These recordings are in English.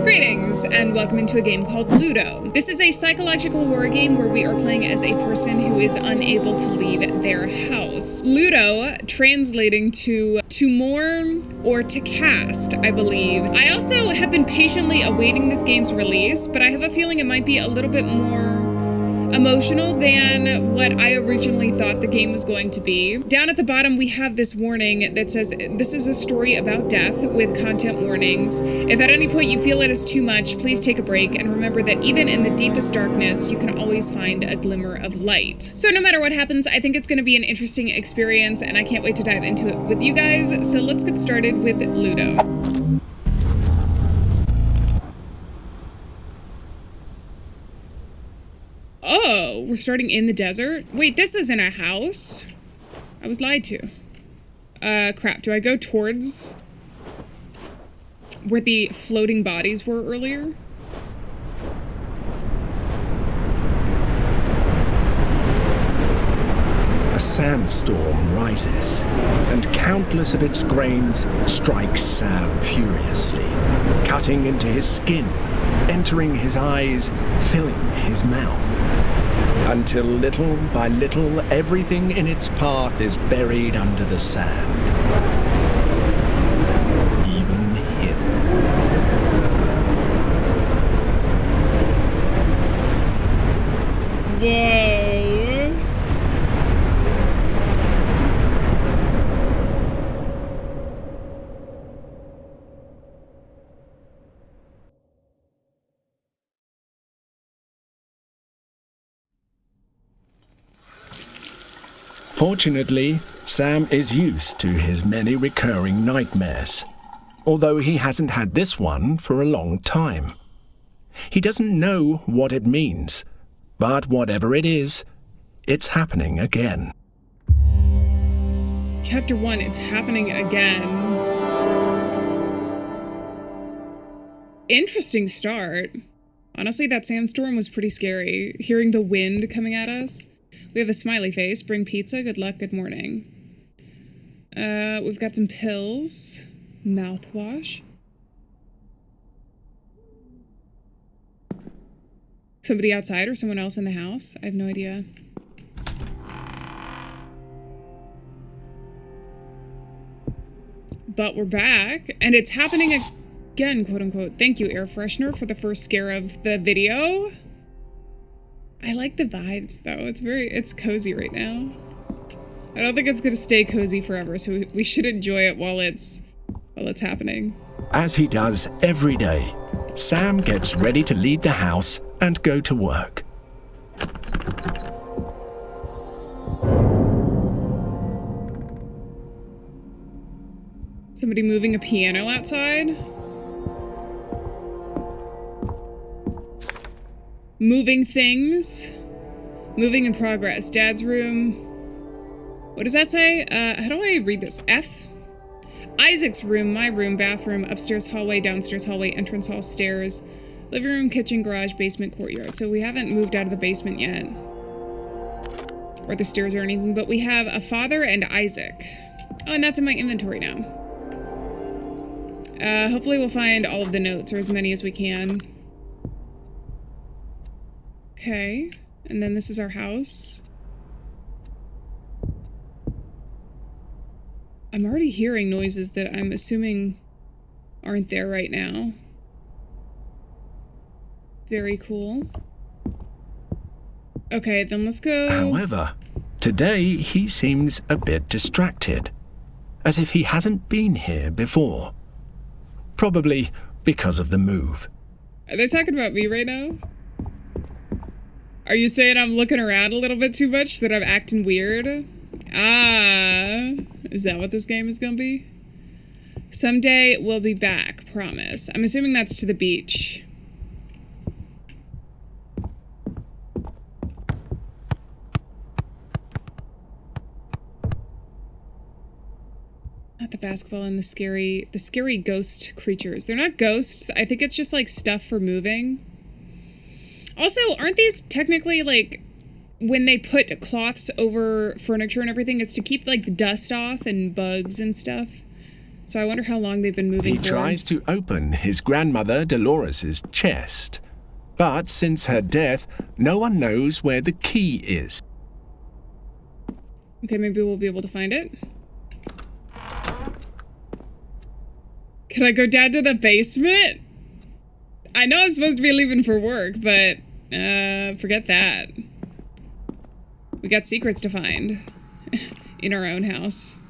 Greetings, and welcome into a game called Luto. This is a psychological horror game where we are playing as a person who is unable to leave their house. Luto, translating to mourn or to cast, I believe. I also have been patiently awaiting this game's release, but I have a feeling it might be a little bit more emotional than what I originally thought the game was going to be. Down at the bottom, we have this warning that says, this is a story about death with content warnings. If at any point you feel it is too much, please take a break and remember that even in the deepest darkness, you can always find a glimmer of light. So no matter what happens, I think it's going to be an interesting experience and I can't wait to dive into it with you guys. So let's get started with Luto. Oh, we're starting in the desert? Wait, this isn't a house? I was lied to. Crap, do I go towards where the floating bodies were earlier? A sandstorm rises, and countless of its grains strike Sam furiously, cutting into his skin, entering his eyes, filling his mouth. Until little by little, everything in its path is buried under the sand. Even him. Whoa. Fortunately, Sam is used to his many recurring nightmares, although he hasn't had this one for a long time. He doesn't know what it means, but whatever it is, it's happening again. Chapter 1, it's happening again. Interesting start. Honestly, that sandstorm was pretty scary. Hearing the wind coming at us. We have a smiley face. Bring pizza. Good luck. Good morning. We've got some pills. Mouthwash. Somebody outside or someone else in the house? I have no idea. But we're back, and it's happening again, quote unquote. Thank you, air freshener, for the first scare of the video. I like the vibes, though. It's cozy right now. I don't think it's gonna stay cozy forever, so we should enjoy it while it's happening. As he does every day, Sam gets ready to leave the house and go to work. Somebody moving a piano outside? Moving things. Moving in progress. Dad's room. What does that say? How do I read this? F? Isaac's room, my room, bathroom, upstairs hallway, downstairs hallway, entrance hall, stairs, living room, kitchen, garage, basement, courtyard. So we haven't moved out of the basement yet. Or the stairs or anything, but we have a father and Isaac. Oh, and that's in my inventory now. Hopefully we'll find all of the notes, or as many as we can. Okay, and then this is our house. I'm already hearing noises that I'm assuming aren't there right now. Very cool. Okay, then let's go. However, today he seems a bit distracted, as if he hasn't been here before. Probably because of the move. Are they talking about me right now? Are you saying I'm looking around a little bit too much, that I'm acting weird? Ah, is that what this game is gonna be? Someday we'll be back, promise. I'm assuming that's to the beach. Not the basketball and the scary ghost creatures. They're not ghosts. I think it's just like stuff for moving. Also, aren't these technically like when they put cloths over furniture and everything, it's to keep like the dust off and bugs and stuff. So I wonder how long they've been moving He for. tries to open his grandmother Dolores's chest, but since her death, no one knows where the key is. Okay, maybe we'll be able to find it. Can I go down to the basement? I know I'm supposed to be leaving for work, but forget that. We got secrets to find in our own house.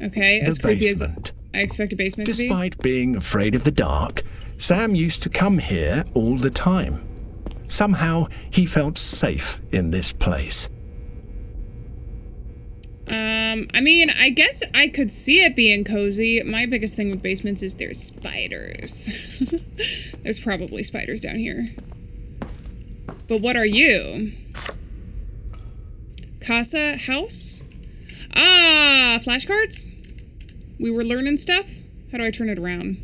Okay, as creepy as I expect a basement to be. Despite being afraid of the dark, Sam used to come here all the time. Somehow, he felt safe in this place. I mean, I guess I could see it being cozy. My biggest thing with basements is there's spiders. There's probably spiders down here. But what are you? Casa house? Ah, flashcards? We were learning stuff? How do I turn it around?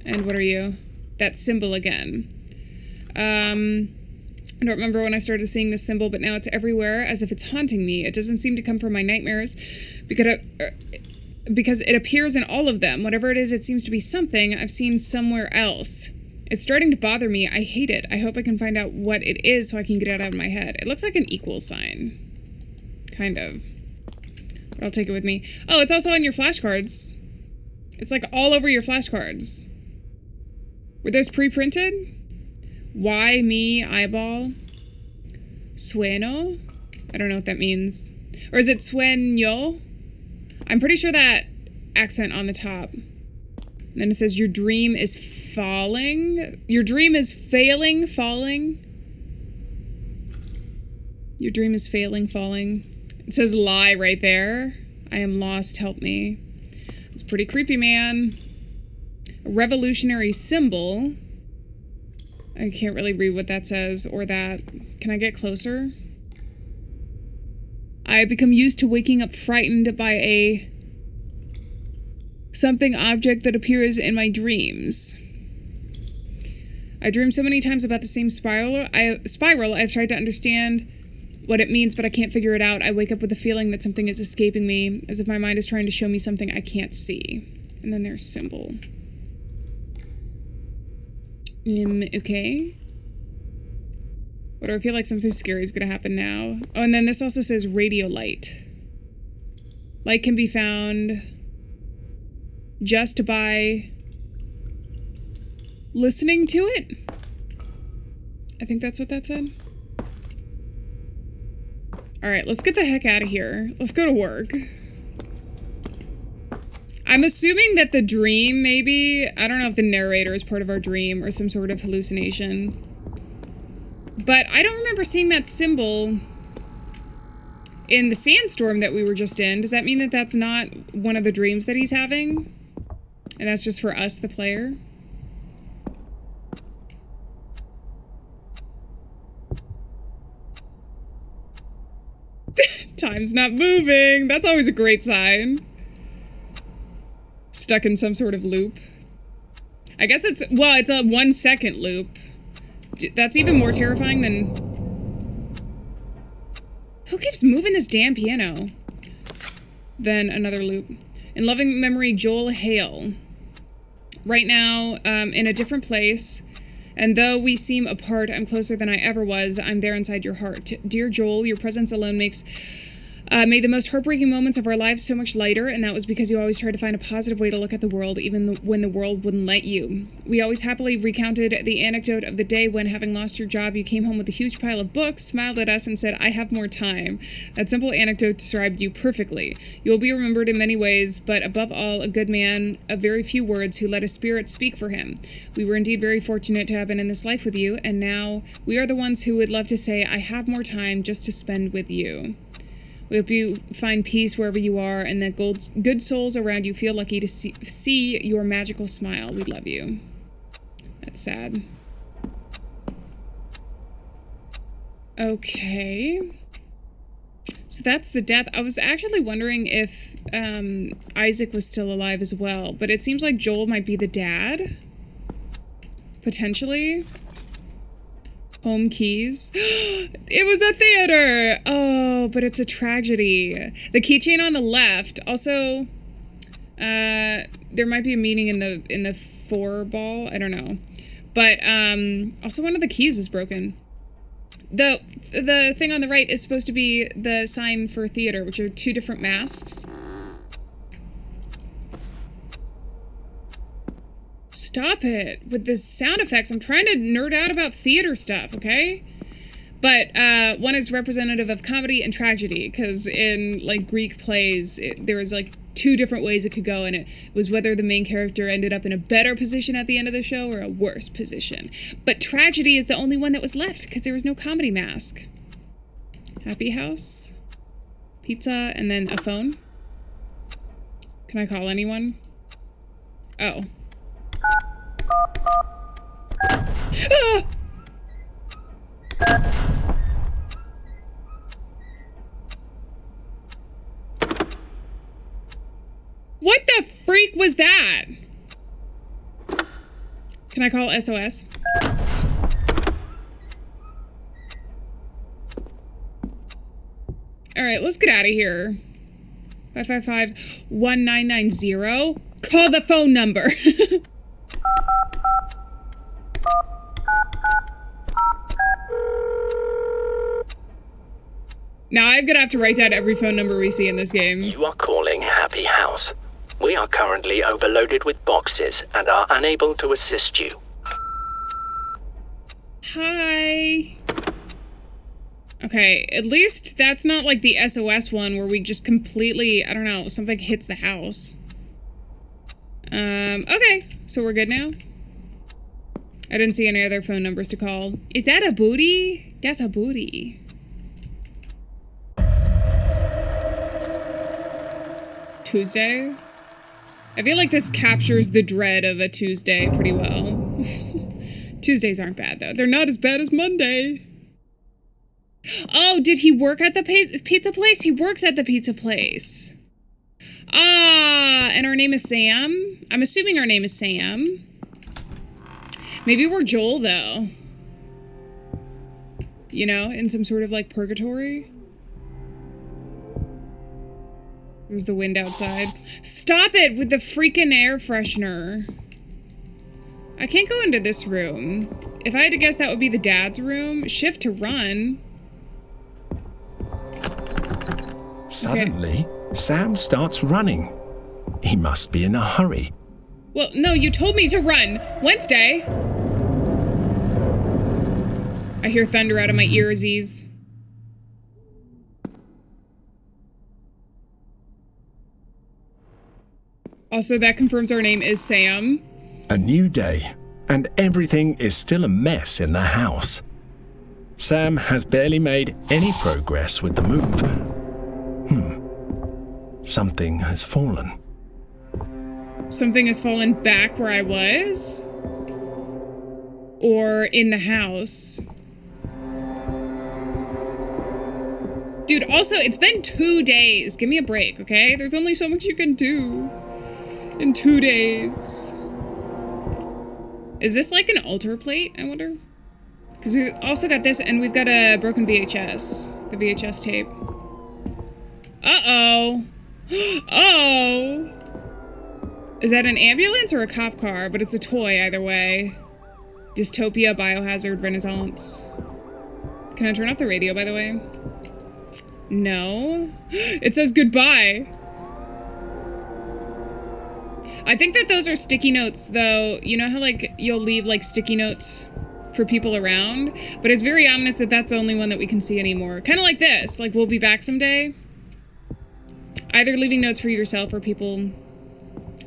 And what are you? That symbol again. I don't remember when I started seeing this symbol, but now it's everywhere, as if it's haunting me. It doesn't seem to come from my nightmares, because it appears in all of them. Whatever it is, it seems to be something I've seen somewhere else. It's starting to bother me. I hate it. I hope I can find out what it is so I can get it out of my head. It looks like an equal sign. Kind of. But I'll take it with me. Oh, it's also on your flashcards. It's like all over your flashcards. Were those pre-printed? Why me eyeball? Sueno? I don't know what that means. Or is it sueño? I'm pretty sure that accent on the top. And then it says your dream is falling. Your dream is failing, falling. Your dream is failing, falling. It says lie right there. I am lost, help me. It's pretty creepy, man. A revolutionary symbol. I can't really read what that says, or that. Can I get closer? I have become used to waking up frightened by a something object that appears in my dreams. I dream so many times about the same spiral. I've tried to understand what it means, but I can't figure it out. I wake up with the feeling that something is escaping me, as if my mind is trying to show me something I can't see. And then there's symbol. Okay. What do I feel like something scary is gonna happen now? Oh, and then this also says radio light. Light can be found just by listening to it. I think that's what that said. All right, let's get the heck out of here. Let's go to work. I'm assuming that the dream, maybe, I don't know if the narrator is part of our dream or some sort of hallucination. But I don't remember seeing that symbol in the sandstorm that we were just in. Does that mean that that's not one of the dreams that he's having? And that's just for us, the player? Time's not moving. That's always a great sign. Stuck in some sort of loop. I guess it's, well, it's a 1 second loop. That's even more terrifying than... Who keeps moving this damn piano? Then another loop. In loving memory, Joel Hale. Right now, in a different place. And though we seem apart, I'm closer than I ever was. I'm there inside your heart. Dear Joel, your presence alone made the most heartbreaking moments of our lives so much lighter, and that was because you always tried to find a positive way to look at the world, even when the world wouldn't let you. We always happily recounted the anecdote of the day when, having lost your job, you came home with a huge pile of books, smiled at us, and said, I have more time. That simple anecdote described you perfectly. You will be remembered in many ways, but above all, a good man of very few words who let his spirit speak for him. We were indeed very fortunate to have been in this life with you, and now we are the ones who would love to say, I have more time just to spend with you. We hope you find peace wherever you are, and that good souls around you feel lucky to see your magical smile. We love you. That's sad. Okay. So that's the death. I was actually wondering if Isaac was still alive as well, but it seems like Joel might be the dad. Potentially. Home keys. It was a theater. Oh, but it's a tragedy. The keychain on the left. Also, there might be a meaning in the 4 ball. I don't know. But also one of the keys is broken. The thing on the right is supposed to be the sign for theater, which are 2 different masks. Stop it with the sound effects. I'm trying to nerd out about theater stuff, okay? But one is representative of comedy and tragedy, because in like Greek plays, there was like 2 different ways it could go, and it was whether the main character ended up in a better position at the end of the show or a worse position. But tragedy is the only one that was left, because there was no comedy mask. Happy house, pizza, and then a phone. Can I call anyone? Oh. Ah! What the freak was that? Can I call SOS? All right, let's get out of here. 555-1990. Call the phone number. Now I'm gonna have to write down every phone number we see in this game. You are calling Happy House. We are currently overloaded with boxes and are unable to assist you. Hi. Okay, at least that's not like the SOS one where we just completely, I don't know, something hits the house. Okay, so we're good now? I didn't see any other phone numbers to call. Is that a booty? That's a booty. Tuesday? I feel like this captures the dread of a Tuesday pretty well. Tuesdays aren't bad, though. They're not as bad as Monday. Oh, did he work at the pizza place? He works at the pizza place. Ah, and our name is Sam? I'm assuming our name is Sam. Maybe we're Joel, though. You know, in some sort of, like, purgatory. There's the wind outside. Stop it with the freaking air freshener. I can't go into this room. If I had to guess, that would be the dad's room. Shift to run. Suddenly, Sam starts running. He must be in a hurry. Well, no, you told me to run. Wednesday. I hear thunder out of my earsies. Also, that confirms our name is Sam. A new day, and everything is still a mess in the house. Sam has barely made any progress with the move. Something has fallen. Something has fallen back where I was? Or in the house? Dude, also, it's been 2 days. Give me a break, okay? There's only so much you can do in 2 days. Is this like an altar plate, I wonder? Because we've also got this, and we've got a broken VHS. The VHS tape. Uh-oh. Oh. Is that an ambulance or a cop car? But it's a toy either way. Dystopia, biohazard, renaissance. Can I turn off the radio, by the way? No. It says goodbye. I think that those are sticky notes, though. You know how, like, you'll leave, like, sticky notes for people around? But it's very ominous that that's the only one that we can see anymore. Kind of like this. Like, we'll be back someday. Either leaving notes for yourself or people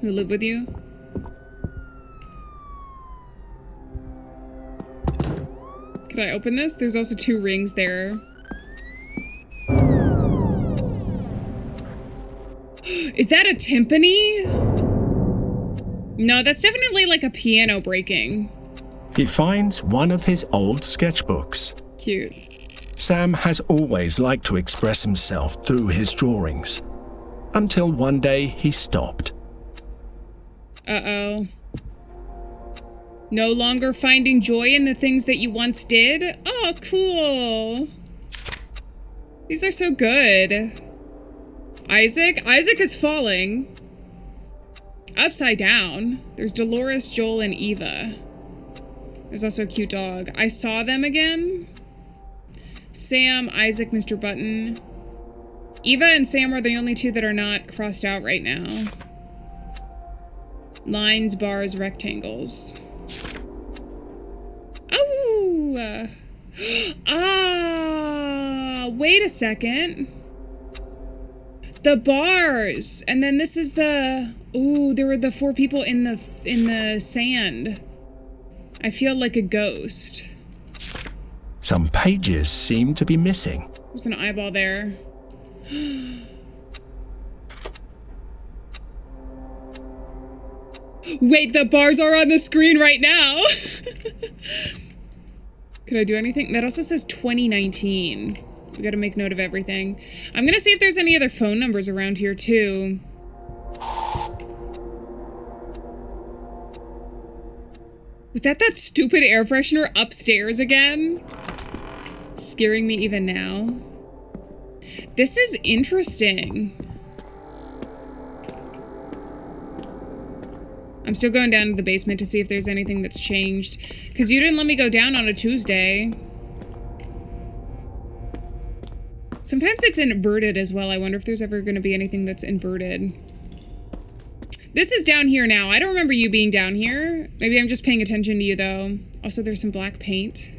who live with you. Can I open this? There's also 2 rings there. Is that a timpani? No, that's definitely like a piano breaking. He finds one of his old sketchbooks. Cute. Sam has always liked to express himself through his drawings. Until one day he stopped. Uh-oh. No longer finding joy in the things that you once did? Oh, cool. These are so good. Isaac? Isaac is falling. Upside down. There's Dolores, Joel, and Eva. There's also a cute dog. I saw them again. Sam, Isaac, Mr. Button. Eva and Sam are the only two that are not crossed out right now. Lines, bars, rectangles. Oh! Wait a second. The bars! And then this is the... Ooh, there were the 4 people in the sand. I feel like a ghost. Some pages seem to be missing. There's an eyeball there. Wait, the bars are on the screen right now! Could I do anything? That also says 2019. We gotta make note of everything. I'm gonna see if there's any other phone numbers around here, too. Was that stupid air freshener upstairs again? Scaring me even now. This is interesting. I'm still going down to the basement to see if there's anything that's changed. Because you didn't let me go down on a Tuesday. Sometimes it's inverted as well. I wonder if there's ever going to be anything that's inverted. This is down here now. I don't remember you being down here. Maybe I'm just paying attention to you, though. Also, there's some black paint.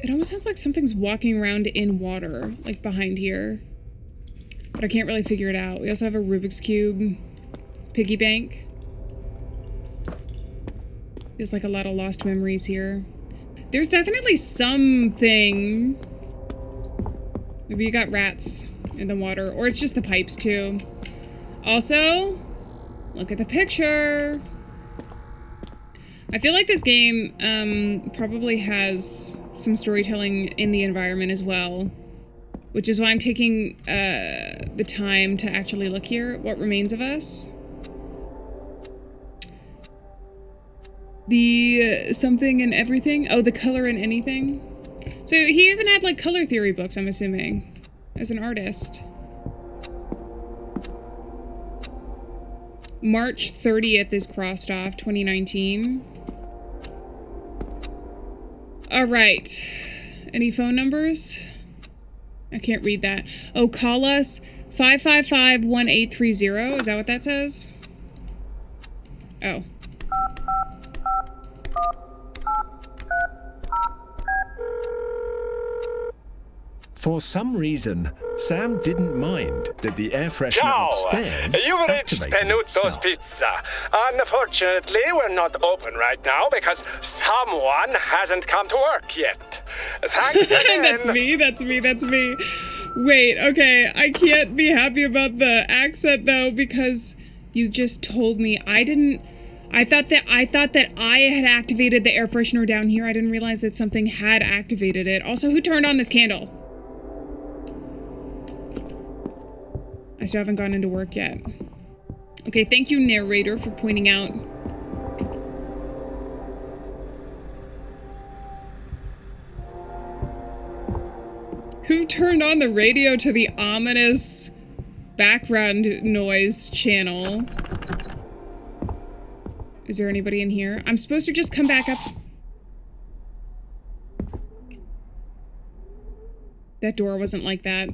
It almost sounds like something's walking around in water, like behind here. But I can't really figure it out. We also have a Rubik's Cube piggy bank. Feels like a lot of lost memories here. There's definitely something. Maybe you got rats in the water, or it's just the pipes too. Also, look at the picture. I feel like this game probably has some storytelling in the environment as well, which is why I'm taking the time to actually look here. What remains of us? The something and everything. Oh, the color in anything. So he even had like color theory books, I'm assuming, as an artist. March 30th is crossed off, 2019. All right. Any phone numbers? I can't read that. Oh, call us 555-1830. Is that what that says? Oh. For some reason, Sam didn't mind that the air freshener upstairs You've reached activated Penuto's itself. Pizza. Unfortunately, we're not open right now because someone hasn't come to work yet. Thanks again. That's me. Wait, okay, I can't be happy about the accent though, because you just told me I thought that I had activated the air freshener down here. I didn't realize that something had activated it. Also, who turned on this candle? I still haven't gone into work yet. Okay, thank you, narrator, for pointing out. Who turned on the radio to the ominous background noise channel? Is there anybody in here? I'm supposed to just come back up. That door wasn't like that.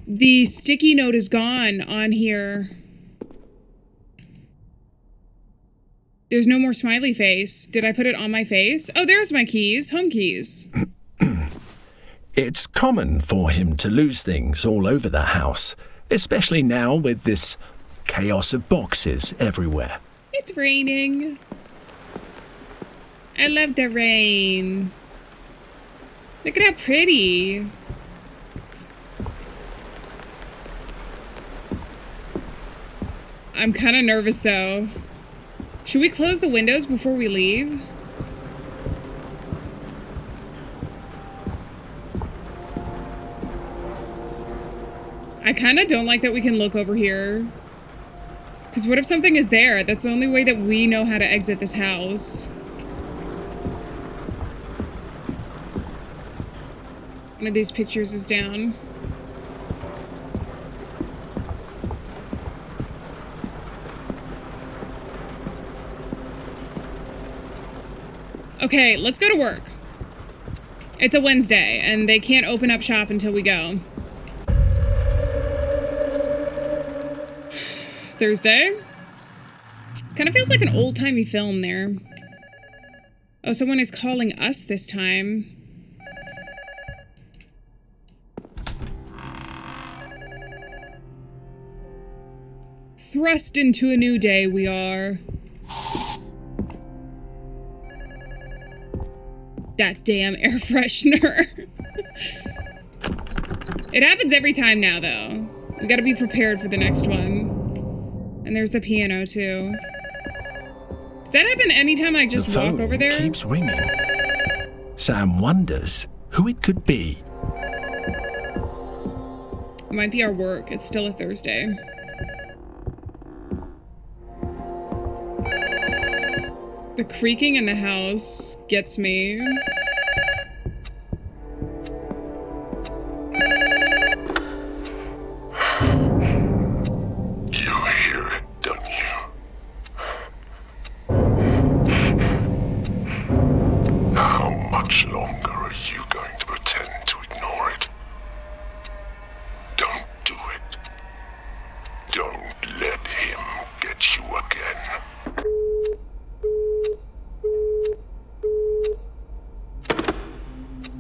The sticky note is gone on here. There's no more smiley face. Did I put it on my face? Oh, there's my keys. Home keys. It's common for him to lose things all over the house, especially now with this chaos of boxes everywhere. It's raining. I love the rain. Look at how pretty. I'm kind of nervous though. Should we close the windows before we leave? kind of don't like that we can look over here. Because what if something is there? That's the only way that we know how to exit this house. One of these pictures is down. Okay, let's go to work. It's a Wednesday, and they can't open up shop until we go. Thursday. Kind of feels like an old-timey film there. Oh, someone is calling us this time. Thrust into a new day we are. That damn air freshener. It happens every time now, though. We gotta be prepared for the next one. And there's the piano, too. Does that happen anytime I just walk over there? The phone keeps ringing. Sam wonders who it could be. It might be our work. It's still a Thursday. The creaking in the house gets me.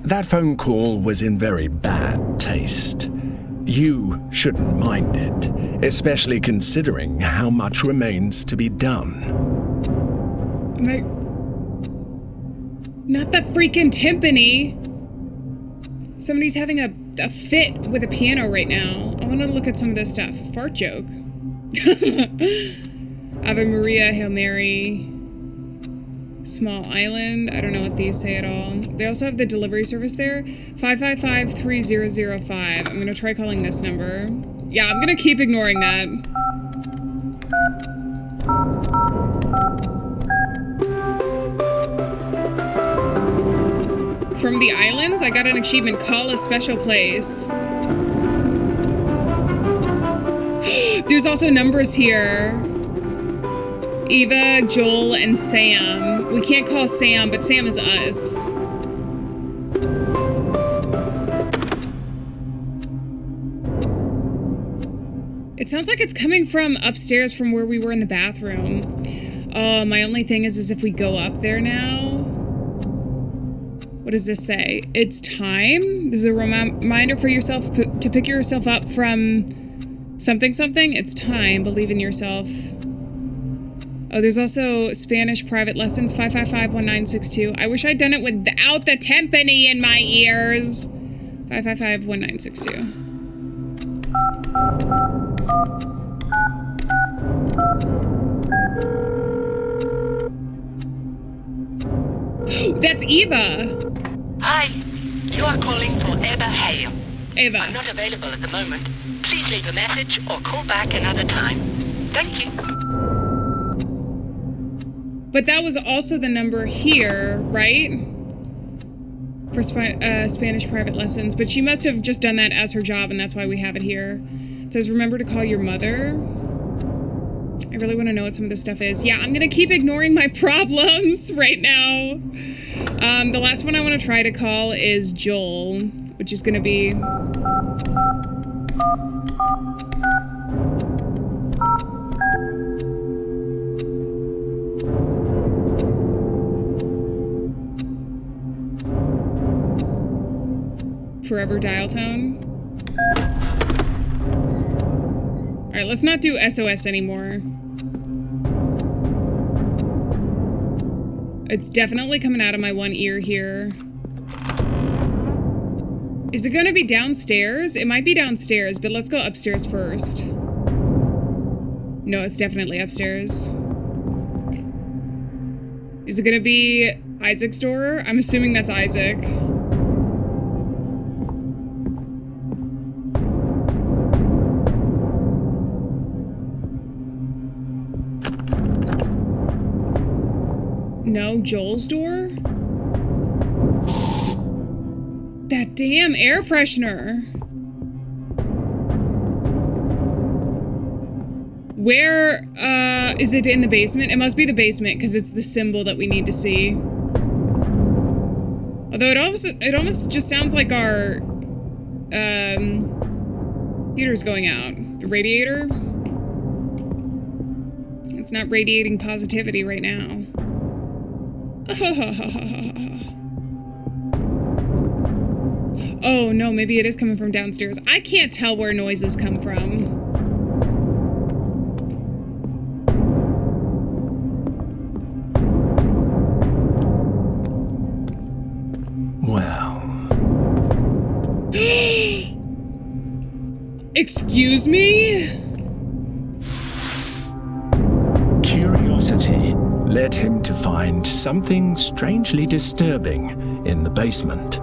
That phone call was in very bad taste. You shouldn't mind it, especially considering how much remains to be done. Am I... Not the freaking timpani! Somebody's having a fit with a piano right now. I want to look at some of this stuff. Fart joke. Ave Maria, Hail Mary... Small Island. I don't know what these say at all. They also have the delivery service there. 555-3005. I'm gonna try calling this number. Yeah, I'm gonna keep ignoring that. From the islands, I got an achievement. Call a special place. There's also numbers here. Eva, Joel, and Sam. We can't call Sam, but Sam is us. It sounds like it's coming from upstairs from where we were in the bathroom. Oh, my only thing is if we go up there now... What does this say? It's time? This is a reminder for yourself to pick yourself up from something something. It's time. Believe in yourself. Oh, there's also Spanish private lessons, 555-1962. I wish I'd done it without the timpani in my ears. 555-1962. That's Eva. Hi, you are calling for Eva Hale. Eva. I'm not available at the moment. Please leave a message or call back another time. Thank you. But that was also the number here, right? For Spanish private lessons. But she must have just done that as her job, and that's why we have it here. It says, remember to call your mother. I really want to know what some of this stuff is. Yeah, I'm going to keep ignoring my problems right now. The last one I want to try to call is Joel, which is going to be... Forever dial tone. Alright, let's not do SOS anymore. It's definitely coming out of my one ear here. Is it gonna be downstairs? It might be downstairs, but let's go upstairs first. No, it's definitely upstairs. Is it gonna be Isaac's door? I'm assuming that's Isaac. No, Joel's door? That damn air freshener. Where, is it in the basement? It must be the basement, because it's the symbol that we need to see. Although it almost just sounds like our, heater's going out. The radiator? It's not radiating positivity right now. Oh, no, maybe it is coming from downstairs. I can't tell where noises come from. Well. Excuse me? Curiosity led him to find something strangely disturbing in the basement.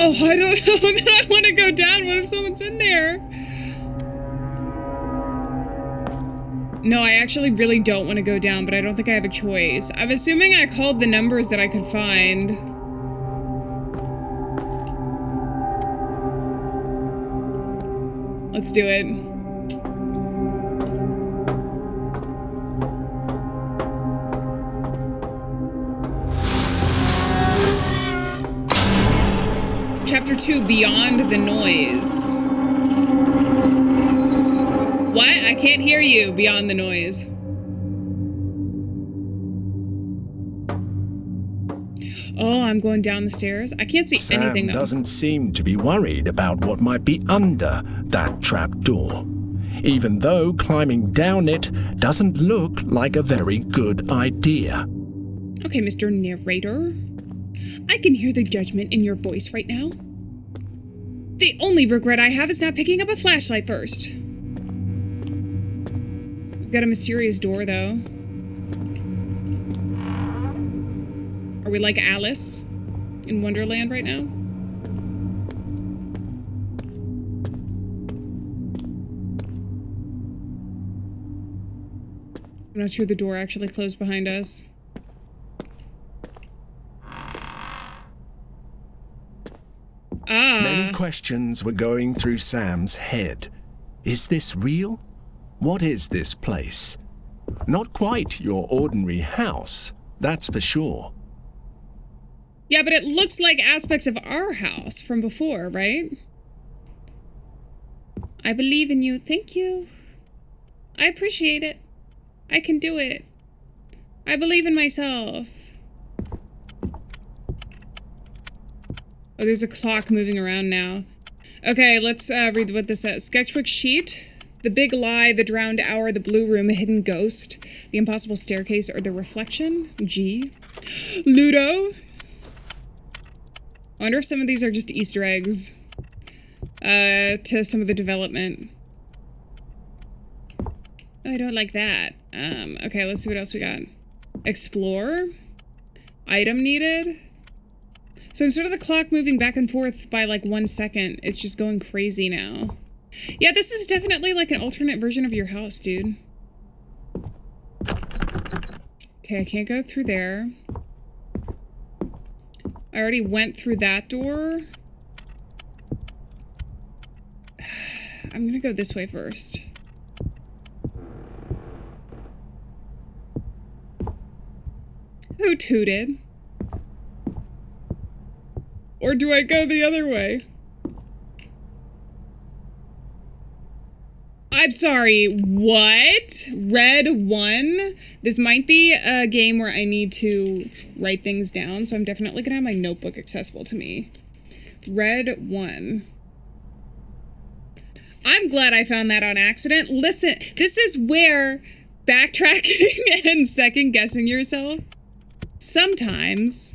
Oh, I don't know that I want to go down. What if someone's in there? No, I actually really don't want to go down, but I don't think I have a choice. I'm assuming I called the numbers that I could find. Let's do it. Chapter 2, Beyond the Noise. What? I can't hear you. Beyond the noise. Oh, I'm going down the stairs. I can't see anything though. Sam doesn't seem to be worried about what might be under that trapdoor, even though climbing down it doesn't look like a very good idea. Okay, Mr. Narrator. I can hear the judgment in your voice right now. The only regret I have is not picking up a flashlight first. We've got a mysterious door, though. Are we like Alice in Wonderland right now? I'm not sure the door actually closed behind us. Many questions were going through Sam's head. Is this real? What is this place? Not quite your ordinary house, that's for sure. Yeah, but it looks like aspects of our house from before, right? I believe in you. Thank you. I appreciate it. I can do it. I believe in myself. Oh, there's a clock moving around now. Okay, let's read what this says. Sketchbook sheet. The big lie, the drowned hour, the blue room, a hidden ghost, the impossible staircase, or the reflection. G. Luto. I wonder if some of these are just Easter eggs to some of the development. Oh, I don't like that. Okay, let's see what else we got. Explore. Item needed. So instead of the clock moving back and forth by like 1 second, it's just going crazy now. Yeah, this is definitely like an alternate version of your house, dude. Okay, I can't go through there. I already went through that door. I'm gonna go this way first. Who tooted? Or do I go the other way? I'm sorry, what? Red 1? This might be a game where I need to write things down, so I'm definitely gonna have my notebook accessible to me. Red 1. I'm glad I found that on accident. Listen, this is where backtracking and second guessing yourself sometimes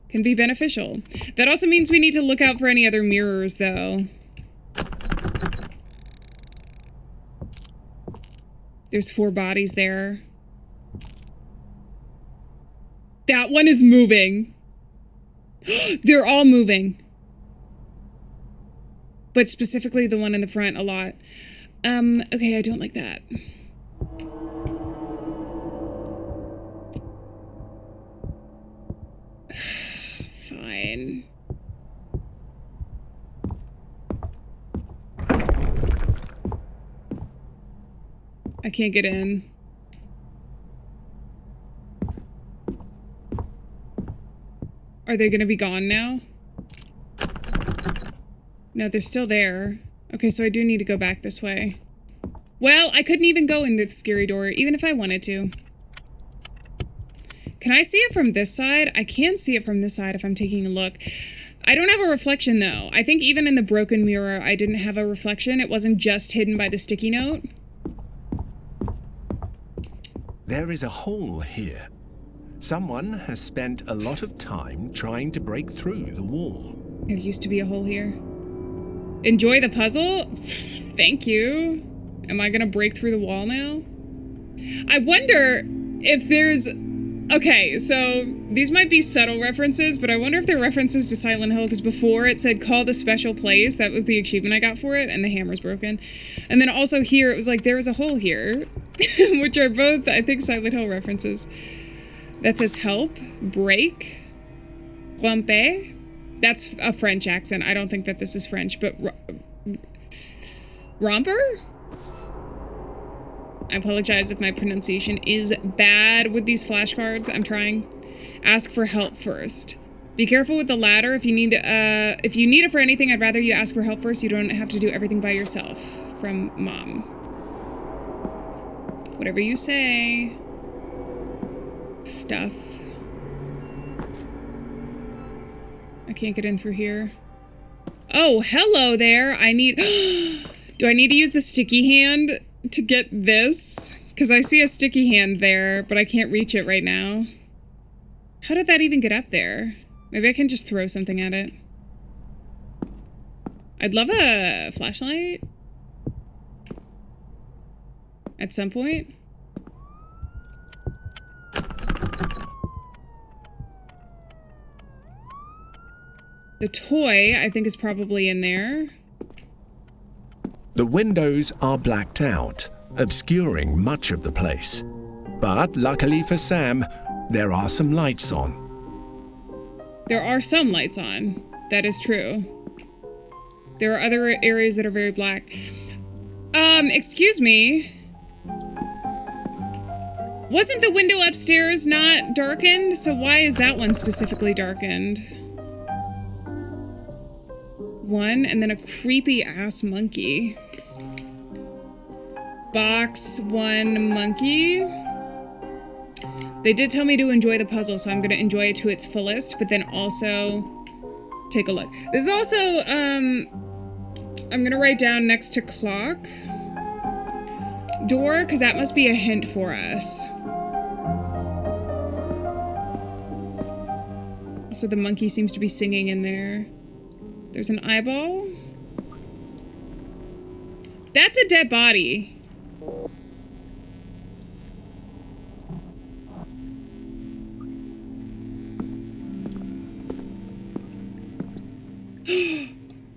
can be beneficial. That also means we need to look out for any other mirrors, though. There's 4 bodies there. That one is moving. They're all moving. But specifically the one in the front a lot. Okay, I don't like that. Fine. I can't get in. Are they gonna be gone now? No, they're still there. Okay, so I do need to go back this way. Well, I couldn't even go in the scary door, even if I wanted to. Can I see it from this side? I can see it from this side if I'm taking a look. I don't have a reflection, though. I think even in the broken mirror, I didn't have a reflection. It wasn't just hidden by the sticky note. There is a hole here. Someone has spent a lot of time trying to break through the wall. There used to be a hole here. Enjoy the puzzle? Thank you. Am I gonna break through the wall now? I wonder if there's... Okay, so these might be subtle references, but I wonder if they're references to Silent Hill, because before it said call the special place. That was the achievement I got for it, and the hammer's broken. And then also here, it was like, there was a hole here, which are both, I think, Silent Hill references. That says help, break, rompe. That's a French accent. I don't think that this is French, but romper? I apologize if my pronunciation is bad with these flashcards. I'm trying. Ask for help first. Be careful with the ladder. If you need it for anything, I'd rather you ask for help first. You don't have to do everything by yourself. From Mom. Whatever you say. Stuff. I can't get in through here. Oh, hello there. I need... Do I need to use the sticky hand to get this? Because I see a sticky hand there, but I can't reach it right now. How did that even get up there? Maybe I can just throw something at it. I'd love a flashlight. At some point. The toy, I think, is probably in there. The windows are blacked out, obscuring much of the place. But luckily for Sam, there are some lights on. There are some lights on. That is true. There are other areas that are very black. Excuse me. Wasn't the window upstairs not darkened? So why is that one specifically darkened? One, and then a creepy ass monkey. Box one monkey. They did tell me to enjoy the puzzle, so I'm gonna enjoy it to its fullest, but then also take a look. There's also, I'm gonna write down next to clock door, because that must be a hint for us. So the monkey seems to be singing in there. There's an eyeball. That's a dead body.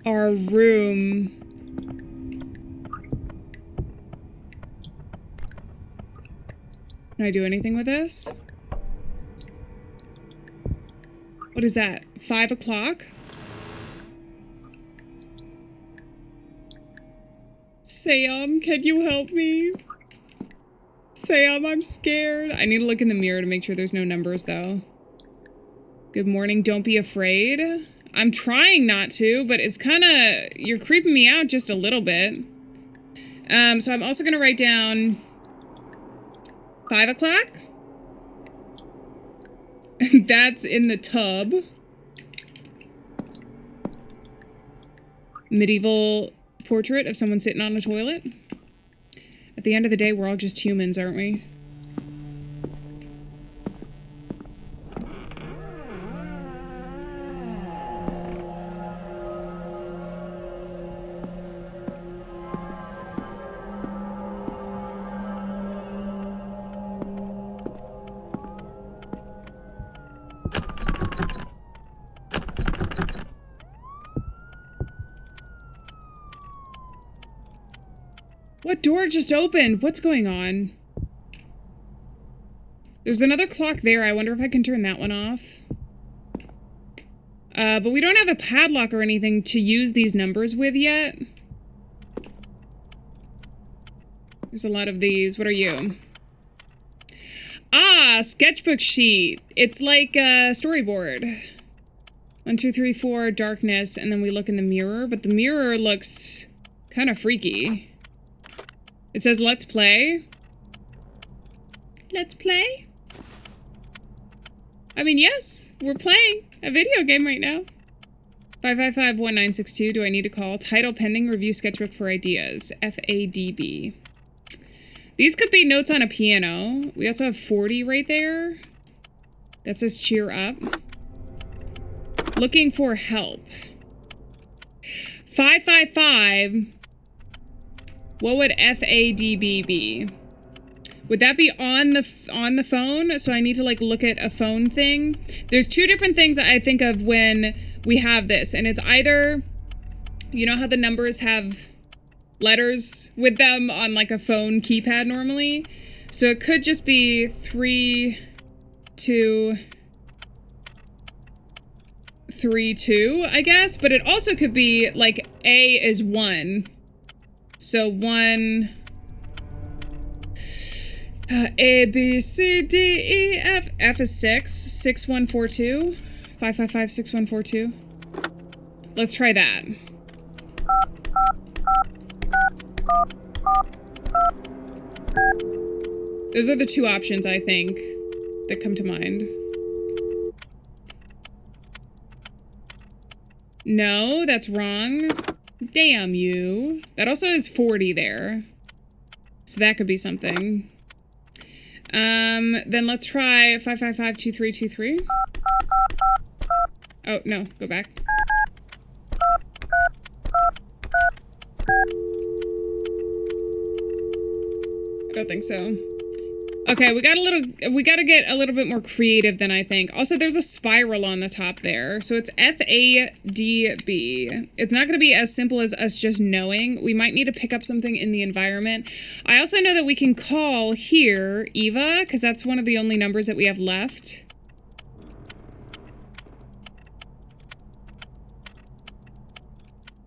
Our room. Can I do anything with this? What is that? 5 o'clock? Sam, can you help me? Sam, I'm scared. I need to look in the mirror to make sure there's no numbers, though. Good morning, don't be afraid. I'm trying not to, but it's kind of... You're creeping me out just a little bit. So I'm also going to write down 5 o'clock. That's in the tub. Medieval portrait of someone sitting on a toilet. At the end of the day, we're all just humans, aren't we? What door just opened? What's going on? There's another clock there. I wonder if I can turn that one off. But we don't have a padlock or anything to use these numbers with yet. There's a lot of these. What are you? Ah, sketchbook sheet. It's like a storyboard. 1, 2, 3, 4, darkness, and then we look in the mirror, but the mirror looks kind of freaky. It says, let's play. Let's play? I mean, yes, we're playing a video game right now. 555-1962, do I need to call? Title pending, review sketchbook for ideas. FADB. These could be notes on a piano. We also have 40 right there. That says cheer up. Looking for help. 555. What would FADB be? Would that be on the phone? So I need to like look at a phone thing. There's two different things I think of when we have this, and it's either, you know how the numbers have letters with them on like a phone keypad normally? So it could just be 3, 2, 3, 2, I guess, but it also could be like A is 1. So 1, A, B, C, D, E, F. F is 6. 6142. 555 6142. Let's try that. Those are the two options, I think, that come to mind. No, that's wrong. Damn you. That also is 40 there. So that could be something. Then let's try 555-2323. Oh, no, go back. I don't think so. Okay, we gotta get a little bit more creative than I think. Also, there's a spiral on the top there. So it's FADB. It's not gonna be as simple as us just knowing. We might need to pick up something in the environment. I also know that we can call here Eva, because that's one of the only numbers that we have left.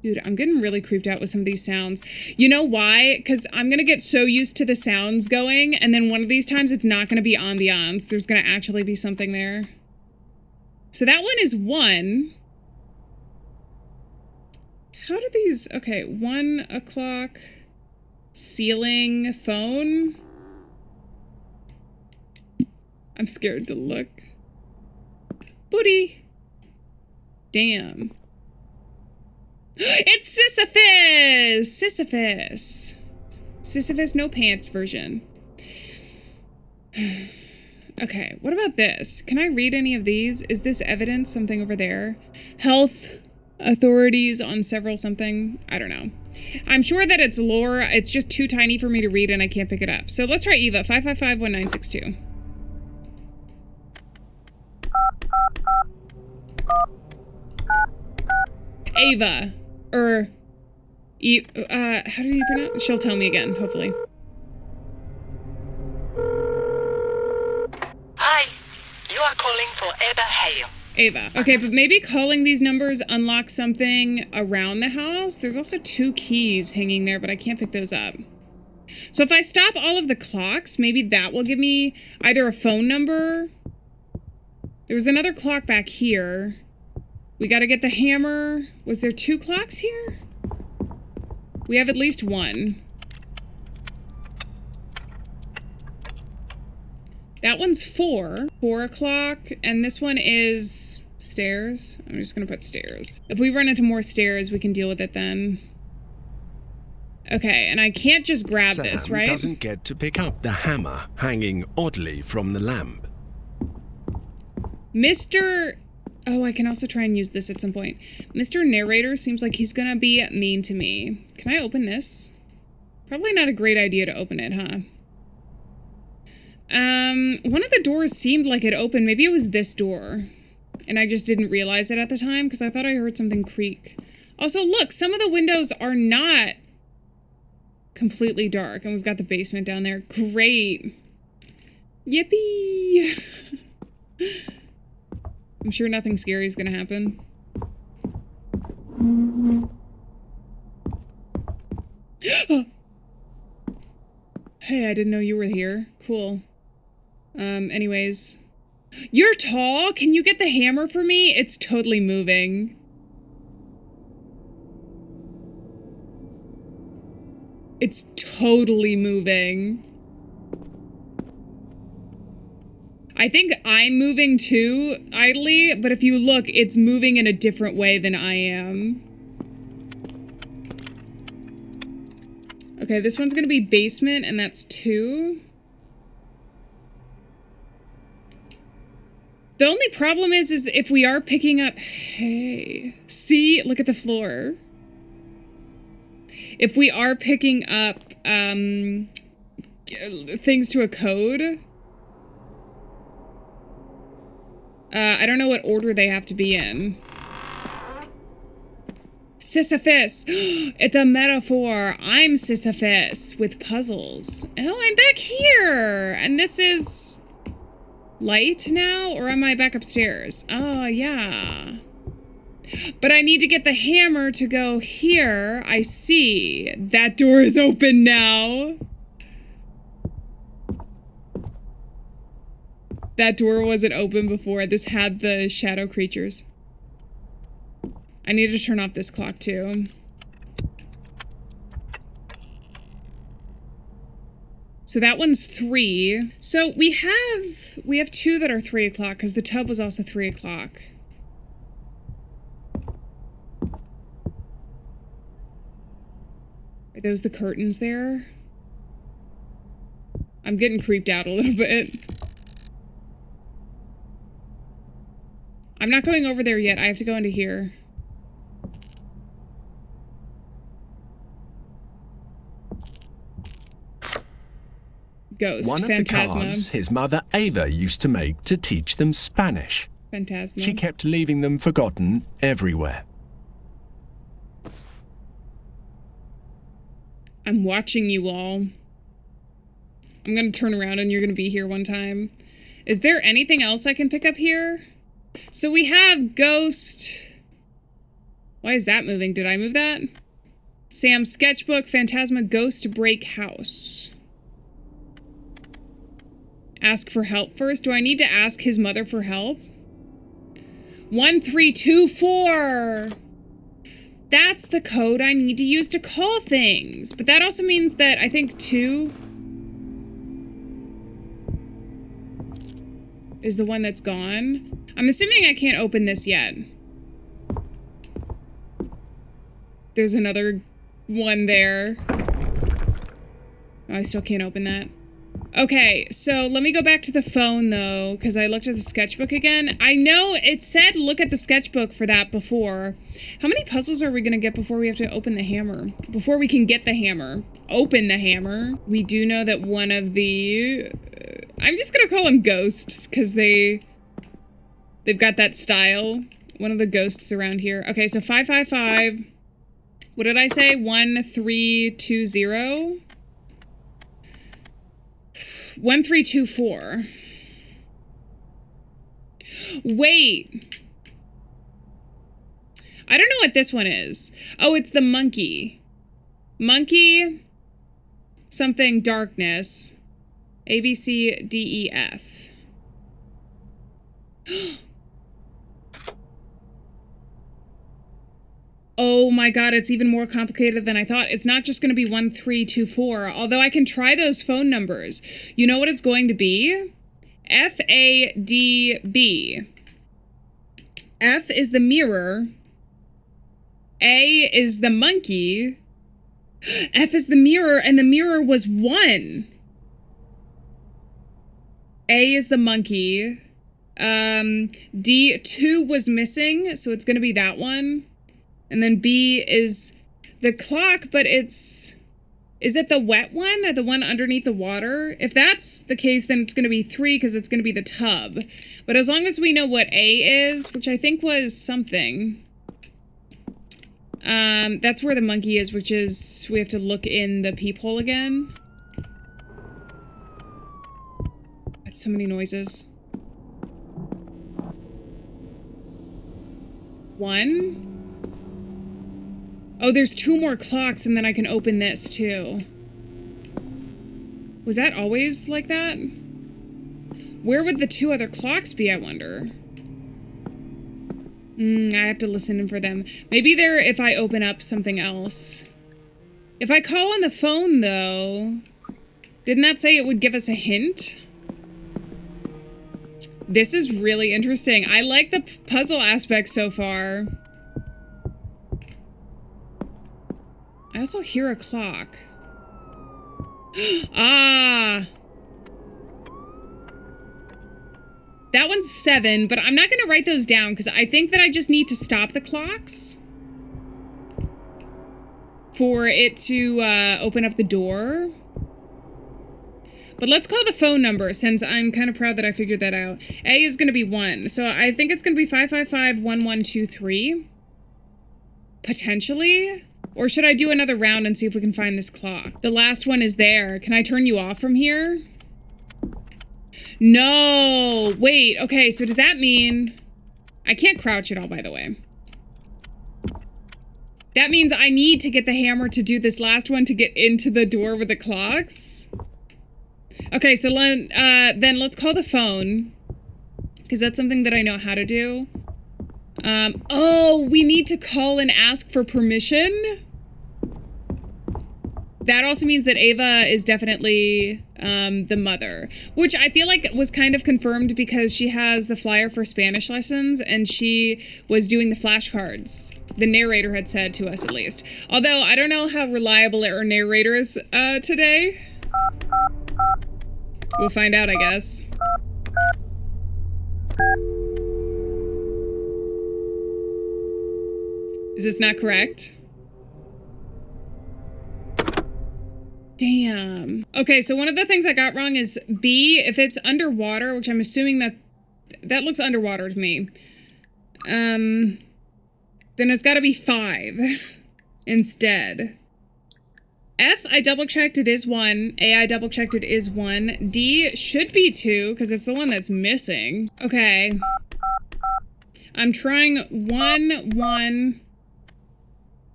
Dude, I'm getting really creeped out with some of these sounds. You know why? Because I'm going to get so used to the sounds going, and then one of these times it's not going to be ambiance. There's going to actually be something there. So that one is 1. How do these... Okay, 1 o'clock... Ceiling... Phone... I'm scared to look. Booty! Damn. It's Sisyphus! Sisyphus. Sisyphus no pants version. Okay, what about this? Can I read any of these? Is this evidence? Something over there? Health authorities on several something? I don't know. I'm sure that it's lore. It's just too tiny for me to read and I can't pick it up. So let's try Eva. 555-1962. Ava. How do you pronounce? She'll tell me again, hopefully. Hi, you are calling for Ava Hale. Ava. Okay, but maybe calling these numbers unlocks something around the house. There's also 2 keys hanging there, but I can't pick those up. So if I stop all of the clocks, maybe that will give me either a phone number. There was another clock back here. We gotta get the hammer. Was there 2 clocks here? We have at least 1. That one's 4. 4 o'clock. And this one is stairs. I'm just gonna put stairs. If we run into more stairs, we can deal with it then. Okay, and I can't just grab this, right? Sam doesn't get to pick up the hammer hanging oddly from the lamp. Mr. Oh, I can also try and use this at some point. Mr. Narrator seems like he's gonna be mean to me. Can I open this? Probably not a great idea to open it, huh? One of the doors seemed like it opened. Maybe it was this door. And I just didn't realize it at the time because I thought I heard something creak. Also, look, some of the windows are not completely dark. And we've got the basement down there. Great. Yippee. I'm sure nothing scary is going to happen. Hey, I didn't know you were here. Cool. Anyways. You're tall? Can you get the hammer for me? It's totally moving. It's totally moving. I think I'm moving too, idly, but if you look, it's moving in a different way than I am. Okay, this one's gonna be basement, and that's 2. The only problem is if we are picking up... Hey, see? Look at the floor. If we are picking up, things to a code... I don't know what order they have to be in. Sisyphus! It's a metaphor. I'm Sisyphus with puzzles. Oh, I'm back here! And this is... light now? Or am I back upstairs? Oh, yeah. But I need to get the hammer to go here. I see. That door is open now. That door wasn't open before. This had the shadow creatures. I need to turn off this clock too. So that one's 3. So we have 2 that are 3 o'clock because the tub was also 3 o'clock. Are those the curtains there? I'm getting creeped out a little bit. I'm not going over there yet. I have to go into here. Ghost. One of Phantasma. the cards his mother Ava used to make to teach them Spanish. Phantasma. She kept leaving them forgotten everywhere. I'm watching you all. I'm gonna turn around and you're gonna be here one time. Is there anything else I can pick up here? So we have Ghost. Why is that moving? Did I move that? Sam's sketchbook, Phantasma, Ghost, Break House. Ask for help first. Do I need to ask his mother for help? 1324. That's the code I need to use to call things. But that also means that I think 2 is the one that's gone. I'm assuming I can't open this yet. There's another one there. Oh, I still can't open that. Okay, so let me go back to the phone, though, because I looked at the sketchbook again. I know it said look at the sketchbook for that before. How many puzzles are we going to get before we have to open the hammer? Before we can get the hammer. Open the hammer. We do know that one of the... I'm just going to call them ghosts, because they've got that style. One of the ghosts around here. Okay, so 555. What did I say? 1320? 1324. Wait. I don't know what this one is. Oh, it's the monkey. Monkey. Something darkness. A, B, C, D, E, F. Oh my god, it's even more complicated than I thought. It's not just going to be 1324, although I can try those phone numbers. You know what it's going to be? F-A-D-B. F is the mirror. A is the monkey. F is the mirror, and the mirror was 1. A is the monkey. D, 2 was missing, so it's going to be that one. And then B is the clock, but is it the wet one? Or the one underneath the water? If that's the case, then it's going to be 3 because it's going to be the tub. But as long as we know what A is, which I think was something. That's where the monkey is, which is, we have to look in the peephole again. That's so many noises. 1. Oh, there's 2 more clocks, and then I can open this too. Was that always like that? Where would the 2 other clocks be, I wonder? I have to listen in for them. Maybe they're if I open up something else. If I call on the phone, though, didn't that say it would give us a hint? This is really interesting. I like the puzzle aspect so far. I also hear a clock. Ah! That one's 7, but I'm not going to write those down because I think that I just need to stop the clocks for it to open up the door. But let's call the phone number since I'm kind of proud that I figured that out. A is going to be 1, so I think it's going to be 555-1123. Potentially? Or should I do another round and see if we can find this clock? The last one is there. Can I turn you off from here? No! Wait, okay, so does that mean... I can't crouch at all, by the way. That means I need to get the hammer to do this last one to get into the door with the clocks? Okay, so then let's call the phone. Because that's something that I know how to do. Oh, we need to call and ask for permission? That also means that Ava is definitely the mother, which I feel like was kind of confirmed because she has the flyer for Spanish lessons and she was doing the flashcards. The narrator had said to us, at least. Although I don't know how reliable our narrator is today. We'll find out, I guess. Is this not correct? Damn. Okay, so one of the things I got wrong is B, if it's underwater, which I'm assuming that looks underwater to me. Then it's gotta be 5 instead. F, I double checked, it is 1. A, I double checked, it is 1. D should be 2, because it's the one that's missing. Okay. I'm trying 1, 1,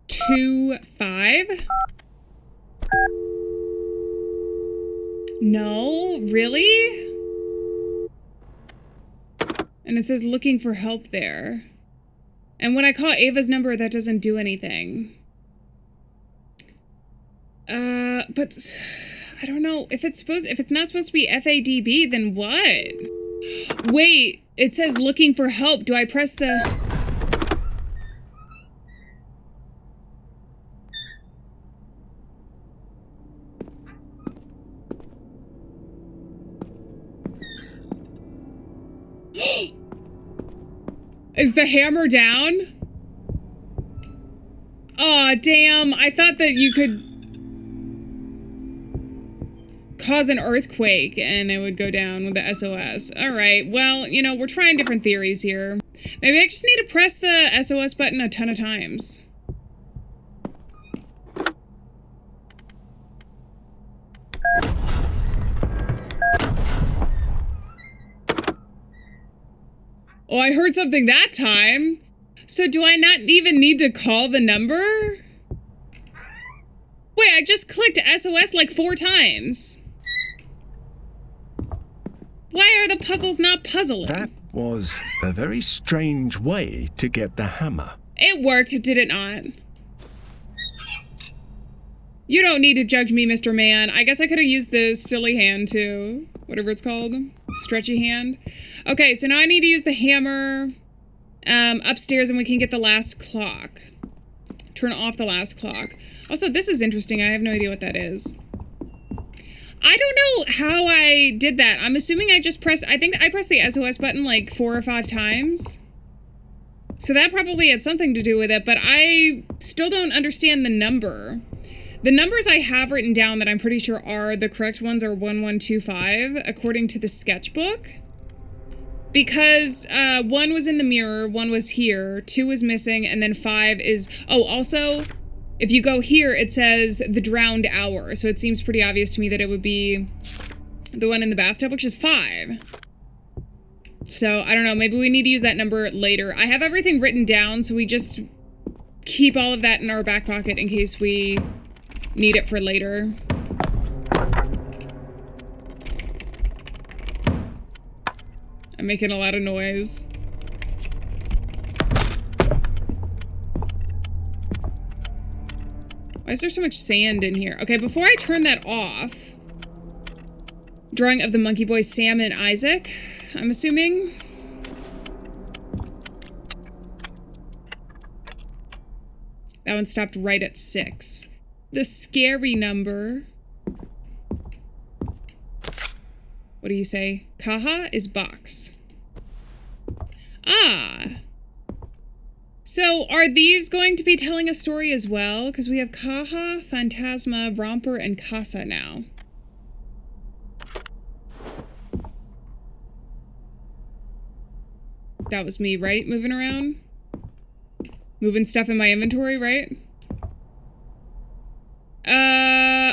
2, 5. No, really? And it says looking for help there. And when I call Ava's number, that doesn't do anything. But I don't know if it's not supposed to be FADB, then what? Wait, it says looking for help. Do I press the... Is the hammer down? Aw, damn. I thought that you could cause an earthquake and it would go down with the SOS. Alright, well, you know, we're trying different theories here. Maybe I just need to press the SOS button a ton of times. Oh, I heard something that time. So do I not even need to call the number? Wait, I just clicked SOS like 4 times. Why are the puzzles not puzzling? That was a very strange way to get the hammer. It worked, did it not? You don't need to judge me, Mr. Man. I guess I could have used the silly hand too. Whatever it's called. Stretchy hand. Okay, so now I need to use the hammer upstairs and we can get the last clock. Turn off the last clock. Also, this is interesting. I have no idea what that is. I don't know how I did that. I'm assuming I just pressed... I think I pressed the SOS button like 4 or 5 times. So that probably had something to do with it, but I still don't understand the number. The numbers I have written down that I'm pretty sure are the correct ones are 1125, according to the sketchbook. Because 1 was in the mirror, 1 was here, 2 was missing, and then 5 is... Oh, also, if you go here, it says the drowned hour. So it seems pretty obvious to me that it would be the one in the bathtub, which is 5. So, I don't know, maybe we need to use that number later. I have everything written down, so we just keep all of that in our back pocket in case we need it for later. I'm making a lot of noise. Why is there so much sand in here? Okay, before I turn that off... Drawing of the monkey boys, Sam and Isaac, I'm assuming. That one stopped right at 6. The scary number. What do you say? Kaha is box. Ah. So are these going to be telling a story as well? Because we have Kaha, Phantasma, Romper, and Casa now. That was me, right? Moving around? Moving stuff in my inventory, right?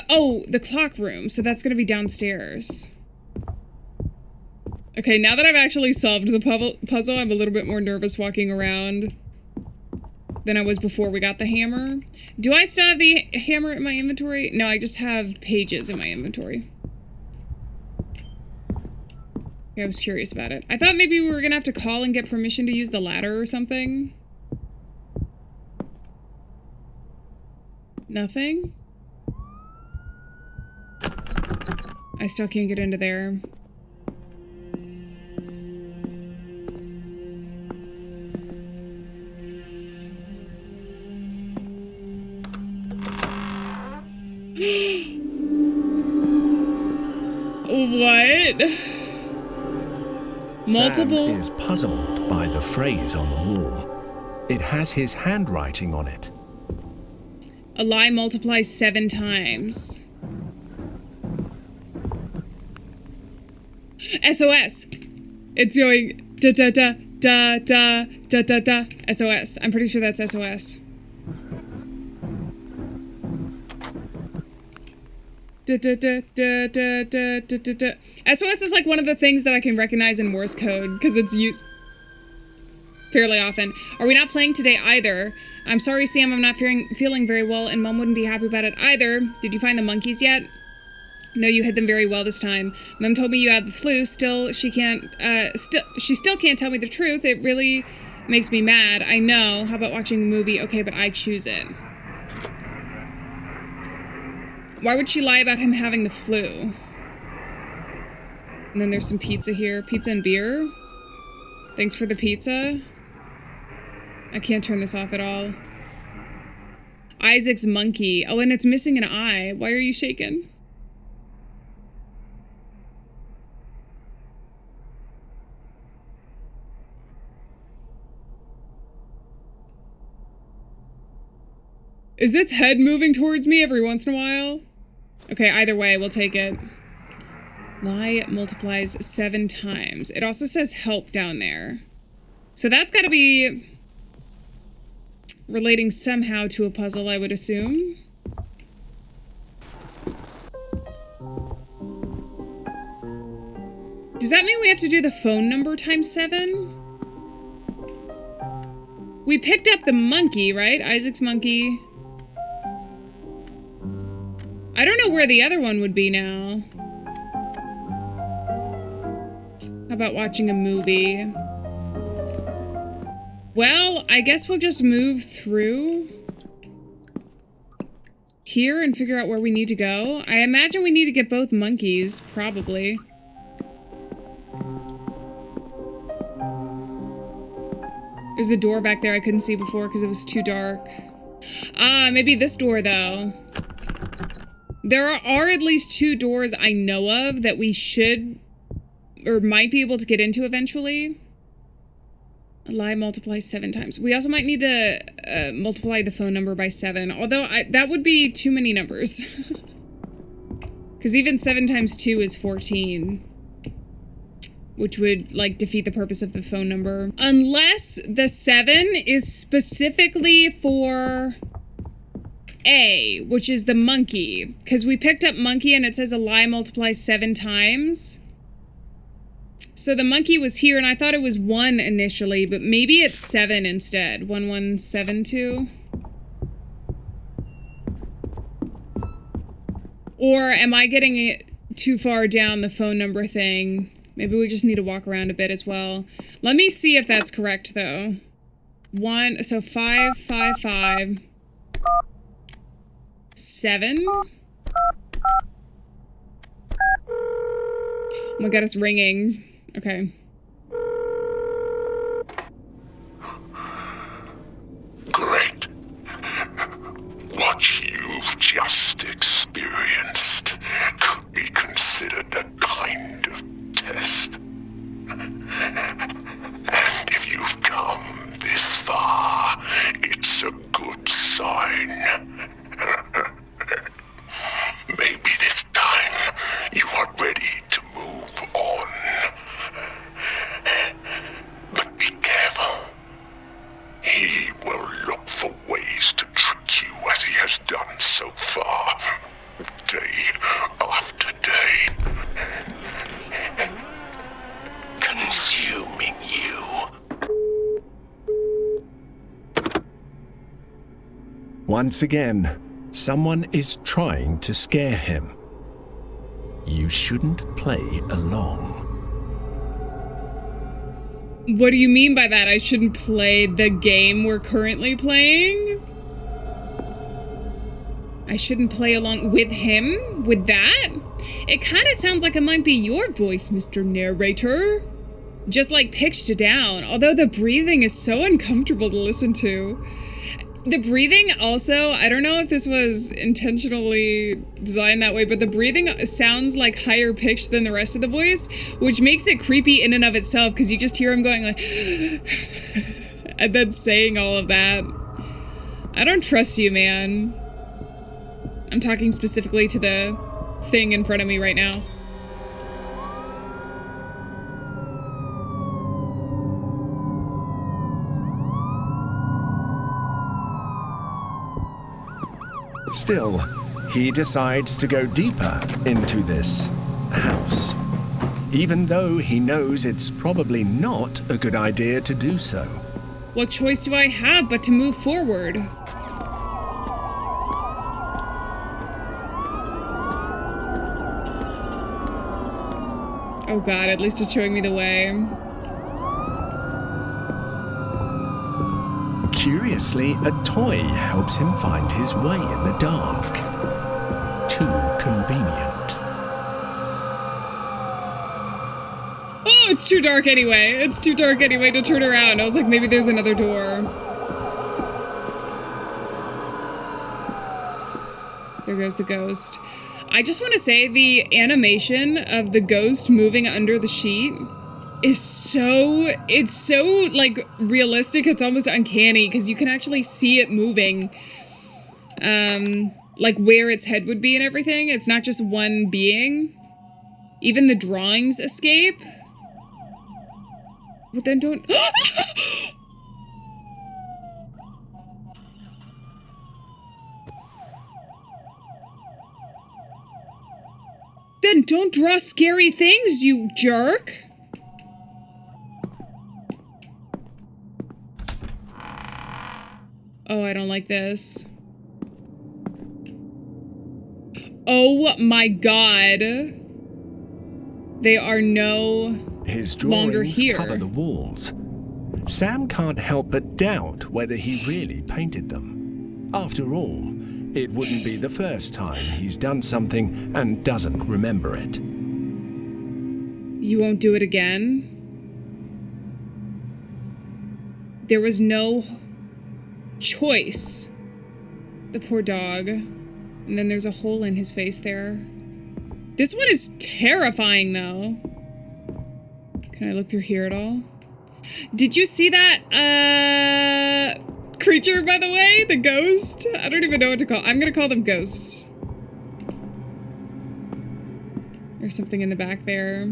Oh, the clock room. So that's going to be downstairs. Okay, now that I've actually solved the puzzle, I'm a little bit more nervous walking around than I was before we got the hammer. Do I still have the hammer in my inventory? No, I just have pages in my inventory. Okay, I was curious about it. I thought maybe we were gonna have to call and get permission to use the ladder or something. Nothing? I still can't get into there. What? Multiple? Sam is puzzled by the phrase on the wall. It has his handwriting on it. A lie multiplies 7 times. SOS! It's going da da da da da da da da. SOS. I'm pretty sure that's SOS. Da, da, da, da, da, da, da, da, da. SOS is like one of the things that I can recognize in Morse code because it's used fairly often. Are we not playing today either? I'm sorry, Sam, I'm not feeling very well and Mom wouldn't be happy about it either. Did you find the monkeys yet? No, you hid them very well this time. Mom told me you had the flu. Still, she still can't tell me the truth. It really makes me mad. I know. How about watching a movie? Okay, but I choose it. Why would she lie about him having the flu? And then there's some pizza here. Pizza and beer? Thanks for the pizza. I can't turn this off at all. Isaac's monkey. Oh, and it's missing an eye. Why are you shaking? Is its head moving towards me every once in a while? Okay, either way, we'll take it. Lie multiplies 7 times. It also says help down there. So that's gotta be relating somehow to a puzzle, I would assume. Does that mean we have to do the phone number times 7? We picked up the monkey, right? Isaac's monkey. I don't know where the other one would be now. How about watching a movie? Well, I guess we'll just move through here and figure out where we need to go. I imagine we need to get both monkeys, probably. There's a door back there I couldn't see before because it was too dark. Ah, maybe this door, though. There are at least 2 doors I know of that we should or might be able to get into eventually. A lie multiplies 7 times. We also might need to multiply the phone number by 7, although that would be too many numbers. Because even 7 times 2 is 14. which would, like, defeat the purpose of the phone number. Unless the 7 is specifically for A, which is the monkey. Because we picked up monkey and it says a lie multiplies 7 times. So the monkey was here, and I thought it was 1 initially, but maybe it's 7 instead. 1172. Or am I getting it too far down the phone number thing? Maybe we just need to walk around a bit as well. Let me see if that's correct, though. 555 7. Oh my god, it's ringing. Okay. Great. What you've just experienced could be considered a kind of test. And if you've come this far, it's a good sign. Maybe this time you are ready to move on. But be careful. He will look for ways to trick you as he has done so far, day after day. Consuming you. Once again, someone is trying to scare him. You shouldn't play along. What do you mean by that? I shouldn't play the game we're currently playing? I shouldn't play along with him? With that? It kind of sounds like it might be your voice, Mr. Narrator. Just like pitched down, although the breathing is so uncomfortable to listen to. The breathing also, I don't know if this was intentionally designed that way, but the breathing sounds like higher pitched than the rest of the voice, which makes it creepy in and of itself, because you just hear him going like, and then saying all of that. I don't trust you, man. I'm talking specifically to the thing in front of me right now. Still, he decides to go deeper into this house, even though he knows it's probably not a good idea to do so. What choice do I have but to move forward? Oh god, at least it's showing me the way. Curiously, a toy helps him find his way in the dark. Too convenient. Oh, it's too dark anyway. It's too dark anyway to turn around. I was like, maybe there's another door. There goes the ghost. I just want to say the animation of the ghost moving under the sheet is so like realistic. It's almost uncanny because you can actually see it moving, like where its head would be and everything. It's not just one being. Even the drawings escape. But then don't. Then don't draw scary things, you jerk. Oh, I don't like this. Oh my god. They are no His longer drawings here. cover the walls. Sam can't help but doubt whether he really painted them. After all, it wouldn't be the first time he's done something and doesn't remember it. You won't do it again? There was no choice. The poor dog. And then there's a hole in his face there. This one is terrifying, though. Can I look through here at all? Did you see that, creature, by the way? The ghost? I don't even know what to call. I'm gonna call them ghosts. There's something in the back there.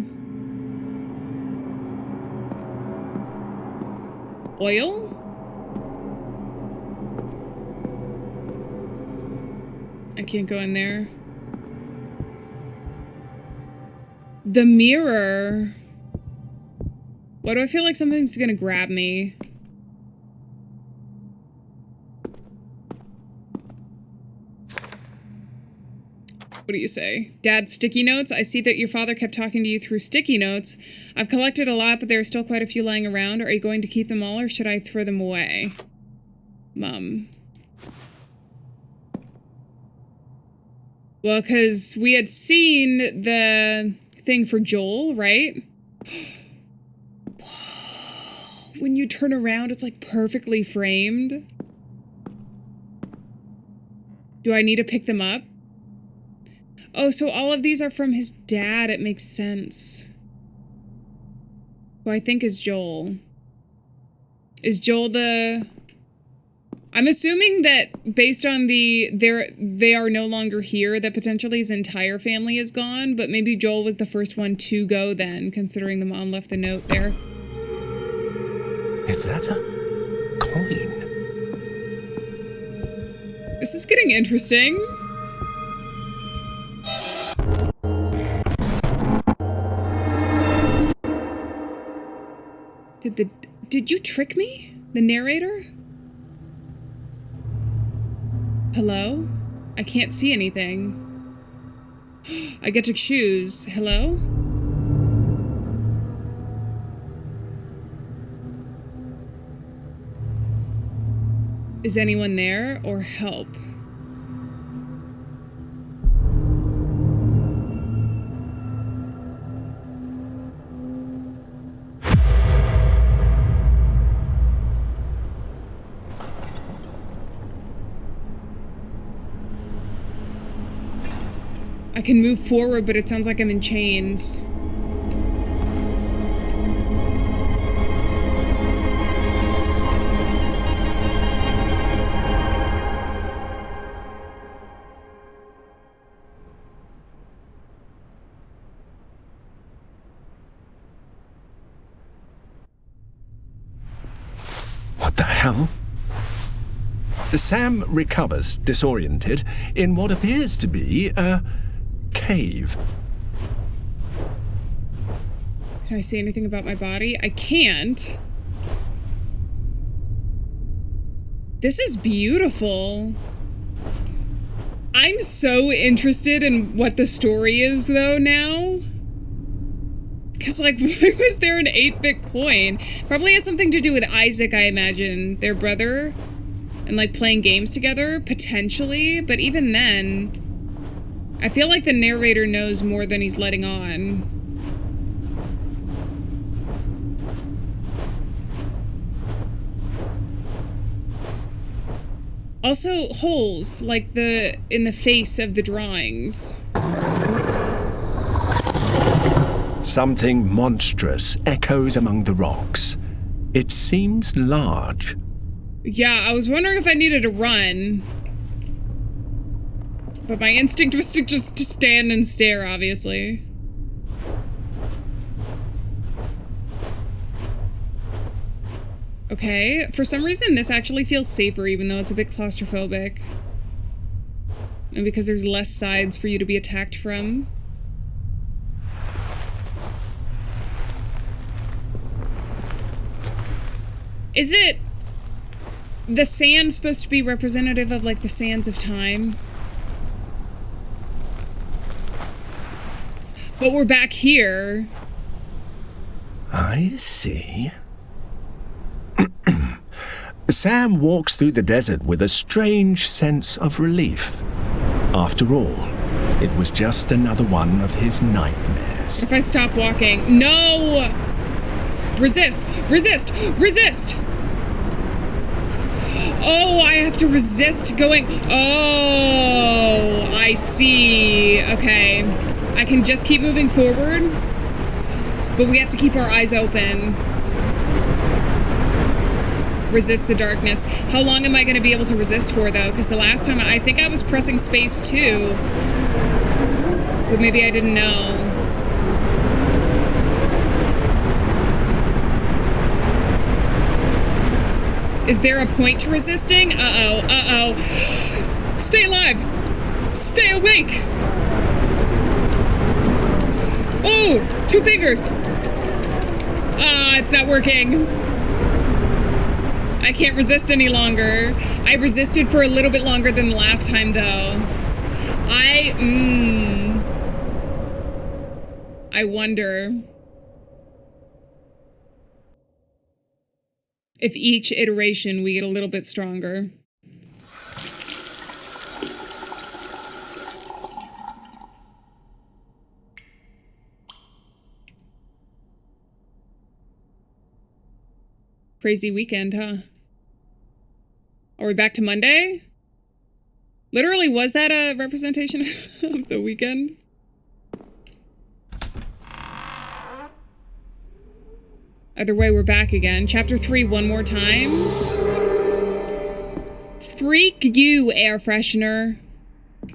Oil? I can't go in there. The mirror. Why do I feel like something's gonna grab me? What do you say? Dad, sticky notes? I see that your father kept talking to you through sticky notes. I've collected a lot, but there are still quite a few lying around. Are you going to keep them all, or should I throw them away? Mom. Well, because we had seen the thing for Joel, right? When you turn around, it's like perfectly framed. Do I need to pick them up? Oh, so all of these are from his dad. It makes sense. Who I think is Joel. Is Joel the... I'm assuming that based on they are no longer here, that potentially his entire family is gone, but maybe Joel was the first one to go then, considering the mom left the note there. Is that a coin? This is getting interesting. Did you trick me? The narrator? Hello? I can't see anything. I get to choose. Hello? Is anyone there, or help? I can move forward, but it sounds like I'm in chains. What the hell? Sam recovers, disoriented, in what appears to be a cave. Can I say anything about my body? I can't. This is beautiful. I'm so interested in what the story is, though, now. Because, like, why was there an 8-bit coin? Probably has something to do with Isaac, I imagine. Their brother. And, like, playing games together, potentially. But even then, I feel like the narrator knows more than he's letting on. Also, holes, like in the face of the drawings. Something monstrous echoes among the rocks. It seems large. Yeah, I was wondering if I needed to run. But my instinct was to just stand and stare, obviously. Okay, for some reason this actually feels safer, even though it's a bit claustrophobic. And because there's less sides for you to be attacked from. Is it... the sand supposed to be representative of, like, the sands of time? But we're back here. I see. Sam walks through the desert with a strange sense of relief. After all, it was just another one of his nightmares. If I stop walking... No! Resist! Resist! Resist! Oh, I have to resist going... Oh, I see. Okay. I can just keep moving forward, but we have to keep our eyes open. Resist the darkness. How long am I going to be able to resist for, though? Because the last time, I think I was pressing space too, but maybe I didn't know. Is there a point to resisting? Uh-oh. Stay alive! Stay awake! Oh! 2 fingers! Ah, it's not working. I can't resist any longer. I resisted for a little bit longer than the last time, though. I wonder if each iteration we get a little bit stronger. Crazy weekend, huh? Are we back to Monday? Literally, was that a representation of the weekend? Either way, we're back again. Chapter 3, one more time. Freak you, air freshener.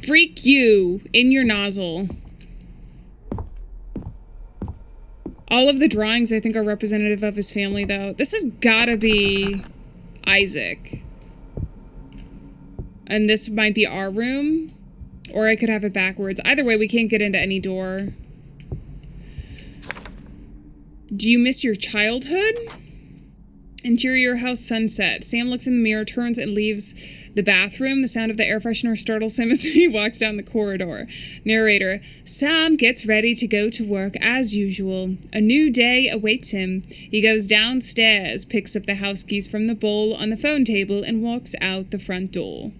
Freak you in your nozzle. All of the drawings, I think, are representative of his family, though. This has gotta be Isaac. And this might be our room. Or I could have it backwards. Either way, we can't get into any door. Do you miss your childhood? Interior house sunset. Sam looks in the mirror, turns and leaves the bathroom. The sound of the air freshener startles him as he walks down the corridor. Narrator. Sam gets ready to go to work as usual. A new day awaits him. He goes downstairs, picks up the house keys from the bowl on the phone table, and walks out the front door.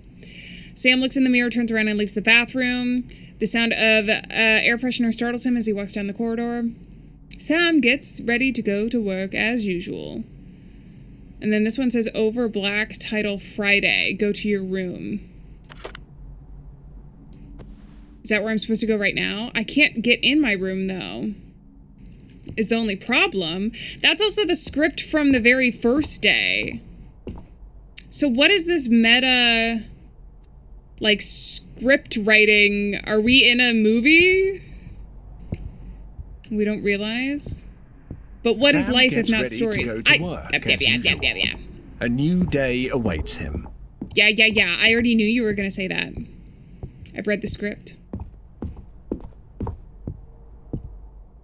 Sam looks in the mirror, turns around, and leaves the bathroom. The sound of air freshener startles him as he walks down the corridor. Sam gets ready to go to work as usual. And then this one says, over black, title Friday. Go to your room. Is that where I'm supposed to go right now? I can't get in my room, though. Is the only problem. That's also the script from the very first day. So what is this meta, like, script writing? Are we in a movie? We don't realize. But what is life if not stories? Yeah. A new day awaits him. Yeah. I already knew you were going to say that. I've read the script.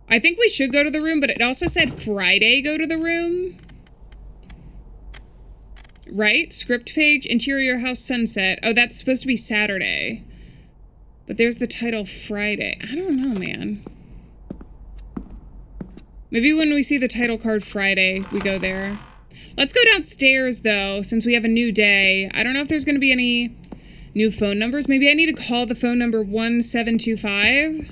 I think we should go to the room, but it also said Friday go to the room. Right? Script page, interior house sunset. Oh, that's supposed to be Saturday. But there's the title Friday. I don't know, man. Maybe when we see the title card Friday, we go there. Let's go downstairs, though, since we have a new day. I don't know if there's going to be any new phone numbers. Maybe I need to call the phone number 1725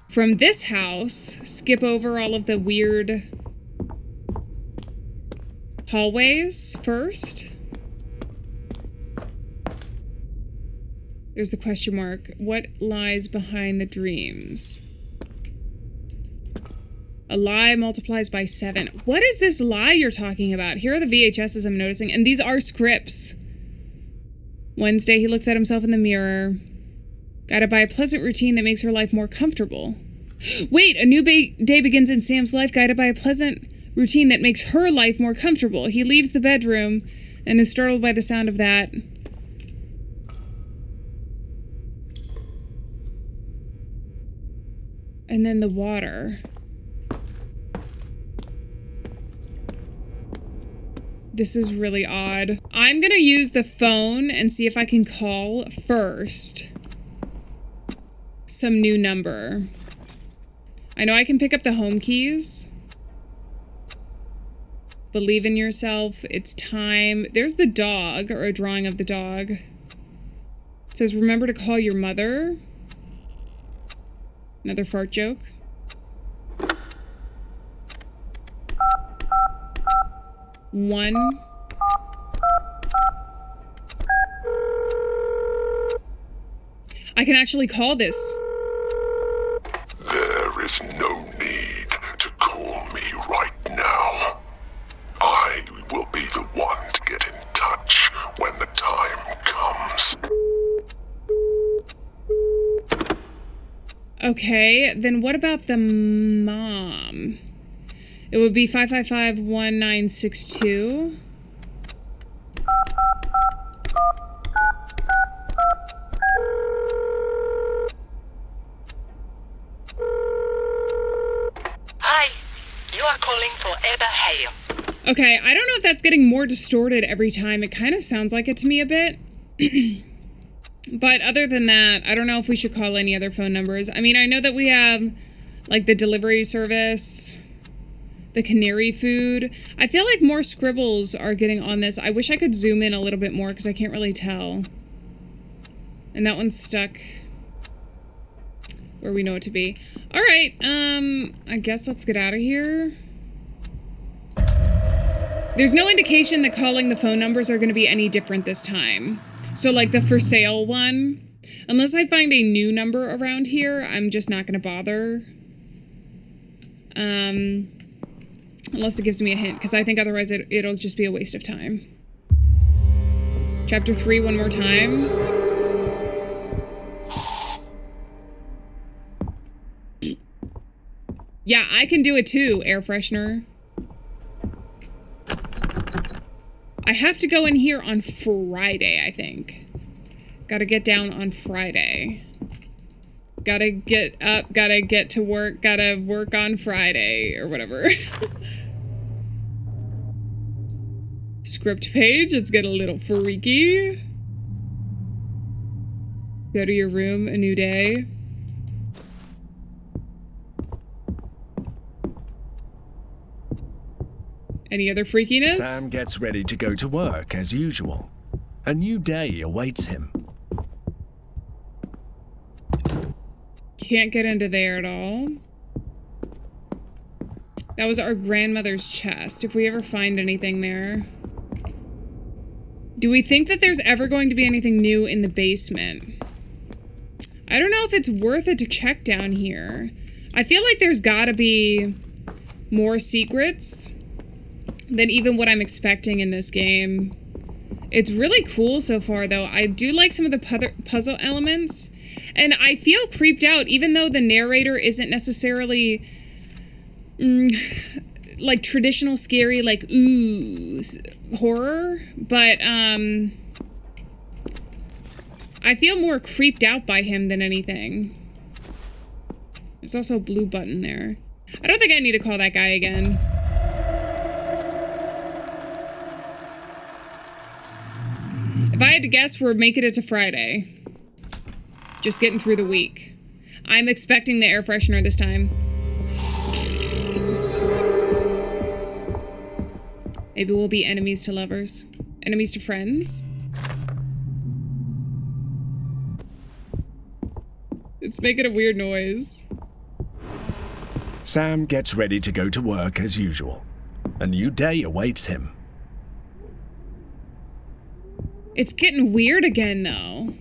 from this house. Skip over all of the weird hallways first. There's the question mark. What lies behind the dreams? A lie multiplies by 7. What is this lie you're talking about? Here are the VHSs I'm noticing, and these are scripts. Wednesday, he looks at himself in the mirror. Guided by a pleasant routine that makes her life more comfortable. Wait, a new day begins in Sam's life, guided by a pleasant routine that makes her life more comfortable. He leaves the bedroom and is startled by the sound of that. And then the water. This is really odd. I'm gonna use the phone and see if I can call first some new number. I know I can pick up the home keys. Believe in yourself. It's time. There's the dog, or a drawing of the dog. It says, remember to call your mother. Another fart joke. One. I can actually call this. There is no need to call me right now. I will be the one to get in touch when the time comes. Okay, then what about the mom? It would be 555-1962. Okay, I don't know if that's getting more distorted every time. It kind of sounds like it to me a bit. But other than that, I don't know if we should call any other phone numbers. I mean, I know that we have, like, the delivery service, the canary food. I feel like more scribbles are getting on this. I wish I could zoom in a little bit more because I can't really tell. And that one's stuck where we know it to be. All right, I guess let's get out of here. There's no indication that calling the phone numbers are going to be any different this time. So like the for sale one, unless I find a new number around here, I'm just not going to bother. Unless it gives me a hint, because I think otherwise it'll just be a waste of time. Chapter 3 one more time. Yeah, I can do it too, air freshener. I have to go in here on Friday, I think. Gotta get down on Friday. Gotta get up, gotta get to work, gotta work on Friday, or whatever. Script page, let's get a little freaky. Go to your room, a new day. Any other freakiness? Sam gets ready to go to work as usual. A new day awaits him. Can't get into there at all. That was our grandmother's chest. If we ever find anything there. Do we think that there's ever going to be anything new in the basement? I don't know if it's worth it to check down here. I feel like there's gotta be more secrets than even what I'm expecting in this game. It's really cool so far, though. I do like some of the puzzle elements. And I feel creeped out, even though the narrator isn't necessarily like traditional scary, like, ooh, horror. But I feel more creeped out by him than anything. There's also a blue button there. I don't think I need to call that guy again. If I had to guess, we're making it to Friday. Just getting through the week. I'm expecting the air freshener this time. Maybe we'll be enemies to lovers. Enemies to friends. It's making a weird noise. Sam gets ready to go to work as usual. A new day awaits him. It's getting weird again, though.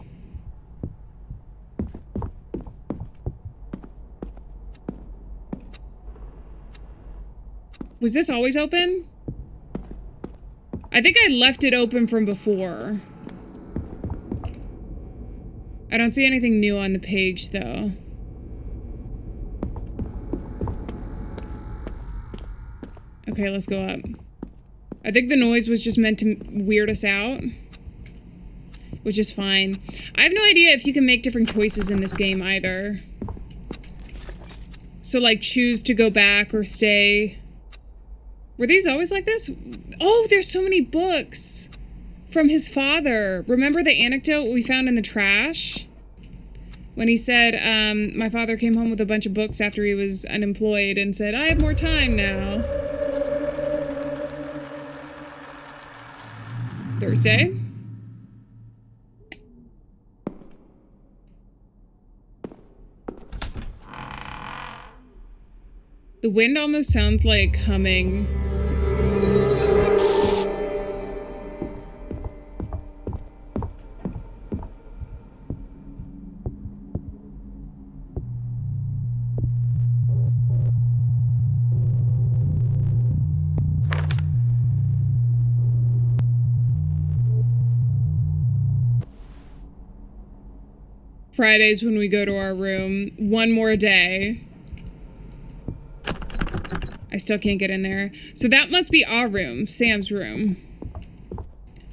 Was this always open? I think I left it open from before. I don't see anything new on the page, though. Okay, let's go up. I think the noise was just meant to weird us out. Which is fine. I have no idea if you can make different choices in this game either. So like choose to go back or stay. Were these always like this? Oh, there's so many books from his father. Remember the anecdote we found in the trash? When he said, my father came home with a bunch of books after he was unemployed and said, I have more time now. Thursday? The wind almost sounds like humming. Fridays when we go to our room. One more day. I still can't get in there. So that must be our room, Sam's room.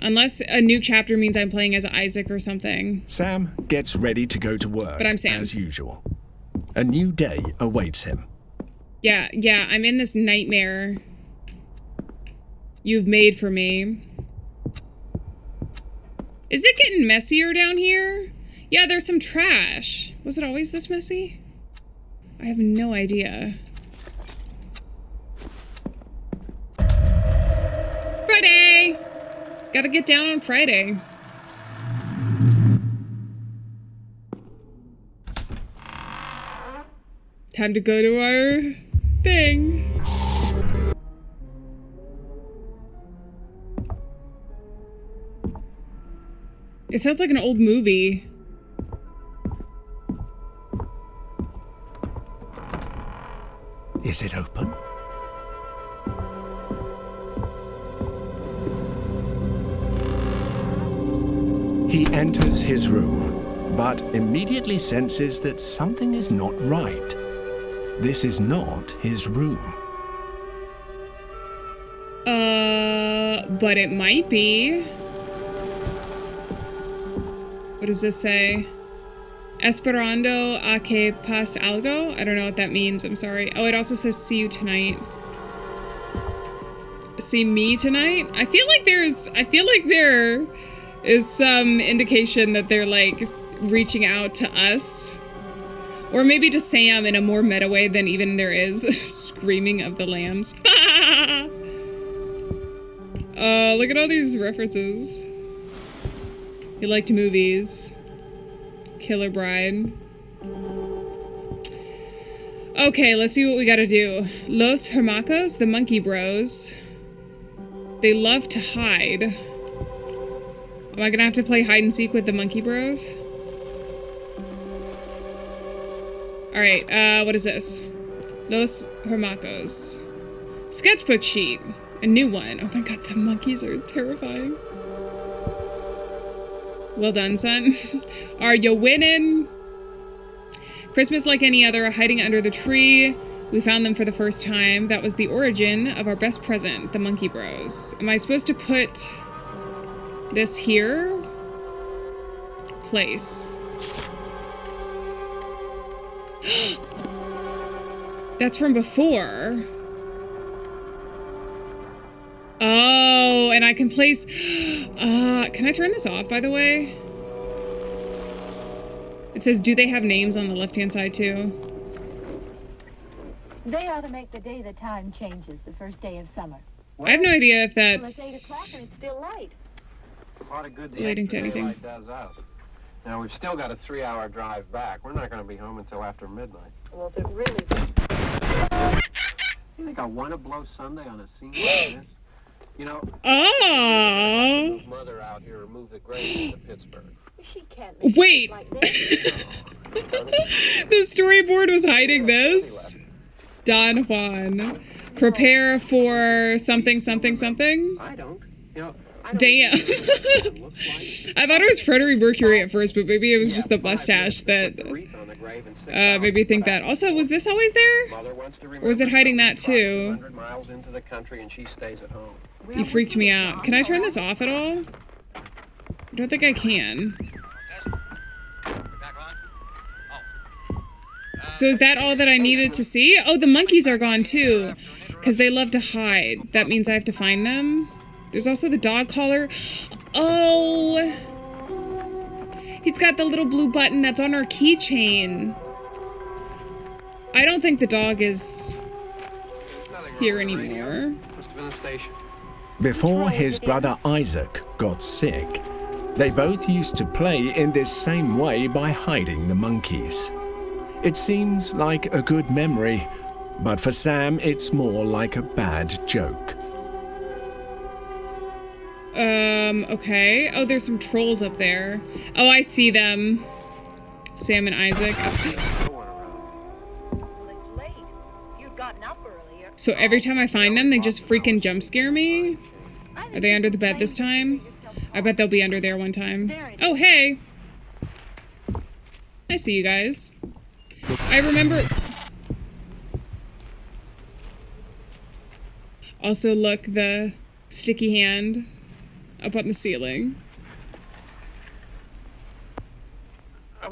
Unless a new chapter means I'm playing as Isaac or something. Sam gets ready to go to work But I'm Sam. as usual. A new day awaits him. Yeah, I'm in this nightmare. you've made for me. Is it getting messier down here? Yeah, there's some trash. Was it always this messy? I have no idea. Friday! Gotta get down on Friday. Time to go to our thing. It sounds like an old movie. Is it open? He enters his room, but immediately senses that something is not right. This is not his room. But it might be. What does this say? Esperando a que pase algo? I don't know what that means, I'm sorry. Oh, it also says see you tonight. See me tonight? I feel like there is some indication that they're like reaching out to us. Or maybe to Sam in a more meta way than even there is Screaming of the Lambs. Look at all these references. He liked movies. Killer Bride. Okay, let's see what we gotta do. Los Hermacos, the Monkey Bros. They love to hide. Am I gonna have to play hide and seek with the Monkey Bros? Alright, what is this? Los Hermacos. Sketchbook sheet. A new one. Oh my god, the monkeys are terrifying. Well done, son. Are you winning? Christmas like any other, hiding under the tree. We found them for the first time. That was the origin of our best present, the Monkey Bros. Am I supposed to put this here? Place. That's from before. Oh, and I can place... can I turn this off, by the way? It says, do they have names on the left-hand side, too? They ought to make the day the time changes, the first day of summer. I have no idea if Well, it's 8 that's o'clock and it's still light. A lot of good relating to anything. daylight does us. Now, we've still got a 3-hour drive back. We're not going to be home until after midnight. Well, if it really... You think I want to blow Sunday on a scene like this? You know, Oh! mother out here removed the grave to Pittsburgh. She can't... Wait! Like this. The storyboard was hiding this? Don Juan. Prepare for something, something, something? I don't. You know, Damn. I thought it was Freddie Mercury at first, but maybe it was just the mustache that made me think that. Also, was this always there? Or was it hiding that too? Miles into the country and she stays at home. You freaked me out. Can I turn this off at all? I don't think I can. So is that all that I needed to see? Oh, the monkeys are gone too, because they love to hide. That means I have to find them. There's also the dog collar. Oh! He's got the little blue button that's on our keychain. I don't think the dog is here anymore. Before his brother Isaac got sick, they both used to play in this same way by hiding the monkeys. It seems like a good memory, but for Sam, it's more like a bad joke. Okay. Oh, there's some trolls up there. Oh, I see them. Sam and Isaac. So every time I find them, they just freaking jump scare me? Are they under the bed this time? I bet they'll be under there one time. Oh, hey! I see you guys. I remember... Also, look, the sticky hand up on the ceiling.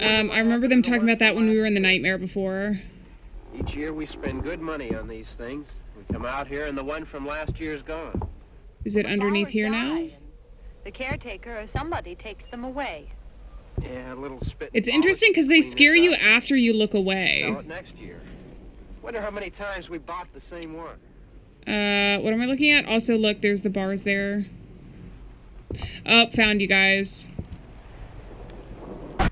I remember them talking about that when we were in the nightmare before. Each year we spend good money on these things. We come out here and the one from last year's gone. Is it underneath here now? The caretaker or somebody takes them away. Yeah, a little spit. It's interesting because they scare you after you look away. Sell it next year. Wonder how many times we bought the same one. What am I looking at? Also, look, there's the bars there. Oh, found you guys. God,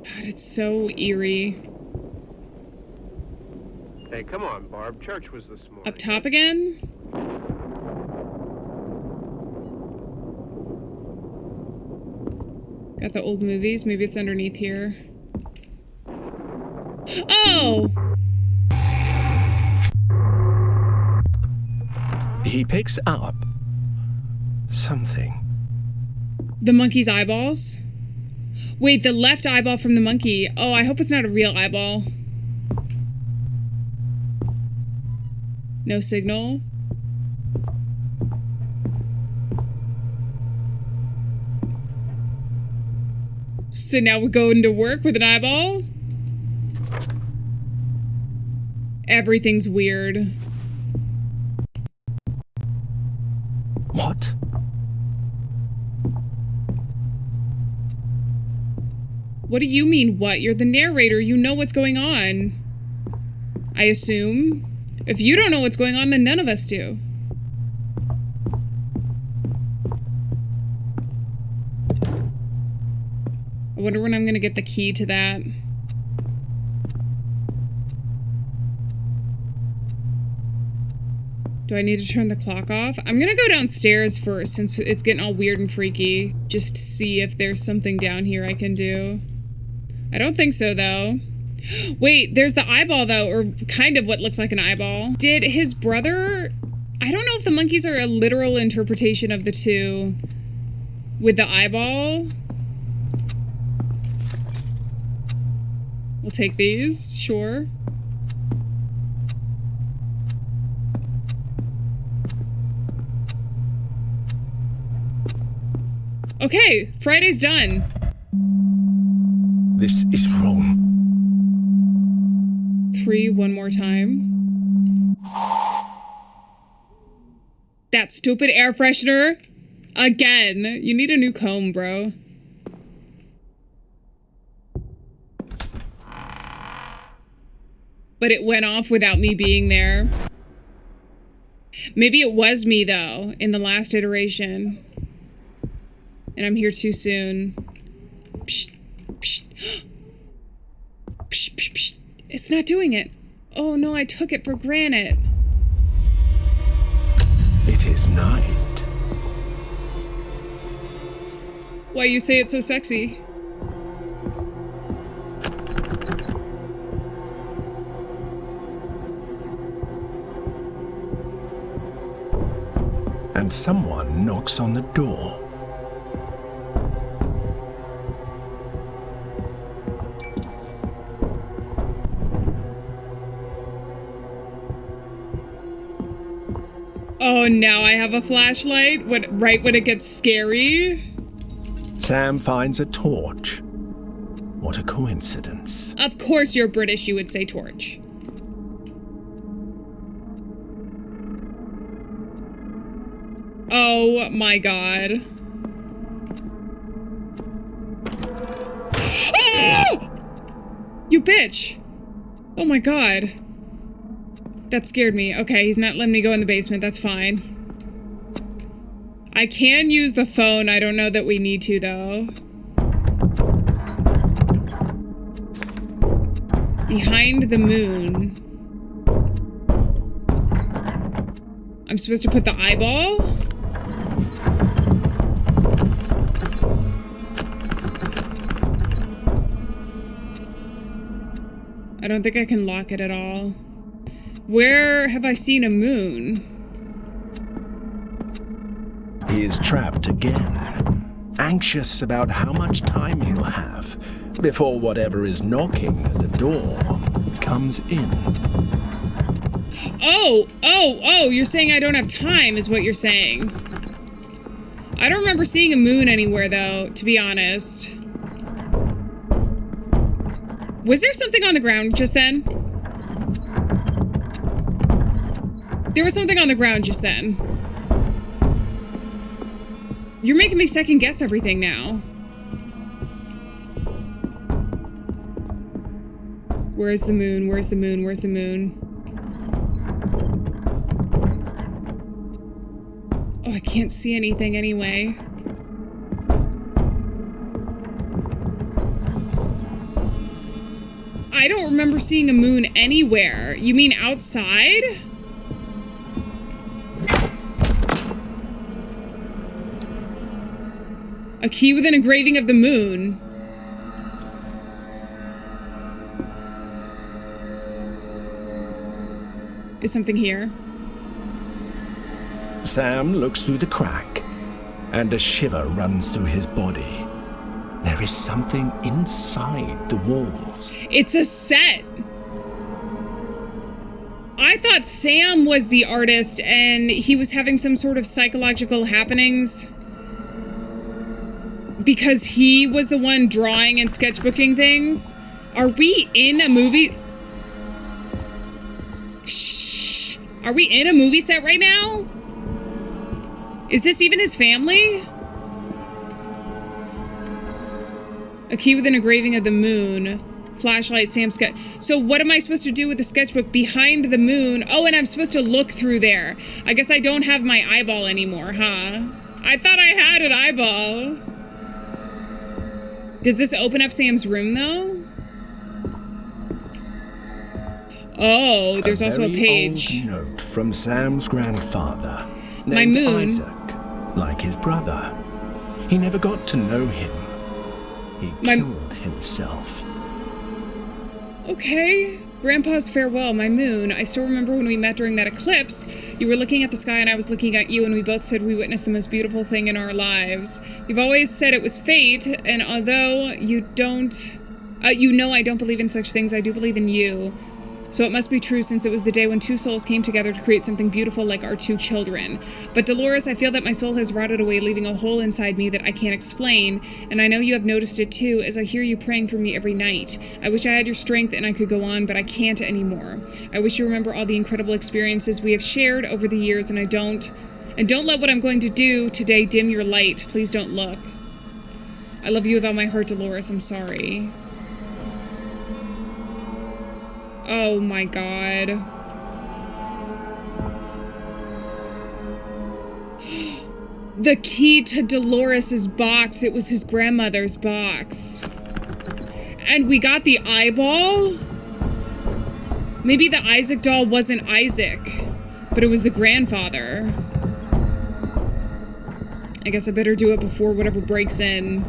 it's so eerie. Hey, come on, Barb. Church was this morning. Up top again? Got the old movies. Maybe it's underneath here. Oh! He picks up something. The monkey's eyeballs? Wait, the left eyeball from the monkey. Oh, I hope it's not a real eyeball. No signal. So now we're going to work with an eyeball? Everything's weird. What? What do you mean, what? You're the narrator. You know what's going on. I assume. If you don't know what's going on, then none of us do. I wonder when I'm gonna get the key to that. Do I need to turn the clock off? I'm gonna go downstairs first since it's getting all weird and freaky. Just to see if there's something down here I can do. I don't think so, though. Wait, there's the eyeball, though, or kind of what looks like an eyeball. Did his brother... I don't know if the monkeys are a literal interpretation of the two with the eyeball. We'll take these, sure. Okay, Friday's done. This is wrong. 3 one more time. That stupid air freshener. Again. You need a new comb, bro. But it went off without me being there. Maybe it was me, though, in the last iteration. And I'm here too soon. Psst, psst. Psst, psst, psst. It's not doing it. Oh no, I took it for granted. It is night. Why you say it so sexy? And someone knocks on the door. Oh, now I have a flashlight right when it gets scary. Sam finds a torch. What a coincidence. Of course you're British, you would say torch. Oh my god. Ah! You bitch! Oh my god. That scared me. Okay, he's not letting me go in the basement. That's fine. I can use the phone. I don't know that we need to, though. Behind the moon. I'm supposed to put the eyeball? I don't think I can lock it at all. Where have I seen a moon? He is trapped again, anxious about how much time he'll have before whatever is knocking at the door comes in. Oh, you're saying I don't have time is what you're saying. I don't remember seeing a moon anywhere, though, to be honest. Was there something on the ground just then? There was something on the ground just then. You're making me second guess everything now. Where's the moon? Where's the moon? Where's the moon? Oh, I can't see anything anyway. I don't remember seeing a moon anywhere. You mean outside? A key with an engraving of the moon. Is something here? Sam looks through the crack, and a shiver runs through his body. There is something inside the walls. It's a set. I thought Sam was the artist and he was having some sort of psychological happenings because he was the one drawing and sketchbooking things. Are we in a movie? Shh. Are we in a movie set right now? Is this even his family? A key with an engraving of the moon. Flashlight, Sam sketch. So what am I supposed to do with the sketchbook behind the moon? Oh, and I'm supposed to look through there. I guess I don't have my eyeball anymore, huh? I thought I had an eyeball. Does this open up Sam's room, though? Oh, there's also a page. Old note from Sam's grandfather. My named moon. Isaac, like his brother. He never got to know him. He killed himself. Okay. Grandpa's farewell, my moon. I still remember when we met during that eclipse. You were looking at the sky and I was looking at you, and we both said we witnessed the most beautiful thing in our lives. You've always said it was fate, and although you don't... you know I don't believe in such things, I do believe in you. So it must be true, since it was the day when two souls came together to create something beautiful like our two children. But Dolores, I feel that my soul has rotted away, leaving a hole inside me that I can't explain, and I know you have noticed it too, as I hear you praying for me every night. I wish I had your strength and I could go on, but I can't anymore. I wish you remember all the incredible experiences we have shared over the years, and don't let what I'm going to do today dim your light. Please don't look. I love you with all my heart, Dolores. I'm sorry. Oh my god. The key to Dolores' box. It was his grandmother's box. And we got the eyeball? Maybe the Isaac doll wasn't Isaac, but it was the grandfather. I guess I better do it before whatever breaks in.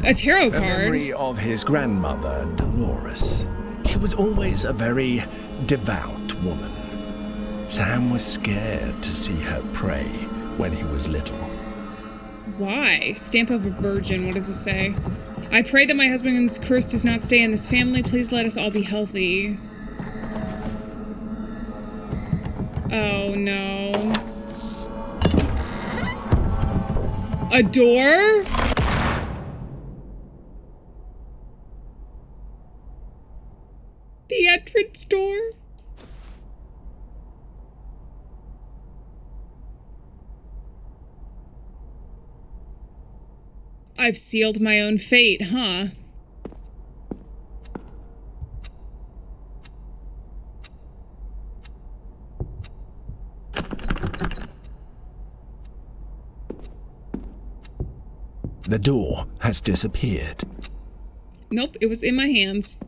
A tarot card. A memory of his grandmother, Dolores. She was always a very devout woman. Sam was scared to see her pray when he was little. Why? Stamp of a virgin. What does it say? I pray that my husband's curse does not stay in this family. Please let us all be healthy. Oh no. A door? The entrance door? I've sealed my own fate, huh? The door has disappeared. Nope, it was in my hands.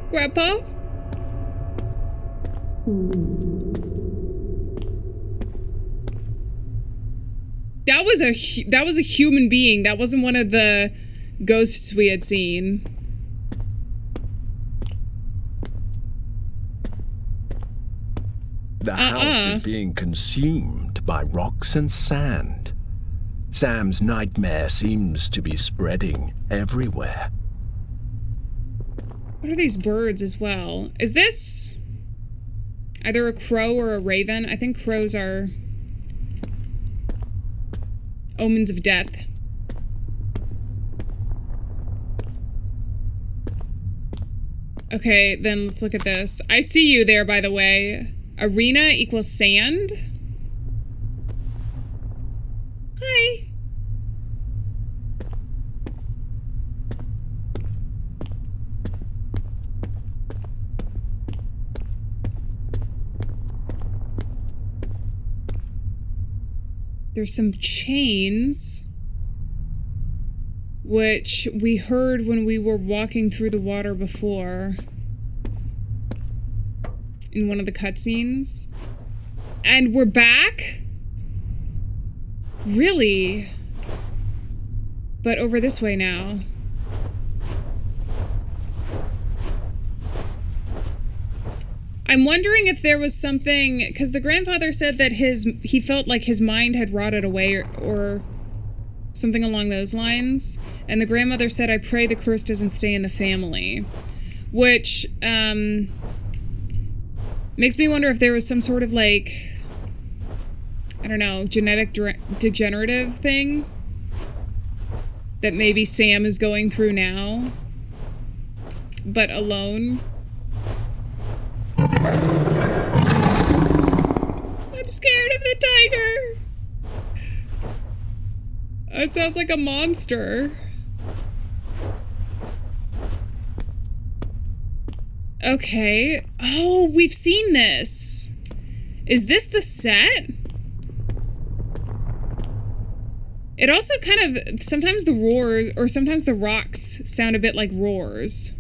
Grandpa? That was a human being. That wasn't one of the ghosts we had seen. The house is being consumed by rocks and sand. Sam's nightmare seems to be spreading everywhere. What are these birds as well? Is this either a crow or a raven? I think crows are omens of death. Okay, then let's look at this. I see you there, by the way. Arena equals sand. Hi. There's some chains, which we heard when we were walking through the water before in one of the cutscenes. And we're back? Really? But over this way now. I'm wondering if there was something, because the grandfather said that he felt like his mind had rotted away or something along those lines. And the grandmother said, I pray the curse doesn't stay in the family. Which, makes me wonder if there was some sort of, like, I don't know, genetic degenerative thing that maybe Sam is going through now, but alone. I'm scared of the tiger. It sounds like a monster. Okay. Oh, we've seen this. Is this the set? It also kind of, sometimes the roars, or sometimes the rocks sound a bit like roars.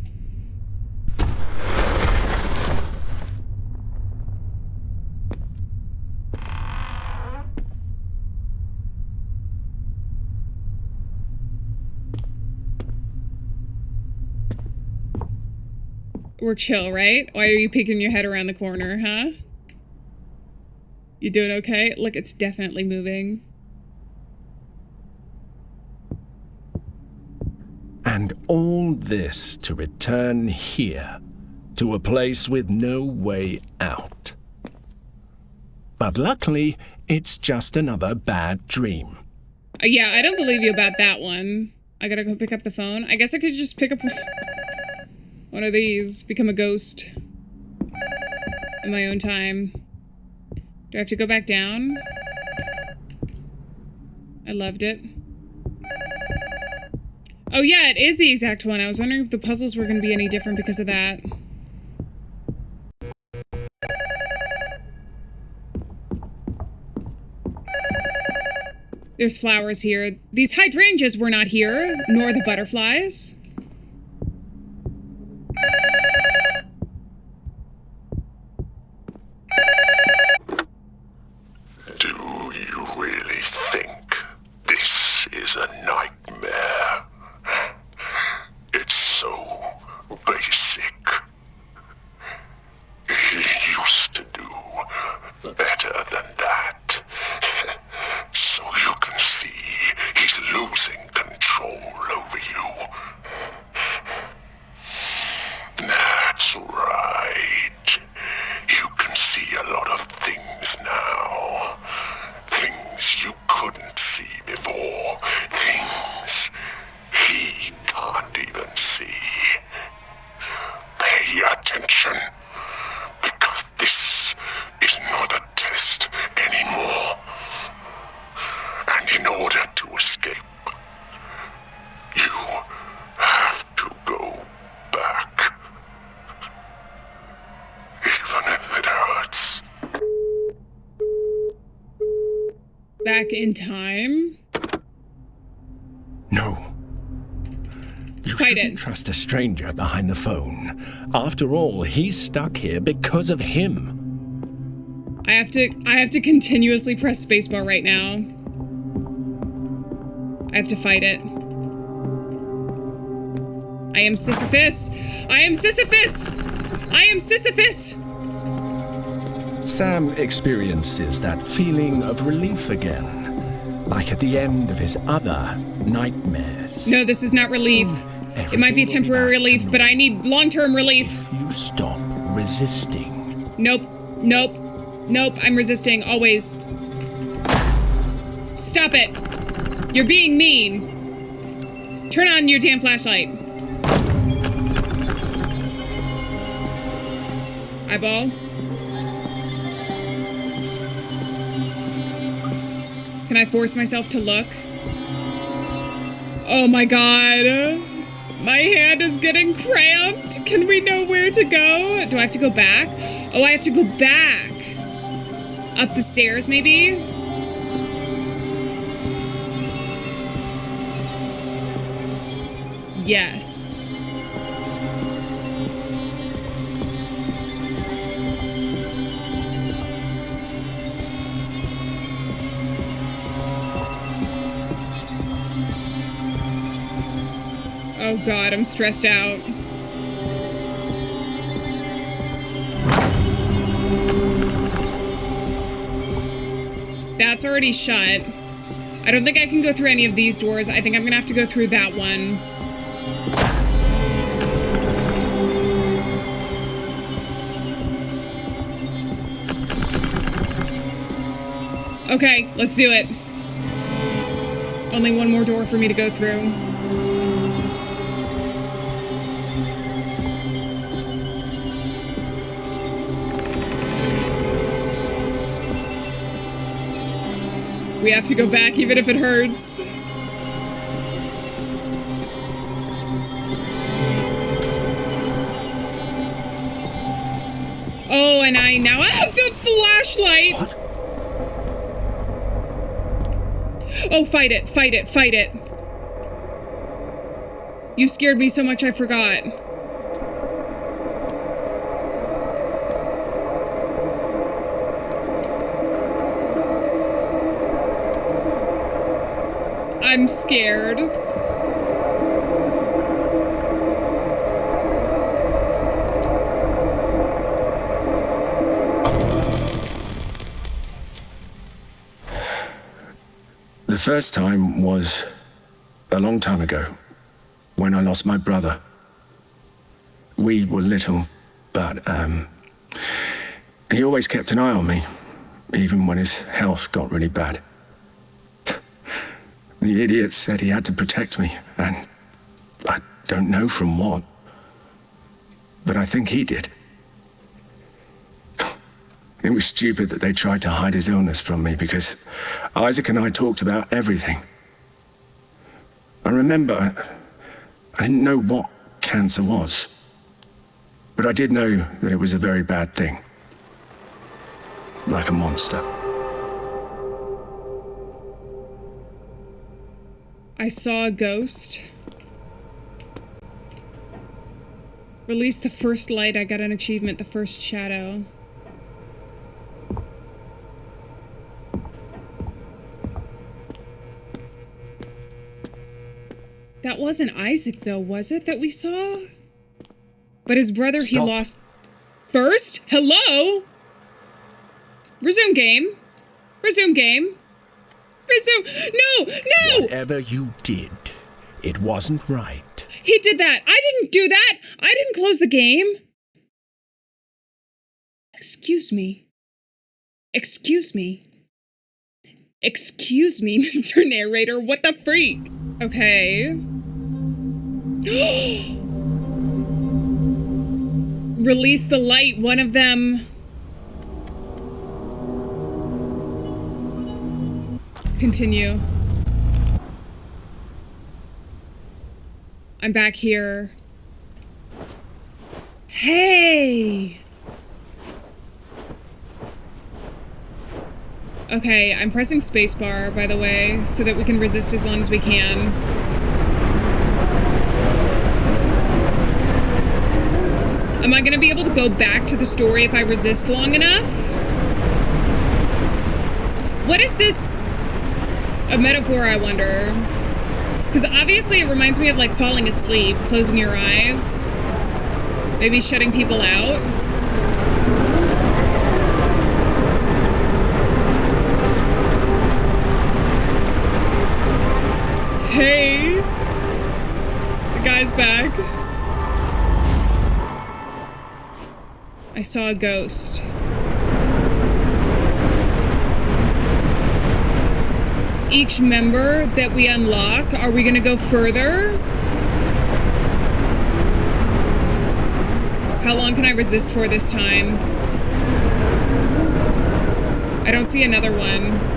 We're chill, right? Why are you peeking your head around the corner, huh? You doing okay? Look, it's definitely moving. And all this to return here, to a place with no way out. But luckily, it's just another bad dream. Yeah, I don't believe you about that one. I gotta go pick up the phone. I guess I could just pick up one of these, become a ghost in my own time. Do I have to go back down? I loved it. Oh yeah, it is the exact one. I was wondering if the puzzles were going to be any different because of that. There's flowers here. These hydrangeas were not here, nor the butterflies. Do you really think this is a nightmare? It's so basic. He used to do better than that. So you can see he's losing control over you. That's right. You can see a lot of things now. Things you couldn't see before. Things he can't even see. Pay attention, because this is not a test anymore. And in order to escape, you have to go back. Even if it hurts. Back in time? No. You Fight shouldn't it. trust a stranger behind the phone. After all, he's stuck here because of him. I have to continuously press spacebar right now. I have to fight it. I am Sisyphus! I am Sisyphus! I am Sisyphus! Sam experiences that feeling of relief again, like at the end of his other nightmares. No, this is not relief. It might be temporary relief, but I need long-term relief. If you stop resisting. Nope. I'm resisting, always. Stop it. You're being mean. Turn on your damn flashlight. Eyeball. Can I force myself to look? Oh my god. My hand is getting cramped. Can we know where to go? Do I have to go back? Oh, I have to go back. Up the stairs, maybe? Yes. Oh god, I'm stressed out. That's already shut. I don't think I can go through any of these doors. I think I'm gonna have to go through that one. Okay, let's do it. Only one more door for me to go through. We have to go back even if it hurts. Oh, and I now have the flashlight! What? Oh, fight it, fight it, fight it. You scared me so much I forgot. I'm scared. The first time was a long time ago, when I lost my brother. We were little, but he always kept an eye on me, even when his health got really bad. The idiot said he had to protect me, and I don't know from what, but I think he did. It was stupid that they tried to hide his illness from me, because Isaac and I talked about everything. I remember I didn't know what cancer was, but I did know that it was a very bad thing. Like a monster. I saw a ghost. Release the first light. I got an achievement, the first shadow. That wasn't Isaac, though, was it, that we saw? But his brother, he lost first? Hello? Resume game. Resume game. Resume. No! Whatever you did, it wasn't right. He did that. I didn't do that. I didn't close the game. Excuse me. Excuse me. Excuse me, Mr. Narrator. What the freak? Okay. Release the light. One of them. Continue. I'm back here. Hey! Okay, I'm pressing spacebar, by the way, so that we can resist as long as we can. Am I gonna be able to go back to the story if I resist long enough? What is this? A metaphor, I wonder. Because obviously it reminds me of like falling asleep, closing your eyes. Maybe shutting people out. eyes back. I saw a ghost. Each member that we unlock, are we gonna go further? How long can I resist for this time? I don't see another one.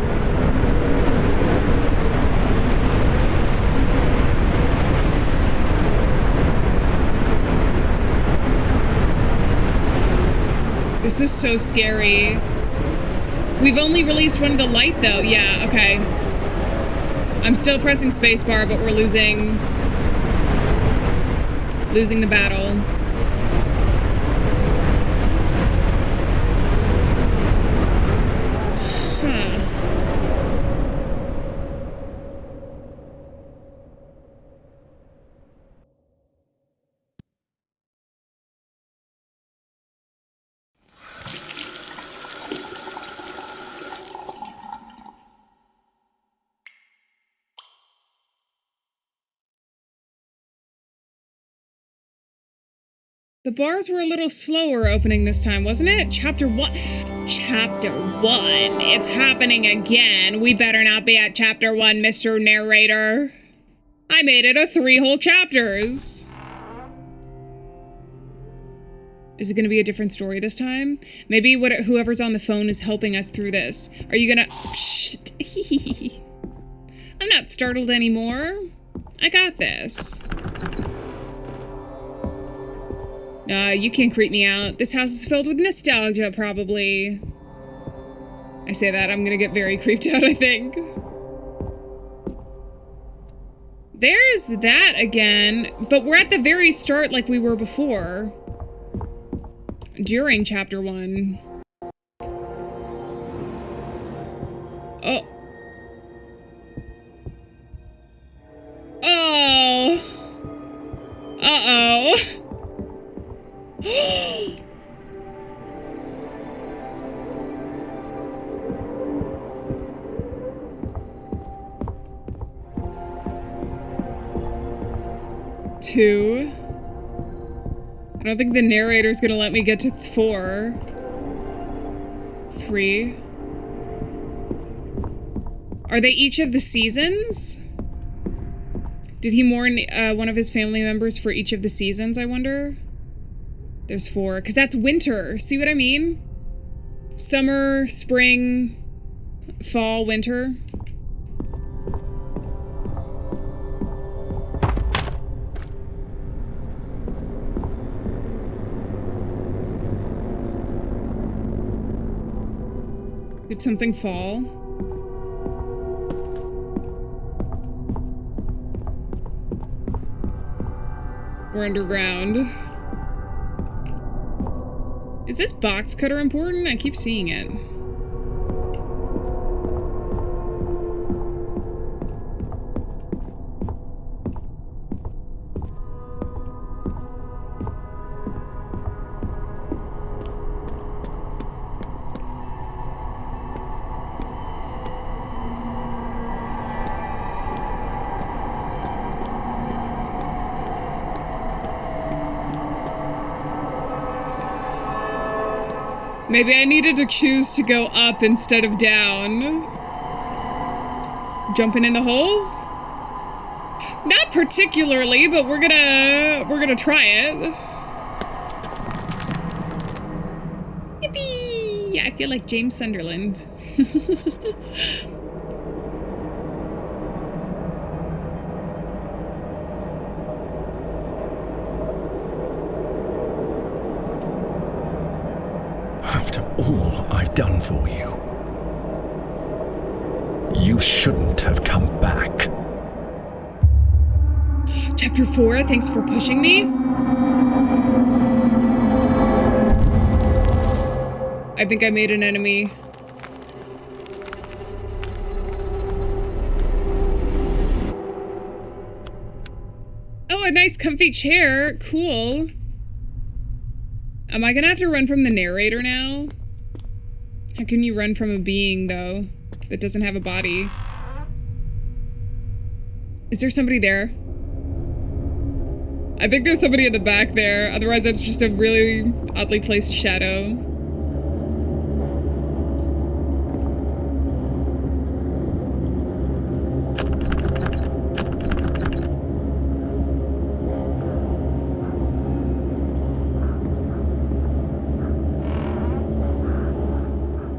This is so scary. We've only released one of the light though. Yeah, okay. I'm still pressing spacebar, but we're losing the battle. Huh. The bars were a little slower opening this time, wasn't it? Chapter 1. Chapter 1. It's happening again. We better not be at Chapter 1, Mr. Narrator. I made it a 3 whole chapters. Is it going to be a different story this time? Maybe whoever's on the phone is helping us through this. Are you gonna... Psst. I'm not startled anymore. I got this. You can't creep me out. This house is filled with nostalgia, probably. I say that, I'm gonna get very creeped out, I think. There's that again, but we're at the very start like we were before. During Chapter 1. Oh. Oh. Uh-oh. 2. I don't think the narrator's gonna let me get to 4. 3. Are they each of the seasons? Did he mourn one of his family members for each of the seasons, I wonder? There's 4, because that's winter. See what I mean? Summer, spring, fall, winter. Did something fall? We're underground. Is this box cutter important? I keep seeing it. Maybe I needed to choose to go up instead of down. Jumping in the hole? Not particularly, but we're gonna try it. Yippee! Yeah, I feel like James Sunderland. After all I've done for you, you shouldn't have come back. Chapter 4, thanks for pushing me. I think I made an enemy. Oh, a nice comfy chair. Cool. Am I gonna have to run from the narrator now? How can you run from a being, though, that doesn't have a body? Is there somebody there? I think there's somebody in the back there. Otherwise, that's just a really oddly placed shadow.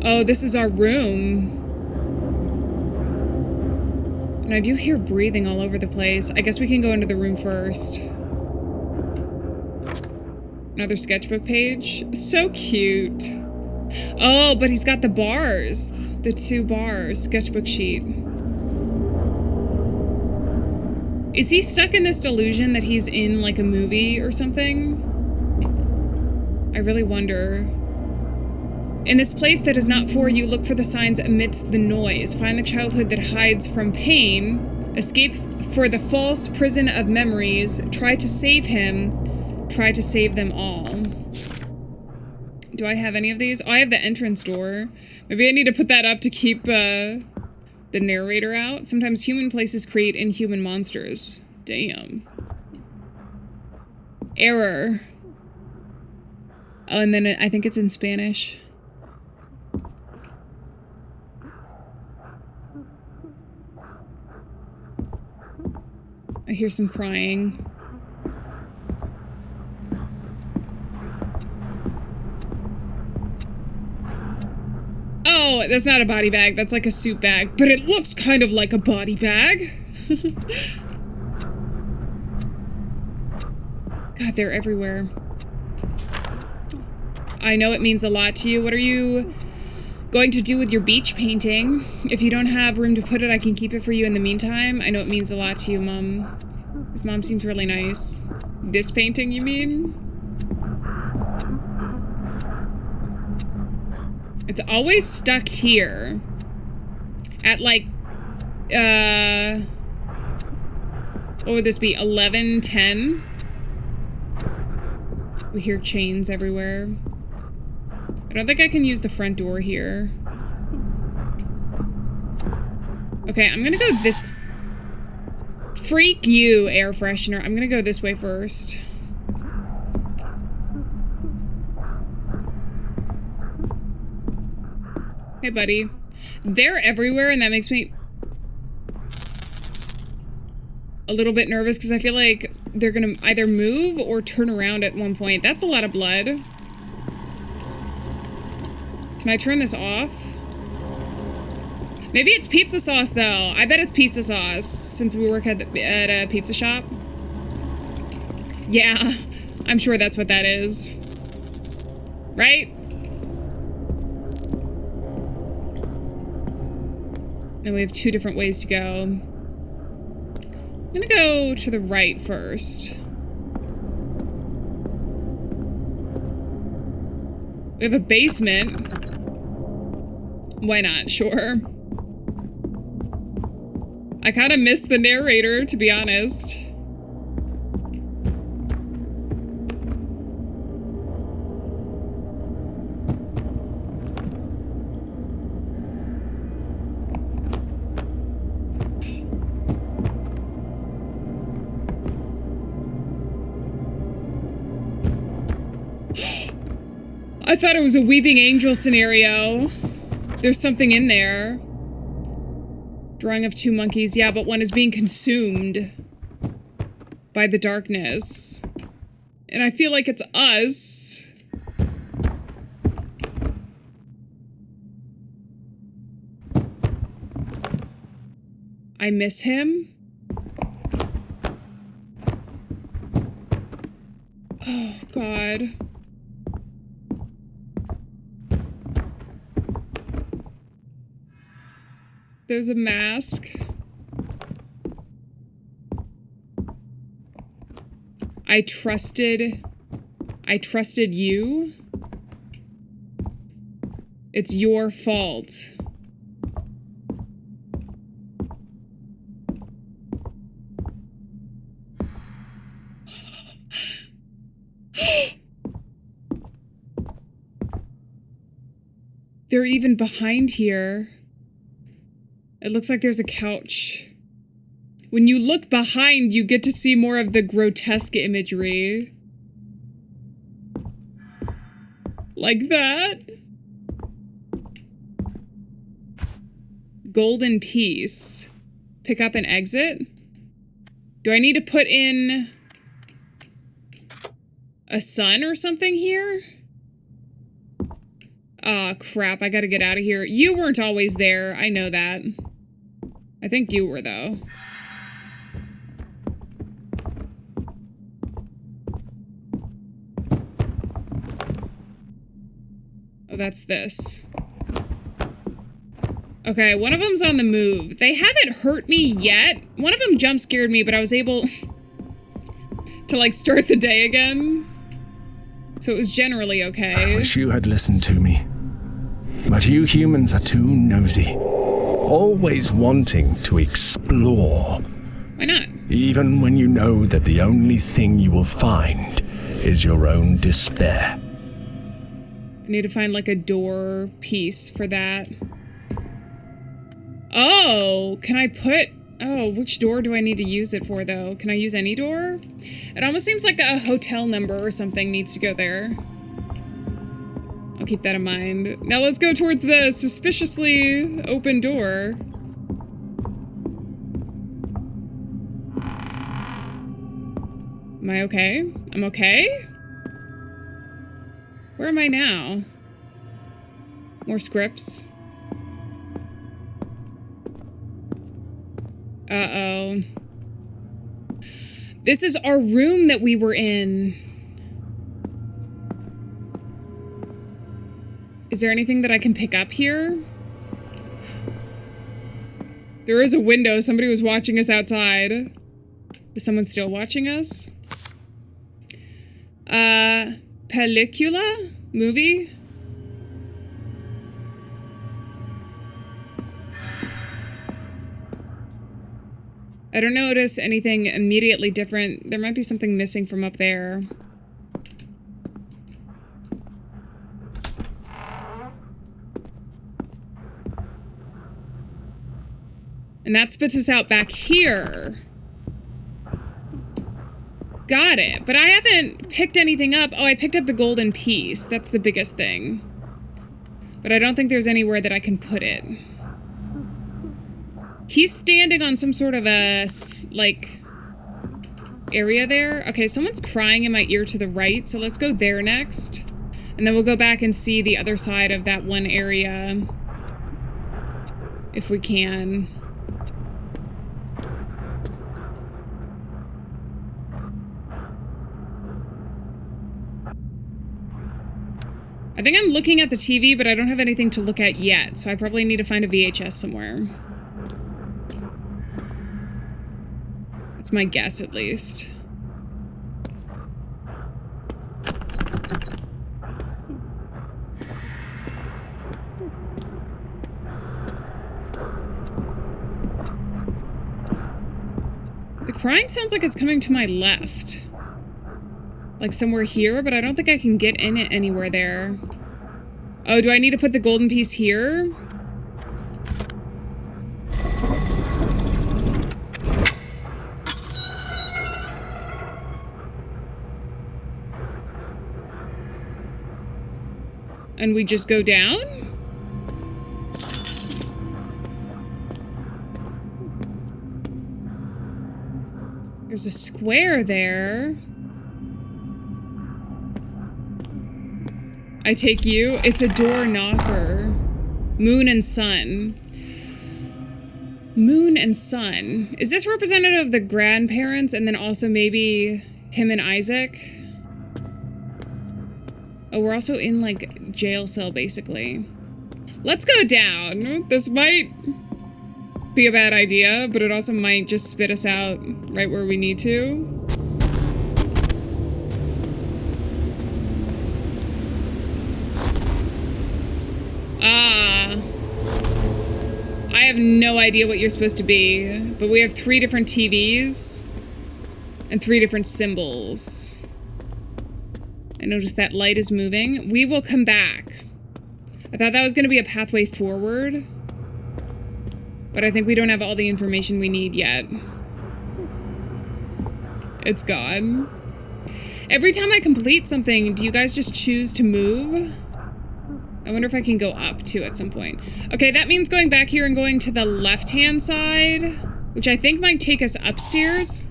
Oh, this is our room. And I do hear breathing all over the place. I guess we can go into the room first. Another sketchbook page. So cute. Oh, but he's got the bars. The 2 bars. Sketchbook sheet. Is he stuck in this delusion that he's in like a movie or something? I really wonder. In this place that is not for you, look for the signs amidst the noise. Find the childhood that hides from pain. Escape for the false prison of memories. Try to save him. Try to save them all. Do I have any of these? Oh, I have the entrance door. Maybe I need to put that up to keep the narrator out. Sometimes human places create inhuman monsters. Damn. Error. Oh, and then I think it's in Spanish. I hear some crying. Oh, that's not a body bag. That's like a suit bag. But it looks kind of like a body bag. God, they're everywhere. I know it means a lot to you. What are you going to do with your beach painting? If you don't have room to put it, I can keep it for you in the meantime. I know it means a lot to you, Mom. Mom seems really nice. This painting, you mean? It's always stuck here. At like, what would this be? 11:10? We hear chains everywhere. I don't think I can use the front door here. Okay, I'm gonna go this... Freak you, air freshener. I'm gonna go this way first. Hey, buddy. They're everywhere, and that makes me a little bit nervous because I feel like they're gonna either move or turn around at one point. That's a lot of blood. Can I turn this off? Maybe it's pizza sauce, though. I bet it's pizza sauce, since we work at a pizza shop. Yeah, I'm sure that's what that is. Right? And we have 2 different ways to go. I'm gonna go to the right first. We have a basement. Why not? Sure. I kind of missed the narrator, to be honest. I thought it was a weeping angel scenario. There's something in there. Drawing of 2 monkeys. Yeah, but one is being consumed by the darkness. And I feel like it's us. I miss him. Oh, God. There's a mask. I trusted you. It's your fault. They're even behind here. It looks like there's a couch. When you look behind, you get to see more of the grotesque imagery. Like that. Golden piece. Pick up and exit. Do I need to put in a sun or something here? Aw, crap. I gotta get out of here. You weren't always there. I know that. I think you were, though. Oh, that's this. Okay, one of them's on the move. They haven't hurt me yet. One of them jump scared me, but I was able to, like, start the day again. So it was generally okay. I wish you had listened to me. But you humans are too nosy. Always wanting to explore. Why not? Even when you know that the only thing you will find is your own despair. I need to find, like, a door piece for that. Oh, can I put... Oh, which door do I need to use it for, though? Can I use any door? It almost seems like a hotel number or something needs to go there. I'll keep that in mind. Now let's go towards the suspiciously open door. Am I okay? I'm okay? Where am I now? More scripts. Uh-oh. This is our room that we were in. Is there anything that I can pick up here? There is a window. Somebody was watching us outside. Is someone still watching us? Pellicula? Movie? I don't notice anything immediately different. There might be something missing from up there. And that spits us out back here. Got it. But I haven't picked anything up. Oh, I picked up the golden piece. That's the biggest thing. But I don't think there's anywhere that I can put it. He's standing on some sort of a, like, area there. Okay, someone's crying in my ear to the right, so let's go there next. And then we'll go back and see the other side of that one area. If we can. I think I'm looking at the TV, but I don't have anything to look at yet, so I probably need to find a VHS somewhere. That's my guess, at least. The crying sounds like it's coming to my left. Like somewhere here, but I don't think I can get in it anywhere there. Oh, do I need to put the golden piece here? And we just go down? There's a square there. I take you. It's a door knocker. Moon and sun. Moon and sun. Is this representative of the grandparents and then also maybe him and Isaac? Oh, we're also in, like, jail cell, basically. Let's go down. This might be a bad idea, but it also might just spit us out right where we need to. I have no idea what you're supposed to be, but we have 3 different TVs and 3 different symbols. I noticed that light is moving. We will come back. I thought that was going to be a pathway forward, but I think we don't have all the information we need yet. It's gone. Every time I complete something, do you guys just choose to move? I wonder if I can go up too at some point. Okay, that means going back here and going to the left-hand side, which I think might take us upstairs.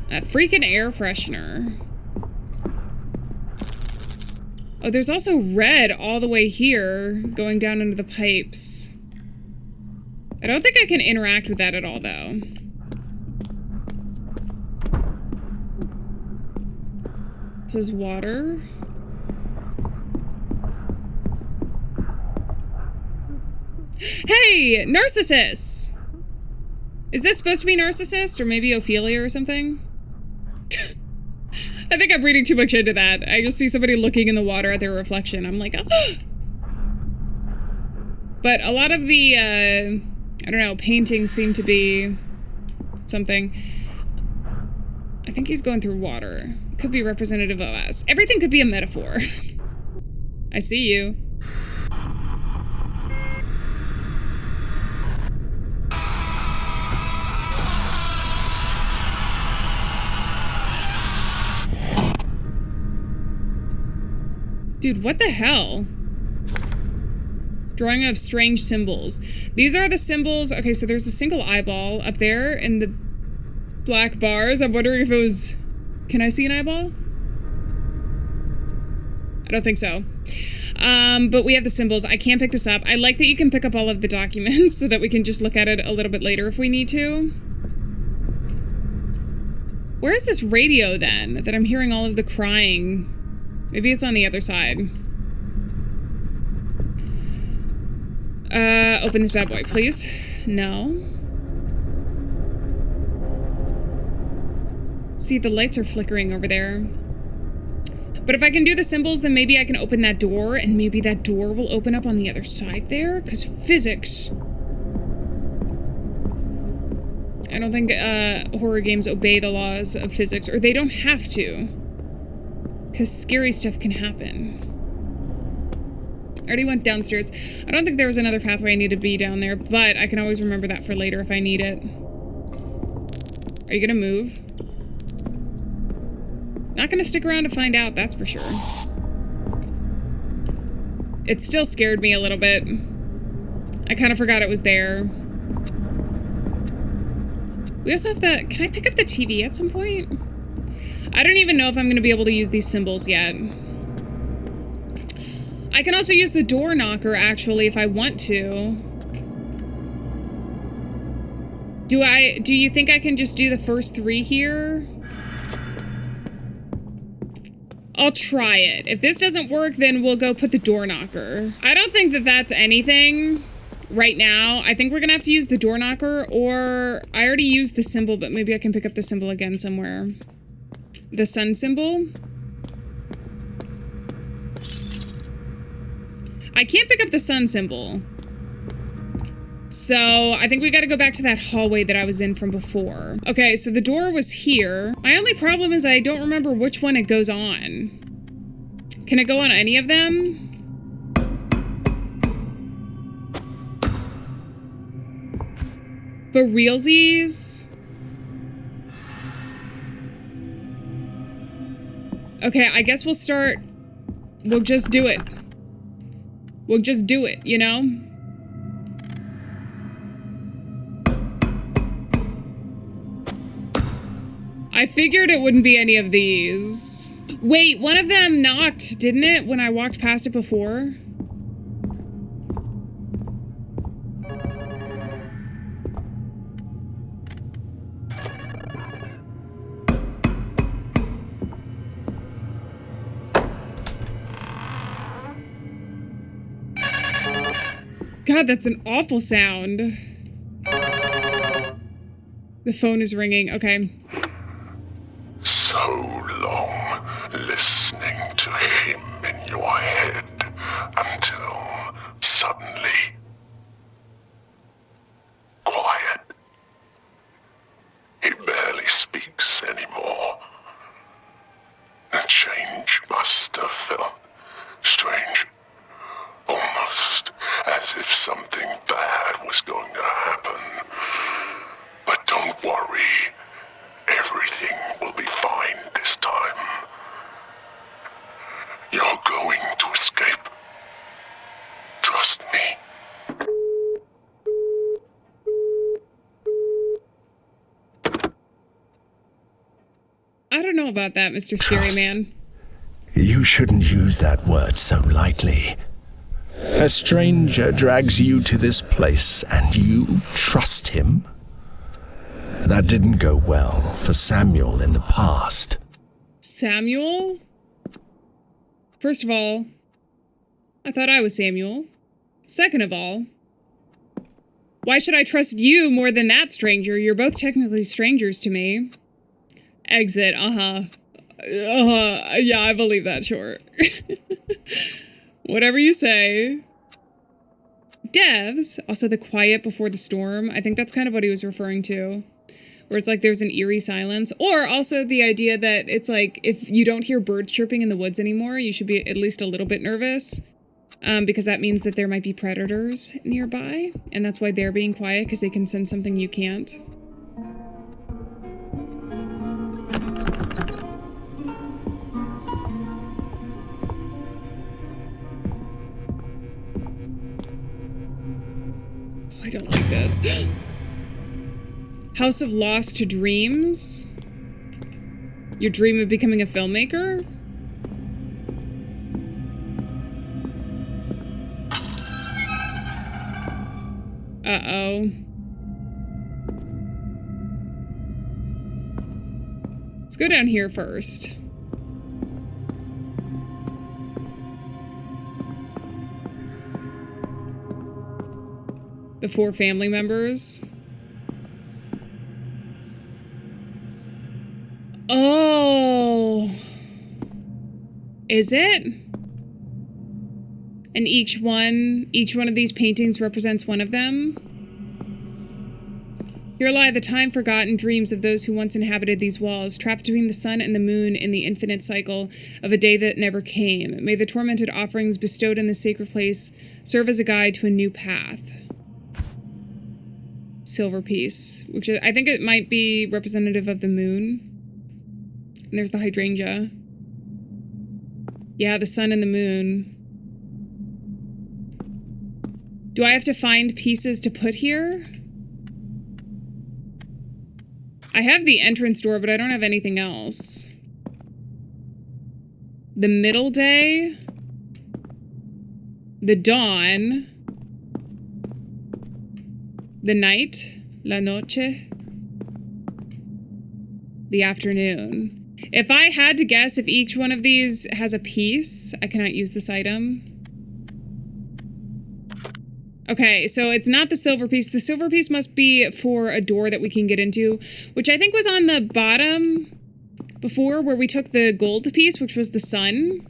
A freaking air freshener. Oh, there's also red all the way here, going down into the pipes. I don't think I can interact with that at all, though. This is water. Hey, Narcissus! Is this supposed to be Narcissist or maybe Ophelia or something? I think I'm reading too much into that. I just see somebody looking in the water at their reflection. I'm like, oh. But a lot of the, I don't know, paintings seem to be something. I think he's going through water. Could be representative of us. Everything could be a metaphor. I see you. Dude, what the hell? Drawing of strange symbols. These are the symbols. Okay, so there's a single eyeball up there in the black bars. I'm wondering if it was... Can I see an eyeball? I don't think so. But we have the symbols. I can't pick this up. I like that you can pick up all of the documents so that we can just look at it a little bit later if we need to. Where is this radio then that I'm hearing all of the crying? Maybe it's on the other side. Open this bad boy, please. No. See, the lights are flickering over there. But if I can do the symbols, then maybe I can open that door, and maybe that door will open up on the other side there, because physics. I don't think horror games obey the laws of physics, or they don't have to. Because scary stuff can happen. I already went downstairs. I don't think there was another pathway I need to be down there, but I can always remember that for later if I need it. Are you gonna move? Not gonna stick around to find out, that's for sure. It still scared me a little bit. I kind of forgot it was there. We also have the... Can I pick up the TV at some point? I don't even know if I'm going to be able to use these symbols yet. I can also use the door knocker, actually, if I want to. Do you think I can just do the first 3 here? I'll try it. If this doesn't work, then we'll go put the door knocker. I don't think that that's anything right now. I think we're going to have to use the door knocker, or I already used the symbol, but maybe I can pick up the symbol again somewhere. The sun symbol. I can't pick up the sun symbol. So I think we got to go back to that hallway that I was in from before. Okay, so the door was here. My only problem is I don't remember which one it goes on. Can it go on any of them? For realsies? Okay, I guess we'll start... We'll just do it. We'll just do it, you know? I figured it wouldn't be any of these. Wait, one of them knocked, didn't it, when I walked past it before? God, that's an awful sound. The phone is ringing. Okay. So long listening to him in your head until suddenly quiet. He barely speaks anymore. The change must have felt strange. Almost as if something bad was going to happen. But don't worry, I don't know about that, Mr. Scary Man. You shouldn't use that word so lightly. A stranger drags you to this place and you trust him? That didn't go well for Samuel in the past. Samuel? First of all, I thought I was Samuel. Second of all, why should I trust you more than that stranger? You're both technically strangers to me. Exit, yeah, I believe that, sure. Whatever you say. Devs, also the quiet before the storm. I think that's kind of what he was referring to. Where it's like there's an eerie silence. Or also the idea that it's like if you don't hear birds chirping in the woods anymore, you should be at least a little bit nervous. Because that means that there might be predators nearby. And that's why they're being quiet, because they can sense something you can't. I don't like this. House of Lost to Dreams? Your dream of becoming a filmmaker? Uh-oh. Let's go down here first. The 4 family members. Oh. Is it? And each one of these paintings represents one of them? Here lie the time-forgotten dreams of those who once inhabited these walls, trapped between the sun and the moon in the infinite cycle of a day that never came. May the tormented offerings bestowed in this sacred place serve as a guide to a new path. Silver piece, which I think it might be representative of the moon. And there's the hydrangea. Yeah, the sun and the moon. Do I have to find pieces to put here? I have the entrance door, but I don't have anything else. The middle day. The dawn. The night. La noche. The afternoon. If I had to guess if each one of these has a piece, I cannot use this item. Okay, so it's not the silver piece. The silver piece must be for a door that we can get into, which I think was on the bottom before where we took the gold piece, which was the sun.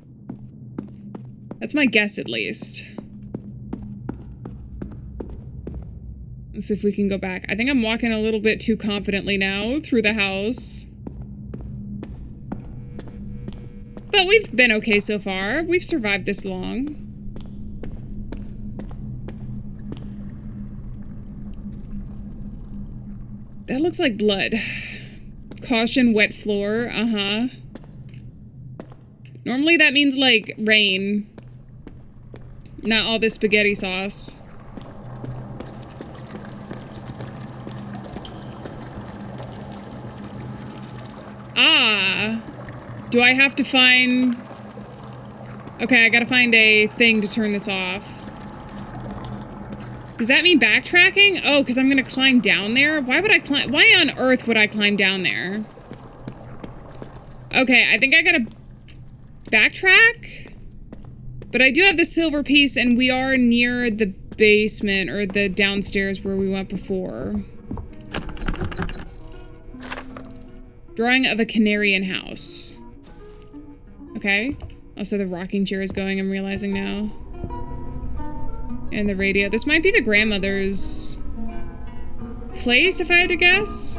That's my guess, at least. Let's see if we can go back. I think I'm walking a little bit too confidently now through the house. But we've been okay so far. We've survived this long. That looks like blood. Caution, wet floor. Uh-huh. Normally that means, like, rain. Not all this spaghetti sauce. Ah. Do I have to find... Okay, I gotta find a thing to turn this off. Does that mean backtracking? Oh, because I'm gonna climb down there? Why would I climb? Why on earth would I climb down there? Okay, I think I gotta backtrack? But I do have the silver piece, and we are near the basement, or the downstairs where we went before. Drawing of a Canarian house. Okay. Also, the rocking chair is going, I'm realizing now. And the radio. This might be the grandmother's place, if I had to guess.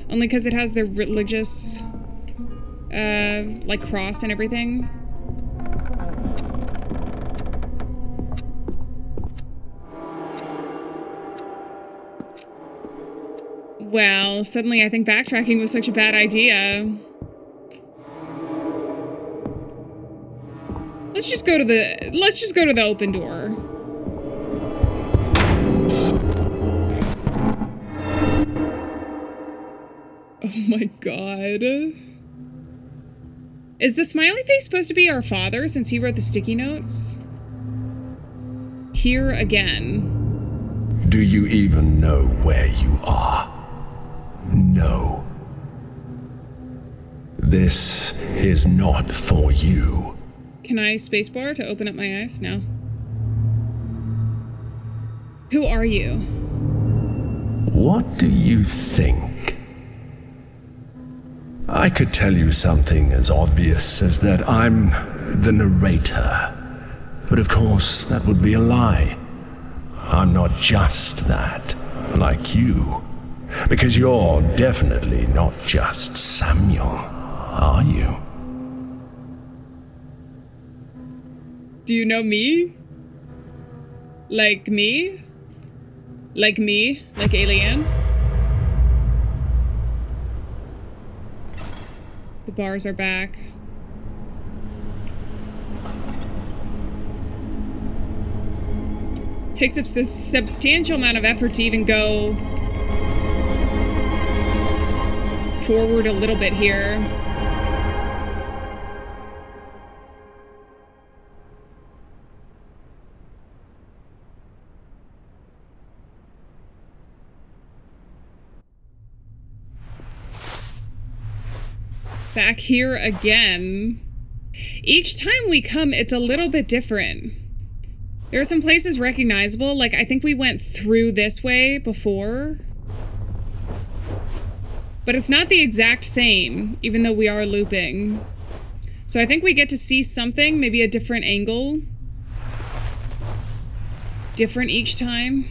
Only because it has the religious, like, cross and everything. Well, suddenly I think backtracking was such a bad idea. Let's just go to the open door. Oh my god. Is the smiley face supposed to be our father since he wrote the sticky notes? Here again. Do you even know where you are? No. This is not for you. Can I spacebar to open up my eyes? No. Who are you? What do you think? I could tell you something as obvious as that I'm the narrator. But of course, that would be a lie. I'm not just that, like you. Because you're definitely not just Samuel, are you? Do you know me? Like me? Like me? Like Alieann? The bars are back. Takes up a substantial amount of effort to even go forward a little bit here. Back here again. Each time we come, it's a little bit different. There are some places recognizable, like I think we went through this way before. But it's not the exact same, even though we are looping. So I think we get to see something, maybe a different angle. Different each time.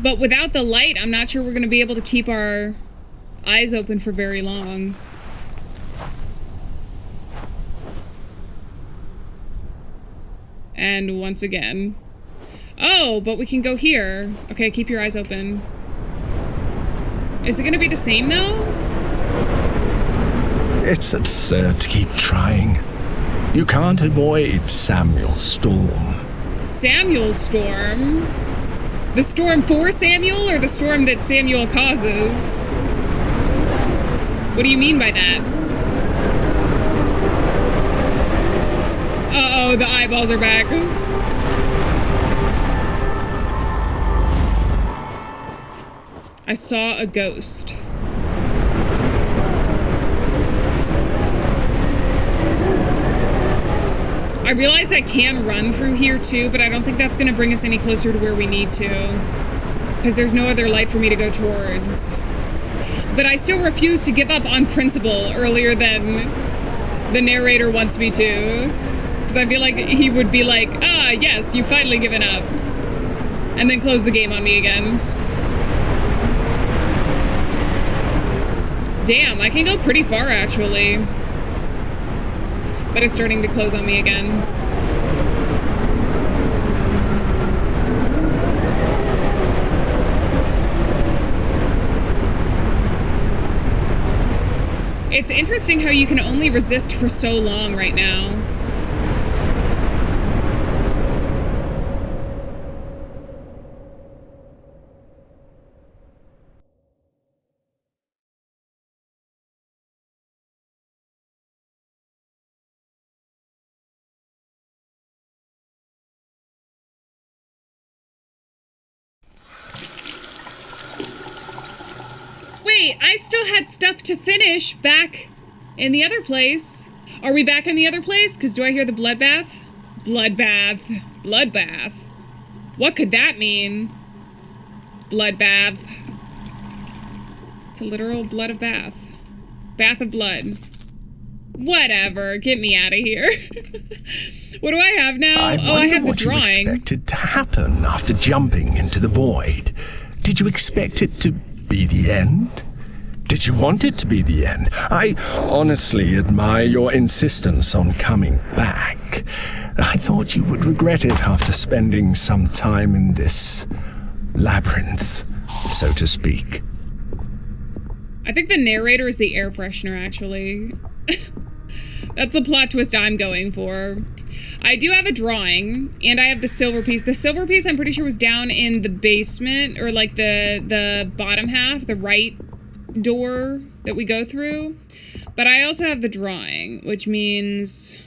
But without the light, I'm not sure we're going to be able to keep our eyes open for very long. And once again. Oh, but we can go here. Okay, keep your eyes open. Is it going to be the same, though? It's absurd to keep trying. You can't avoid Samuel's storm. Samuel's storm? The storm for Samuel, or the storm that Samuel causes? What do you mean by that? Uh-oh, the eyeballs are back. I saw a ghost. I realize I can run through here too, but I don't think that's going to bring us any closer to where we need to. Because there's no other light for me to go towards. But I still refuse to give up on principle earlier than the narrator wants me to. Because I feel like he would be like, ah, yes, you've finally given up. And then close the game on me again. Damn, I can go pretty far actually. But it's starting to close on me again. It's interesting how you can only resist for so long right now. Wait, I still had stuff to finish back in the other place. Are we back in the other place? Because do I hear the bloodbath? Bloodbath. Bloodbath. What could that mean? Bloodbath. It's a literal blood of bath. Bath of blood. Whatever. Get me out of here. What do I have now? I have the drawing. What you expected to happen after jumping into the void. Did you expect it to be the end? Did you want it to be the end? I honestly admire your insistence on coming back. I thought you would regret it after spending some time in this labyrinth, so to speak. I think the narrator is the air freshener, actually. That's the plot twist I'm going for. I do have a drawing, and I have the silver piece. The silver piece, I'm pretty sure, was down in the basement, or like the bottom half, the right door that we go through. But I also have the drawing, which means...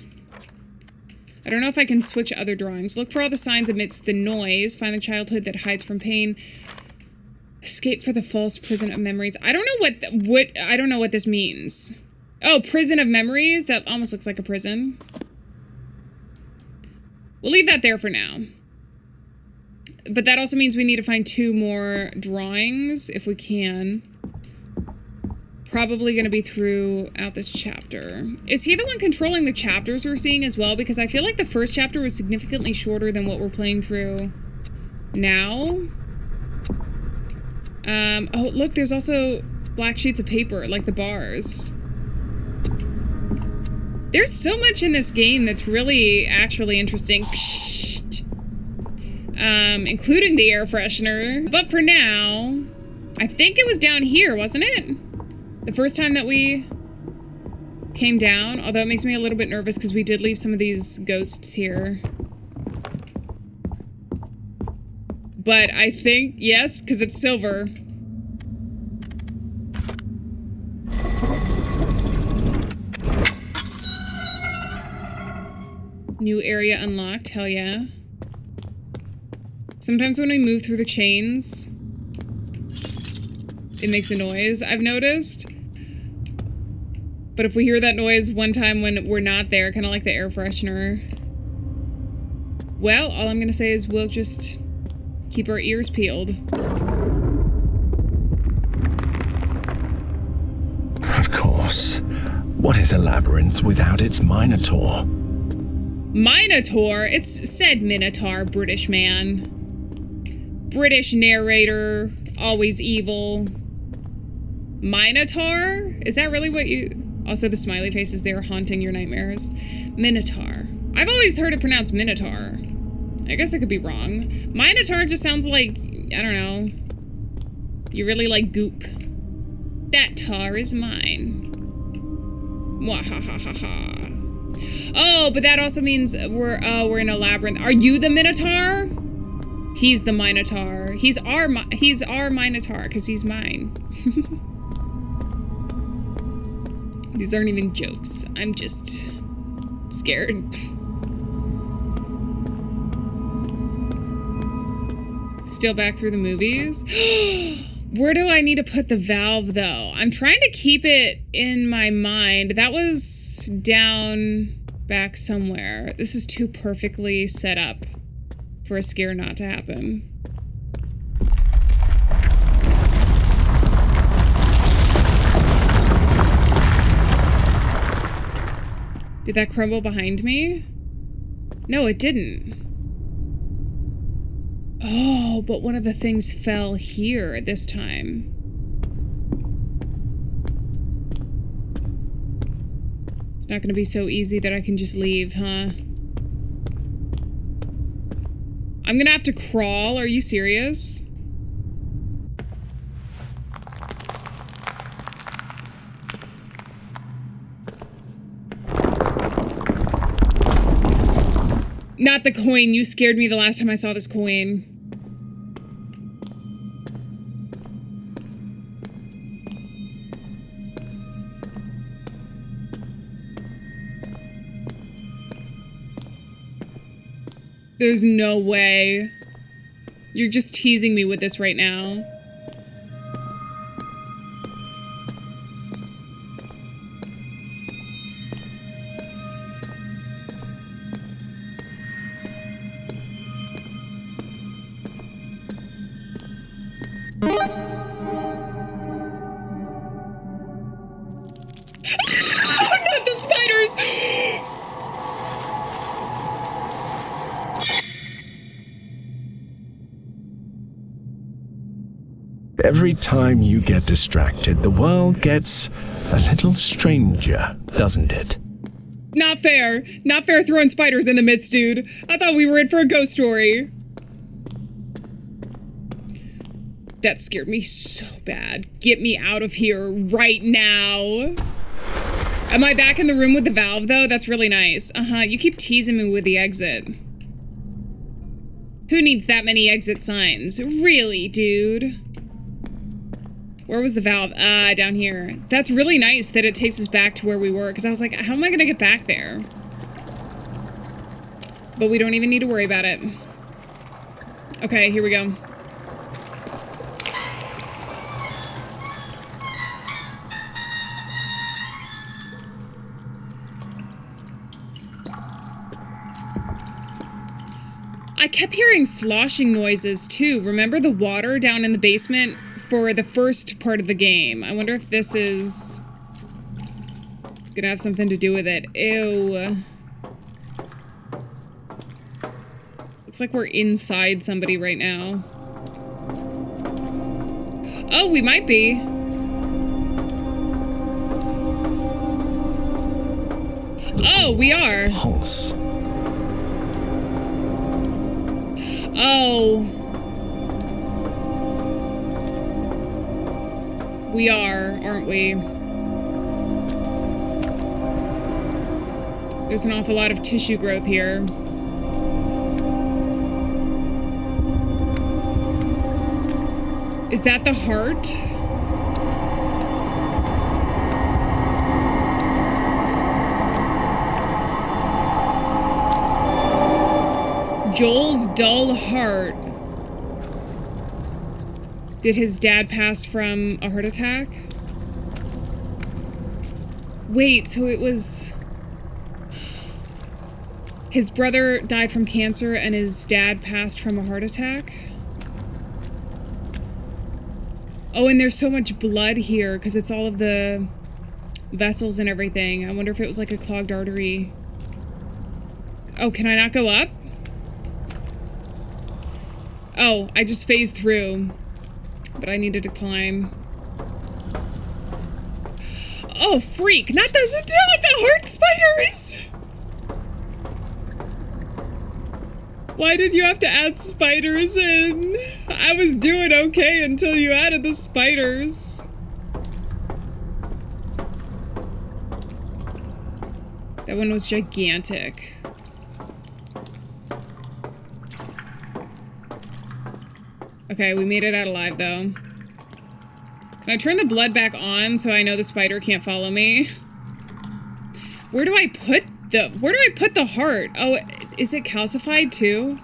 I don't know if I can switch other drawings. Look for all the signs amidst the noise. Find the childhood that hides from pain. Escape for the false prison of memories. I don't know I don't know what this means. Oh, prison of memories? That almost looks like a prison. We'll leave that there for now. But that also means we need to find 2 more drawings, if we can. Probably going to be throughout this chapter. Is he the one controlling the chapters we're seeing as well? Because I feel like the first chapter was significantly shorter than what we're playing through now. Oh, look, there's also black sheets of paper, like the bars. There's so much in this game that's really actually interesting. Including the air freshener. But for now, I think it was down here, wasn't it? The first time that we came down, although it makes me a little bit nervous because we did leave some of these ghosts here. But I think, yes, because it's silver. New area unlocked, hell yeah. Sometimes when we move through the chains, it makes a noise, I've noticed. But if we hear that noise one time when we're not there, kind of like the air freshener, well, all I'm gonna say is we'll just keep our ears peeled. Of course. What is a labyrinth without its minotaur? Minotaur? It's said Minotaur, British man. British narrator, always evil. Minotaur? Is that really what you... Also, the smiley faces there haunting your nightmares. Minotaur. I've always heard it pronounced Minotaur. I guess I could be wrong. Minotaur just sounds like, I don't know. You really like goop. That tar is mine. Mwahahaha. Oh, but that also means we're in a labyrinth. Are you the Minotaur? He's the Minotaur. He's our Minotaur, because he's mine. These aren't even jokes. I'm just scared. Still back through the movies? Where do I need to put the valve, though? I'm trying to keep it in my mind. That was down back somewhere. This is too perfectly set up for a scare not to happen. Did that crumble behind me? No, it didn't. Oh, but one of the things fell here this time. It's not gonna be so easy that I can just leave, huh? I'm gonna have to crawl, are you serious? Not the coin, you scared me the last time I saw this coin. There's no way. You're just teasing me with this right now. Not the spiders! Every time you get distracted, the world gets a little stranger, doesn't it? Not fair. Not fair throwing spiders in the midst, dude. I thought we were in for a ghost story. That scared me so bad. Get me out of here right now. Am I back in the room with the valve, though? That's really nice. You keep teasing me with the exit. Who needs that many exit signs? Really, dude? Where was the valve? Down here. That's really nice that it takes us back to where we were, because I was like, how am I gonna get back there? But we don't even need to worry about it. Okay, here we go. I kept hearing sloshing noises too. Remember the water down in the basement for the first part of the game? I wonder if this is gonna have something to do with it. Ew. Looks like we're inside somebody right now. Oh, we might be. Oh, we are. Pulse. Oh. We are, aren't we? There's an awful lot of tissue growth here. Is that the heart? Joel's dull heart. Did his dad pass from a heart attack? Wait, so it was... His brother died from cancer and his dad passed from a heart attack? Oh, and there's so much blood here because it's all of the vessels and everything. I wonder if it was like a clogged artery. Oh, can I not go up? Oh, I just phased through, but I needed to climb. Oh, freak! Not the heart spiders! Why did you have to add spiders in? I was doing okay until you added the spiders. That one was gigantic. Okay, we made it out alive, though. Can I turn the blood back on so I know the spider can't follow me? Where do I put the heart? Oh, is it calcified, too?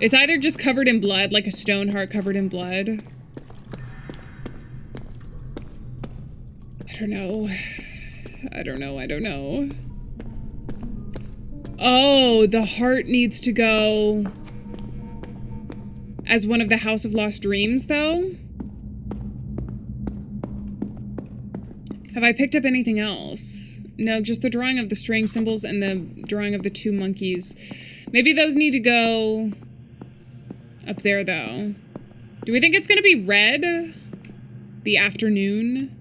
It's either just covered in blood, like a stone heart covered in blood. I don't know. I don't know. Oh, the heart needs to go... as one of the House of Lost Dreams, though? Have I picked up anything else? No, just the drawing of the string symbols and the drawing of the two monkeys. Maybe those need to go up there, though. Do we think it's gonna be red? The afternoon?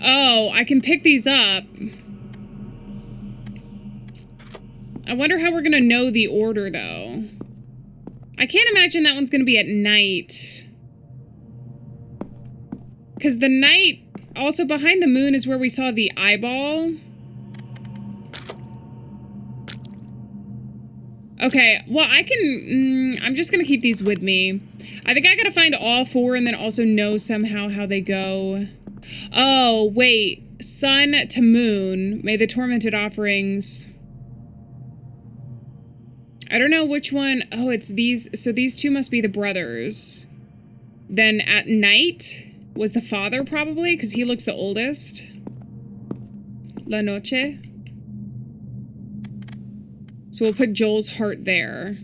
Oh, I can pick these up. I wonder how we're gonna know the order, though. I can't imagine that one's gonna be at night. Because the night, also behind the moon, is where we saw the eyeball. Okay, well, I can... I'm just gonna keep these with me. I think I gotta find all four and then also know somehow how they go. Oh, wait. Sun to moon. May the tormented offerings... I don't know which one. Oh, it's these. So these two must be the brothers. Then at night was the father, probably, because he looks the oldest. La noche. So we'll put Joel's heart there.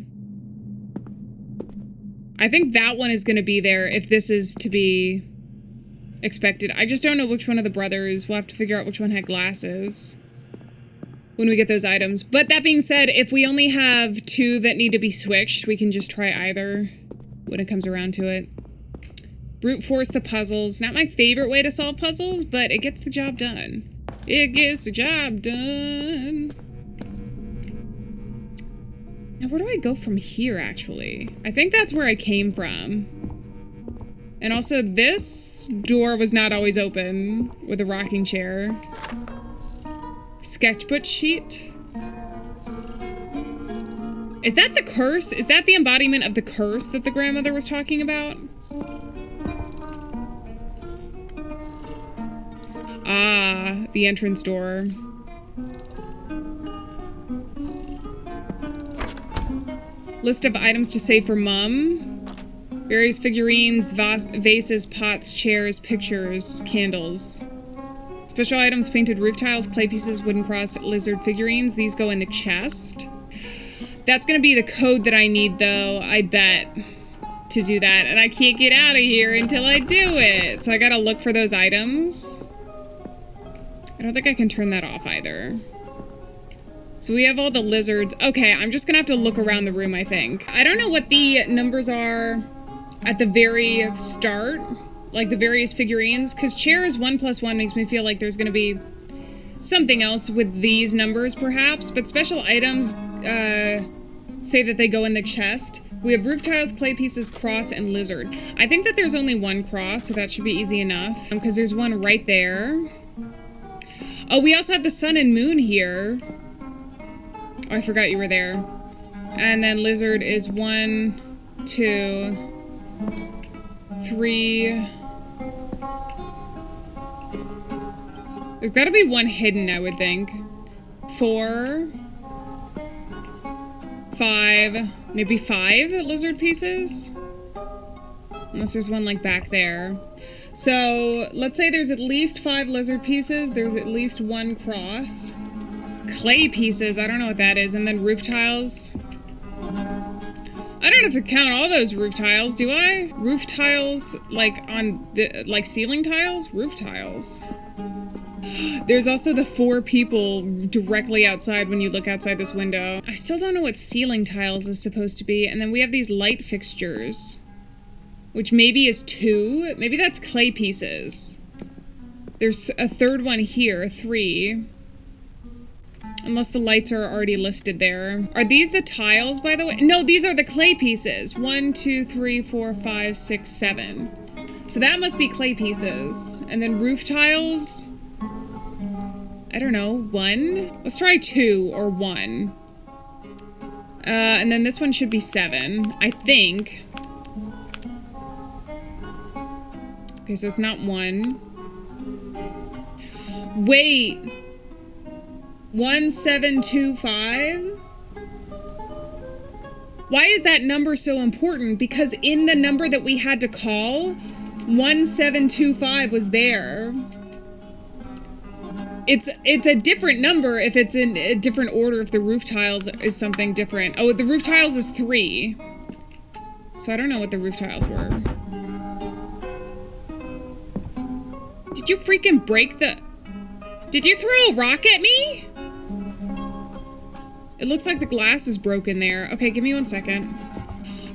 I think that one is going to be there if this is to be expected. I just don't know which one of the brothers. We'll have to figure out which one had glasses when we get those items. But that being said, if we only have two that need to be switched, we can just try either when it comes around to it. Brute force the puzzles. Not my favorite way to solve puzzles, but it gets the job done. It gets the job done. Now, where do I go from here, actually? I think that's where I came from. And also, this door was not always open with a rocking chair. Sketchbook sheet. Is that the curse? Is that the embodiment of the curse that the grandmother was talking about? Ah, the entrance door. List of items to save for Mum. Various figurines, vases, pots, chairs, pictures, candles. Special items, painted roof tiles, clay pieces, wooden cross, lizard figurines. These go in the chest. That's gonna be the code that I need, though, I bet, to do that. And I can't get out of here until I do it. So I gotta look for those items. I don't think I can turn that off either. So we have all the lizards. Okay, I'm just gonna have to look around the room, I think. I don't know what the numbers are at the very start, like the various figurines, because chairs 1 + 1 makes me feel like there's gonna be something else with these numbers, perhaps, but special items say that they go in the chest. We have roof tiles, clay pieces, cross, and lizard. I think that there's only one cross, so that should be easy enough, because there's one right there. Oh, we also have the sun and moon here. Oh, I forgot you were there. And then lizard is 1, 2, 3. There's gotta be one hidden, I would think. 4, 5, maybe 5 lizard pieces? Unless there's one like back there. So let's say there's at least 5 lizard pieces. There's at least 1 cross. Clay pieces, I don't know what that is. And then roof tiles. I don't have to count all those roof tiles, do I? Roof tiles, like on the, like ceiling tiles? Roof tiles. There's also the 4 people directly outside when you look outside this window. I still don't know what ceiling tiles is supposed to be. And then we have these light fixtures, which maybe is 2. Maybe that's clay pieces. There's a third one here, 3. Unless the lights are already listed there. Are these the tiles, by the way? No, these are the clay pieces. 1, 2, 3, 4, 5, 6, 7. So that must be clay pieces. And then roof tiles. I don't know, 1? Let's try 2 or 1. And then this one should be 7, I think. Okay, so it's not 1. Wait. 1725? Why is that number so important? Because in the number that we had to call, 1725 was there. It's a different number if it's in a different order, if the roof tiles is something different. Oh, the roof tiles is 3. So I don't know what the roof tiles were. Did you freaking break the... Did you throw a rock at me? It looks like the glass is broken there. Okay, give me 1 second.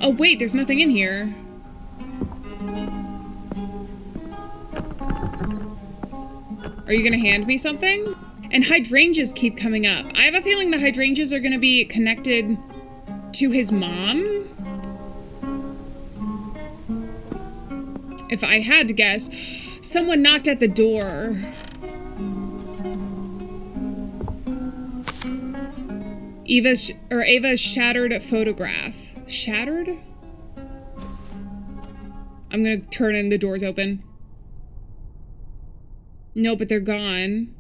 Oh, wait, there's nothing in here. Are you gonna hand me something? And hydrangeas keep coming up. I have a feeling the hydrangeas are gonna be connected to his mom. If I had to guess. Someone knocked at the door. Ava's shattered photograph. Shattered? I'm gonna turn and the door's open. No, but they're gone.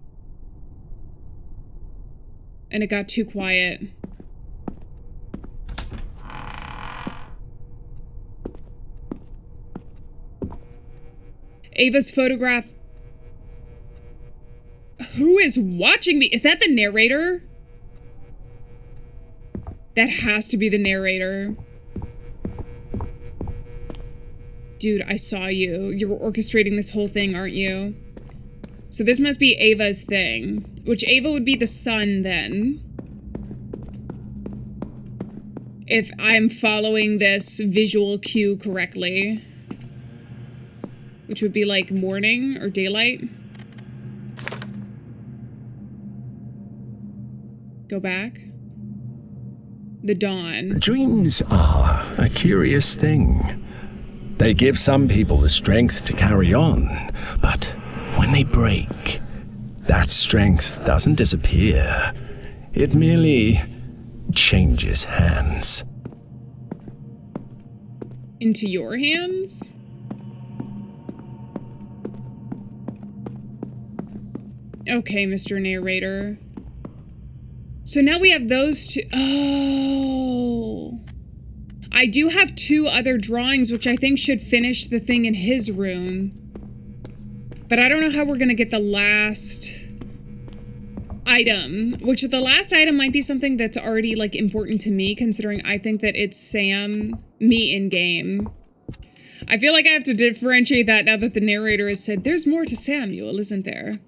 And it got too quiet. Ava's photograph. Who is watching me? Is that the narrator? That has to be the narrator. Dude, I saw you. You're orchestrating this whole thing, aren't you? So this must be Ava's thing. Which Ava would be the sun, then. If I'm following this visual cue correctly. Which would be like morning or daylight. Go back. The dawn. Dreams are a curious thing. They give some people the strength to carry on, but when they break, that strength doesn't disappear. It merely changes hands. Into your hands? Okay, Mr. Narrator. So now we have those two. Oh. I do have 2 other drawings, which I think should finish the thing in his room. But I don't know how we're going to get the last item, which the last item might be something that's already like important to me, considering I think that it's Sam, me in game. I feel like I have to differentiate that now that the narrator has said there's more to Samuel, isn't there?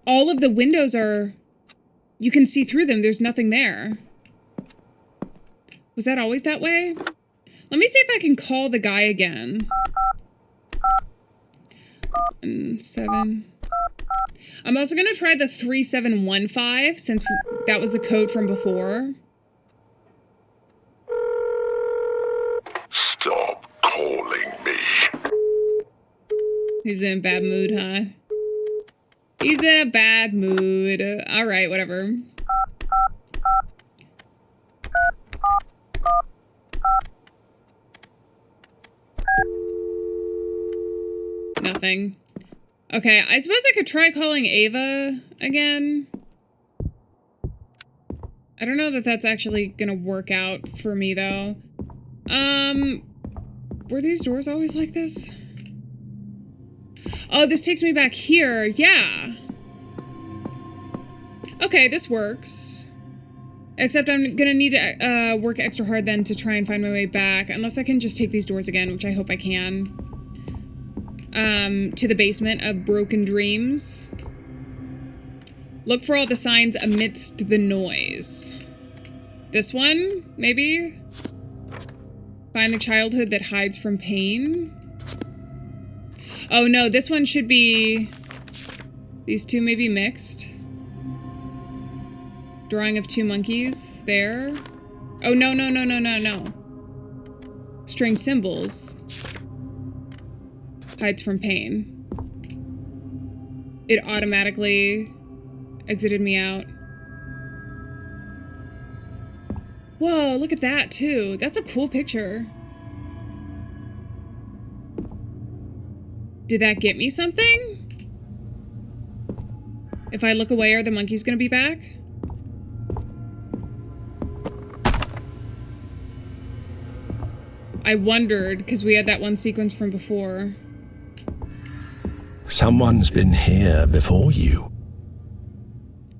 All of the windows are, you can see through them. There's nothing there. Was that always that way? Let me see if I can call the guy again. 7. I'm also going to try the 3715 since that was the code from before. Stop calling me. He's in a bad mood, huh? He's in a bad mood. All right, whatever. Nothing. Okay, I suppose I could try calling Ava again. I don't know that that's actually gonna work out for me, though. Were these doors always like this? Oh, this takes me back here. Yeah. Okay, this works. Except I'm gonna need to work extra hard then to try and find my way back. Unless I can just take these doors again, which I hope I can. To the basement of Broken Dreams. Look for all the signs amidst the noise. This one, maybe? Find the childhood that hides from pain. Oh no, this one should be... These two may be mixed. Drawing of 2 monkeys there. Oh no, no, no, no, no, no. String symbols. Hides from pain. It automatically exited me out. Whoa, look at that too. That's a cool picture. Did that get me something? If I look away, are the monkeys gonna be back? I wondered, because we had that one sequence from before. Someone's been here before you.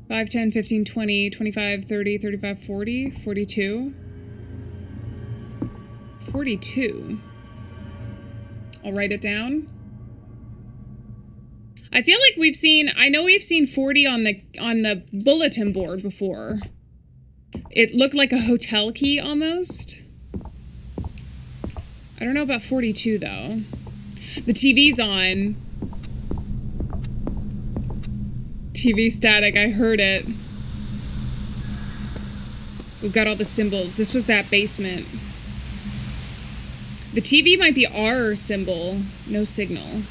5, 10, 15, 20, 25, 30, 35, 40, 42. 42. I'll write it down. I feel like we've seen, I know we've seen 40 on the bulletin board before. It looked like a hotel key almost. I don't know about 42 though. The TV's on. TV static, I heard it. We've got all the symbols. This was that basement. The TV might be our symbol. No signal.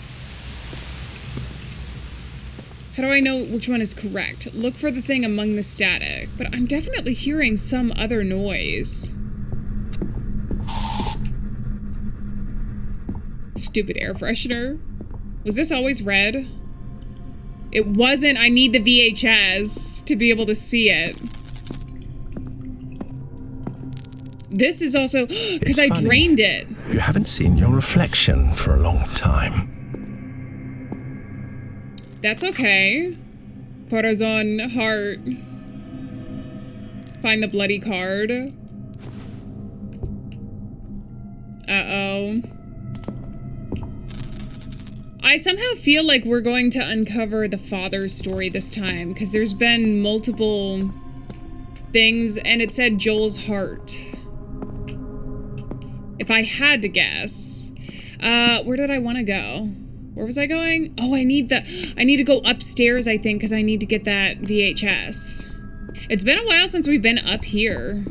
How do I know which one is correct? Look for the thing among the static. But I'm definitely hearing some other noise. Stupid air freshener. Was this always red? It wasn't. I need the VHS to be able to see it. This is also... because I drained it. You haven't seen your reflection for a long time. That's okay. Corazon, heart. Find the bloody card. Uh-oh. I somehow feel like we're going to uncover the father's story this time, because there's been multiple things, and it said Joel's heart. If I had to guess. Where did I want to go? Where was I going? Oh, I need to go upstairs, I think, because I need to get that VHS. It's been a while since we've been up here.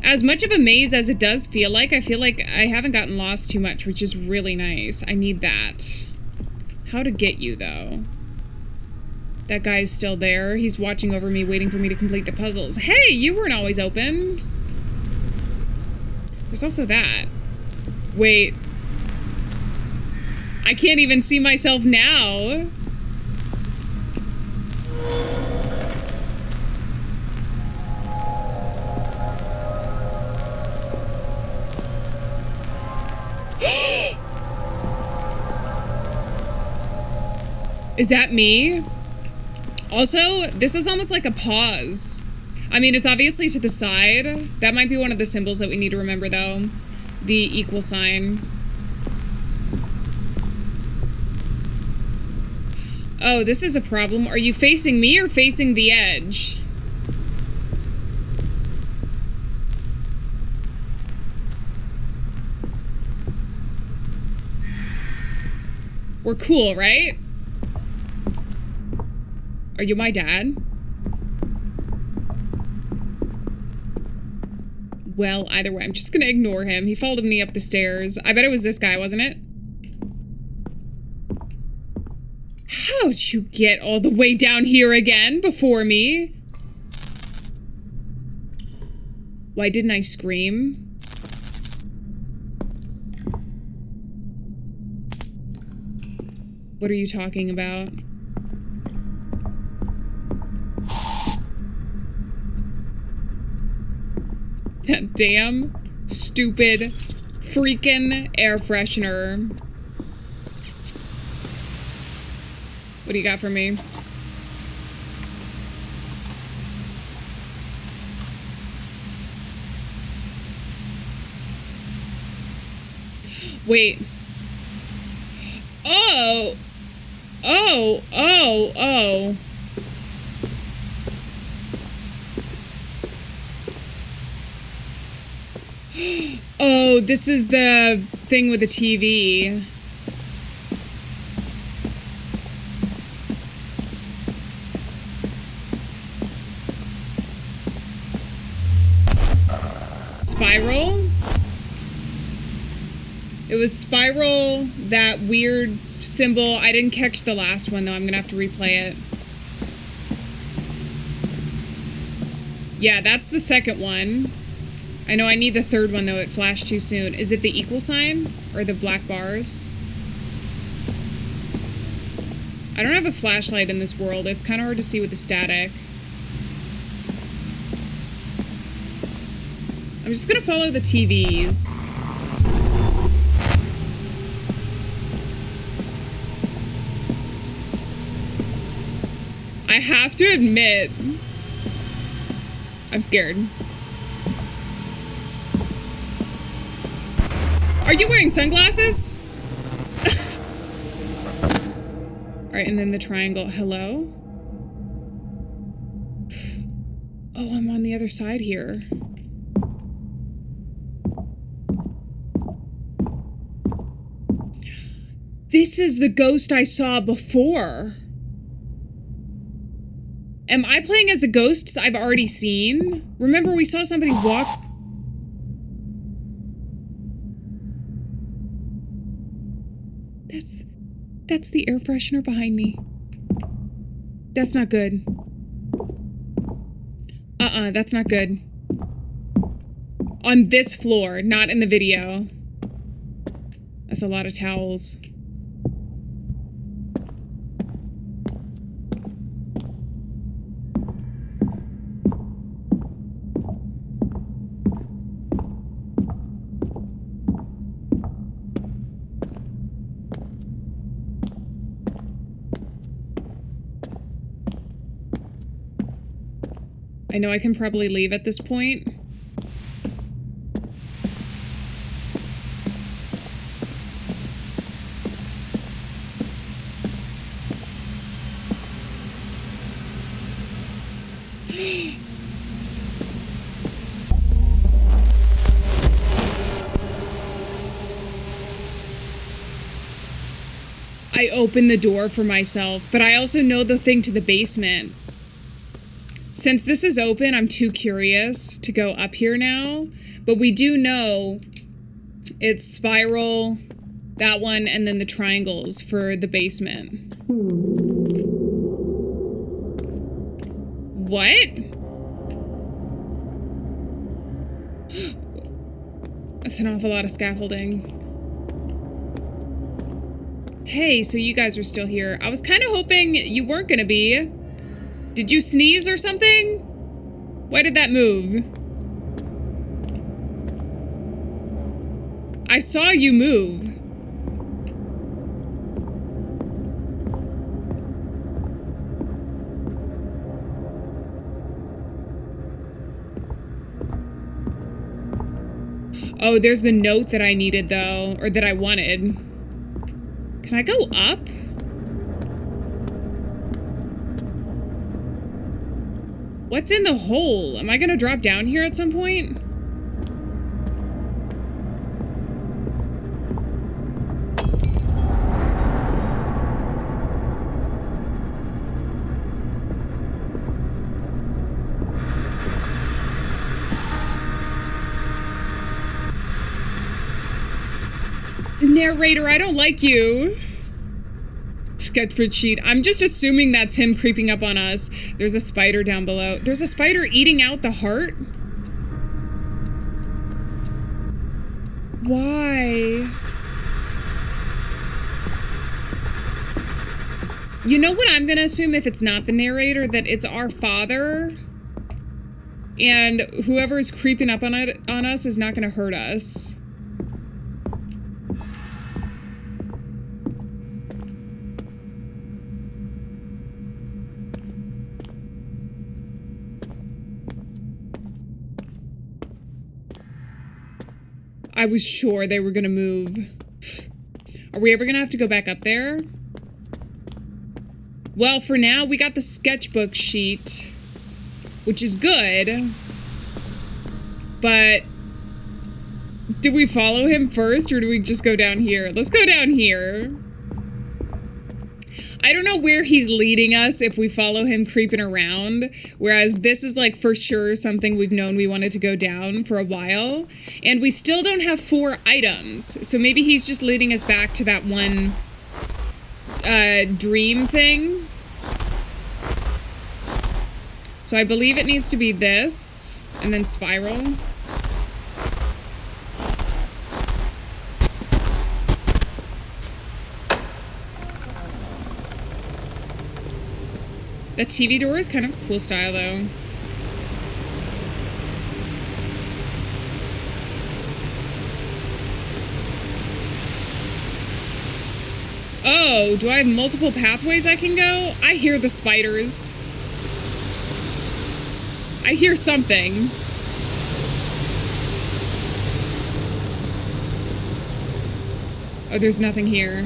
As much of a maze as it does feel like, I feel like I haven't gotten lost too much, which is really nice. I need that. How to get you, though? That guy's still there. He's watching over me, waiting for me to complete the puzzles. Hey, you weren't always open. There's also that. Wait. I can't even see myself now. Is that me? Also, this is almost like a pause. I mean, it's obviously to the side. That might be one of the symbols that we need to remember, though. The equal sign. Oh, this is a problem. Are you facing me or facing the edge? We're cool, right? Are you my dad? Well, either way, I'm just gonna ignore him. He followed me up the stairs. I bet it was this guy, wasn't it? How'd you get all the way down here again before me? Why didn't I scream? What are you talking about? That damn stupid freaking air freshener. What do you got for me? Wait. Oh! Oh! Oh! Oh! Oh, this is the thing with the TV. Spiral? It was Spiral, that weird symbol. I didn't catch the last one, though. I'm gonna have to replay it. Yeah, that's the second one. I know I need the third one, though. It flashed too soon. Is it the equal sign? Or the black bars? I don't have a flashlight in this world. It's kind of hard to see with the static. I'm just gonna follow the TVs. I have to admit, I'm scared. Are you wearing sunglasses? Alright, and then the triangle. Hello? Oh, I'm on the other side here. This is the ghost I saw before. Am I playing as the ghosts I've already seen? Remember we saw somebody walk... That's the air freshener behind me. That's not good. That's not good. On this floor, not in the video. That's a lot of towels. I know I can probably leave at this point. I opened the door for myself, but I also know the thing to the basement. Since this is open, I'm too curious to go up here now. But we do know it's spiral, that one, and then the triangles for the basement. What? That's an awful lot of scaffolding. Hey, so you guys are still here. I was kind of hoping you weren't gonna be. Did you sneeze or something? Why did that move? I saw you move. Oh, there's the note that I needed, though, or that I wanted. Can I go up? What's in the hole? Am I gonna drop down here at some point? Narrator, I don't like you. Sketchbook sheet. I'm just assuming that's him creeping up on us. There's a spider down below. There's a spider eating out the heart? Why? You know what I'm gonna assume if it's not the narrator? That it's our father. And whoever is creeping up on us is not gonna hurt us. I was sure they were gonna move. Are we ever gonna have to go back up there? Well, for now, we got the sketchbook sheet, which is good. But did we follow him first, or do we just go down here? Let's go down here. I don't know where he's leading us if we follow him creeping around, whereas this is like for sure something we've known we wanted to go down for a while, and we still don't have 4 items, so maybe he's just leading us back to that one dream thing. So I believe it needs to be this, and then spiral. That TV door is kind of cool style, though. Oh, do I have multiple pathways I can go? I hear the spiders. I hear something. Oh, there's nothing here.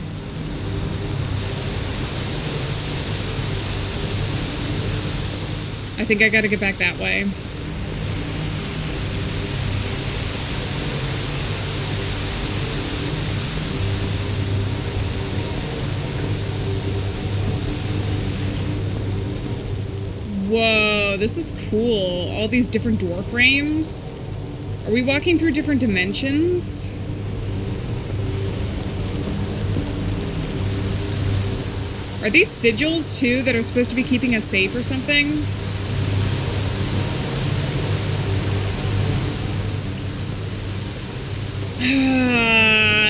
I think I gotta get back that way. Whoa, this is cool. All these different door frames. Are we walking through different dimensions? Are these sigils, too, that are supposed to be keeping us safe or something?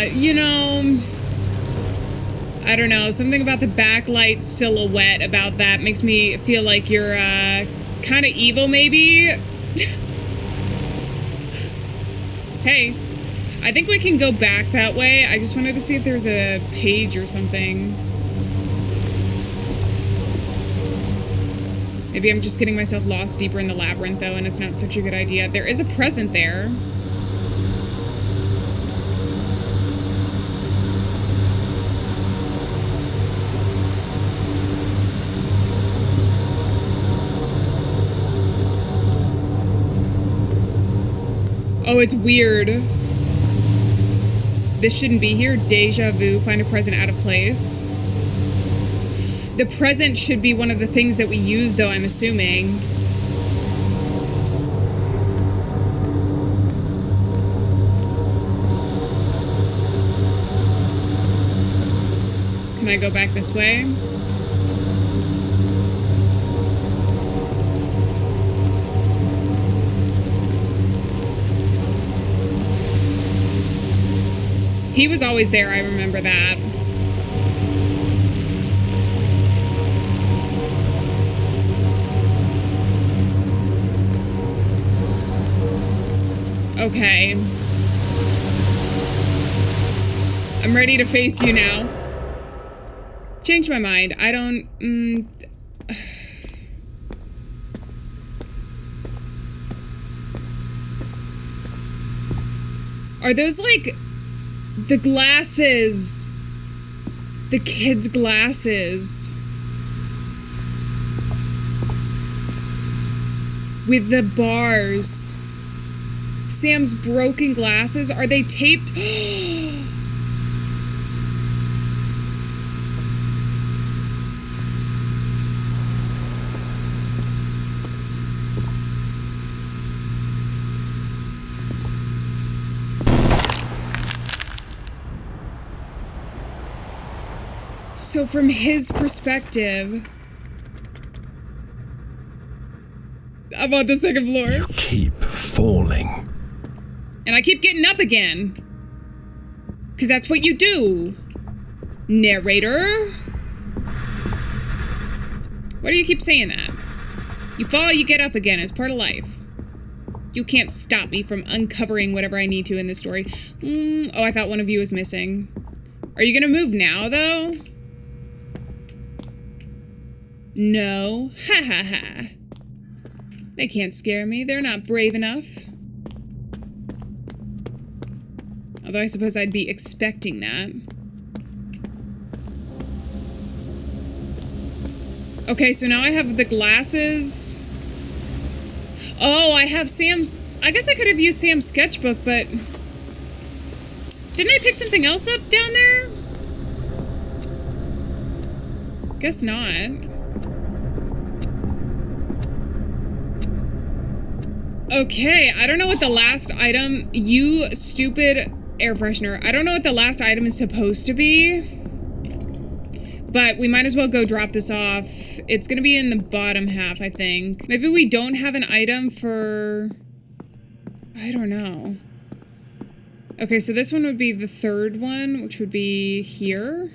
You know, I don't know. Something about the backlight silhouette about that makes me feel like you're kind of evil, maybe. Hey, I think we can go back that way. I just wanted to see if there's a page or something. Maybe I'm just getting myself lost deeper in the labyrinth, though, and it's not such a good idea. There is a present there. Oh, it's weird. This shouldn't be here. Deja vu. Find a present out of place. The present should be one of the things that we use, though, I'm assuming. Can I go back this way? He was always there, I remember that. Okay. I'm ready to face you now. Change my mind. I don't... Are those, like, the glasses? The kids' glasses. With the bars. Sam's broken glasses. Are they taped? So from his perspective, I'm on the second floor. You keep falling. And I keep getting up again. Because that's what you do, narrator. Why do you keep saying that? You fall, you get up again. It's part of life. You can't stop me from uncovering whatever I need to in this story. Oh, I thought one of you was missing. Are you gonna move now, though? No. Ha ha ha. They can't scare me. They're not brave enough. Although I suppose I'd be expecting that. Okay, so now I have the glasses. Oh, I have Sam's... I guess I could have used Sam's sketchbook, but... Didn't I pick something else up down there? Guess not. Okay, I don't know what the last item... You stupid air freshener. I don't know what the last item is supposed to be. But we might as well go drop this off. It's gonna be in the bottom half, I think. Maybe we don't have an item for... I don't know. Okay, so this one would be the third one, which would be here.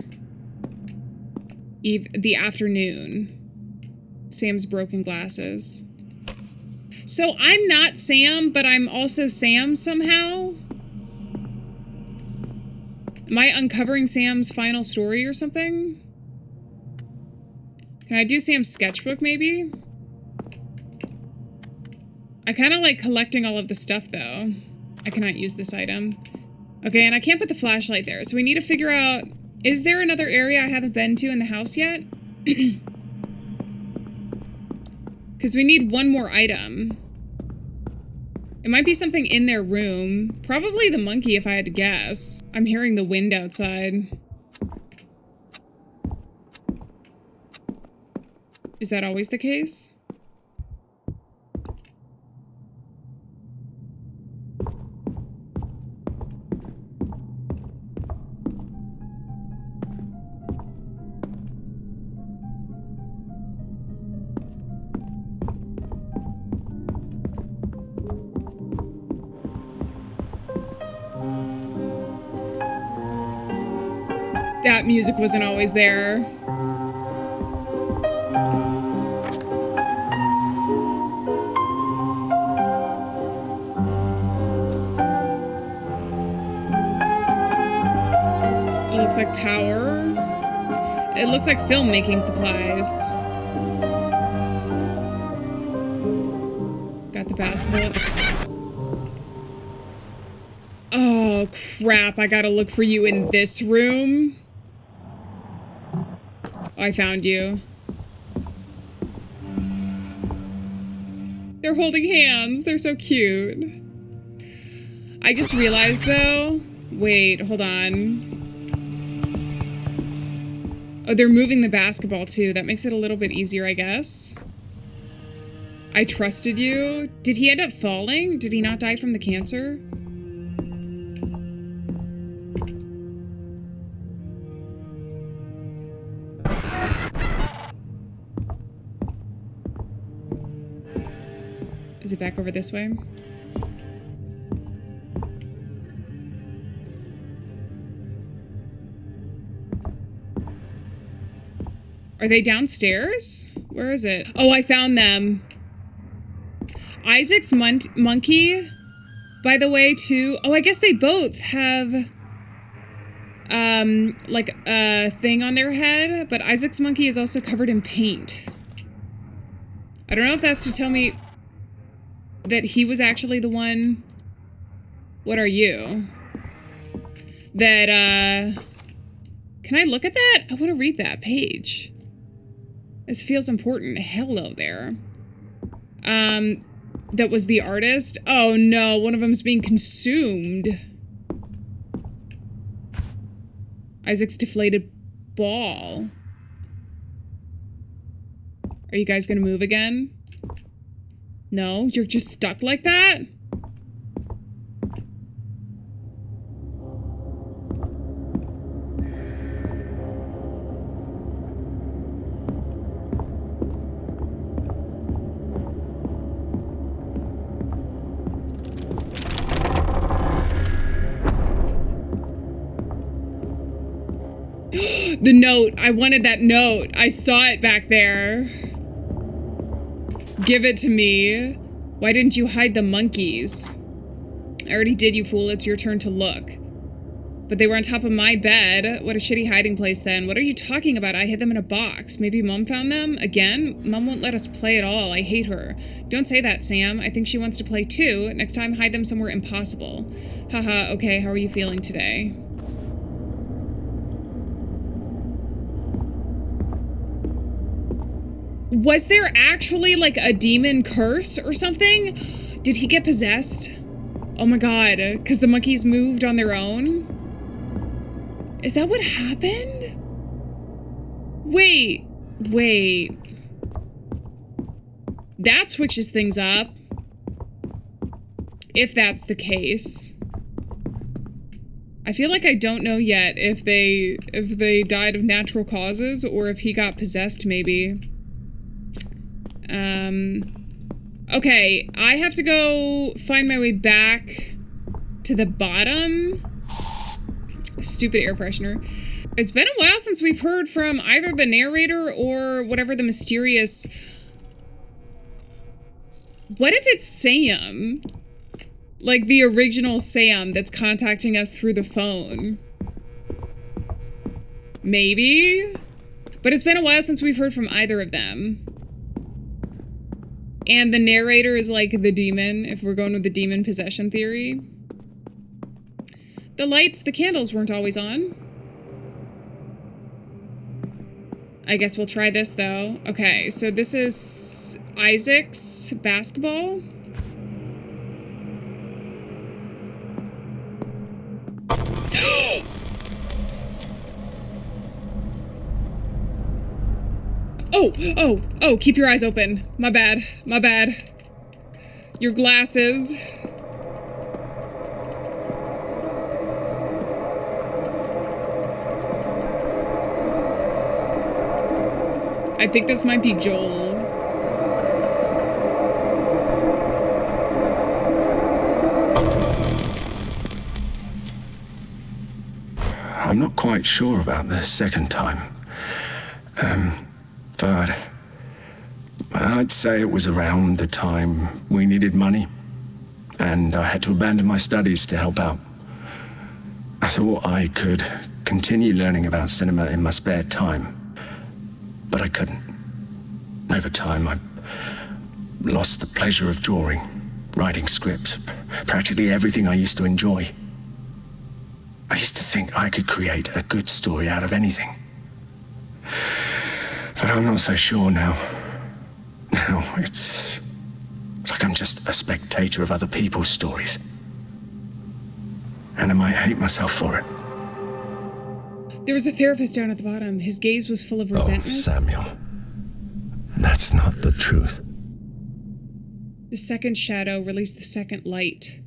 The afternoon. Sam's broken glasses. So I'm not Sam, but I'm also Sam somehow? Am I uncovering Sam's final story or something? Can I do Sam's sketchbook, maybe? I kind of like collecting all of the stuff, though. I cannot use this item. Okay, and I can't put the flashlight there, so we need to figure out... Is there another area I haven't been to in the house yet? Because we need one more item. It might be something in their room. Probably the monkey, if I had to guess. I'm hearing the wind outside. Is that always the case? That music wasn't always there. It looks like power. It looks like filmmaking supplies. Got the basketball. Oh, crap. I gotta look for you in this room. I found you. They're holding hands. They're so cute. I just realized, though... Wait, hold on. Oh, they're moving the basketball, too. That makes it a little bit easier, I guess. I trusted you. Did he end up falling? Did he not die from the cancer? Is it back over this way? Are they downstairs? Where is it? Oh, I found them. Isaac's monkey, by the way, too. Oh, I guess they both have, like a thing on their head, but Isaac's monkey is also covered in paint. I don't know if that's to tell me that he was actually the one. What are you? That, can I look at that? I want to read that page. This feels important. Hello there. That was the artist? Oh no, one of them's being consumed. Isaac's deflated ball. Are you guys gonna move again? No? You're just stuck like that? The note. I wanted that note. I saw it back there. Give it to me. Why didn't you hide the monkeys? I already did, you fool. It's your turn to look. But they were on top of my bed. What a shitty hiding place then. What are you talking about? I hid them in a box. Maybe Mom found them? Again? Mom won't let us play at all. I hate her. Don't say that, Sam. I think she wants to play too. Next time, hide them somewhere impossible. Haha, okay, how are you feeling today? Was there actually like a demon curse or something? Did he get possessed? Oh my god, because the monkeys moved on their own? Is that what happened? Wait. That switches things up. If that's the case. I feel like I don't know yet if they died of natural causes or if he got possessed maybe. Okay, I have to go find my way back to the bottom. Stupid air freshener. It's been a while since we've heard from either the narrator or whatever the mysterious... What if it's Sam? Like the original Sam that's contacting us through the phone. Maybe? But it's been a while since we've heard from either of them. And the narrator is like the demon, if we're going with the demon possession theory. The candles weren't always on. I guess we'll try this though. Okay, so this is Isaac's basketball. Oh, keep your eyes open. My bad. Your glasses. I think this might be Joel. I'm not quite sure about the second time. But I'd say it was around the time we needed money, and I had to abandon my studies to help out. I thought I could continue learning about cinema in my spare time, but I couldn't. Over time, I lost the pleasure of drawing, writing scripts, practically everything I used to enjoy. I used to think I could create a good story out of anything. But I'm not so sure now. Now it's like I'm just a spectator of other people's stories. And I might hate myself for it. There was a therapist down at the bottom. His gaze was full of resentment. Oh, Samuel. That's not the truth. The second shadow released the second light.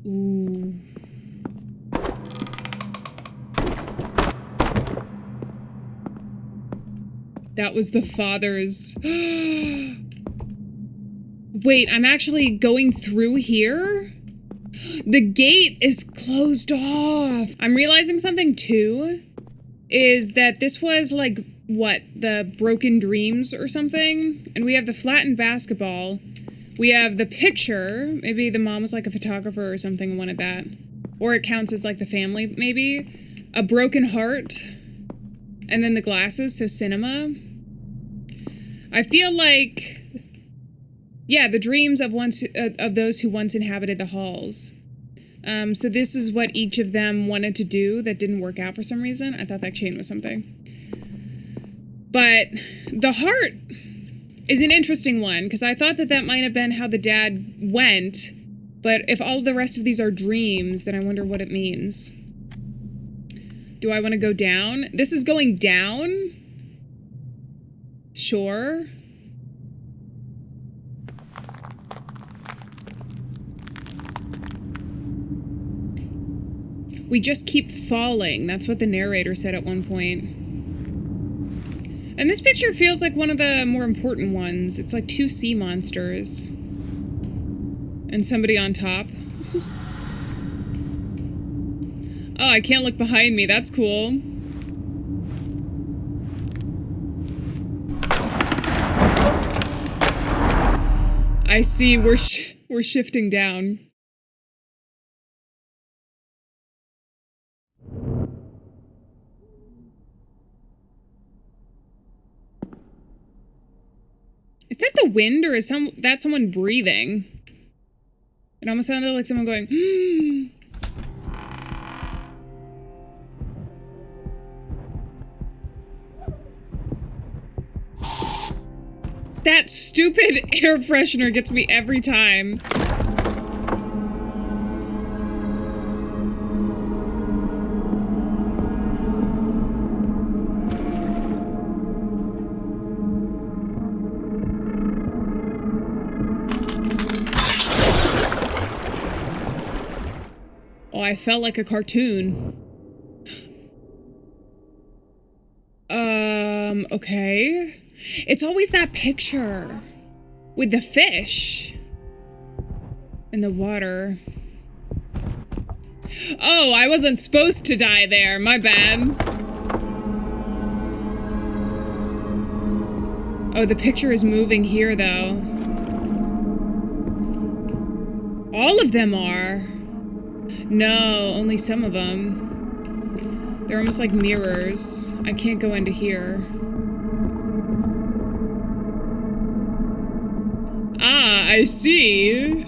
Ooh. That was the father's... Wait, I'm actually going through here? The gate is closed off. I'm realizing something too, is that this was like, what, the broken dreams or something? And we have the flattened basketball. We have the picture. Maybe the mom was like a photographer or something and wanted that. Or it counts as like the family, maybe. A broken heart. And then the glasses, so cinema. I feel like... Yeah, the dreams of those who once inhabited the halls. So this is what each of them wanted to do that didn't work out for some reason. I thought that chain was something. But the heart is an interesting one, because I thought that that might have been how the dad went. But if all the rest of these are dreams, then I wonder what it means. Do I want to go down? This is going down? Sure. We just keep falling. That's what the narrator said at one point. And this picture feels like one of the more important ones. It's like 2 sea monsters. And somebody on top. Oh, I can't look behind me. That's cool. I see. We're shifting down. Is that the wind, or is that someone breathing? It almost sounded like someone going, That stupid air freshener gets me every time. Oh, I felt like a cartoon. Okay. It's always that picture with the fish in the water. Oh, I wasn't supposed to die there. My bad. Oh, the picture is moving here, though. All of them are. No, only some of them. They're almost like mirrors. I can't go into here. Ah, I see.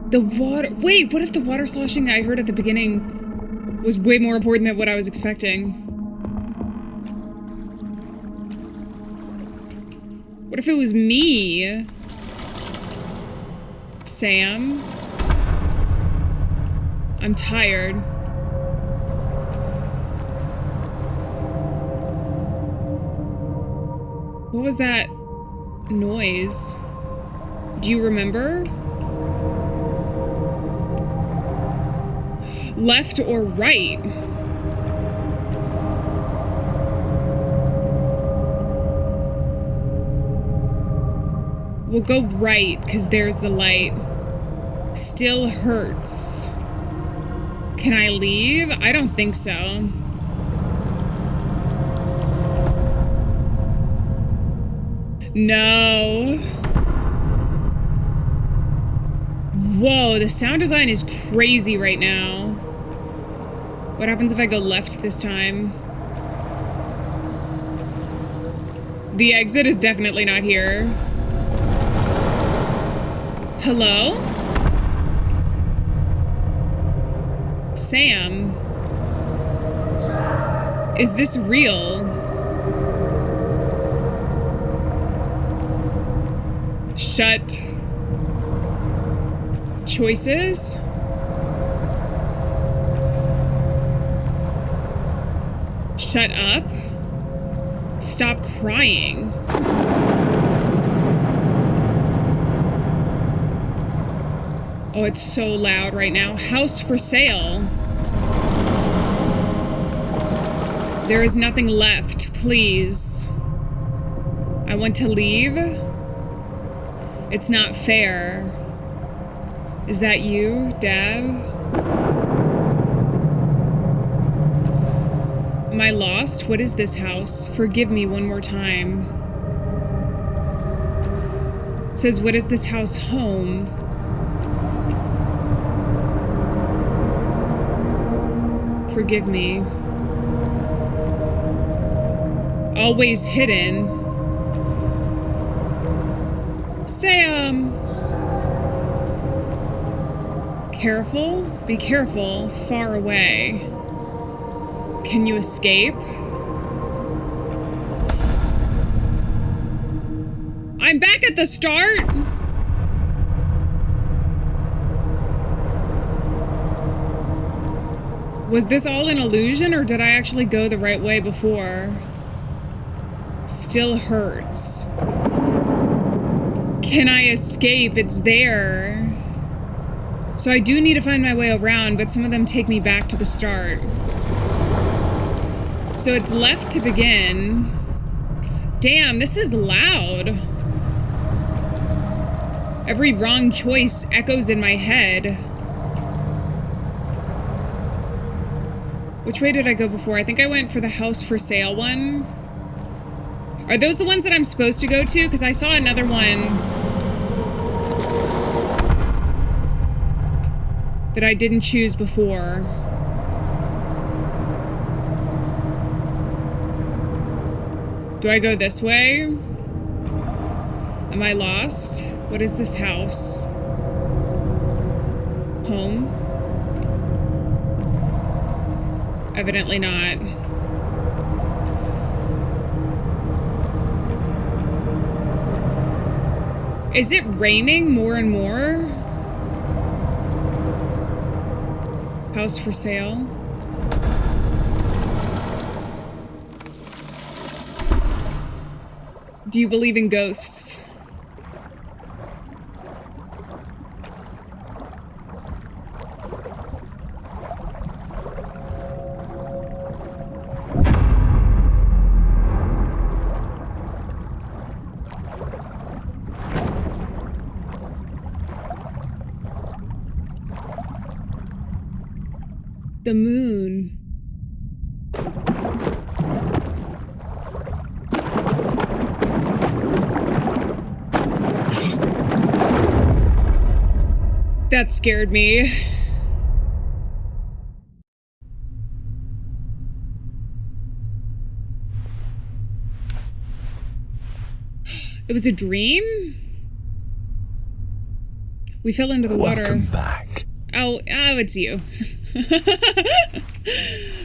The water... Wait, what if the water sloshing I heard at the beginning was way more important than what I was expecting? What if it was me? Sam? I'm tired. What was that noise? Do you remember? Left or right? We'll go right, because there's the light. Still hurts. Can I leave? I don't think so. No. Whoa, the sound design is crazy right now. What happens if I go left this time? The exit is definitely not here. Hello? Sam? Is this real? Shut. Choices? Shut up. Stop crying. Oh, it's so loud right now. House for sale. There is nothing left, please. I want to leave. It's not fair. Is that you, Dad? Am I lost? What is this house? Forgive me one more time. It says, what is this house home? Forgive me. Always hidden. Sam! Careful? Be careful. Far away. Can you escape? I'm back at the start? Was this all an illusion, or did I actually go the right way before? Still hurts. Can I escape? It's there. So I do need to find my way around, but some of them take me back to the start. So it's left to begin. Damn, this is loud. Every wrong choice echoes in my head. Which way did I go before? I think I went for the house for sale one. Are those the ones that I'm supposed to go to? Because I saw another one that I didn't choose before. Do I go this way? Am I lost? What is this house? Home? Evidently not. Is it raining more and more? House for sale. Do you believe in ghosts? The moon. That scared me. It was a dream? We fell into the water. Welcome back. Oh, it's you.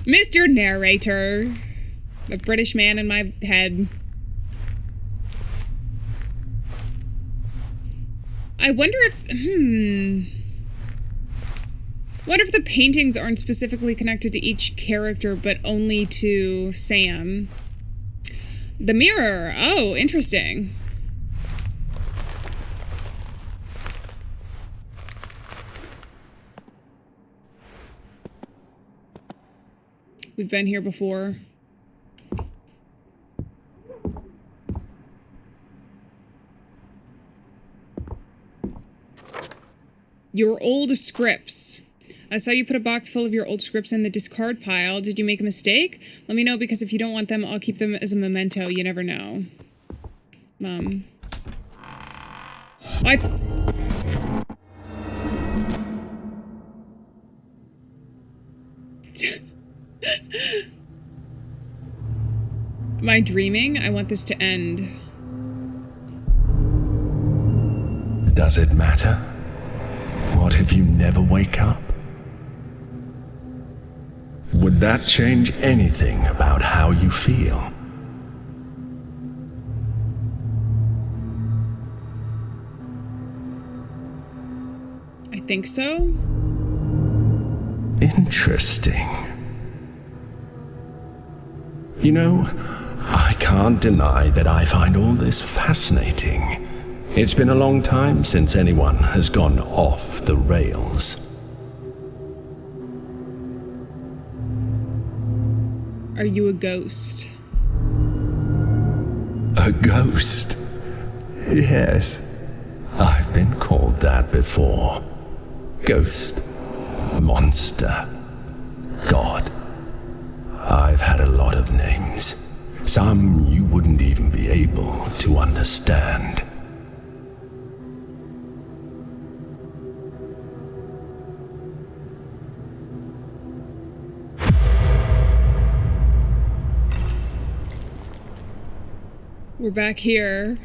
Mr. Narrator. The British man in my head. I wonder if, wonder if the paintings aren't specifically connected to each character, but only to Sam. The mirror. Oh, interesting. We've been here before. Your old scripts. I saw you put a box full of your old scripts in the discard pile. Did you make a mistake? Let me know, because if you don't want them, I'll keep them as a memento. You never know. Mom. Am I dreaming? I want this to end. Does it matter? What if you never wake up? Would that change anything about how you feel? I think so. Interesting. You know, I can't deny that I find all this fascinating. It's been a long time since anyone has gone off the rails. Are you a ghost? A A ghost? Yes, I've been called that before. Ghost, monster, god. I've had a lot of names. Some you wouldn't even be able to understand. We're back here.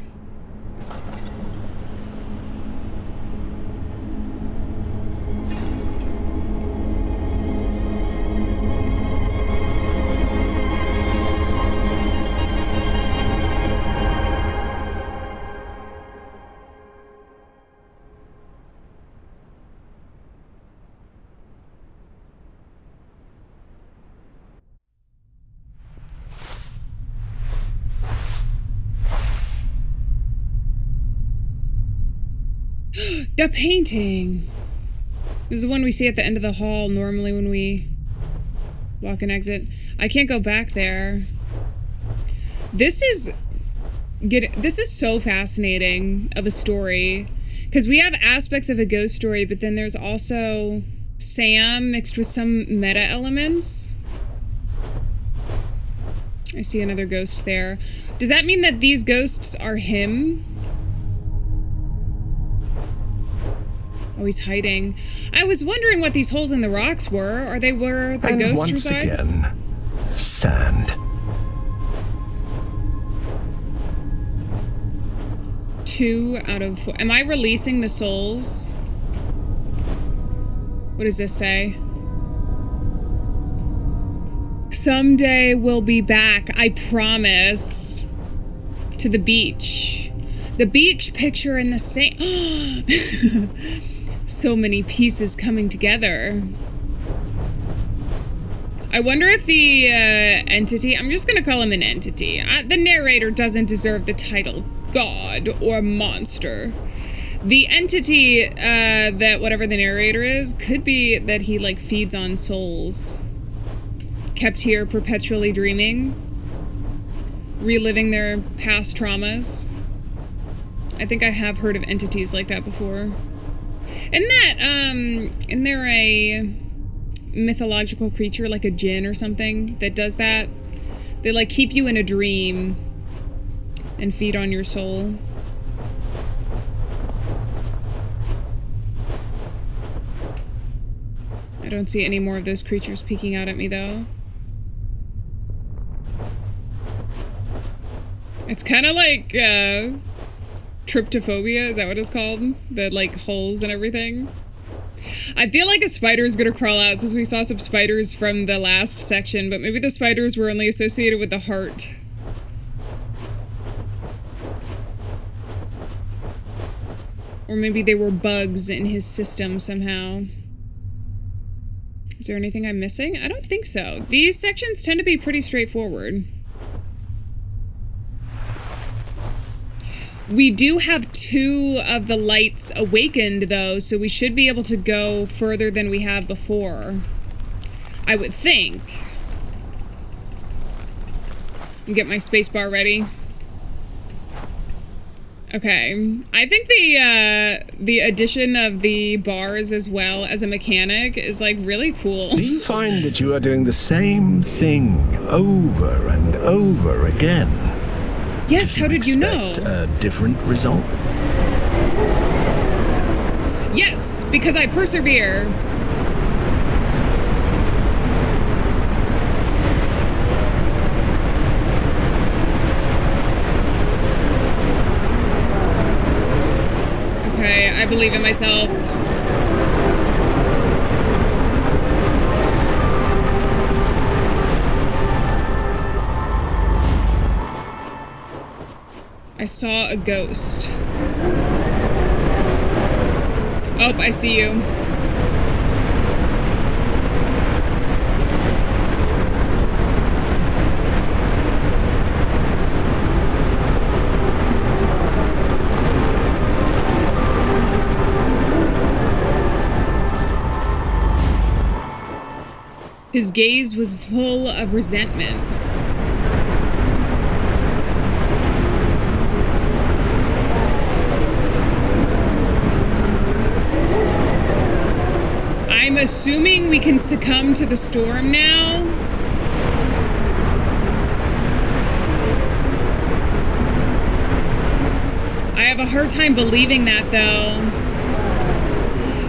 The painting! This is the one we see at the end of the hall normally when we walk and exit. I can't go back there. This is so fascinating of a story. Because we have aspects of a ghost story, but then there's also Sam mixed with some meta elements. I see another ghost there. Does that mean that these ghosts are him? Oh, he's hiding. I was wondering what these holes in the rocks were. Are they where the ghosts reside? And once again, sand. 2 out of 4. Am I releasing the souls? What does this say? Someday we'll be back, I promise. To the beach. The beach picture in the same... So many pieces coming together. I wonder if the entity... I'm just going to call him an entity. The narrator doesn't deserve the title God or monster. The entity that whatever the narrator is could be that he like feeds on souls. Kept here perpetually dreaming. Reliving their past traumas. I think I have heard of entities like that before. Isn't there a mythological creature like a djinn or something that does that? They like keep you in a dream and feed on your soul. I don't see any more of those creatures peeking out at me though. It's kind of like tryptophobia, is that what it's called? The like holes and everything. I feel like a spider is gonna crawl out since we saw some spiders from the last section, but maybe the spiders were only associated with the heart. Or maybe they were bugs in his system somehow. Is there anything I'm missing? I don't think so. These sections tend to be pretty straightforward. We do have 2 of the lights awakened, though, so we should be able to go further than we have before. I would think. And get my spacebar ready. Okay. I think the addition of the bars as well as a mechanic is, like, really cool. Do you find that you are doing the same thing over and over again? Yes, how did you know? A different result? Yes, because I persevere. Okay, I believe in myself. I saw a ghost. Oh, I see you. His gaze was full of resentment. assuming we can succumb to the storm now. I have a hard time believing that, though.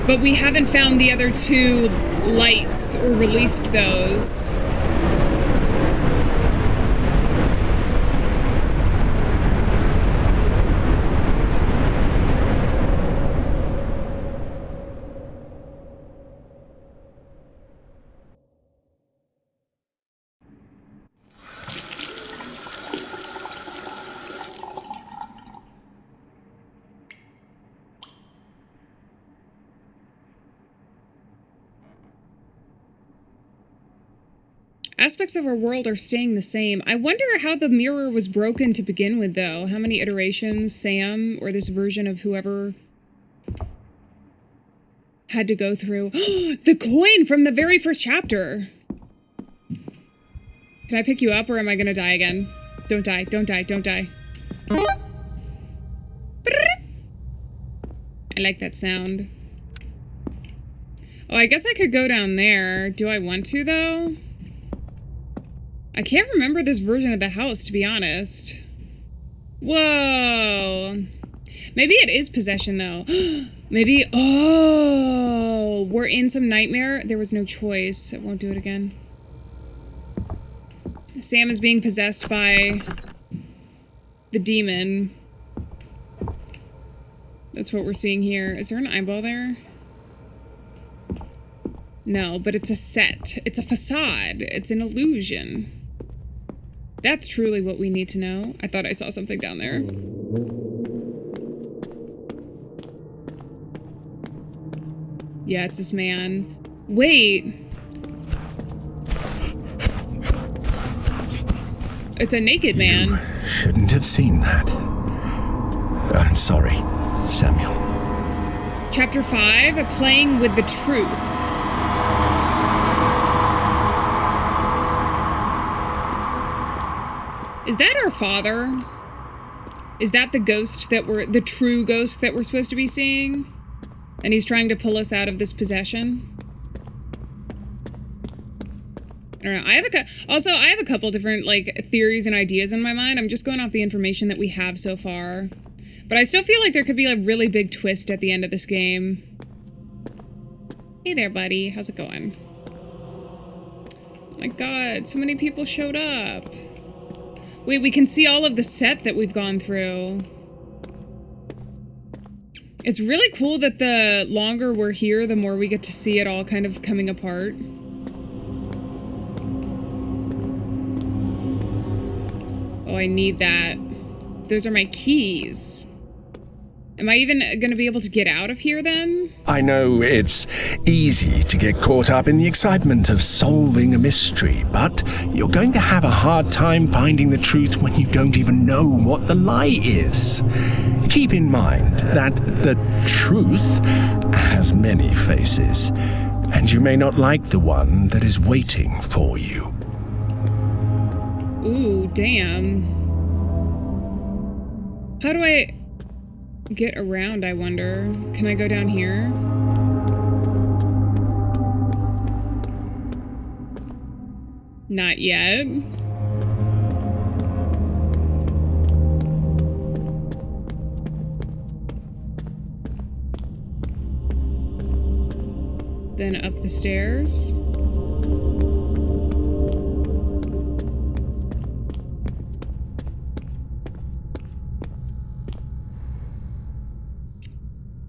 But we haven't found the other two lights or released those. Aspects of our world are staying the same. I wonder how the mirror was broken to begin with, though. How many iterations Sam, or this version of whoever, had to go through. The coin from the very first chapter! Can I pick you up, or am I gonna die again? Don't die, don't die, don't die. I like that sound. Oh, I guess I could go down there. Do I want to, though? I can't remember this version of the house, to be honest. Whoa. Maybe it is possession, though. Maybe... Oh! We're in some nightmare. There was no choice. I won't do it again. Sam is being possessed by... the demon. That's what we're seeing here. Is there an eyeball there? No, but it's a set. It's a facade. It's an illusion. That's truly what we need to know. I thought I saw something down there. Yeah, it's this man. Wait. It's a naked man. You shouldn't have seen that. I'm sorry, Samuel. Chapter 5, Playing with the Truth. Is that our father? Is that the ghost that the true ghost that we're supposed to be seeing? And he's trying to pull us out of this possession? I don't know. I have a couple different, like, theories and ideas in my mind. I'm just going off the information that we have so far. But I still feel like there could be a really big twist at the end of this game. Hey there, buddy. How's it going? Oh my god, so many people showed up. Wait, we can see all of the set that we've gone through. It's really cool that the longer we're here, the more we get to see it all kind of coming apart. Oh, I need that. Those are my keys. Am I even going to be able to get out of here then? I know it's easy to get caught up in the excitement of solving a mystery, but you're going to have a hard time finding the truth when you don't even know what the lie is. Keep in mind that the truth has many faces, and you may not like the one that is waiting for you. Ooh, damn. How do I get around, I wonder? Can I go down here? Not yet. Then up the stairs.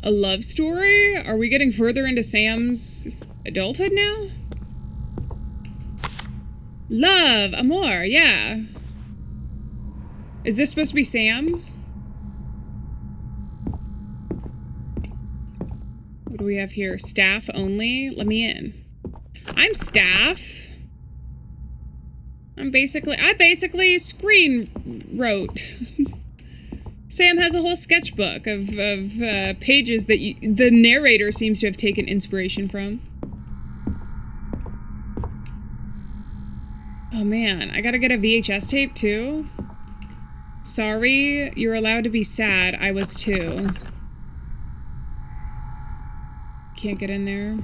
A love story? Are we getting further into Sam's adulthood now? Love, amor, yeah. Is this supposed to be Sam? What do we have here? Staff only? Let me in. I'm staff. I basically screen wrote. Sam has a whole sketchbook of pages that the narrator seems to have taken inspiration from. Oh man, I gotta get a VHS tape too? Sorry, you're allowed to be sad. I was too. Can't get in there.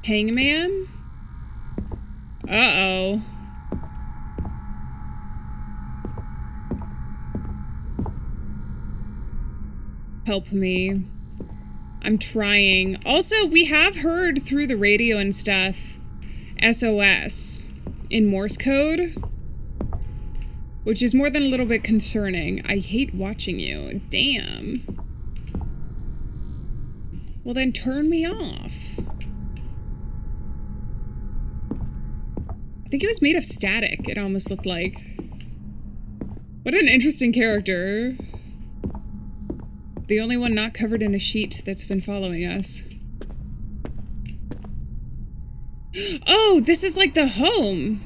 Hangman? Uh-oh. Help me. I'm trying. Also, we have heard through the radio and stuff SOS in Morse code, which is more than a little bit concerning. I hate watching you. Damn. Well, then turn me off. I think it was made of static, it almost looked like. What an interesting character. The only one not covered in a sheet that's been following us. Oh, this is like the home.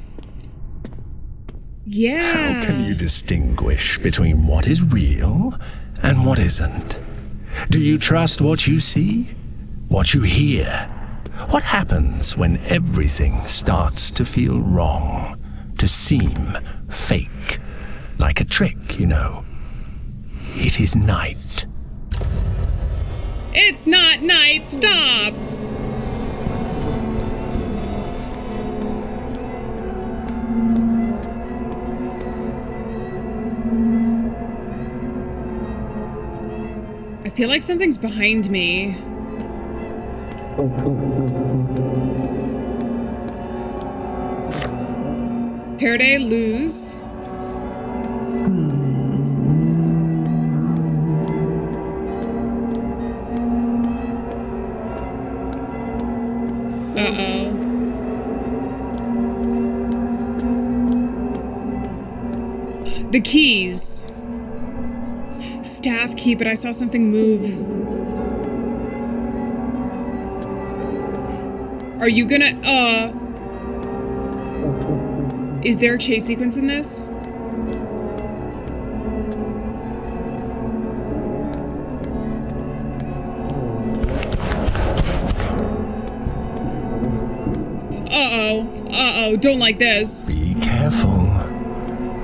Yeah. How can you distinguish between what is real and what isn't? Do you trust what you see? What you hear? What happens when everything starts to feel wrong? To seem fake? Like a trick, you know? It is night. It's not night, stop! I feel like something's behind me. Perde lose. Uh-oh. The keys. Staff key, but I saw something move. Are you gonna, is there a chase sequence in this? Uh-oh, don't like this. Be careful.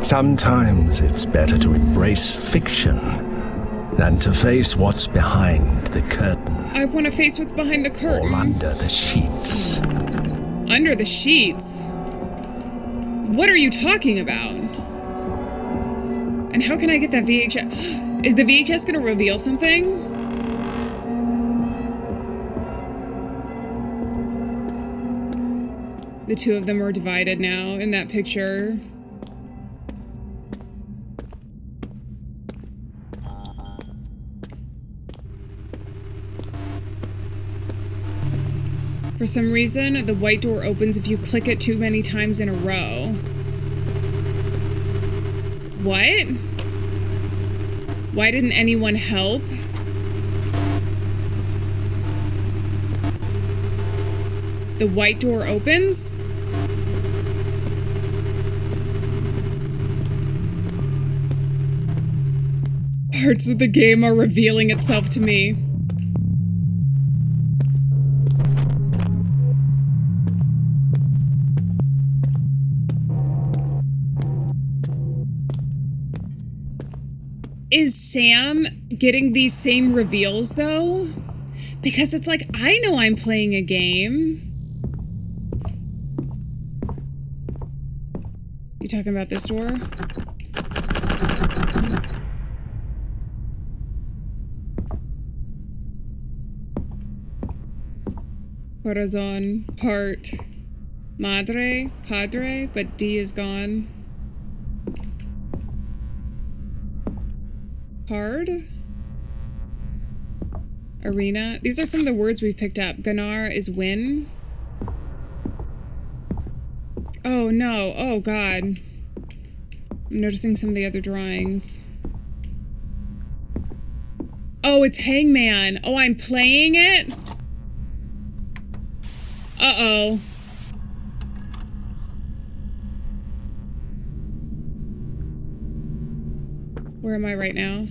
Sometimes it's better to embrace fiction than to face what's behind the curtain. I want to face what's behind the curtain. Or under the sheets. Under the sheets? What are you talking about? And how can I get that VHS? Is the VHS gonna reveal something? The two of them are divided now in that picture. For some reason, the white door opens if you click it too many times in a row. What? Why didn't anyone help? The white door opens? Parts of the game are revealing itself to me. Is Sam getting these same reveals, though? Because it's like, I know I'm playing a game. You talking about this door? Corazon, heart. Madre, padre, but D is gone. Hard? Arena. These are some of the words we picked up. Ganar is win. Oh no. Oh god. I'm noticing some of the other drawings. Oh, it's Hangman. Oh, I'm playing it? Uh-oh. Where am I right now?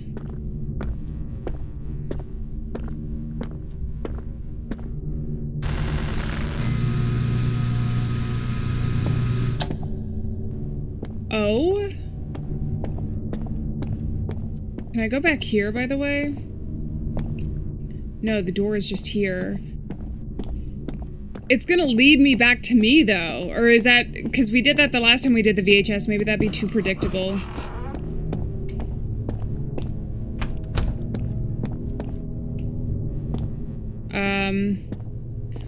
Oh? Can I go back here, by the way? No, the door is just here. It's gonna lead me back to me, though. Or is that... Because we did that the last time we did the VHS. Maybe that'd be too predictable.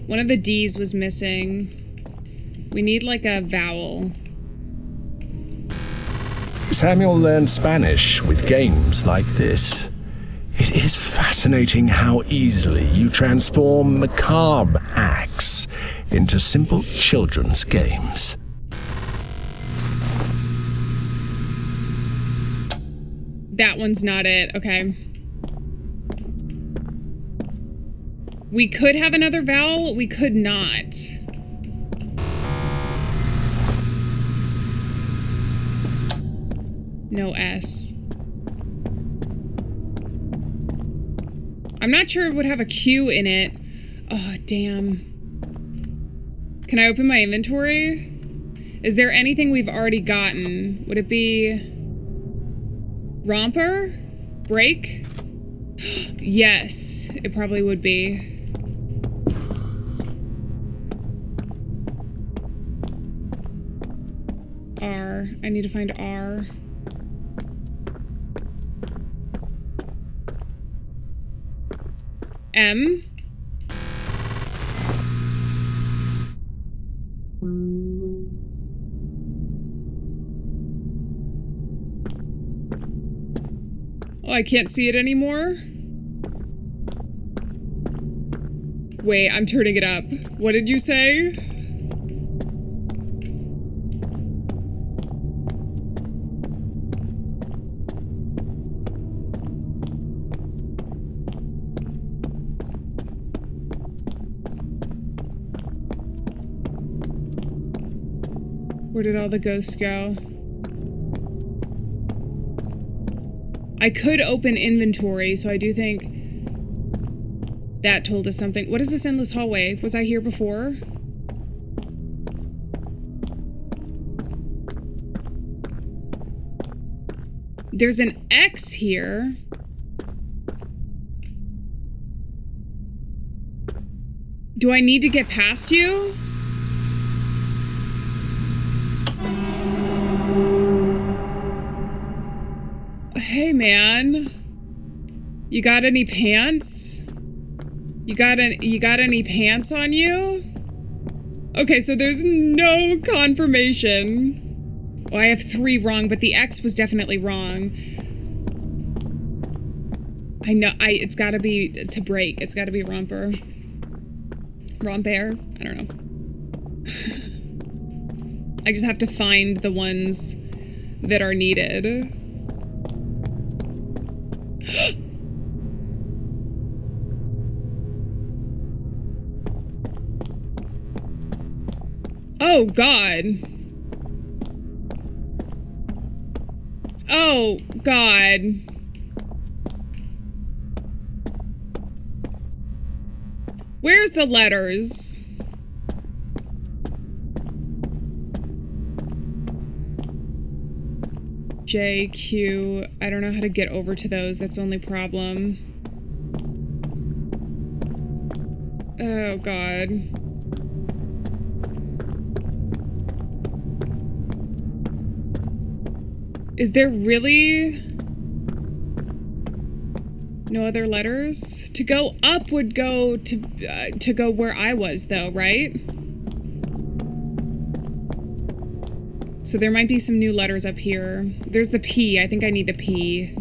One of the D's was missing. We need, like, a vowel. Samuel learned Spanish with games like this. It is fascinating how easily you transform macabre acts into simple children's games. That one's not it. Okay. We could have another vowel. We could not. No S. I'm not sure it would have a Q in it. Oh, damn. Can I open my inventory? Is there anything we've already gotten? Would it be... Romper? Break? Yes, it probably would be. R. I need to find R. M. Oh, I can't see it anymore. Wait, I'm turning it up. What did you say? Where did all the ghosts go? I could open inventory, so I do think that told us something. What is this endless hallway? Was I here before? There's an X here. Do I need to get past you? Hey, man. You got any pants? You got any pants on you? Okay, so there's no confirmation. Oh, I have 3 wrong, but the X was definitely wrong. I know, it's gotta be to break. It's gotta be romper. Romper? I don't know. I just have to find the ones that are needed. Oh, God. Oh, God. Where's the letters? J, Q. I don't know how to get over to those. That's the only problem. Oh, God. Is there really no other letters? To go up would go to go where I was, though, right? So there might be some new letters up here. There's the P. I think I need the P.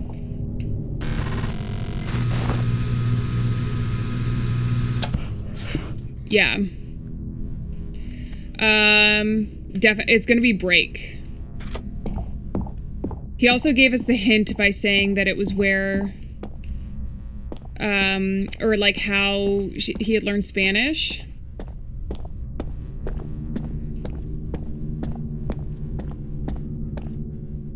Yeah. It's gonna be break. He also gave us the hint by saying that it was where, or like how he had learned Spanish.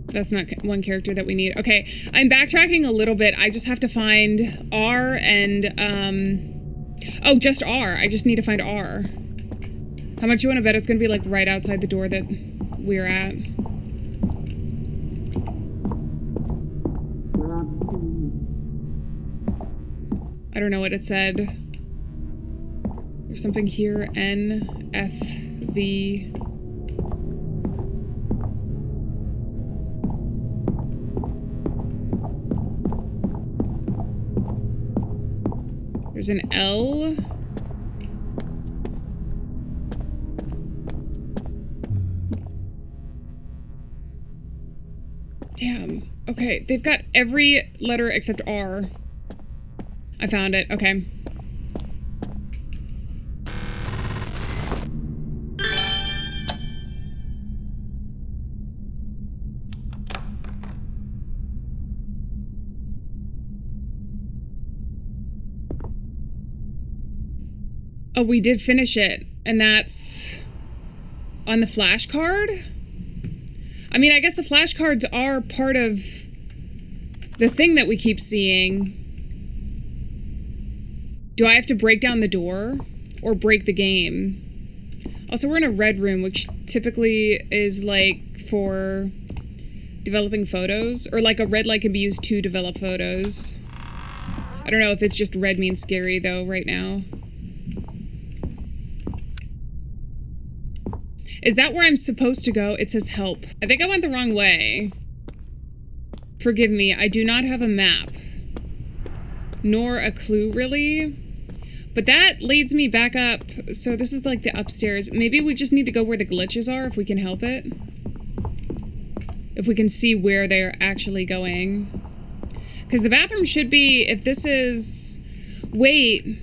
That's not one character that we need. Okay, I'm backtracking a little bit. I just have to find R and, oh, just R. I just need to find R. How much you want to bet it's going to be like right outside the door that we're at? I don't know what it said. There's something here. N, F, V. There's an L. Damn. Okay, they've got every letter except R. I found it. Okay. Oh, we did finish it, and that's on the flashcard? I mean, I guess the flashcards are part of the thing that we keep seeing. Do I have to break down the door or break the game? Also, we're in a red room, which typically is like for developing photos, or like a red light can be used to develop photos. I don't know if it's just red means scary though right now. Is that where I'm supposed to go? It says help. I think I went the wrong way. Forgive me, I do not have a map. Nor a clue, really. But that leads me back up. So this is like the upstairs. Maybe we just need to go where the glitches are if we can help it. If we can see where they're actually going. Because the bathroom should be, if this is... Wait...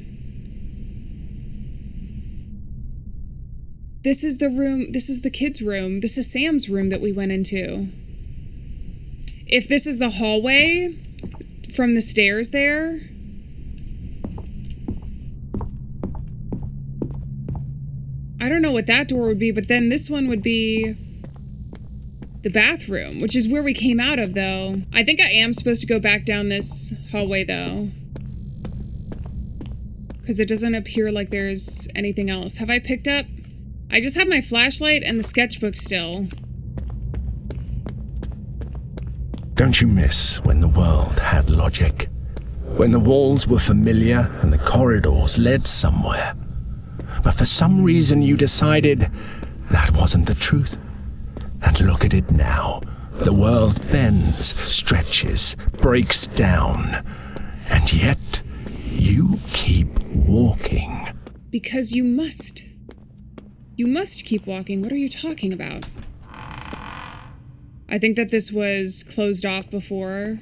This is the room, this is the kids' room. This is Sam's room that we went into. If this is the hallway from the stairs there. I don't know what that door would be, but then this one would be the bathroom, which is where we came out of, though. I think I am supposed to go back down this hallway, though. Because it doesn't appear like there's anything else. Have I picked up? I just have my flashlight and the sketchbook still. Don't you miss when the world had logic? When the walls were familiar and the corridors led somewhere? But for some reason you decided that wasn't the truth. And look at it now. The world bends, stretches, breaks down. And yet, you keep walking. Because you must. You must keep walking. What are you talking about? I think that this was closed off before.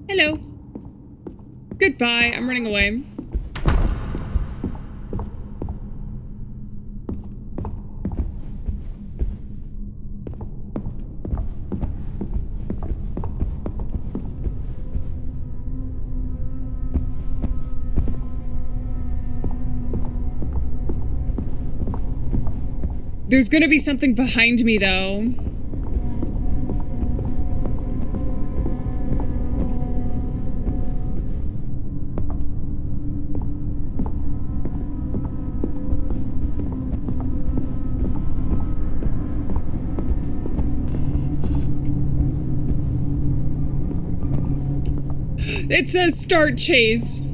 Hello. Goodbye. I'm running away. There's gonna be something behind me, though. It says start chase.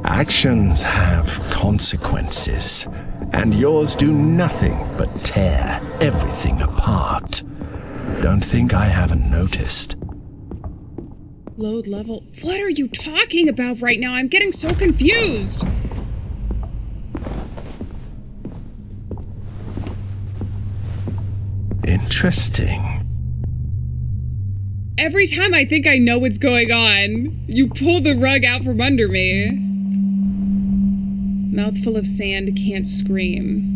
Actions have consequences, and yours do nothing but tear everything apart. Don't think I haven't noticed. Load level. What are you talking about right now? I'm getting so confused. Interesting. Every time I think I know what's going on, you pull the rug out from under me. Mouthful of sand, can't scream.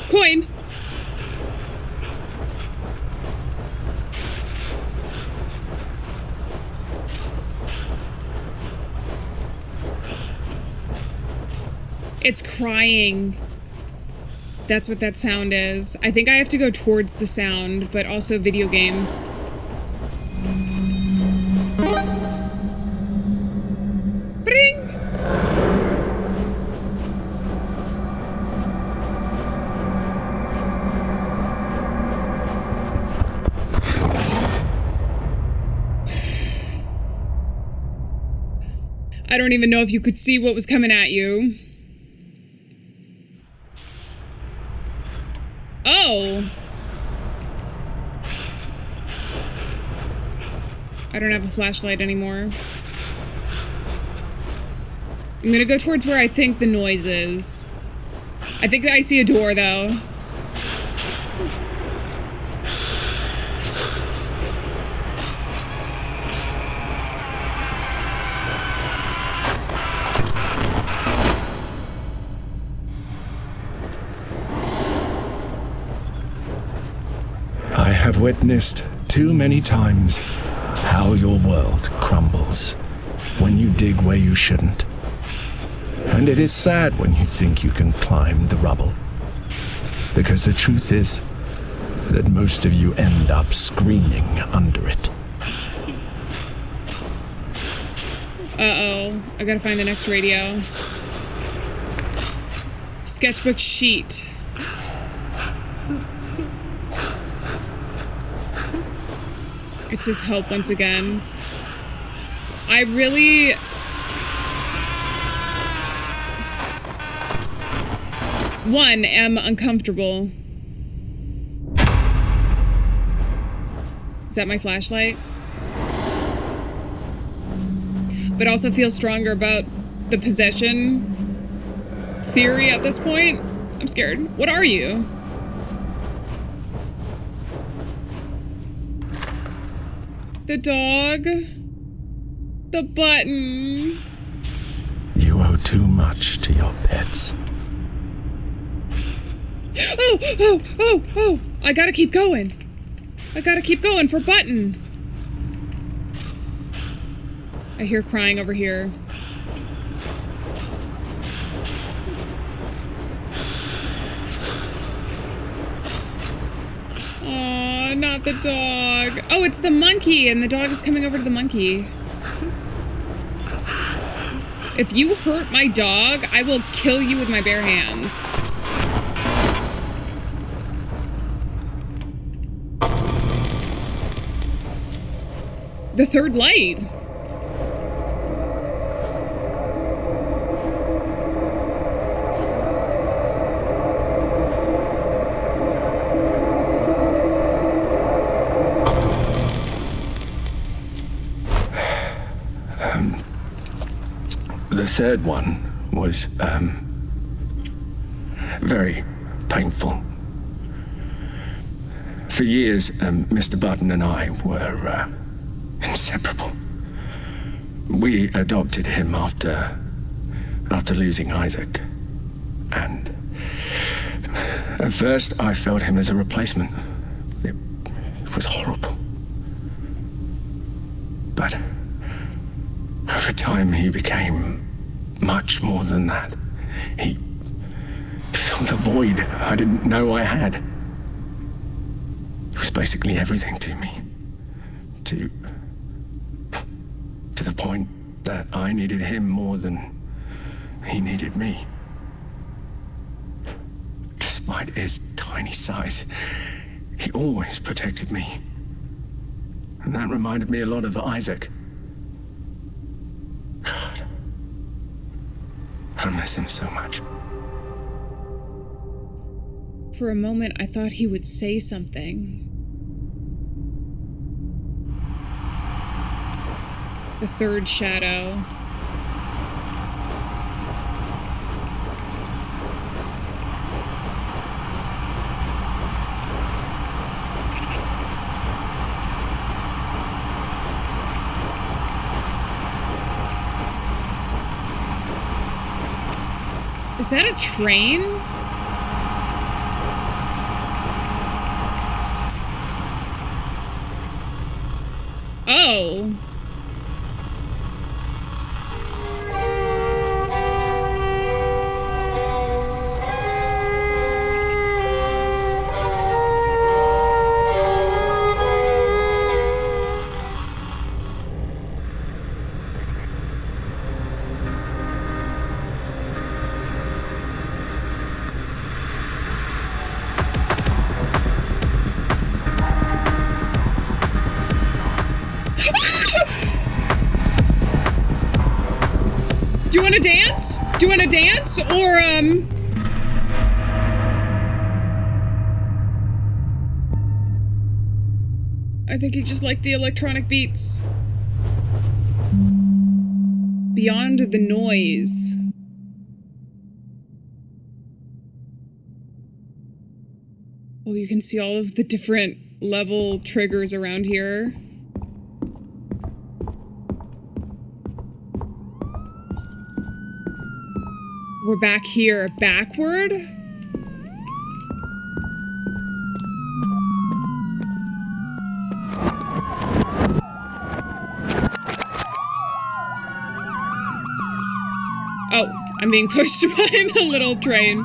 Coin! It's crying. That's what that sound is. I think I have to go towards the sound, but also video game. Bring! I don't even know if you could see what was coming at you. Oh! I don't have a flashlight anymore. I'm gonna go towards where I think the noise is. I think I see a door, though. I have witnessed too many times how your world crumbles when you dig where you shouldn't. And it is sad when you think you can climb the rubble. Because the truth is that most of you end up screaming under it. Uh-oh. I gotta find the next radio. Sketchbook sheet. It says help once again. I really... One, am uncomfortable. Is that my flashlight? But also feel stronger about the possession theory at this point. I'm scared. What are you? The dog. The button. You owe too much to your pets. Oh! I gotta keep going. I gotta keep going for button. I hear crying over here. Oh, not the dog. Oh, it's the monkey, and the dog is coming over to the monkey. If you hurt my dog, I will kill you with my bare hands. The third light. The third one was, very painful. For years, Mr. Button and I were, inseparable. We adopted him after losing Isaac. And at first, I felt him as a replacement. It was horrible. But over time, he became much more than that. He filled the void I didn't know I had. He was basically everything to me. To the point that I needed him more than he needed me. Despite his tiny size, he always protected me. And that reminded me a lot of Isaac. God, I miss him so much. For a moment, I thought he would say something. The third shadow. Is that a train? Oh. want to dance? Do you want to dance? Or, I think he just liked the electronic beats. Beyond the noise. Oh, you can see all of the different level triggers around here. We're back here, backward? Oh, I'm being pushed behind the little train.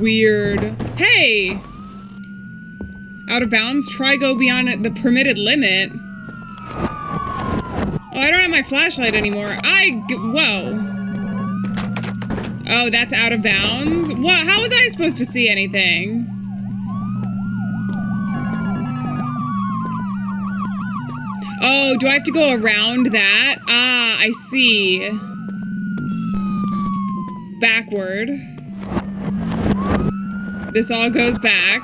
Weird. Hey! Out of bounds? Try go beyond the permitted limit. Oh, I don't have my flashlight anymore. Whoa. Oh, that's out of bounds? What? How was I supposed to see anything? Oh, do I have to go around that? Ah, I see. Backward. This all goes back.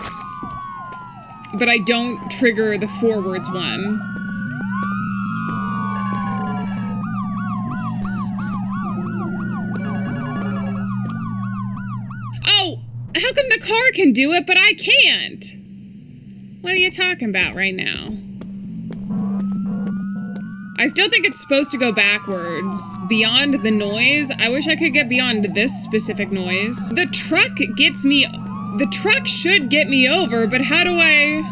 But I don't trigger the forwards one. Oh! How come the car can do it, but I can't? What are you talking about right now? I still think it's supposed to go backwards. Beyond the noise? I wish I could get beyond this specific noise. The truck gets me... The truck should get me over, but how do I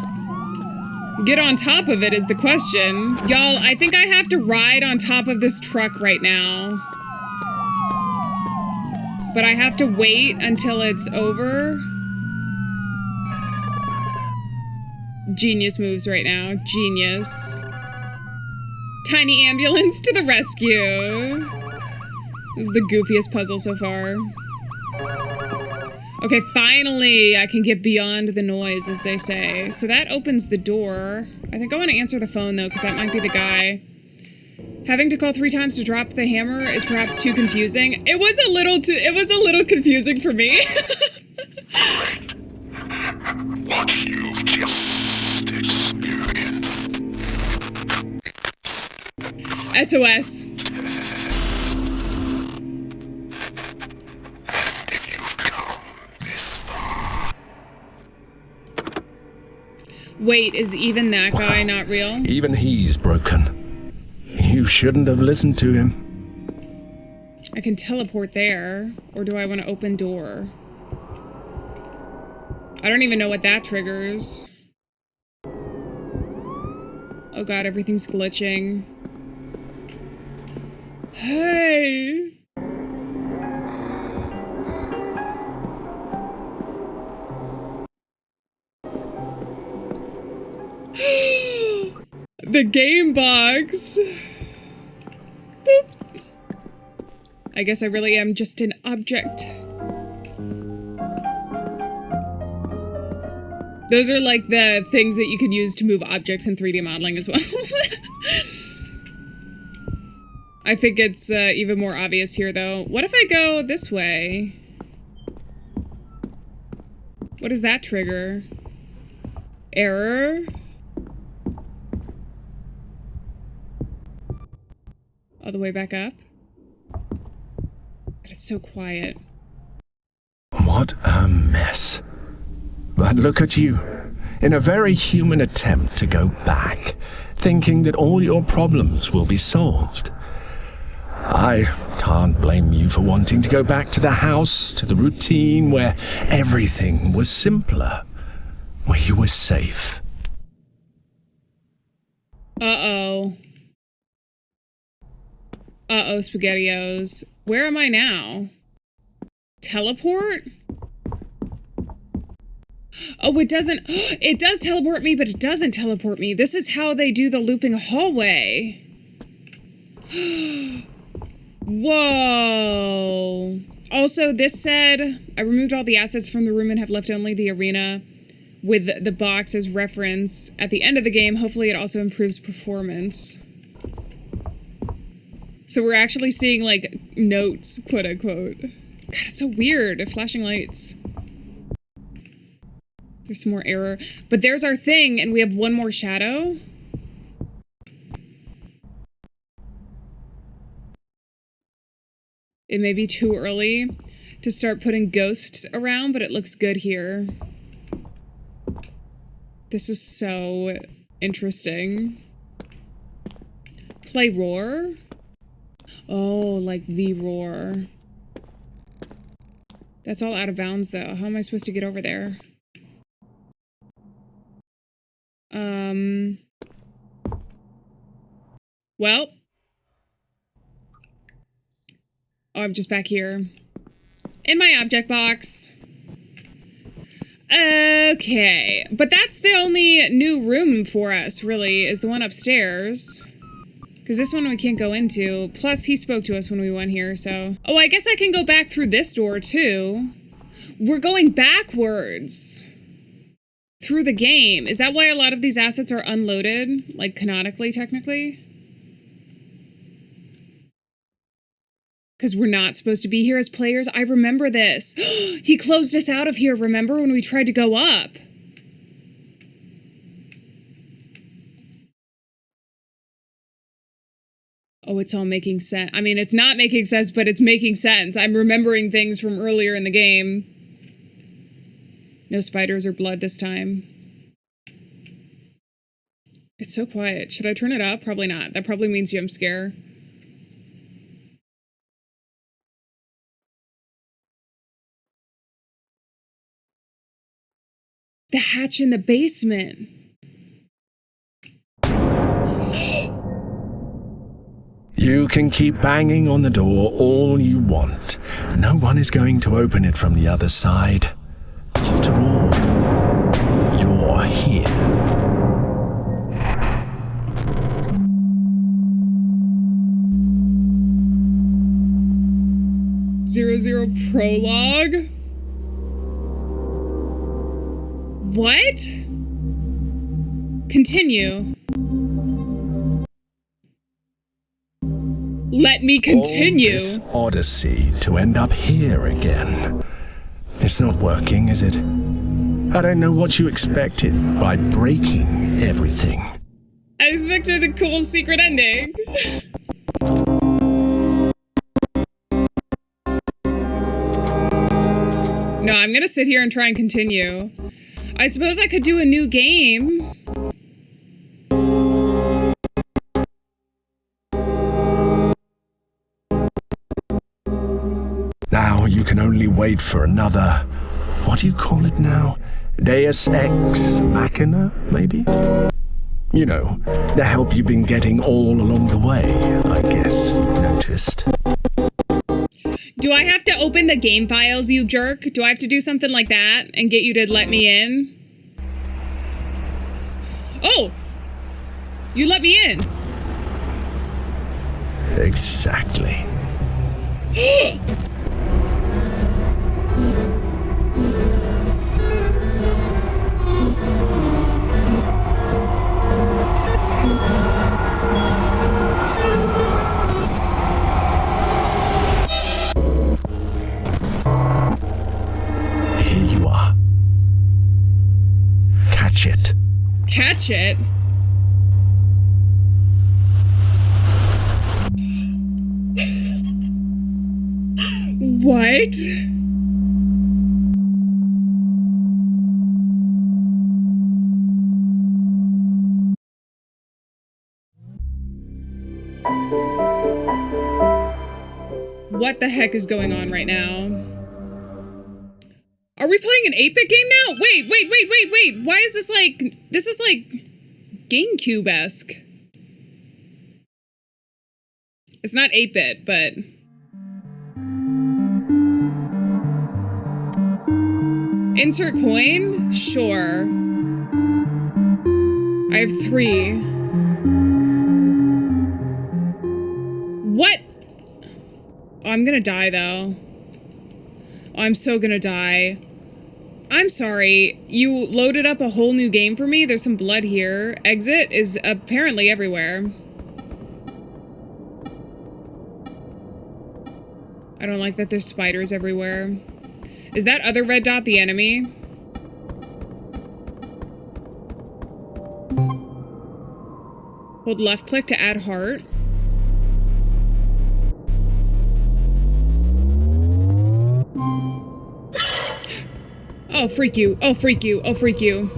get on top of it is the question. Y'all, I think I have to ride on top of this truck right now. But I have to wait until it's over. Genius moves right now. Genius. Tiny ambulance to the rescue. This is the goofiest puzzle so far. Okay, finally I can get beyond the noise, as they say. So that opens the door. I think I want to answer the phone, though, because that might be the guy. Having to call 3 times to drop the hammer is perhaps too confusing. It was a little confusing for me. What you've just experienced. SOS. Wait, is even that guy not real? Even he's broken. You shouldn't have listened to him. I can teleport there. Or do I want to open door? I don't even know what that triggers. Oh god, everything's glitching. Hey! The game box. Boop. I guess I really am just an object. Those are like the things that you can use to move objects in 3D modeling as well. I think it's even more obvious here, though. What if I go this way? What does that trigger? Error? All the way back up? But it's so quiet. What a mess. But look at you, in a very human attempt to go back, thinking that all your problems will be solved. I can't blame you for wanting to go back to the house, to the routine where everything was simpler, where you were safe. Uh-oh. Uh-oh, SpaghettiOs. Where am I now? Teleport? Oh, it doesn't. It does teleport me, but it doesn't teleport me. This is how they do the looping hallway. Whoa. Also, this said, I removed all the assets from the room and have left only the arena. with the box as reference at the end of the game. Hopefully it also improves performance. So we're actually seeing, like, notes, quote unquote. God, it's so weird. Flashing lights. There's some more error. But there's our thing, and we have one more shadow. It may be too early to start putting ghosts around, but it looks good here. This is so interesting. Play roar? Oh, like the roar. That's all out of bounds, though. How am I supposed to get over there? Well. Oh, I'm just back here. In my object box. Okay. But that's the only new room for us, really, is the one upstairs. Because this one we can't go into. Plus, he spoke to us when we went here, so... Oh, I guess I can go back through this door, too. We're going backwards. Through the game. Is that why a lot of these assets are unloaded? Like, canonically, technically? Because we're not supposed to be here as players? I remember this. He closed us out of here, remember, when we tried to go up? Oh, it's all making sense. I mean, it's not making sense, but it's making sense. I'm remembering things from earlier in the game. No spiders or blood this time. It's so quiet. Should I turn it up? Probably not. That probably means jump scare. The hatch in the basement. You can keep banging on the door all you want. No one is going to open it from the other side. After all, you're here. 00 prologue? What? Continue. Let me continue. All this odyssey to end up here again. It's not working, is it? I don't know what you expected by breaking everything. I expected a cool secret ending. No, I'm gonna sit here and try and continue. I suppose I could do a new game. Now you can only wait for another, what do you call it now? Deus Ex Machina, maybe? You know, the help you've been getting all along the way, I guess you've noticed. Do I have to open the game files, you jerk? Do I have to do something like that and get you to let me in? Oh! You let me in! Exactly. Catch it? What? What the heck is going on right now? Are we playing an 8-bit game now? Wait. Why is this like... This is like... GameCube-esque. It's not 8-bit, but... Insert coin? Sure. I have 3. What? Oh, I'm gonna die, though. Oh, I'm so gonna die. I'm sorry. You loaded up a whole new game for me? There's some blood here. Exit is apparently everywhere. I don't like that there's spiders everywhere. Is that other red dot the enemy? Hold left click to add heart. Oh, freak you. Oh, freak you. Oh, freak you.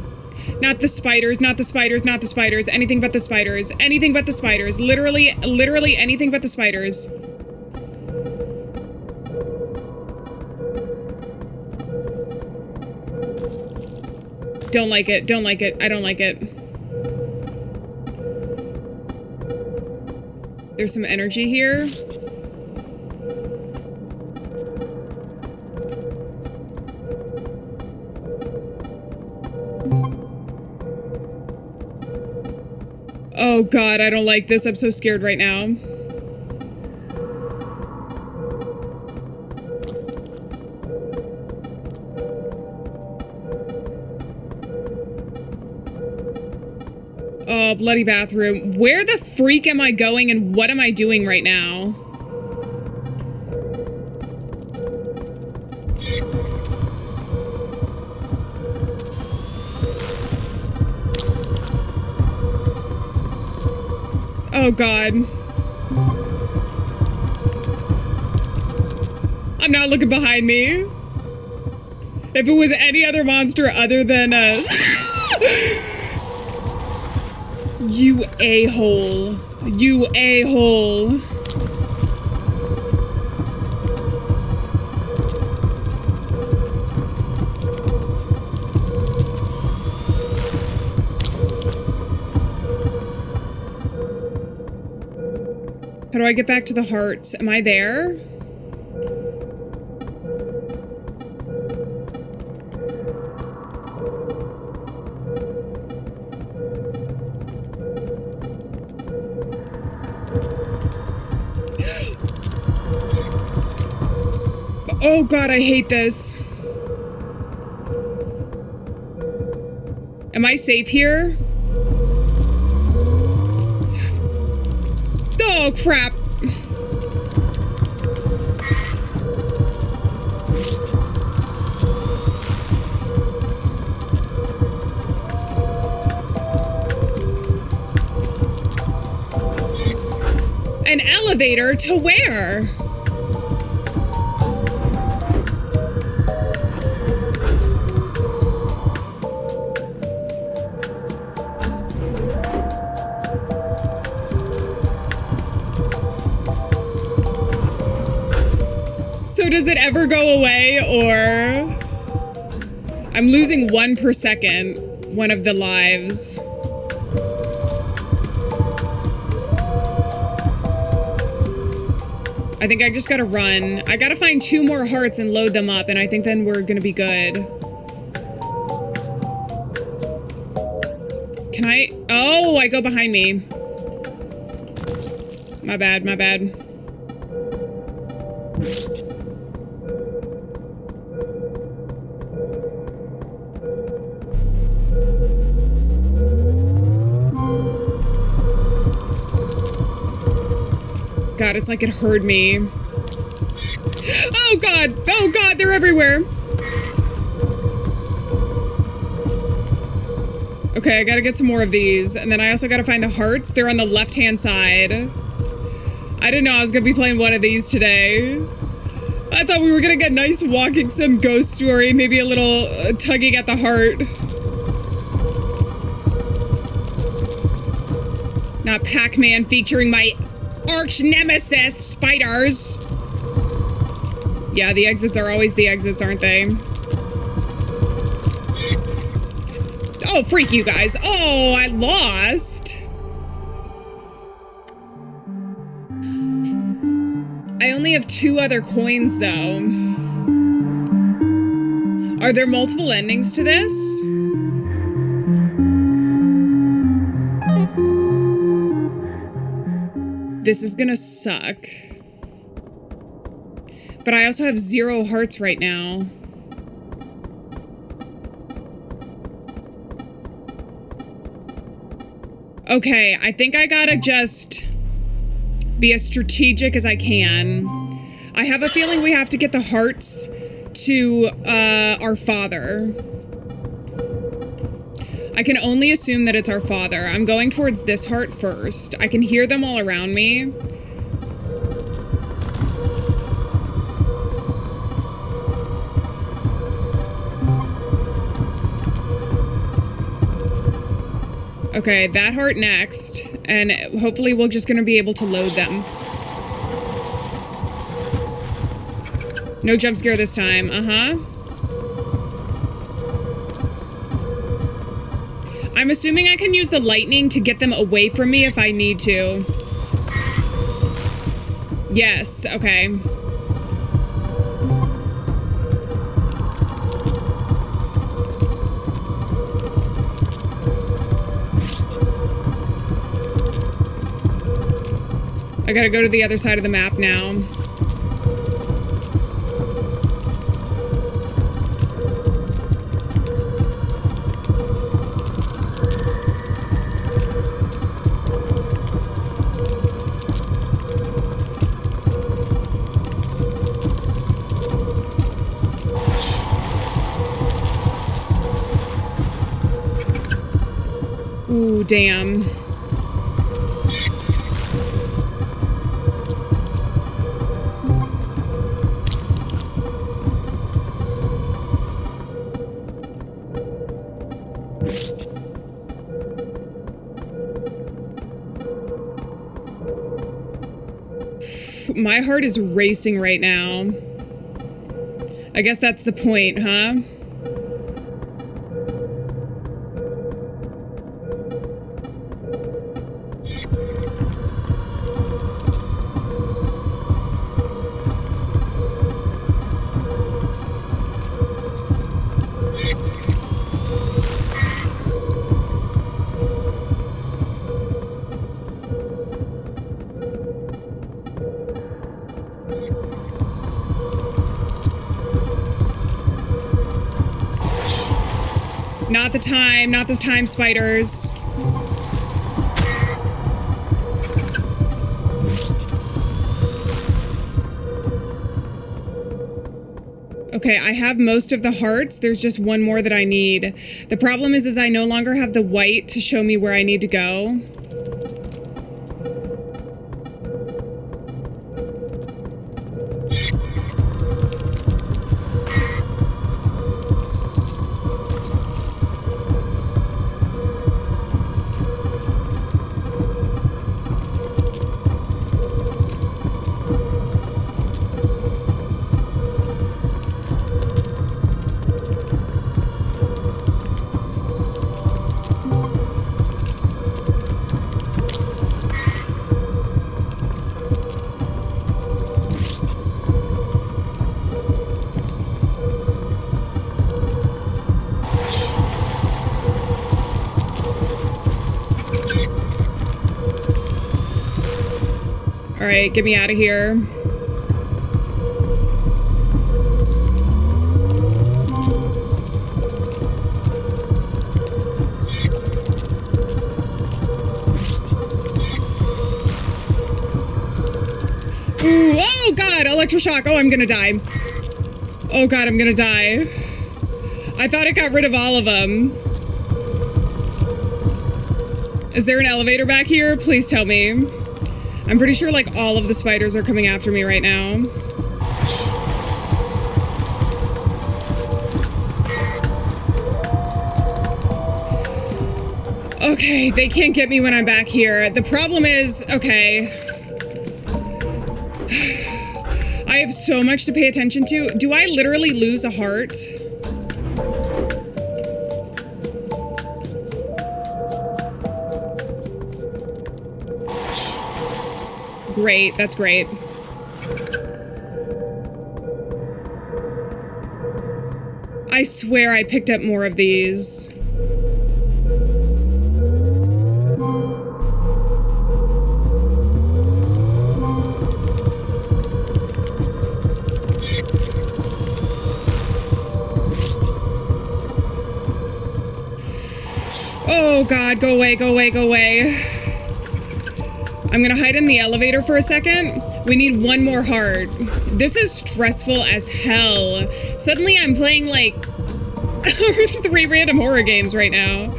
Not the spiders, not the spiders, not the spiders. Anything but the spiders. Anything but the spiders. Literally anything but the spiders. Don't like it. Don't like it. I don't like it. There's some energy here. Oh god, I don't like this. I'm so scared right now. Oh, bloody bathroom. Where the freak am I going and what am I doing right now? Oh god. I'm not looking behind me. If it was any other monster other than you a-hole. You a-hole. How do I get back to the hearts? Am I there? Oh god, I hate this. Am I safe here? Oh crap. An elevator to where? So does it ever go away, or I'm losing 1 per second, one of the lives. I think I just gotta run. I gotta find 2 more hearts and load them up, and I think then we're gonna be good. Can I? Oh, I go behind me. My bad, my bad. God, it's like it heard me. Oh god! Oh god, they're everywhere! Okay, I gotta get some more of these. And then I also gotta find the hearts. They're on the left-hand side. I didn't know I was gonna be playing one of these today. I thought we were gonna get nice walking sim ghost story, maybe a little tugging at the heart. Not Pac-Man featuring my arch nemesis, spiders. Yeah, the exits are always the exits, aren't they? Oh, freak you guys. Oh, I lost. I only have 2 other coins, though. Are there multiple endings to this? This is gonna suck. But I also have 0 hearts right now. Okay, I think I gotta just be as strategic as I can. I have a feeling we have to get the hearts to our father. I can only assume that it's our father. I'm going towards this heart first. I can hear them all around me. Okay, that heart next, and hopefully we're just gonna be able to load them. No jump scare this time, I'm assuming I can use the lightning to get them away from me if I need to. Yes, okay. I gotta go to the other side of the map now. Ooh, damn. My heart is racing right now. I guess that's the point, huh? Not this time, spiders. Okay, I have most of the hearts. There's just one more that I need. The problem is I no longer have the white to show me where I need to go. Alright, get me out of here. Ooh, oh god, electroshock. Oh, I'm gonna die. Oh god, I'm gonna die. I thought it got rid of all of them. Is there an elevator back here? Please tell me. I'm pretty sure, like, all of the spiders are coming after me right now. Okay, they can't get me when I'm back here. The problem is, okay. I have so much to pay attention to. Do I literally lose a heart? Great, that's great. I swear I picked up more of these. Oh God, go away, go away, go away. I'm gonna hide in the elevator for a second. We need one more heart. This is stressful as hell. Suddenly I'm playing like 3 random horror games right now.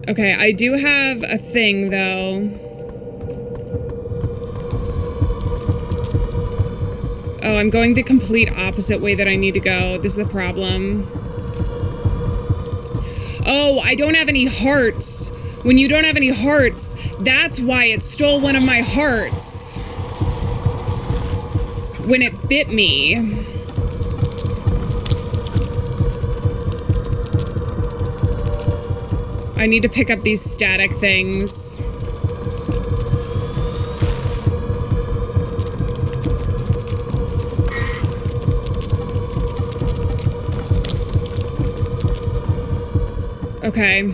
Okay, I do have a thing though. Oh, I'm going the complete opposite way that I need to go. This is the problem. Oh, I don't have any hearts. When you don't have any hearts, that's why it stole one of my hearts. When it bit me. I need to pick up these static things. Okay.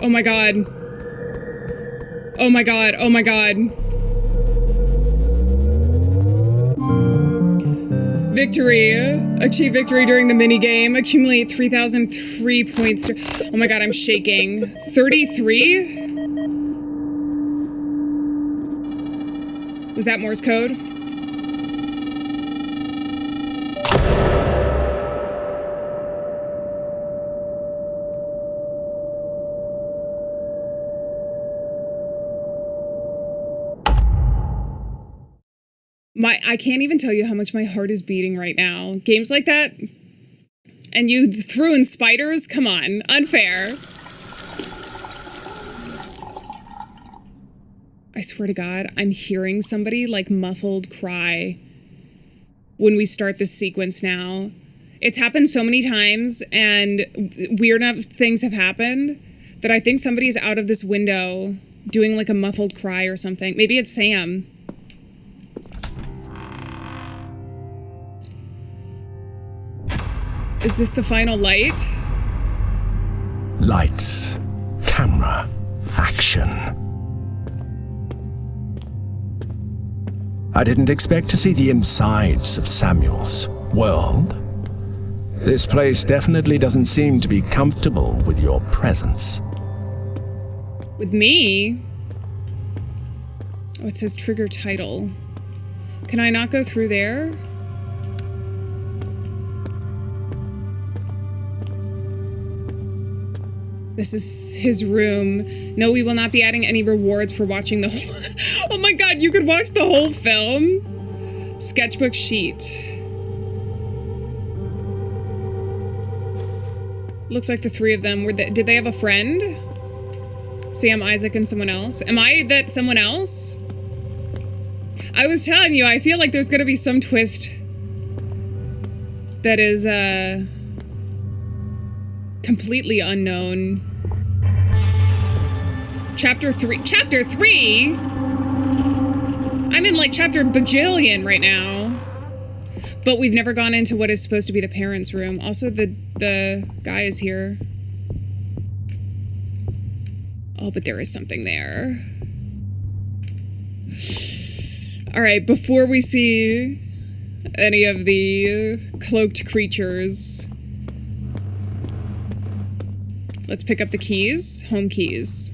Oh my God. Oh my God. Oh my God. Victory. Achieve victory during the minigame. Accumulate 3,003 points. Oh my God, I'm shaking. 33? Was that Morse code? I can't even tell you how much my heart is beating right now. Games like that, and you threw in spiders? Come on, unfair. I swear to God, I'm hearing somebody like muffled cry when we start this sequence now. It's happened so many times and weird enough things have happened that I think somebody's out of this window doing like a muffled cry or something. Maybe it's Sam. Is this the final light? Lights, camera, action. I didn't expect to see the insides of Samuel's world. This place definitely doesn't seem to be comfortable with your presence. With me? Oh, it says trigger title. Can I not go through there? This is his room. No, we will not be adding any rewards for watching the whole... Oh my God, you could watch the whole film? Sketchbook sheet. Looks like the three of them were... Did they have a friend? Sam, Isaac, and someone else? Am I that someone else? I was telling you, I feel like there's gonna be some twist that is, completely unknown. Chapter 3. Chapter 3? I'm in like chapter bajillion right now. But we've never gone into what is supposed to be the parents' room. Also, the guy is here. Oh, but there is something there. All right, before we see any of the cloaked creatures, let's pick up the keys. Home keys.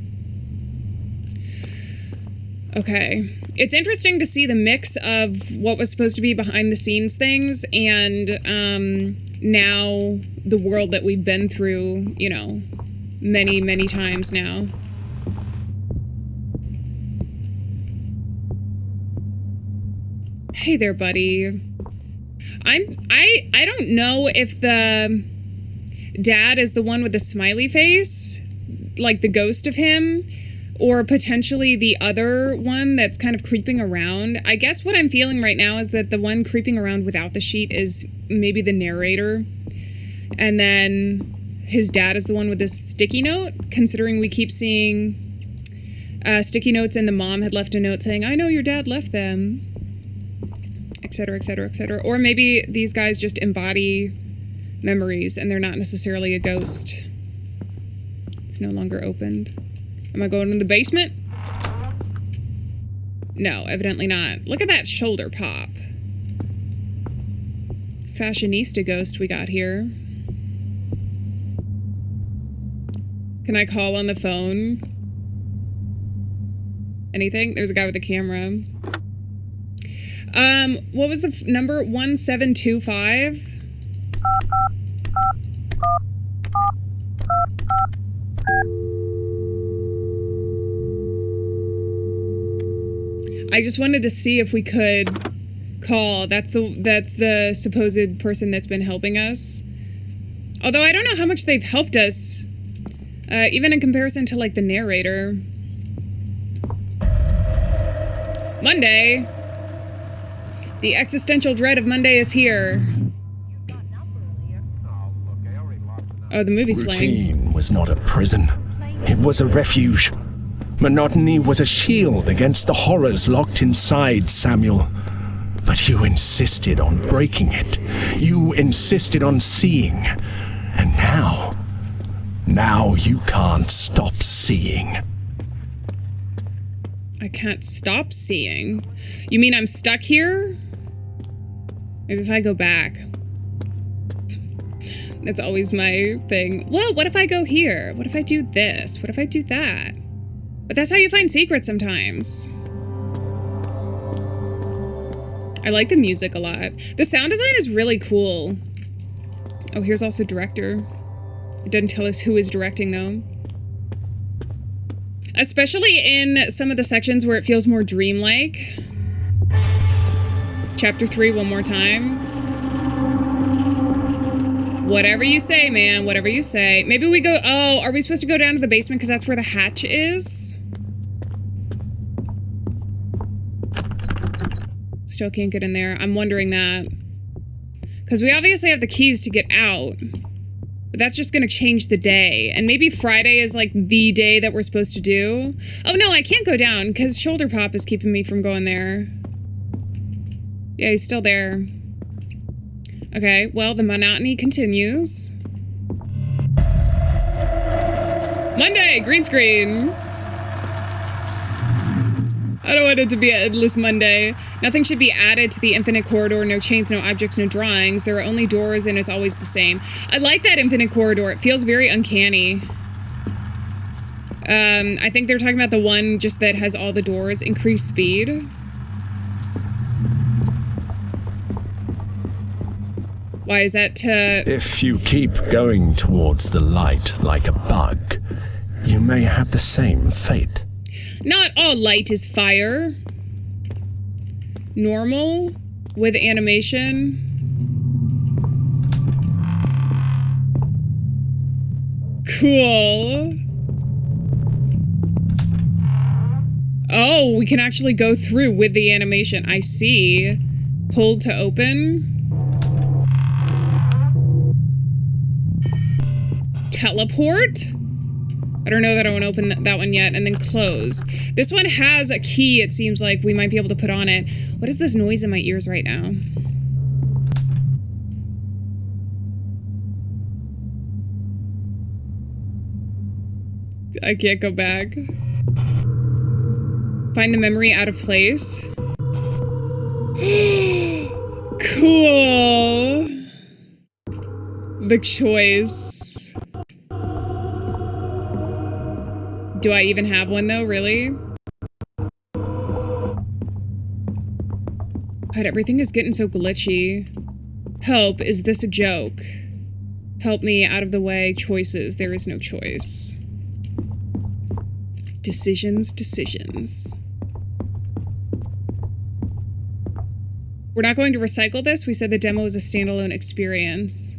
Okay. It's interesting to see the mix of what was supposed to be behind the scenes things and now the world that we've been through, you know, many, many times now. Hey there, buddy. I don't know if the dad is the one with the smiley face, like the ghost of him, Or potentially the other one that's kind of creeping around. I guess what I'm feeling right now is that the one creeping around without the sheet is maybe the narrator. And then his dad is the one with this sticky note, considering we keep seeing sticky notes and the mom had left a note saying, I know your dad left them, etc., etc., etc. Or maybe these guys just embody memories and they're not necessarily a ghost. It's no longer opened. Am I going in the basement? No, evidently not. Look at that shoulder pop. Fashionista ghost we got here. Can I call on the phone? Anything? There's a guy with a camera. What was the number? 1725? I just wanted to see if we could call. That's the supposed person that's been helping us. Although I don't know how much they've helped us, even in comparison to like the narrator. Monday. The existential dread of Monday is here. Oh, the movie's playing. Routine was not a prison. It was a refuge. Monotony was a shield against the horrors locked inside Samuel. But you insisted on breaking it. You insisted on seeing. And now you can't stop seeing. I can't stop seeing? You mean I'm stuck here? Maybe if I go back. That's always my thing. Well, what if I go here? What if I do this? What if I do that? But that's how you find secrets sometimes. I like the music a lot. The sound design is really cool. Oh, here's also director. It doesn't tell us who is directing though. Especially in some of the sections where it feels more dreamlike. Chapter 3 one more time. Whatever you say, man. Whatever you say. Maybe we go... Oh, are we supposed to go down to the basement because that's where the hatch is? Still can't get in there. I'm wondering that. Because we obviously have the keys to get out. But that's just going to change the day. And maybe Friday is like the day that we're supposed to do. Oh no, I can't go down because shoulder pop is keeping me from going there. Yeah, he's still there. Okay, well, the monotony continues. Monday, green screen. I don't want it to be an endless Monday. Nothing should be added to the infinite corridor. No chains, no objects, no drawings. There are only doors and it's always the same. I like that infinite corridor. It feels very uncanny. I think they're talking about the one just that has all the doors. Increased speed. Why is that to... If you keep going towards the light like a bug, you may have the same fate. Not all light is fire. Normal with animation. Cool. Oh, we can actually go through with the animation. I see. Hold to open. Teleport? I don't know that I want to open that one yet. And then close. This one has a key, it seems like we might be able to put on it. What is this noise in my ears right now? I can't go back. Find the memory out of place. Cool. The choice. Do I even have one though, really? God, everything is getting so glitchy. Help, is this a joke? Help me, out of the way, choices, there is no choice. Decisions, decisions. We're not going to recycle this. We said the demo is a standalone experience.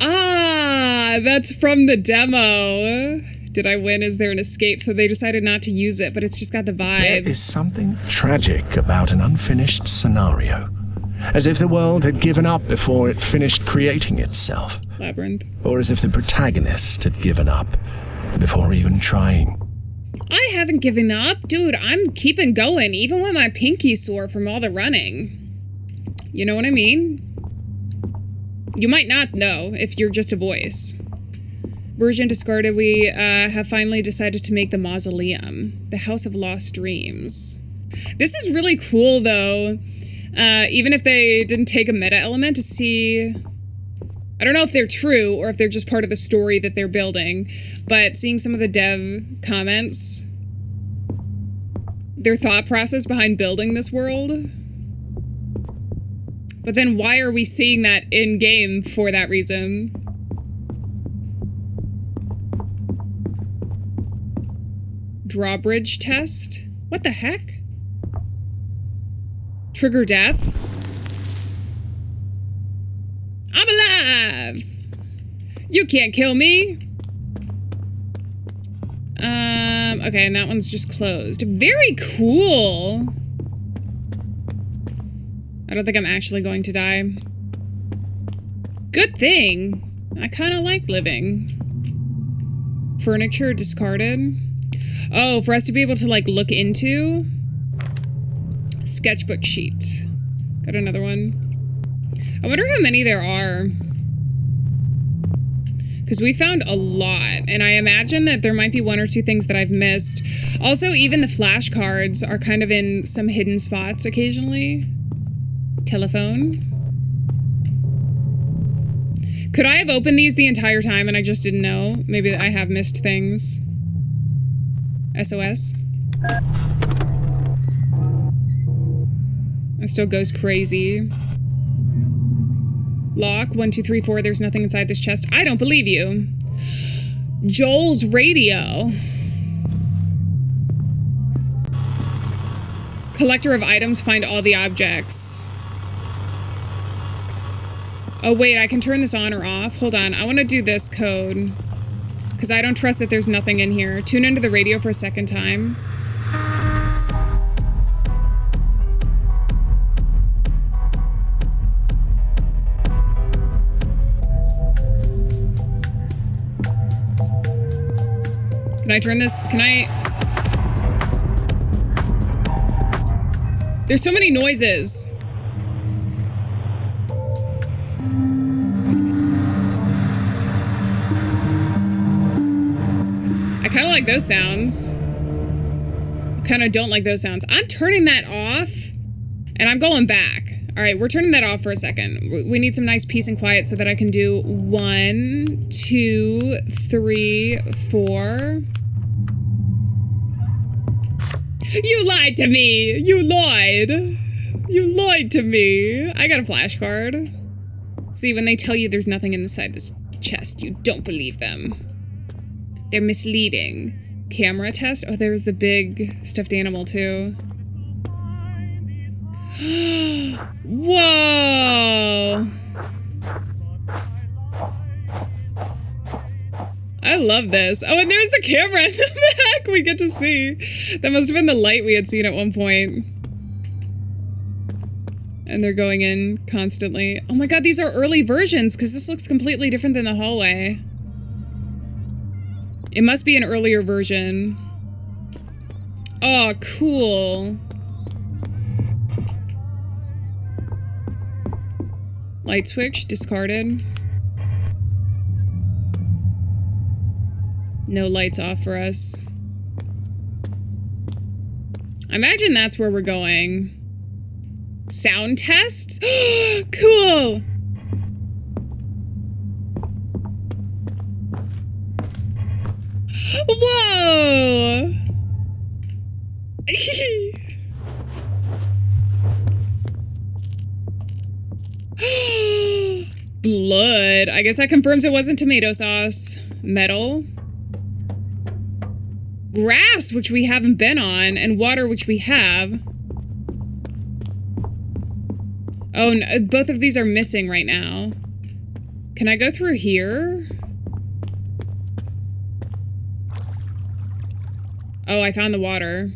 Ah, that's from the demo. Did I win? Is there an escape? So they decided not to use it, but it's just got the There is vibes. something tragic about an unfinished scenario, as if the world had given up before it finished creating itself, Labyrinth. or as if the protagonist had given up before even trying. I haven't given up. Dude, I'm keeping going, even when my pinky's sore from all the running. You know what I mean? You might not know if you're just a voice. Version discarded, we have finally decided to make the mausoleum, the House of Lost Dreams. This is really cool, though. Even if they didn't take a meta element to see... I don't know if they're true or if they're just part of the story that they're building, but seeing some of the dev comments, their thought process behind building this world. But then why are we seeing that in-game for that reason? Drawbridge test? What the heck? Trigger death? I'm alive! You can't kill me! Okay, and that one's just closed. Very cool! I don't think I'm actually going to die. Good thing. I kind of like living. Furniture discarded. Oh, for us to be able to, like, look into. Sketchbook sheet. Got another one. I wonder how many there are. Because we found a lot, and I imagine that there might be one or two things that I've missed. Also, even the flashcards are kind of in some hidden spots occasionally. Telephone. Could I have opened these the entire time and I just didn't know? Maybe I have missed things. SOS. It still goes crazy. Lock, 1, 2, 3, 4. There's nothing inside this chest. I don't believe you. Joel's radio. Collector of items, find all the objects. Oh, wait, I can turn this on or off. Hold on, I want to do this code. Because I don't trust that there's nothing in here. Tune into the radio for a second time. Can I turn this? Can I? There's so many noises. I kind of like those sounds. Kind of don't like those sounds. I'm turning that off and I'm going back. All right, we're turning that off for a second. We need some nice peace and quiet so that I can do 1, 2, 3, 4. You lied to me! You lied! You lied to me! I got a flashcard. See, when they tell you there's nothing inside this chest, you don't believe them. They're misleading. Camera test? Oh, there's the big stuffed animal, too. Whoa! I love this. Oh, and there's the camera in the back we get to see. That must have been the light we had seen at one point. And they're going in constantly. Oh my god, these are early versions because this looks completely different than the hallway. It must be an earlier version. Oh, cool. Light switch, discarded. No lights off for us. I imagine that's where we're going. Sound tests? Cool! Whoa! Blood. I guess that confirms it wasn't tomato sauce. Metal. Grass, which we haven't been on, and water, which we have. Oh, no, both of these are missing right now. Can I go through here? Oh, I found the water.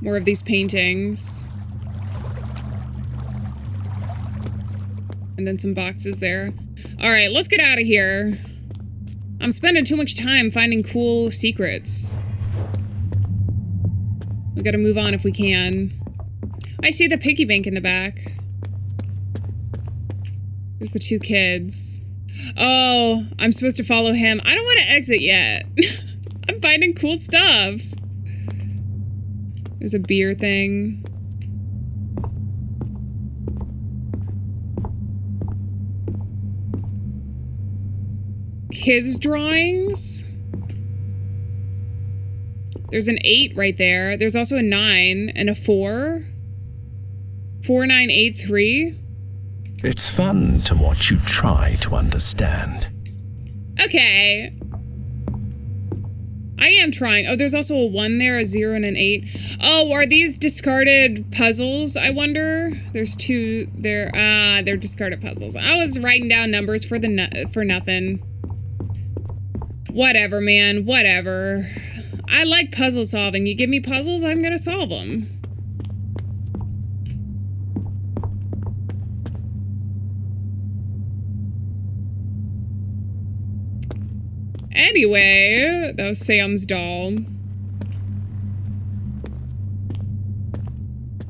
More of these paintings. And then some boxes there. All right, let's get out of here. I'm spending too much time finding cool secrets. We gotta move on if we can. I see the piggy bank in the back. There's the 2 kids. Oh, I'm supposed to follow him. I don't want to exit yet. I'm finding cool stuff. There's a beer thing. Kids drawings. There's an 8 right there. There's also a 9 and a 4. 4983. It's fun to watch you try to understand. Okay. I am trying. Oh, there's also a 1 there, a 0 and an 8. Oh, are these discarded puzzles, I wonder? There's 2 there. They're discarded puzzles. I was writing down numbers for nothing. Whatever, man. Whatever. I like puzzle solving. You give me puzzles, I'm gonna solve them. Anyway, that was Sam's doll.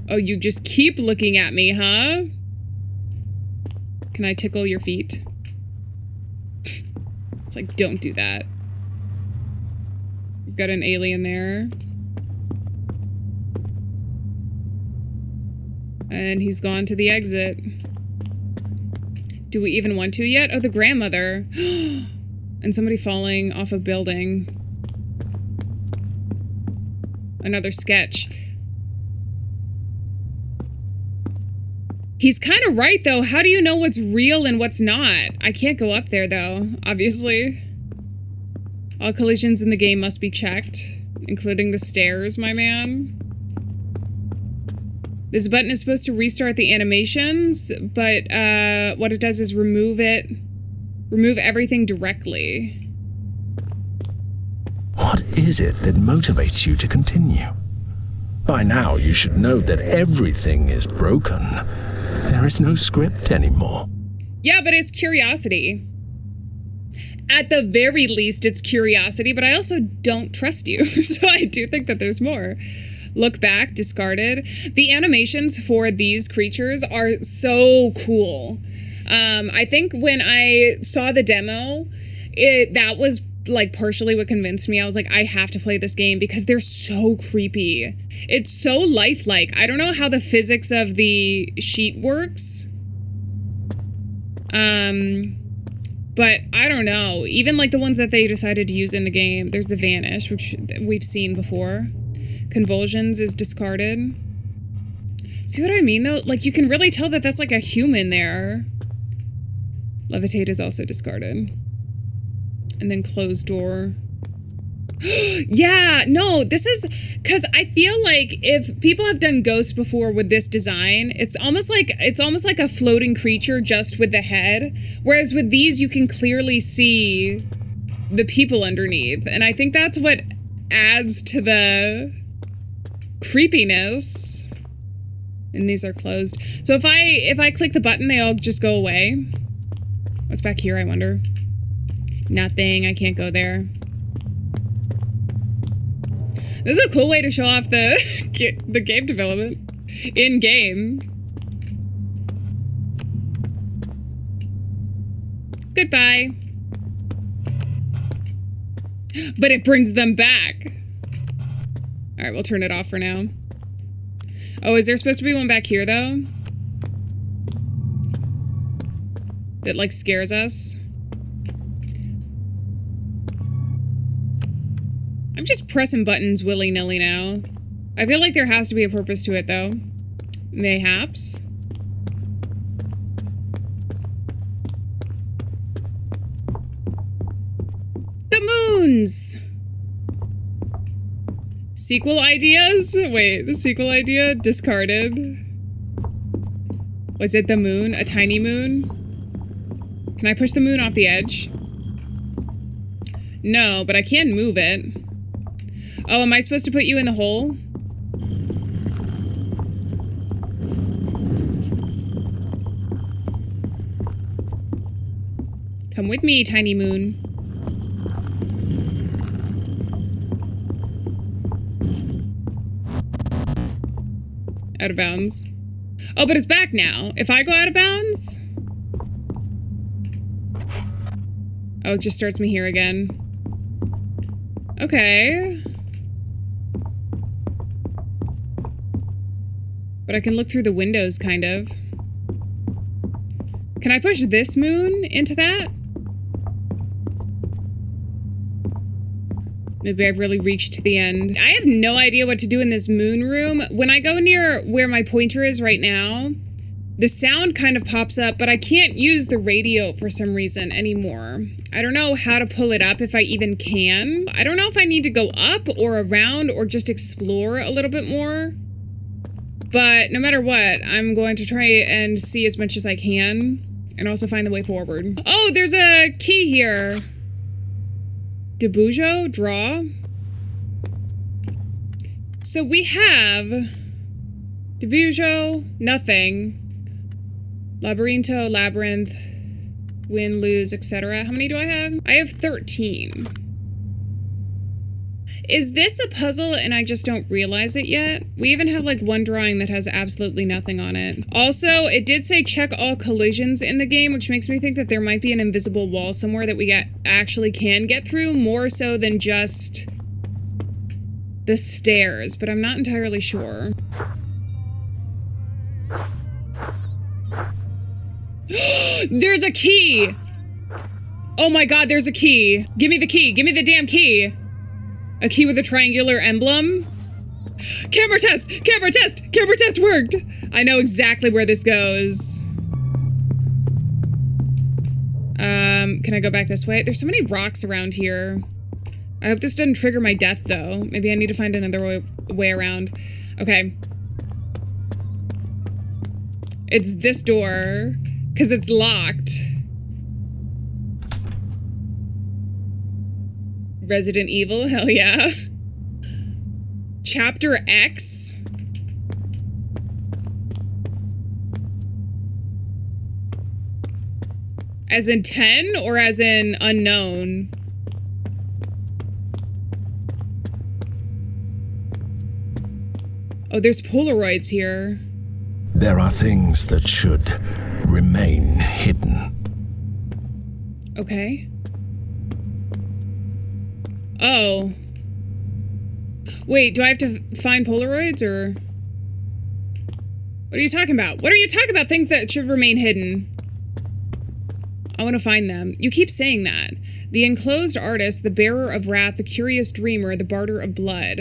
Oh, you just keep looking at me, huh? Can I tickle your feet? It's like, don't do that. We've got an alien there. And he's gone to the exit. Do we even want to yet? Oh, the grandmother. And somebody falling off a building. Another sketch. He's kind of right, though. How do you know what's real and what's not? I can't go up there, though, obviously. All collisions in the game must be checked, including the stairs, my man. This button is supposed to restart the animations, but what it does is remove everything directly. What is it that motivates you to continue? By now, you should know that everything is broken. There is no script anymore. Yeah, but it's curiosity. At the very least, it's curiosity, but I also don't trust you. So I do think that there's more. Look back, discarded. The animations for these creatures are so cool. I think when I saw the demo, that was like partially what convinced me. I was like, I have to play this game because they're so creepy. It's so lifelike. I don't know how the physics of the sheet works. But I don't know. Even like the ones that they decided to use in the game. There's the Vanish, which we've seen before. Convulsions is discarded. See what I mean though? Like you can really tell that that's like a human there. Levitate is also discarded. And then closed door. Yeah, no, this is because I feel like if people have done ghosts before with this design, it's almost like a floating creature just with the head. Whereas with these, you can clearly see the people underneath. And I think that's what adds to the creepiness. And these are closed. So if I click the button, they all just go away. What's back here, I wonder? Nothing, I can't go there. This is a cool way to show off the game development in game. Goodbye. But it brings them back. All right, we'll turn it off for now. Oh, is there supposed to be one back here though? That like scares us? I'm just pressing buttons willy-nilly now. I feel like there has to be a purpose to it, though. Mayhaps. The moons! Sequel ideas? Wait, the sequel idea? Discarded. Was it the moon? A tiny moon? Can I push the moon off the edge? No, but I can move it. Oh, am I supposed to put you in the hole? Come with me, tiny moon. Out of bounds. Oh, but it's back now. If I go out of bounds... Oh, it just starts me here again. Okay. But I can look through the windows, kind of. Can I push this moon into that? Maybe I've really reached the end. I have no idea what to do in this moon room. When I go near where my pointer is right now, the sound kind of pops up, but I can't use the radio for some reason anymore. I don't know how to pull it up if I even can. I don't know if I need to go up or around or just explore a little bit more. But no matter what, I'm going to try and see as much as I can and also find the way forward. Oh, there's a key here. Debujo, draw. So we have Debujo, nothing. Labyrinto, labyrinth, win, lose, etc. How many do I have? I have 13. Is this a puzzle and I just don't realize it yet? We even have like one drawing that has absolutely nothing on it. Also, it did say check all collisions in the game, which makes me think that there might be an invisible wall somewhere that we actually can get through, more so than just the stairs, but I'm not entirely sure. There's a key! Oh my god, there's a key. Give me the key. Give me the damn key. A key with a triangular emblem. Camera test! Camera test! Camera test worked! I know exactly where this goes. Can I go back this way? There's so many rocks around here. I hope this doesn't trigger my death, though. Maybe I need to find another way around. Okay. It's this door, because it's locked. Resident Evil, hell yeah. Chapter X? As in 10 or as in unknown? Oh, there's Polaroids here. There are things that should remain hidden. Okay. Oh. Wait, do I have to find Polaroids or... What are you talking about? What are you talking about? Things that should remain hidden. I want to find them. You keep saying that. The enclosed artist, the bearer of wrath, the curious dreamer, the barter of blood.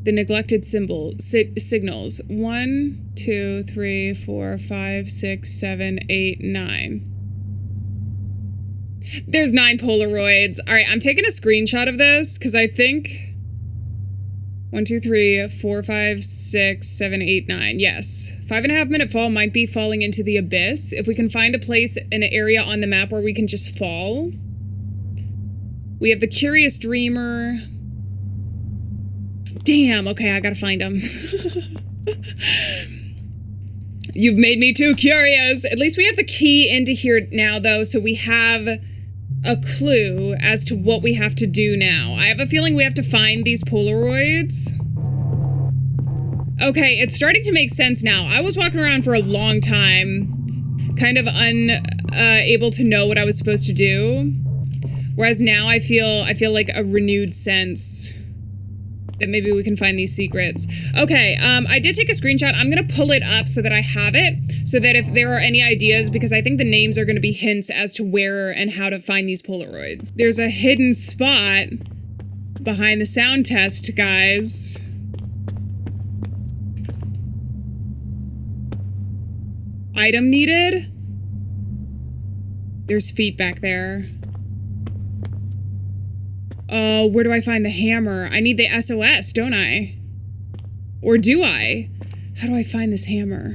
The neglected signals. 1, 2, 3, 4, 5, 6, 7, 8, 9. There's 9 Polaroids. All right, I'm taking a screenshot of this because I think 1, 2, 3, 4, 5, 6, 7, 8, 9. Yes. 5.5 minute fall might be falling into the abyss. If we can find a place, an area on the map where we can just fall. We have the curious dreamer. Damn, okay, I gotta find him. You've made me too curious. At least we have the key into here now, though, so we have a clue as to what we have to do now. I have a feeling we have to find these Polaroids. Okay, it's starting to make sense now. I was walking around for a long time, kind of unable to know what I was supposed to do. Whereas now I feel like a renewed sense that maybe we can find these secrets. Okay, I did take a screenshot. I'm gonna pull it up so that I have it, so that if there are any ideas, because I think the names are gonna be hints as to where and how to find these Polaroids. There's a hidden spot behind the sound test, guys. Item needed? There's feet back there. Oh, where do I find the hammer? I need the SOS, don't I? Or do I? How do I find this hammer?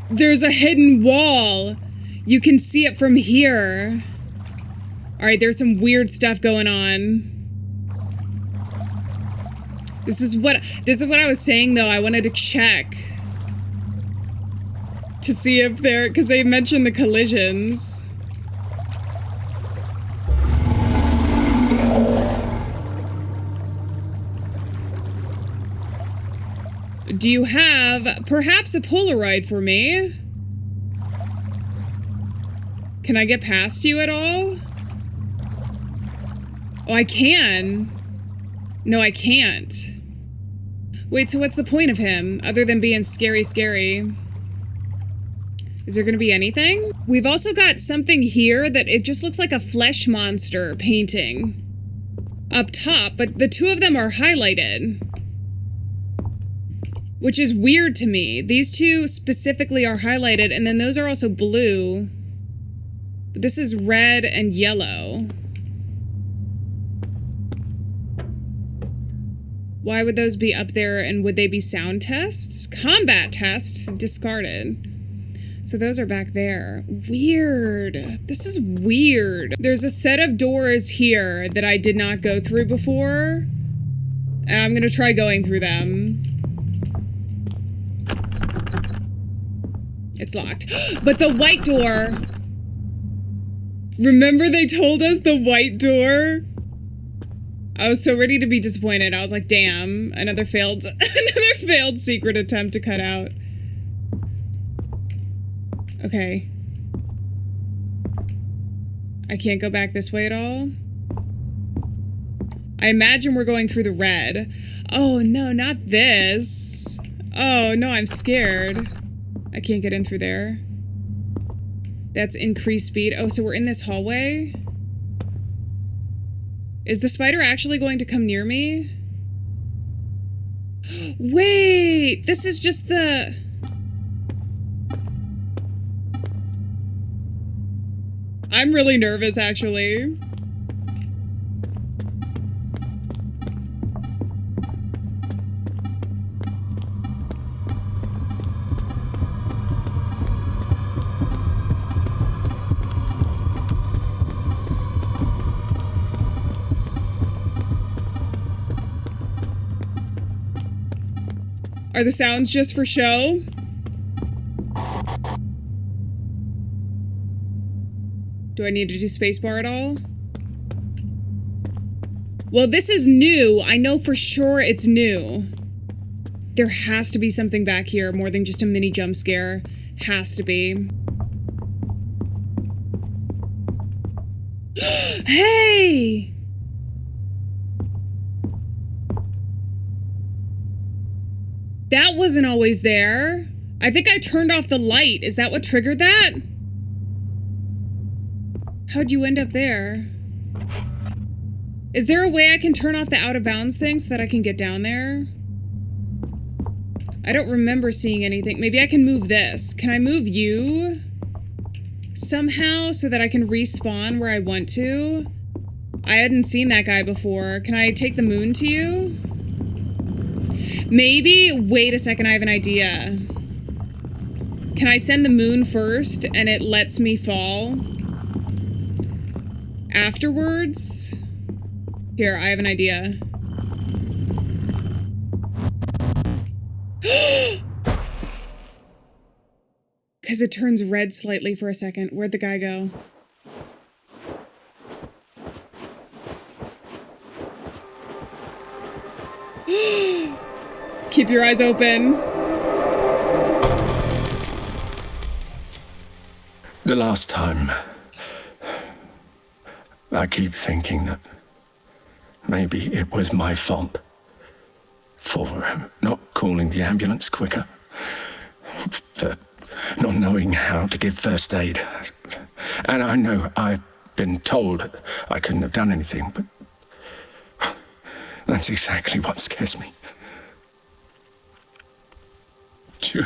There's a hidden wall. You can see it from here. All right, there's some weird stuff going on. This is what I was saying though. I wanted to check to see if they're, because they mentioned the collisions. Do you have perhaps a Polaroid for me? Can I get past you at all? Oh, I can. No, I can't. Wait, so what's the point of him, other than being scary? Is there gonna be anything? We've also got something here that it just looks like a flesh monster painting up top, but the two of them are highlighted, which is weird to me. These two specifically are highlighted, and then those are also blue. But this is red and yellow. Why would those be up there, and would they be sound tests? Combat tests, discarded. So those are back there. Weird. This is weird. There's a set of doors here that I did not go through before. And I'm gonna try going through them. It's locked. But the white door. Remember they told us the white door? I was so ready to be disappointed. I was like, damn, another failed secret attempt to cut out. Okay. I can't go back this way at all. I imagine we're going through the red. Oh no, not this. Oh no, I'm scared. I can't get in through there. That's increased speed. Oh, so we're in this hallway? Is the spider actually going to come near me? Wait, this is just the... I'm really nervous, actually. Are the sounds just for show? Do I need to do spacebar at all? Well, this is new. I know for sure it's new. There has to be something back here more than just a mini jump scare. Has to be. Hey! That wasn't always there. I think I turned off the light. Is that what triggered that? How'd you end up there? Is there a way I can turn off the out of bounds thing so that I can get down there? I don't remember seeing anything. Maybe I can move this. Can I move you? Somehow so that I can respawn where I want to? I hadn't seen that guy before. Can I take the moon to you? Maybe, wait a second, I have an idea. Can I send the moon first and it lets me fall afterwards? Here, I have an idea. Because it turns red slightly for a second. Where'd the guy go? Keep your eyes open. The last time, I keep thinking that maybe it was my fault for not calling the ambulance quicker, for not knowing how to give first aid. And I know I've been told I couldn't have done anything, but that's exactly what scares me. To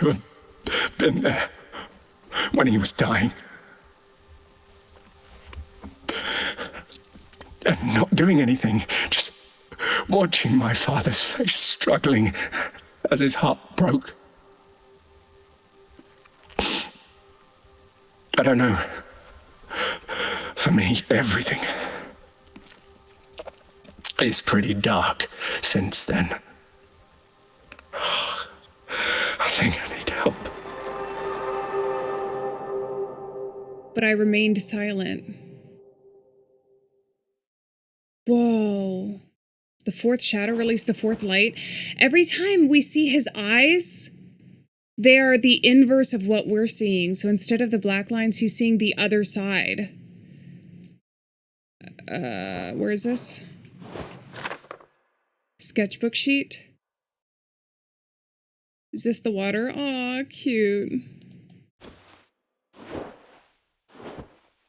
have been there when he was dying and not doing anything, just watching my father's face struggling as his heart broke. I don't know. For me, everything is pretty dark since then. I think I need help. But I remained silent. Whoa. The fourth shadow released the fourth light. Every time we see his eyes, they are the inverse of what we're seeing. So instead of the black lines, he's seeing the other side. Where is this? Sketchbook sheet? Is this the water? Aw, cute.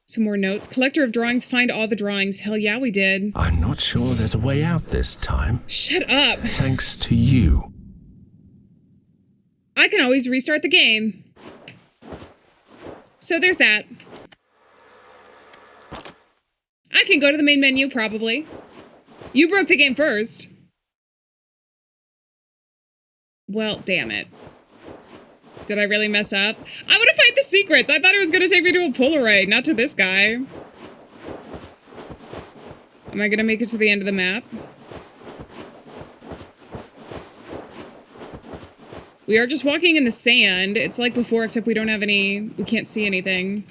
Some more notes. Collector of drawings, find all the drawings. Hell yeah, we did. I'm not sure there's a way out this time. Shut up. Thanks to you. I can always restart the game. So there's that. I can go to the main menu, probably. You broke the game first. Well, damn it. Did I really mess up? I want to find the secrets. I thought it was going to take me to a Polaroid, not to this guy. Am I going to make it to the end of the map? We are just walking in the sand. It's like before, except we don't have any... We can't see anything.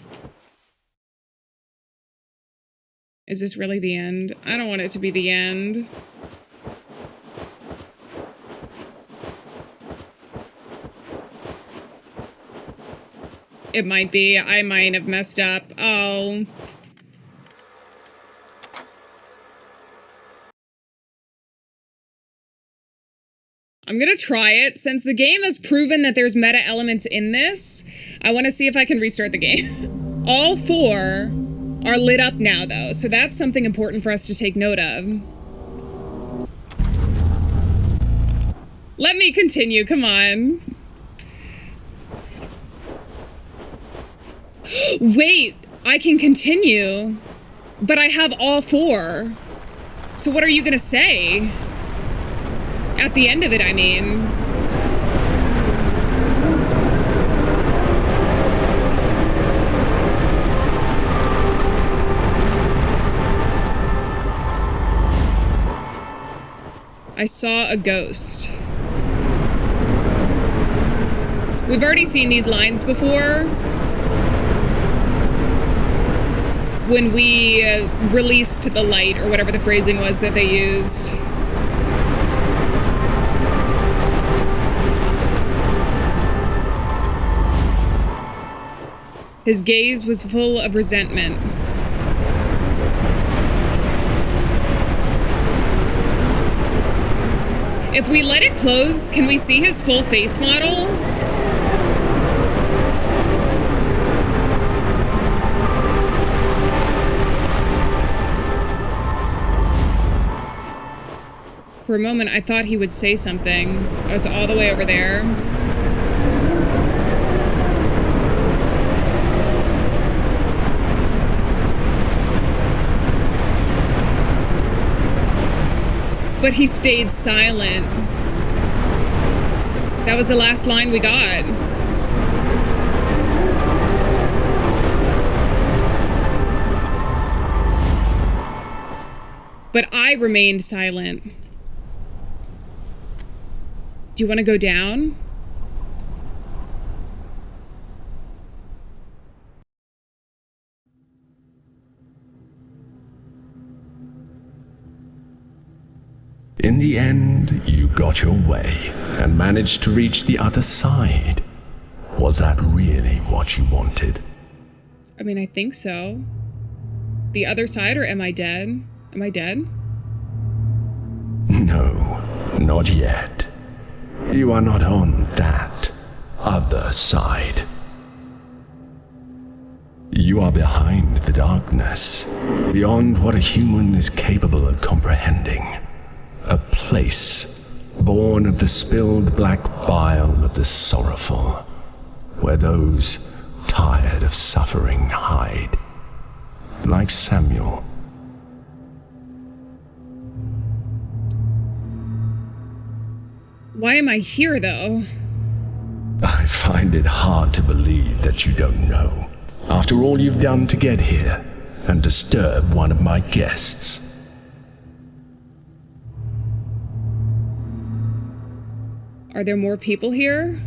Is this really the end? I don't want it to be the end. It might be. I might have messed up. Oh. I'm gonna try it. Since the game has proven that there's meta elements in this, I want to see if I can restart the game. All four are lit up now, though, so that's something important for us to take note of. Let me continue, come on. Wait, I can continue, but I have all four. So what are you gonna say? At the end of it, I mean. I saw a ghost. We've already seen these lines before. When we released the light, or whatever the phrasing was that they used. His gaze was full of resentment. If we let it close, can we see his full face model? For a moment, I thought he would say something. Oh, it's all the way over there. But he stayed silent. That was the last line we got. But I remained silent. Do you want to go down? In the end, you got your way and managed to reach the other side. Was that really what you wanted? I mean, I think so. The other side, or am I dead? Am I dead? No, not yet. You are not on that other side. You are behind the darkness, beyond what a human is capable of comprehending. A place born of the spilled black bile of the sorrowful, where those tired of suffering hide, like Samuel. Why am I here, though? I find it hard to believe that you don't know. After all you've done to get here and disturb one of my guests. Are there more people here?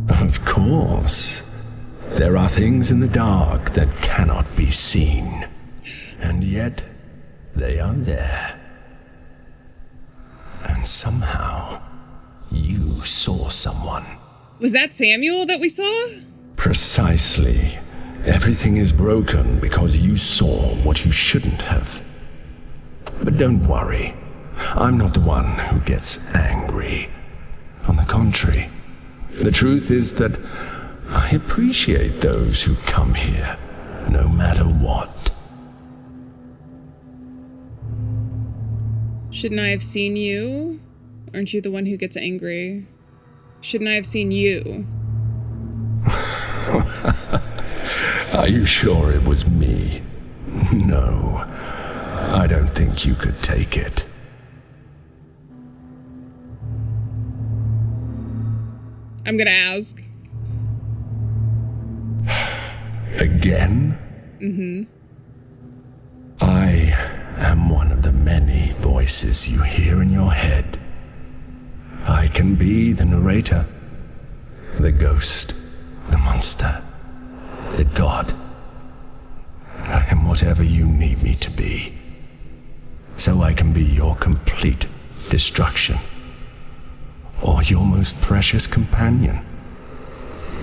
Of course. There are things in the dark that cannot be seen. And yet, they are there. And somehow, you saw someone. Was that Samuel that we saw? Precisely. Everything is broken because you saw what you shouldn't have. But don't worry. I'm not the one who gets angry. On the contrary, the truth is that I appreciate those who come here, no matter what. Shouldn't I have seen you? Aren't you the one who gets angry? Shouldn't I have seen you? Are you sure it was me? No, I don't think you could take it. I'm gonna ask. Again? Mm-hmm. I am one of the many voices you hear in your head. I can be the narrator, the ghost, the monster, the god. I am whatever you need me to be. So I can be your complete destruction. Or your most precious companion.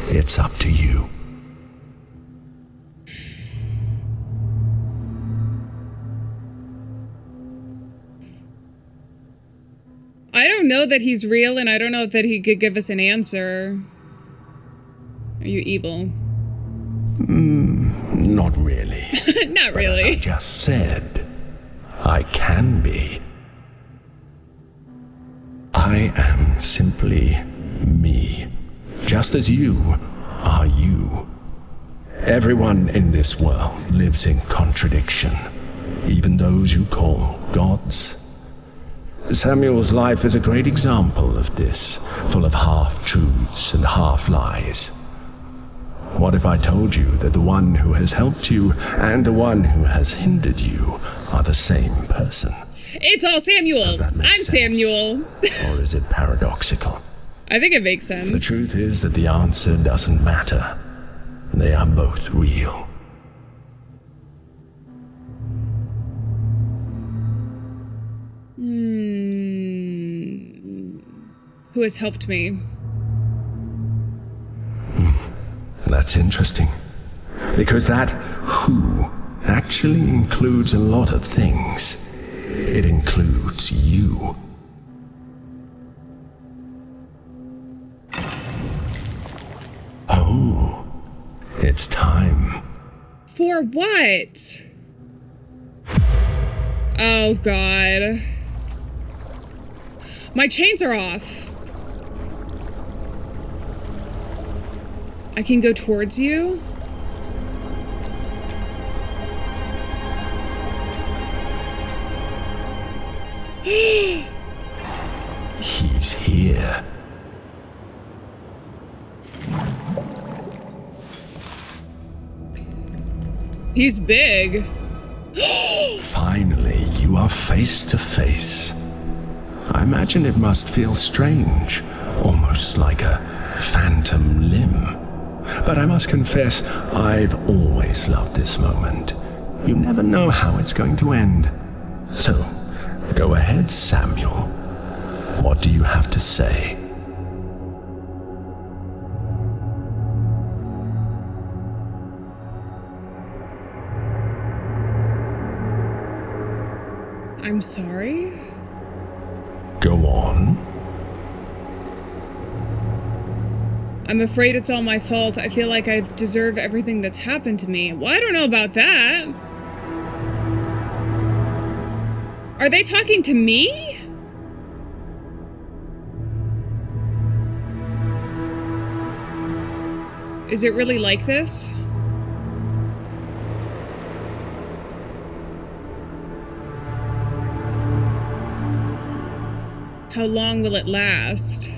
It's up to you. I don't know that he's real, and I don't know that he could give us an answer. Are you evil? Not really. Not But really. as I just said, I can be. I am simply me, just as you are you. Everyone in this world lives in contradiction, even those you call gods. Samuel's life is a great example of this, full of half-truths and half-lies. What if I told you that the one who has helped you and the one who has hindered you are the same person? It's all Samuel. Does that make I'm sense? Samuel. Or is it paradoxical? I think it makes sense. The truth is that the answer doesn't matter. They are both real. Who has helped me? That's interesting. Because that who actually includes a lot of things. It includes you. Oh, it's time. For what? Oh, God. My chains are off. I can go towards you? He's here. He's big. Finally, you are face to face. I imagine it must feel strange, almost like a phantom limb. But I must confess, I've always loved this moment. You never know how it's going to end. So, go ahead, Samuel. What do you have to say? I'm sorry? Go on. I'm afraid it's all my fault. I feel like I deserve everything that's happened to me. Well, I don't know about that. Are they talking to me? Is it really like this? How long will it last?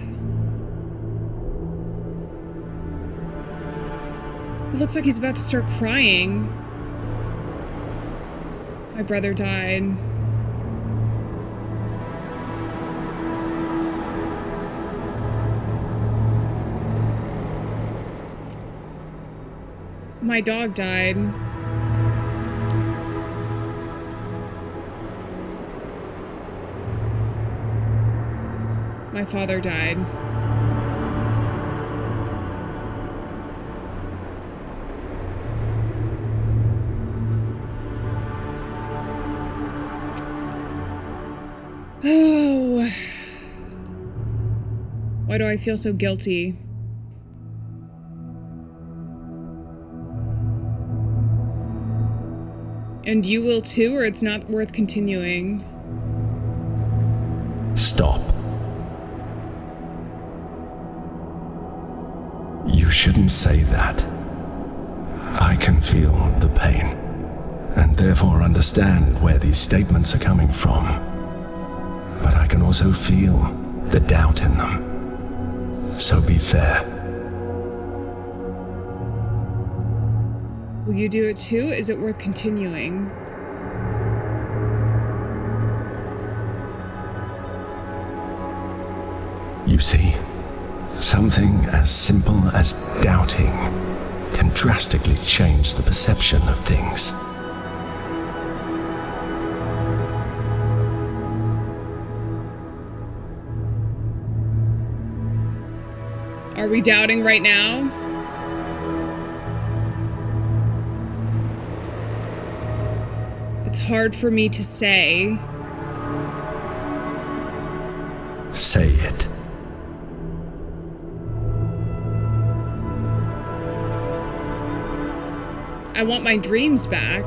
It looks like he's about to start crying. My brother died. My dog died. My father died. Oh. Why do I feel so guilty? And you will too, or it's not worth continuing? Stop. You shouldn't say that. I can feel the pain, and therefore understand where these statements are coming from. But I can also feel the doubt in them. So be fair. Will you do it too? Is it worth continuing? You see, something as simple as doubting can drastically change the perception of things. Are we doubting right now? It's hard for me to say. Say it. I want my dreams back.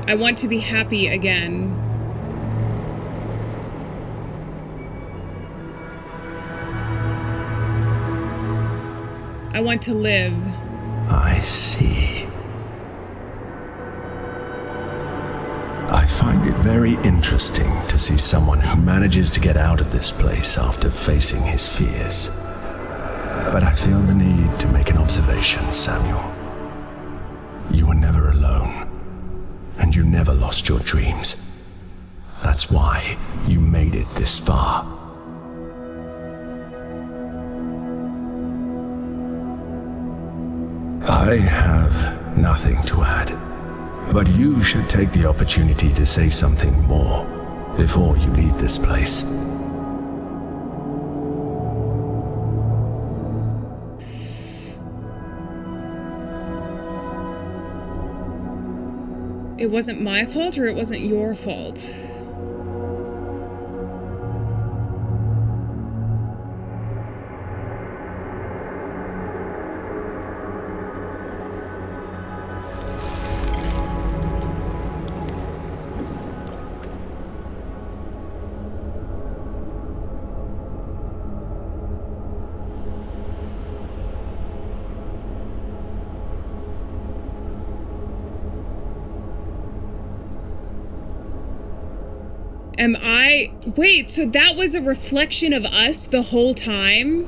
I want to be happy again. I want to live. I see. I find it very interesting to see someone who manages to get out of this place after facing his fears. But I feel the need to make an observation, Samuel. You were never alone, and you never lost your dreams. That's why you made it this far. I have nothing to add, but you should take the opportunity to say something more before you leave this place. It wasn't my fault, or it wasn't your fault? Wait, so that was a reflection of us the whole time?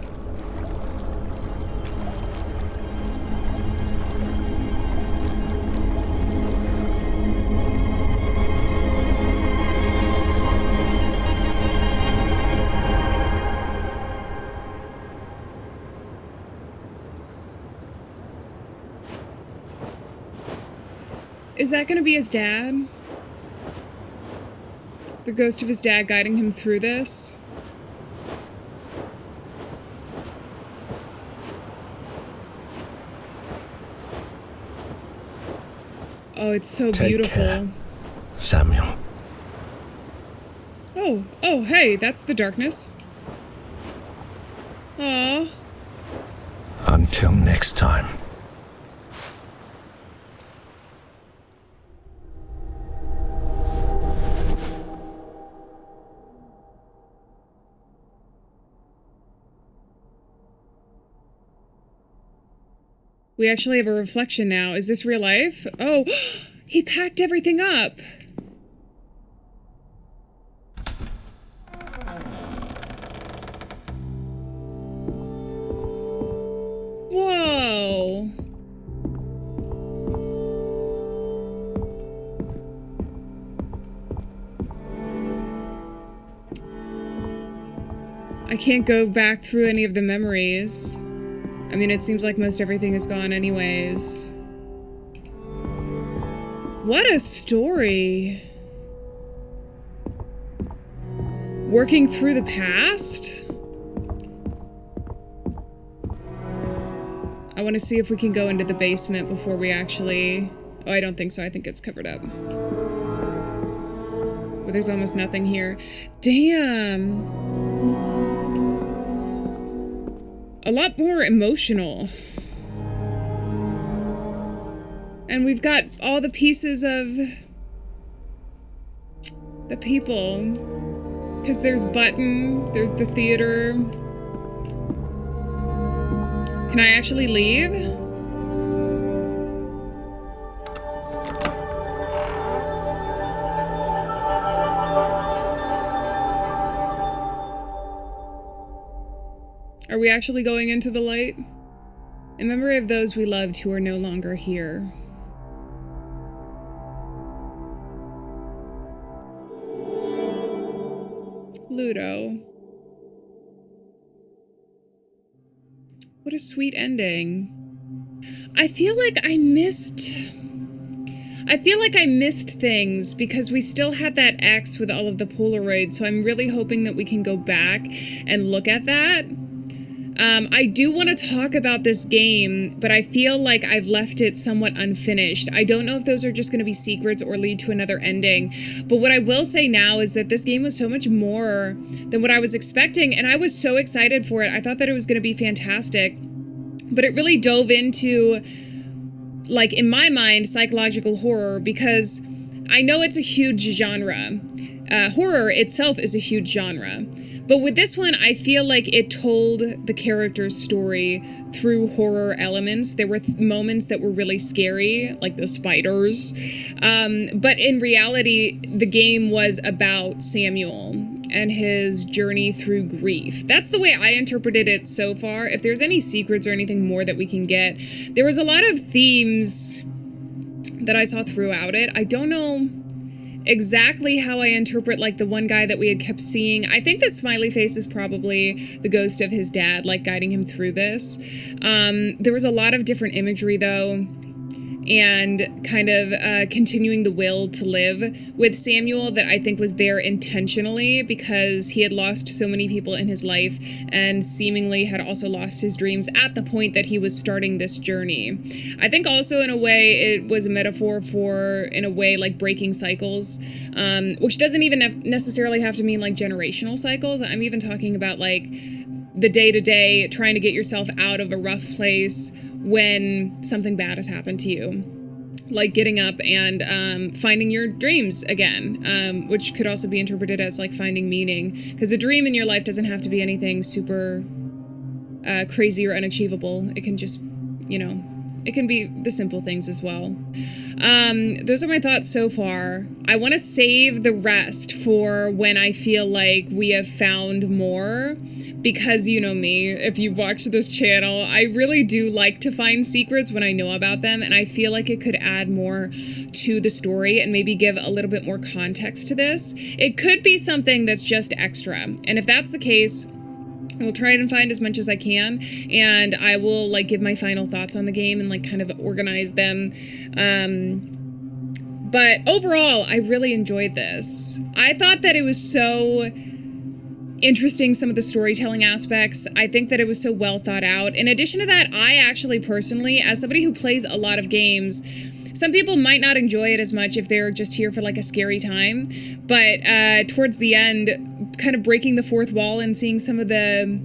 Is that gonna be his dad? The ghost of his dad guiding him through this? Oh, it's so beautiful. Care, Samuel. Oh, hey, that's the darkness. Aww. Until next time. We actually have a reflection now. Is this real life? Oh, he packed everything up. Whoa. I can't go back through any of the memories. I mean, it seems like most everything is gone anyways. What a story. Working through the past? I want to see if we can go into the basement before we actually... Oh, I don't think so. I think it's covered up. But there's almost nothing here. Damn. A lot more emotional. And we've got all the pieces of the people. Because there's Button, there's the theater. Can I actually leave? Are we actually going into the light? In memory of those we loved who are no longer here. Luto. What a sweet ending. I feel like I missed things because we still had that X with all of the Polaroids, so I'm really hoping that we can go back and look at that. I do want to talk about this game, but I feel like I've left it somewhat unfinished. I don't know if those are just going to be secrets or lead to another ending, but what I will say now is that this game was so much more than what I was expecting, and I was so excited for it. I thought that it was going to be fantastic, but it really dove into, like, in my mind, psychological horror, because I know it's a huge genre. Horror itself is a huge genre. But with this one, I feel like it told the character's story through horror elements. There were moments that were really scary, like the spiders. But in reality, the game was about Samuel and his journey through grief. That's the way I interpreted it so far. If there's any secrets or anything more that we can get, there was a lot of themes that I saw throughout it. I don't know exactly how I interpret, like, the one guy that we had kept seeing. I think the smiley face is probably the ghost of his dad, like, guiding him through this. There was a lot of different imagery, though, and kind of continuing the will to live with Samuel that I think was there intentionally because he had lost so many people in his life and seemingly had also lost his dreams at the point that he was starting this journey. I think also in a way it was a metaphor for, in a way, like breaking cycles, which doesn't even necessarily have to mean like generational cycles. I'm even talking about like the day-to-day, trying to get yourself out of a rough place when something bad has happened to you, like getting up and finding your dreams again, which could also be interpreted as like finding meaning, because a dream in your life doesn't have to be anything super crazy or unachievable. It can just, you know, it can be the simple things as well. Those are my thoughts so far. I want to save the rest for when I feel like we have found more, because you know me, if you've watched this channel, I really do like to find secrets when I know about them, and I feel like it could add more to the story and maybe give a little bit more context to this. It could be something that's just extra, and if that's the case, I'll try and find as much as I can, and I will like give my final thoughts on the game and like kind of organize them. But overall, I really enjoyed this. I thought that it was so interesting, some of the storytelling aspects. I think that it was so well thought out. In addition to that, I actually personally, as somebody who plays a lot of games, some people might not enjoy it as much if they're just here for like a scary time, but towards the end, kind of breaking the fourth wall and seeing some of the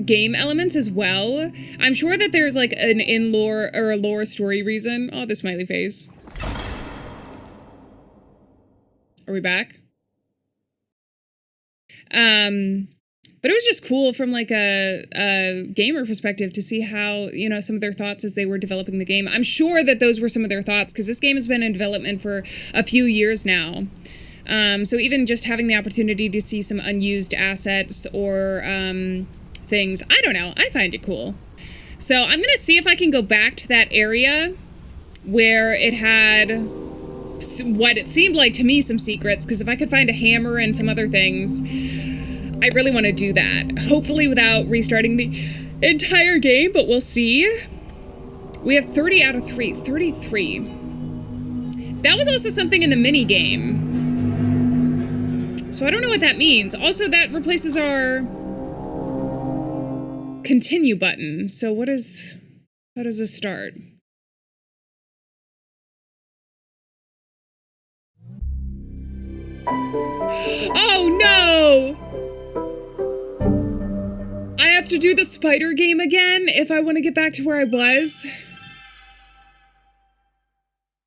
game elements as well. I'm sure that there's like an in-lore or a lore story reason. Oh, the smiley face. Are we back? But it was just cool from like a gamer perspective to see how, you know, some of their thoughts as they were developing the game. I'm sure that those were some of their thoughts because this game has been in development for a few years now. So even just having the opportunity to see some unused assets or things, I don't know, I find it cool. So I'm going to see if I can go back to that area where it had what it seemed like to me some secrets, because if I could find a hammer and some other things, I really want to do that. Hopefully without restarting the entire game, but we'll see. We have 30 out of 3, 33. That was also something in the mini game. So I don't know what that means. Also, that replaces our continue button. So how does this start? Oh no! I have to do the spider game again if I want to get back to where I was.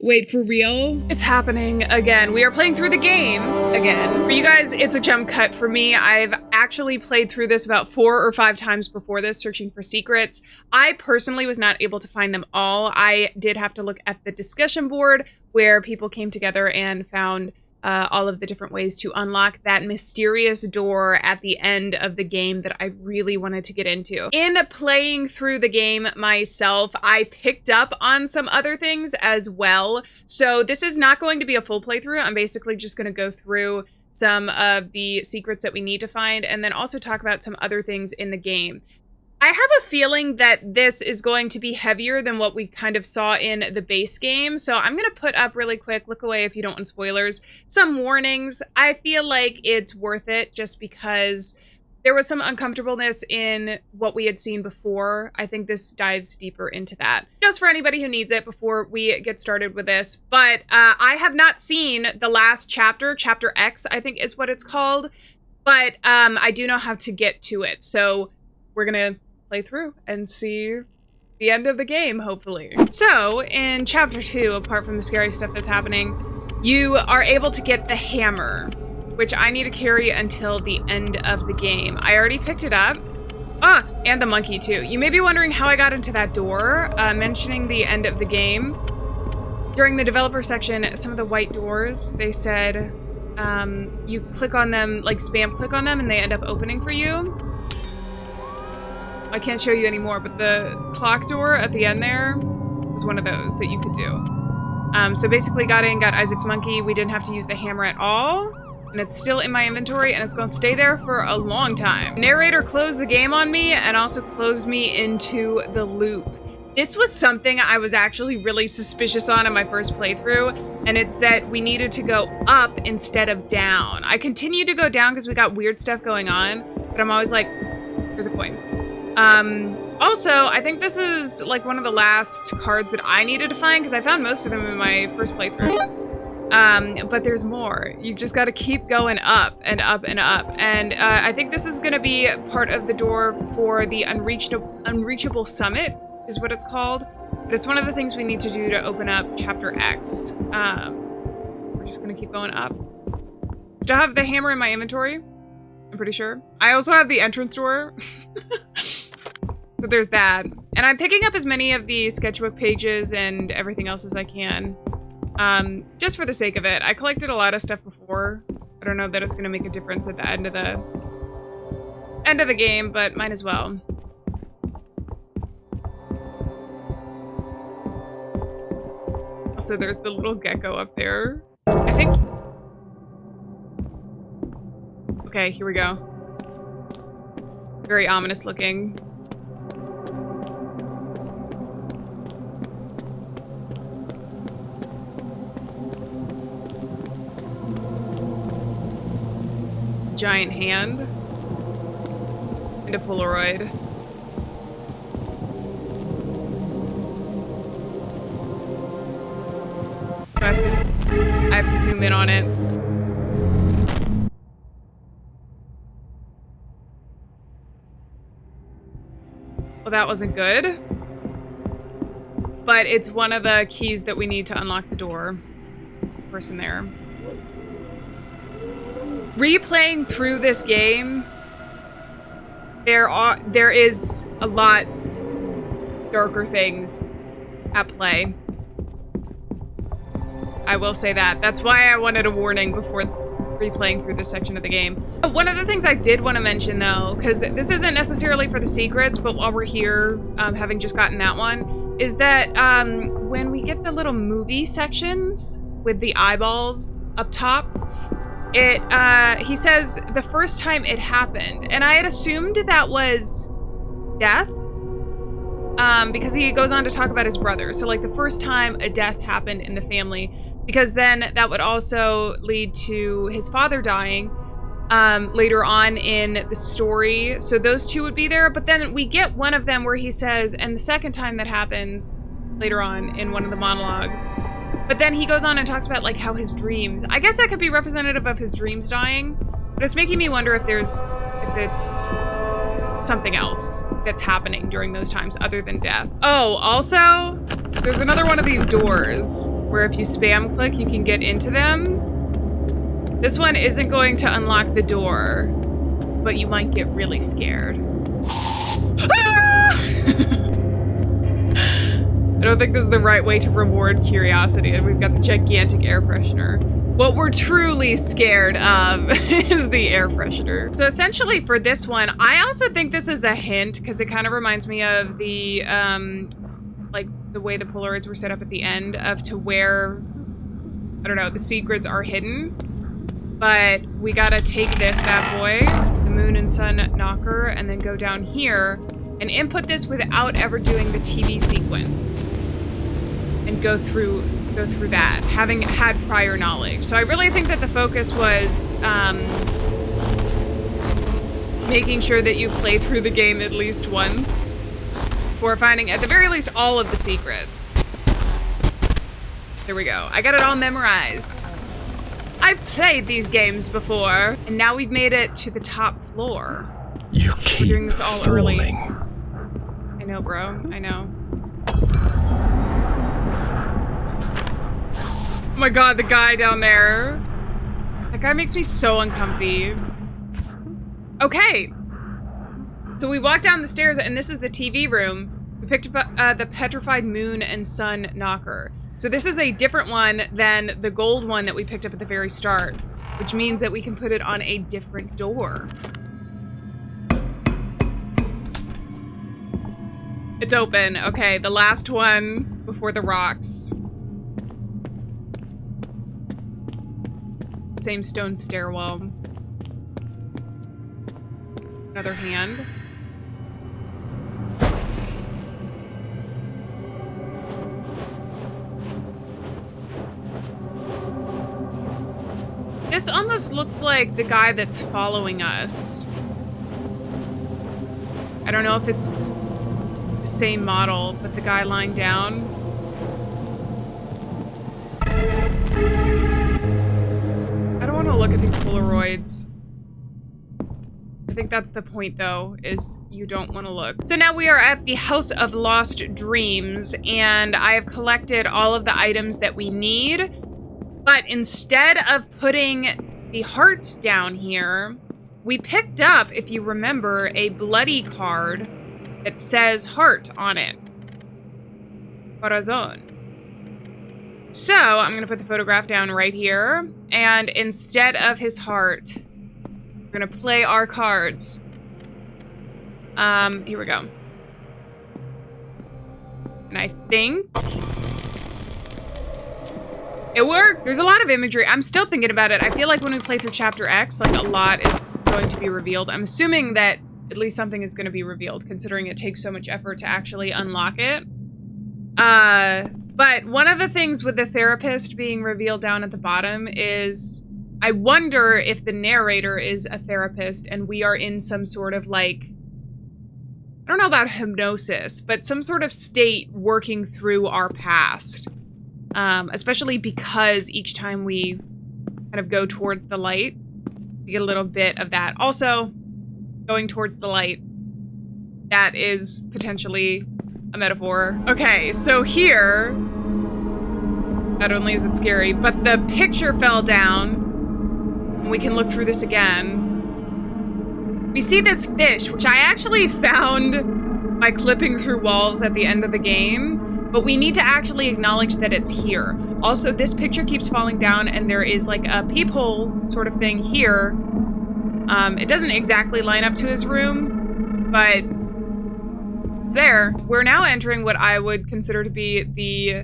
Wait, for real? It's happening again. We are playing through the game again. For you guys, it's a jump cut for me. I've actually played through this about 4 or 5 times before this, searching for secrets. I personally was not able to find them all. I did have to look at the discussion board where people came together and found all of the different ways to unlock that mysterious door at the end of the game that I really wanted to get into. In playing through the game myself, I picked up on some other things as well. So this is not going to be a full playthrough. I'm basically just going to go through some of the secrets that we need to find and then also talk about some other things in the game. I have a feeling that this is going to be heavier than what we kind of saw in the base game. So I'm going to put up really quick, look away if you don't want spoilers, some warnings. I feel like it's worth it just because there was some uncomfortableness in what we had seen before. I think this dives deeper into that. Just for anybody who needs it before we get started with this. But I have not seen the last chapter, Chapter X, I think is what it's called. But I do know how to get to it. So we're going to play through and see the end of the game, hopefully. So in chapter 2, apart from the scary stuff that's happening, you are able to get the hammer, which I need to carry until the end of the game. I already picked it up. And the monkey too. You may be wondering how I got into that door, mentioning the end of the game. During the developer section, some of the white doors, they said you click on them, like spam click on them, and they end up opening for you. I can't show you anymore, but the clock door at the end there was one of those that you could do. So basically got Isaac's monkey. We didn't have to use the hammer at all. And it's still in my inventory and it's going to stay there for a long time. Narrator closed the game on me and also closed me into the loop. This was something I was actually really suspicious on in my first playthrough, and it's that we needed to go up instead of down. I continued to go down because we got weird stuff going on, but I'm always like, there's a coin. Also, I think this is like one of the last cards that I needed to find because I found most of them in my first playthrough. But there's more. You just got to keep going up and up and up. And I think this is going to be part of the door for the Unreachable Summit is what it's called. But it's one of the things we need to do to open up Chapter X. We're just going to keep going up. Still have the hammer in my inventory, I'm pretty sure. I also have the entrance door. So there's that. And I'm picking up as many of the sketchbook pages and everything else as I can. Just for the sake of it. I collected a lot of stuff before. I don't know that it's going to make a difference at the end of the game, but might as well. Also, there's the little gecko up there. I think... Okay, here we go. Very ominous looking. Giant hand and a Polaroid. I have to zoom in on it. Well, that wasn't good. But it's one of the keys that we need to unlock the door. Person there. Replaying through this game there is a lot darker things at play. I will say that. That's why I wanted a warning before replaying through this section of the game. One of the things I did want to mention though, because this isn't necessarily for the secrets, but while we're here, having just gotten that one, is that when we get the little movie sections with the eyeballs up top, he says the first time it happened, and I had assumed that was death, because he goes on to talk about his brother. So like the first time a death happened in the family, because then that would also lead to his father dying later on in the story. So those two would be there, but then we get one of them where he says, and the second time that happens later on in one of the monologues. But then he goes on and talks about like how his dreams, I guess that could be representative of his dreams dying, but it's making me wonder if it's something else that's happening during those times other than death. Oh, also, there's another one of these doors where if you spam click, you can get into them. This one isn't going to unlock the door, but you might get really scared. I don't think this is the right way to reward curiosity, and we've got the gigantic air freshener. What we're truly scared of is the air freshener. So essentially for this one, I also think this is a hint because it kind of reminds me of the, like the way the Polaroids were set up at the end of to where, I don't know, the secrets are hidden. But we gotta take this bad boy, the moon and sun knocker, and then go down here and input this without ever doing the TV sequence. And go through that, having had prior knowledge. So I really think that the focus was making sure that you play through the game at least once before finding, at the very least, all of the secrets. There we go. I got it all memorized. I've played these games before, and now we've made it to the top floor. You keep We're doing this all falling. early. I know, bro. I know. Oh my god, the guy down there. That guy makes me so uncomfy. Okay. So we walk down the stairs, and this is the TV room. We picked up the petrified moon and sun knocker. So this is a different one than the gold one that we picked up at the very start, which means that we can put it on a different door. It's open. Okay, the last one before the rocks. Same stone stairwell. Another hand. This almost looks like the guy that's following us. I don't know if it's the same model, but the guy lying down. I don't want to look at these Polaroids. I think that's the point, though, is you don't want to look. So now we are at the House of Lost Dreams, and I have collected all of the items that we need. But instead of putting the heart down here, we picked up, if you remember, a bloody card that says heart on it. Corazon. So I'm gonna put the photograph down right here, and instead of his heart, we're gonna play our cards. Here we go. And I think it worked. There's a lot of imagery. I'm still thinking about it. I feel like when we play through Chapter X, like a lot is going to be revealed. I'm assuming that at least something is going to be revealed, considering it takes so much effort to actually unlock it. But one of the things with the therapist being revealed down at the bottom is, I wonder if the narrator is a therapist and we are in some sort of like, I don't know about hypnosis, but some sort of state working through our past. Especially because each time we kind of go toward the light, we get a little bit of that. Also, going towards the light, that is potentially a metaphor. Okay, so here, not only is it scary, but the picture fell down. And we can look through this again. We see this fish, which I actually found by clipping through walls at the end of the game, but we need to actually acknowledge that it's here. Also, this picture keeps falling down, and there is like a peephole sort of thing here. It doesn't exactly line up to his room, but it's there. We're now entering what I would consider to be the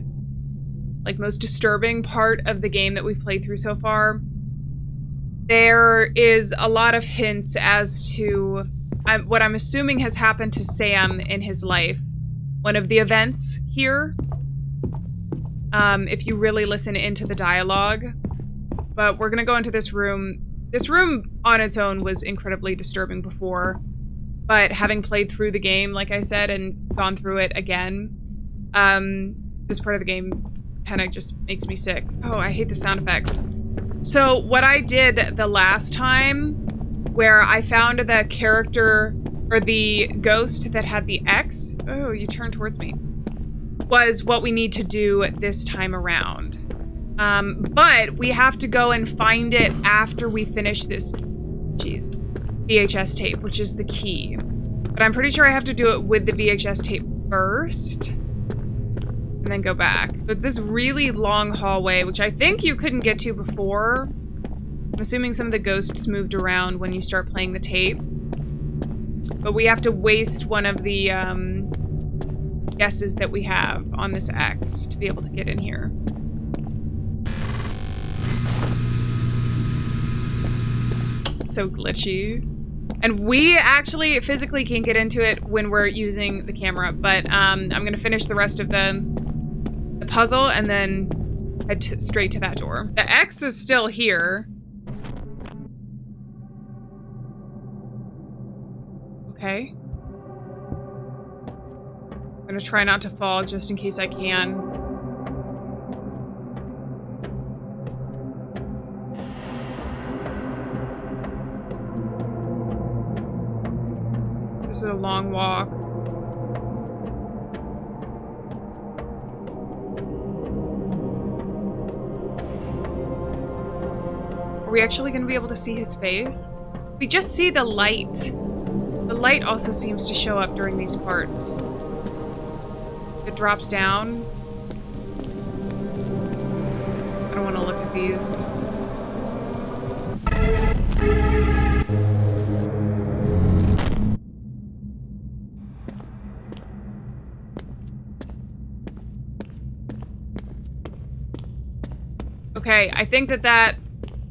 most disturbing part of the game that we've played through so far. There is a lot of hints as to what I'm assuming has happened to Sam in his life. One of the events here, if you really listen into the dialogue. But we're gonna go into this room. This room on its own was incredibly disturbing before, but having played through the game, like I said, and gone through it again, this part of the game kind of just makes me sick. Oh, I hate the sound effects. So what I did the last time, where I found the character, or the ghost that had the X, oh, you turned towards me, was what we need to do this time around. But we have to go and find it after we finish this, VHS tape, which is the key. But I'm pretty sure I have to do it with the VHS tape first, and then go back. So it's this really long hallway, which I think you couldn't get to before. I'm assuming some of the ghosts moved around when you start playing the tape. But we have to waste one of the guesses that we have on this X to be able to get in here. It's so glitchy. And we actually physically can't get into it when we're using the camera, but I'm gonna finish the rest of the puzzle and then head straight to that door. The X is still here. Okay. I'm gonna try not to fall just in case I can. This is a long walk. Are we actually going to be able to see his face? We just see the light. The light also seems to show up during these parts. It drops down. I don't want to look at these. Okay, I think that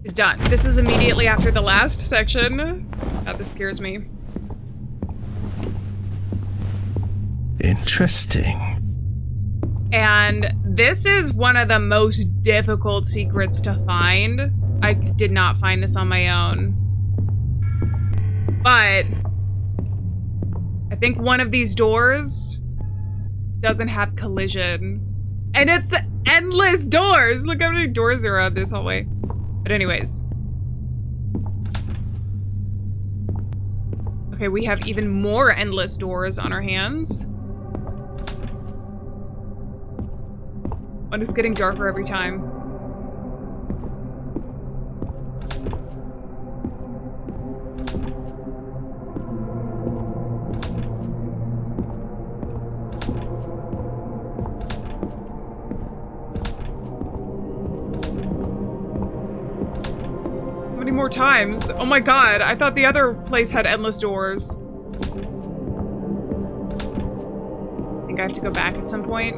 is done. This is immediately after the last section. God, this scares me. Interesting. And this is one of the most difficult secrets to find. I did not find this on my own. But I think one of these doors doesn't have collision. And it's endless doors! Look how many doors are on this hallway. But anyways. Okay, we have even more endless doors on our hands. One is getting darker every time. More times. Oh my god, I thought the other place had endless doors. I think I have to go back at some point.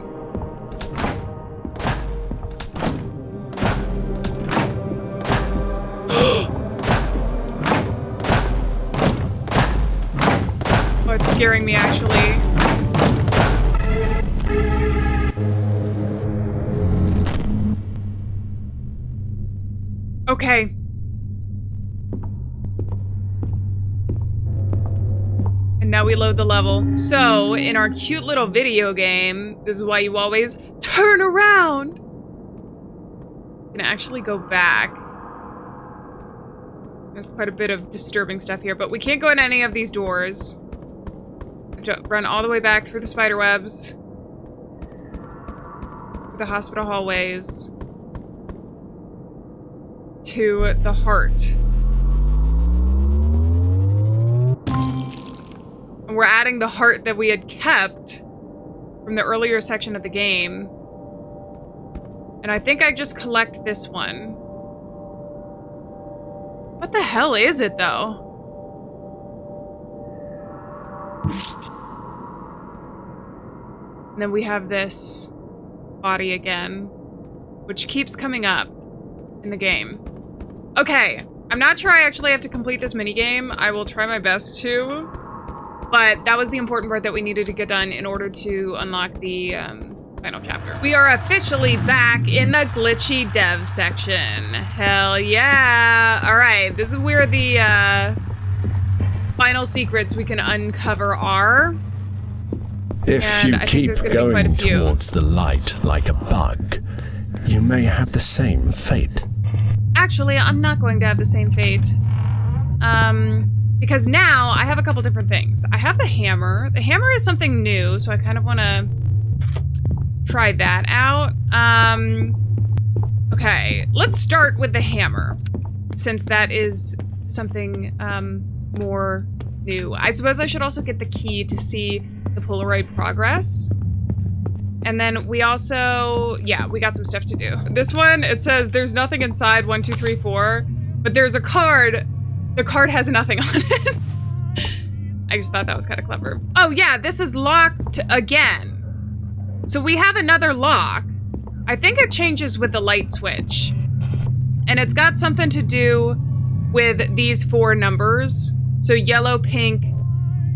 Oh, it's scaring me actually. Okay. Now we load the level. So, in our cute little video game, this is why you always turn around. I'm gonna actually go back. There's quite a bit of disturbing stuff here, but we can't go in any of these doors. I have to run all the way back through the spider webs, through the hospital hallways, to the heart. And we're adding the heart that we had kept from the earlier section of the game. And I think I just collect this one. What the hell is it, though? And then we have this body again, which keeps coming up in the game. Okay, I'm not sure I actually have to complete this minigame. I will try my best to, but that was the important part that we needed to get done in order to unlock the final chapter. We are officially back in the glitchy dev section. Hell yeah. All right, this is where the final secrets we can uncover are. If And you I think keep there's gonna be quite a going few. towards the light like a bug, you may have the same fate. Actually, I'm not going to have the same fate. Because now I have a couple different things. I have the hammer. The hammer is something new, so I kind of want to try that out. Okay, let's start with the hammer, since that is something more new. I suppose I should also get the key to see the Polaroid progress. And then we also, yeah, we got some stuff to do. This one, it says there's nothing inside 1, 2, 3, 4, but there's a card. The card has nothing on it. I just thought that was kind of clever. Oh yeah, this is locked again. So we have another lock. I think it changes with the light switch. And it's got something to do with these 4 numbers. So yellow, pink,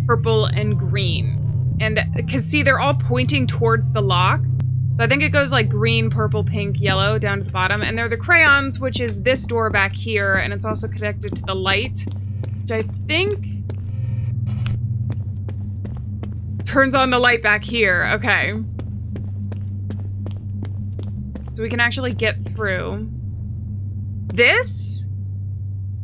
purple, and green. And because see, they're all pointing towards the lock. So I think it goes like green, purple, pink, yellow down to the bottom. And they're the crayons, which is this door back here. And it's also connected to the light, which I think turns on the light back here. Okay. So we can actually get through. This,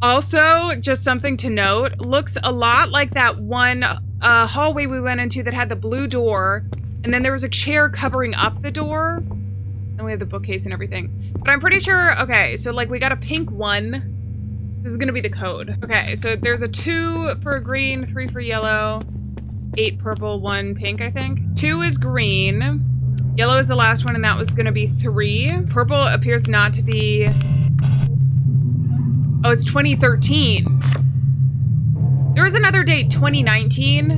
also, just something to note, looks a lot like that one hallway we went into that had the blue door, and then there was a chair covering up the door, and we have the bookcase and everything. But I'm pretty sure, okay, so like we got a pink 1. This is gonna be the code. Okay, so there's a 2 for green, 3 for yellow, 8 purple, 1 pink, I think. 2 is green. Yellow is the last one, and that was gonna be 3. Purple appears not to be... Oh, it's 2013. There was another date, 2019,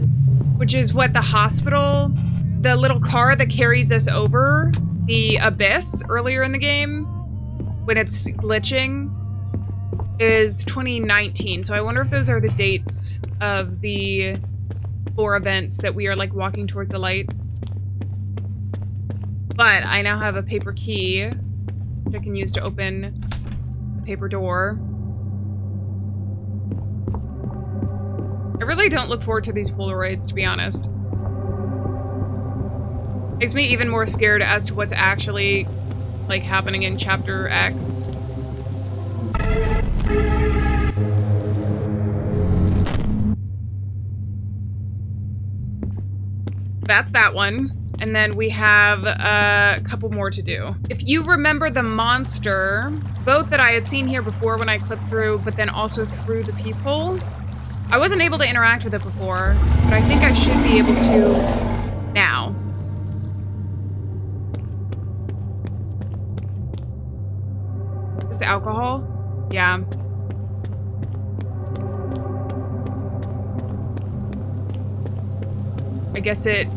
which is what the hospital, the little car that carries us over the abyss earlier in the game, when it's glitching, is 2019. So I wonder if those are the dates of the 4 events that we are like walking towards the light. But I now have a paper key, which I can use to open the paper door. I really don't look forward to these Polaroids, to be honest. Makes me even more scared as to what's actually, like, happening in Chapter X. So that's that one. And then we have a couple more to do. If you remember the monster, both that I had seen here before when I clipped through, but then also through the peephole, I wasn't able to interact with it before, but I think I should be able to now. Is this alcohol? Yeah. I guess it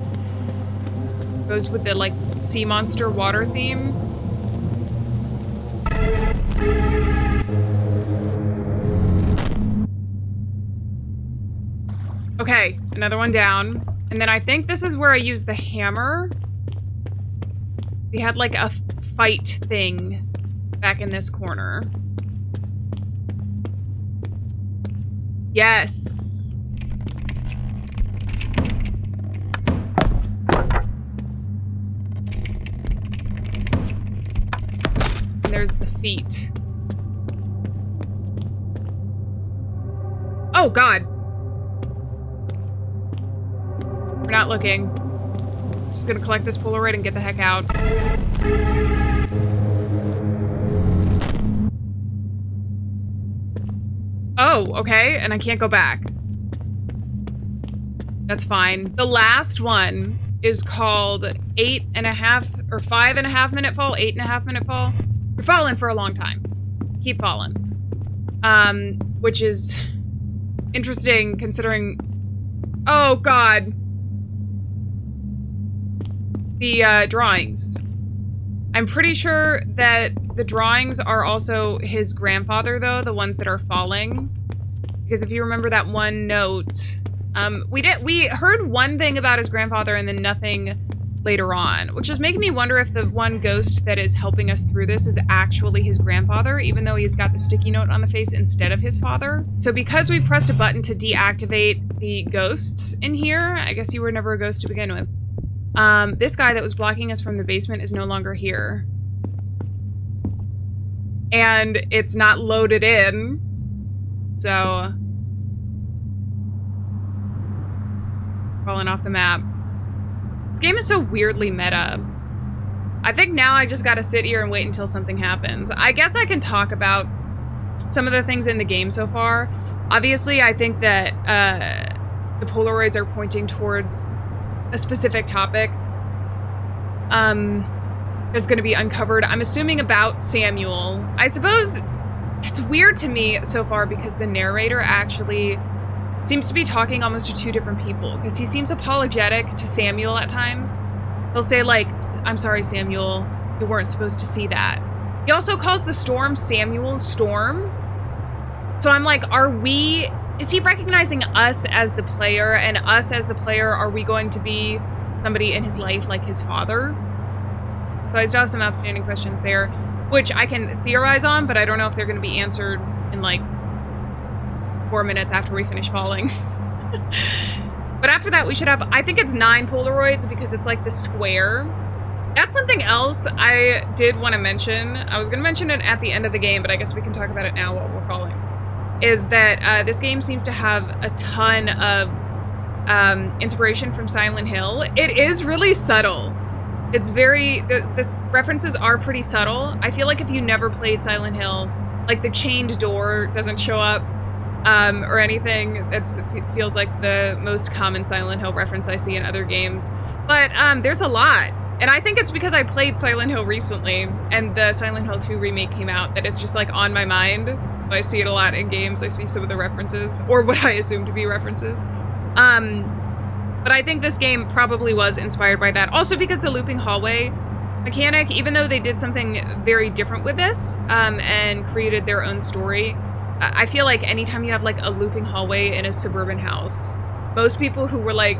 goes with the, like, sea monster water theme. Okay, another one down. And then I think this is where I use the hammer. We had like a fight thing back in this corner. Yes. And there's the feet. Oh, God. We're not looking. Just gonna collect this Polaroid and get the heck out. Oh, okay, and I can't go back. That's fine. The last one is called 8.5 or 5.5 minute fall, 8.5 minute fall. You're falling for a long time. Keep falling. Which is interesting considering, oh God, the drawings. I'm pretty sure that the drawings are also his grandfather though, the ones that are falling. Because if you remember that one note, we heard one thing about his grandfather and then nothing later on, which is making me wonder if the one ghost that is helping us through this is actually his grandfather, even though he's got the sticky note on the face instead of his father. So because we pressed a button to deactivate the ghosts in here, I guess you were never a ghost to begin with. This guy that was blocking us from the basement is no longer here. And it's not loaded in. So, falling off the map. This game is so weirdly meta. I think now I just gotta sit here and wait until something happens. I guess I can talk about some of the things in the game so far. Obviously, I think that the Polaroids are pointing towards a specific topic that's going to be uncovered. I'm assuming about Samuel. I suppose it's weird to me so far because the narrator actually seems to be talking almost to two different people, because he seems apologetic to Samuel at times. He'll say like, I'm sorry, Samuel, you weren't supposed to see that. He also calls the storm Samuel's storm. So I'm like, is he recognizing us as the player, and us as the player, are we going to be somebody in his life like his father? So I still have some outstanding questions there, which I can theorize on, but I don't know if they're going to be answered in like 4 minutes after we finish falling. But after that, we should have, I think it's 9 Polaroids because it's like the square. That's something else I did want to mention. I was going to mention it at the end of the game, but I guess we can talk about it now while we're falling. Is that this game seems to have a ton of inspiration from Silent Hill. It is really subtle. It's very, the references are pretty subtle. I feel like if you never played Silent Hill, like the chained door doesn't show up or anything. It feels like the most common Silent Hill reference I see in other games. But there's a lot. And I think it's because I played Silent Hill recently and the Silent Hill 2 remake came out that it's just like on my mind. I see it a lot in games. I see some of the references, or what I assume to be references. But I think this game probably was inspired by that. Also because the looping hallway mechanic, even though they did something very different with this and created their own story, I feel like anytime you have like a looping hallway in a suburban house, most people who were like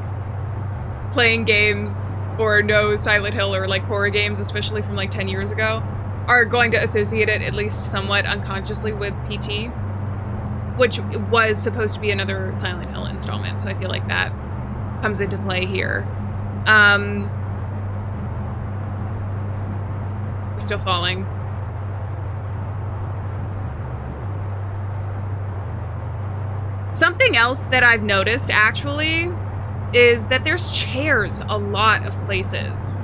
playing games or know Silent Hill or like horror games, especially from like 10 years ago, are going to associate it at least somewhat unconsciously with PT, which was supposed to be another Silent Hill installment. So I feel like that comes into play here. We're still falling. Something else that I've noticed actually is that there's chairs a lot of places.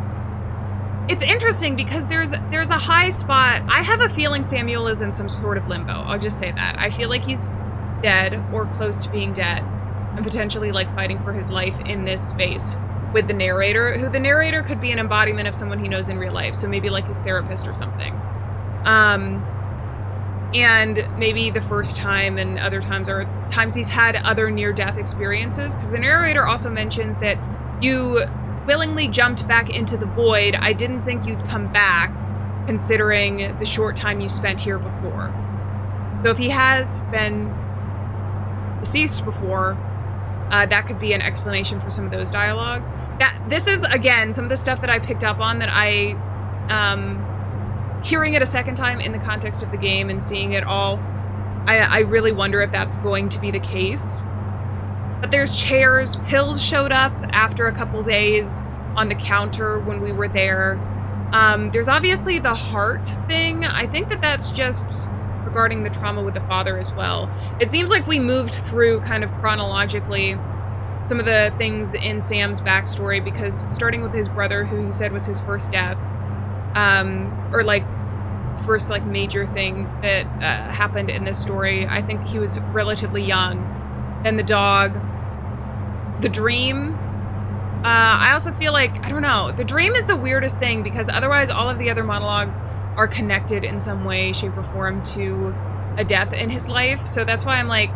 It's interesting because there's a high spot. I have a feeling Samuel is in some sort of limbo. I'll just say that. I feel like he's dead or close to being dead and potentially like fighting for his life in this space with the narrator, who the narrator could be an embodiment of someone he knows in real life. So maybe like his therapist or something. And maybe the first time and other times are times he's had other near-death experiences, because the narrator also mentions that you willingly jumped back into the void. I didn't think you'd come back, considering the short time you spent here before. So if he has been deceased before, that could be an explanation for some of those dialogues. This is, again, some of the stuff that I picked up on that I, hearing it a second time in the context of the game and seeing it all, I really wonder if that's going to be the case. But there's chairs. Pills showed up after a couple days on the counter when we were there. There's obviously the heart thing. I think that that's just regarding the trauma with the father as well. It seems like we moved through kind of chronologically some of the things in Sam's backstory, because starting with his brother, who he said was his first death, or like first like major thing that happened in this story. I think he was relatively young. Then the dog, The dream. I also feel like, I don't know, the dream is the weirdest thing because otherwise all of the other monologues are connected in some way, shape, or form to a death in his life. So that's why I'm like,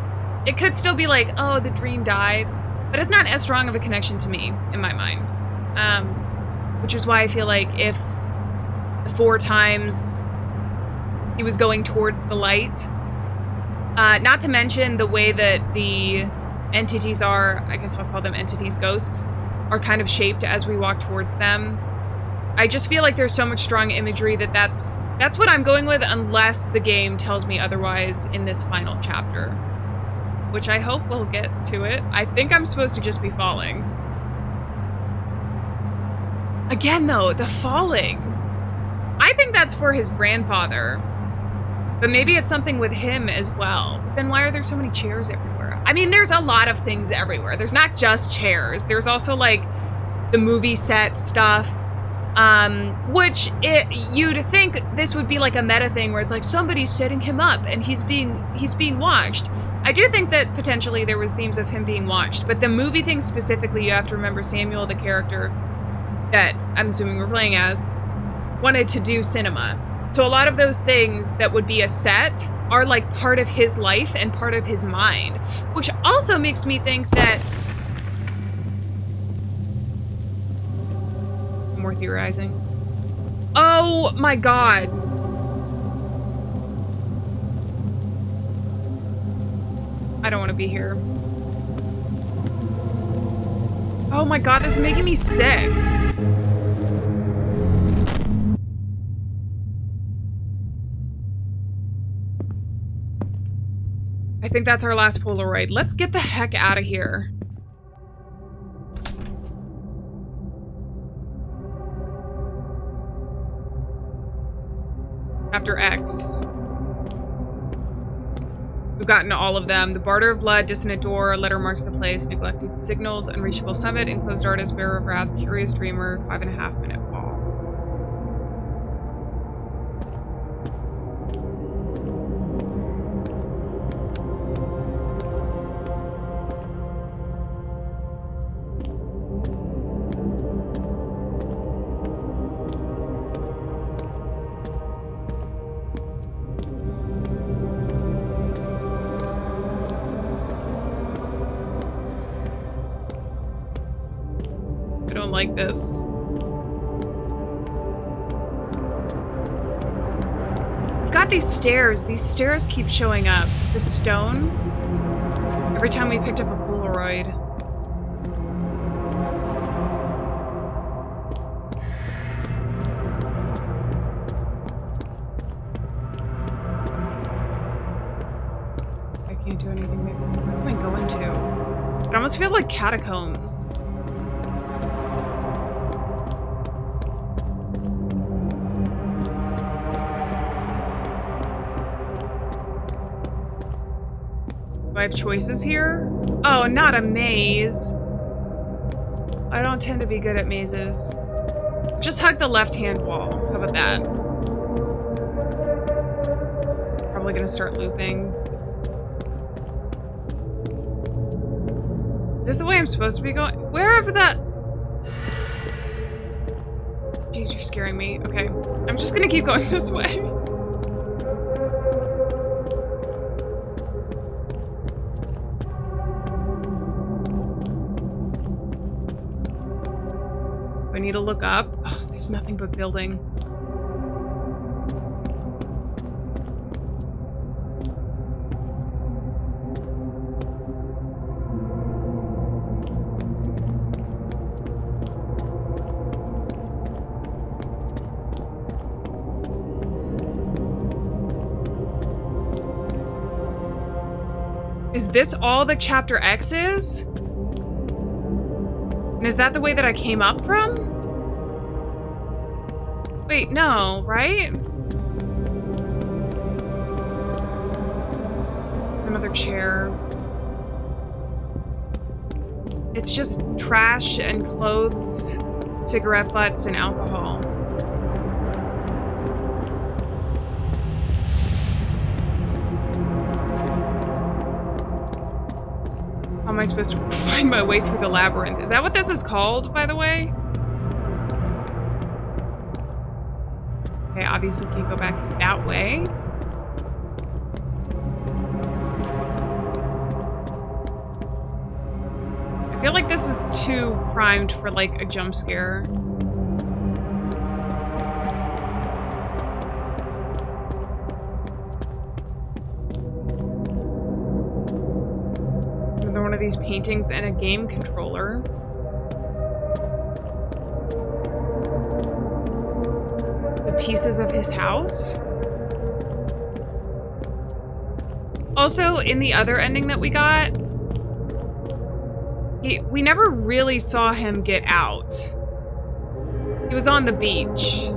it could still be like, oh, the dream died, but it's not as strong of a connection to me in my mind. Which is why I feel like if the 4 times he was going towards the light, not to mention the way that the entities are, I guess I'll call them entities, ghosts, are kind of shaped as we walk towards them. I just feel like there's so much strong imagery that's what I'm going with, unless the game tells me otherwise in this final chapter. Which I hope we'll get to it. I think I'm supposed to just be falling. Again, though, the falling. I think that's for his grandfather. But maybe it's something with him as well. But then why are there so many chairs everywhere? I mean, there's a lot of things everywhere. There's not just chairs. There's also, like, the movie set stuff. Which you'd think this would be like a meta thing where it's like somebody's setting him up and he's being watched. I do think that potentially there was themes of him being watched, but the movie thing specifically, you have to remember Samuel, the character that I'm assuming we're playing as, wanted to do cinema. So a lot of those things that would be a set are like part of his life and part of his mind, which also makes me think that more theorizing. Oh my god. I don't want to be here. Oh my god, this is making me sick. I think that's our last Polaroid. Let's get the heck out of here. Chapter X. We've gotten all of them. The barter of blood, dissonant door, letter marks the place, neglected signals, unreachable summit, enclosed artist, bearer of wrath, curious dreamer, 5.5 minute fall. Like this. We've got these stairs. These stairs keep showing up. The stone. Every time we picked up a Polaroid. I can't do anything. Where am I going to? It almost feels like catacombs. Do I have choices here? Oh, not a maze. I don't tend to be good at mazes. Just hug the left-hand wall. How about that? Probably gonna start looping. Is this the way I'm supposed to be going? Wherever that... Jeez, you're scaring me. Okay. I'm just gonna keep going this way. I need to look up. Oh, there's nothing but building. Is this all that Chapter X is? And is that the way that I came up from? Wait, no, right? Another chair. It's just trash and clothes, cigarette butts, and alcohol. am I supposed to find my way through the labyrinth? Is that what this is called, by the way? Okay, obviously can't go back that way. I feel like this is too primed for, like, a jump scare. Another one of these paintings and a game controller. The pieces of his house. Also, in the other ending that we got, we never really saw him get out. He was on the beach.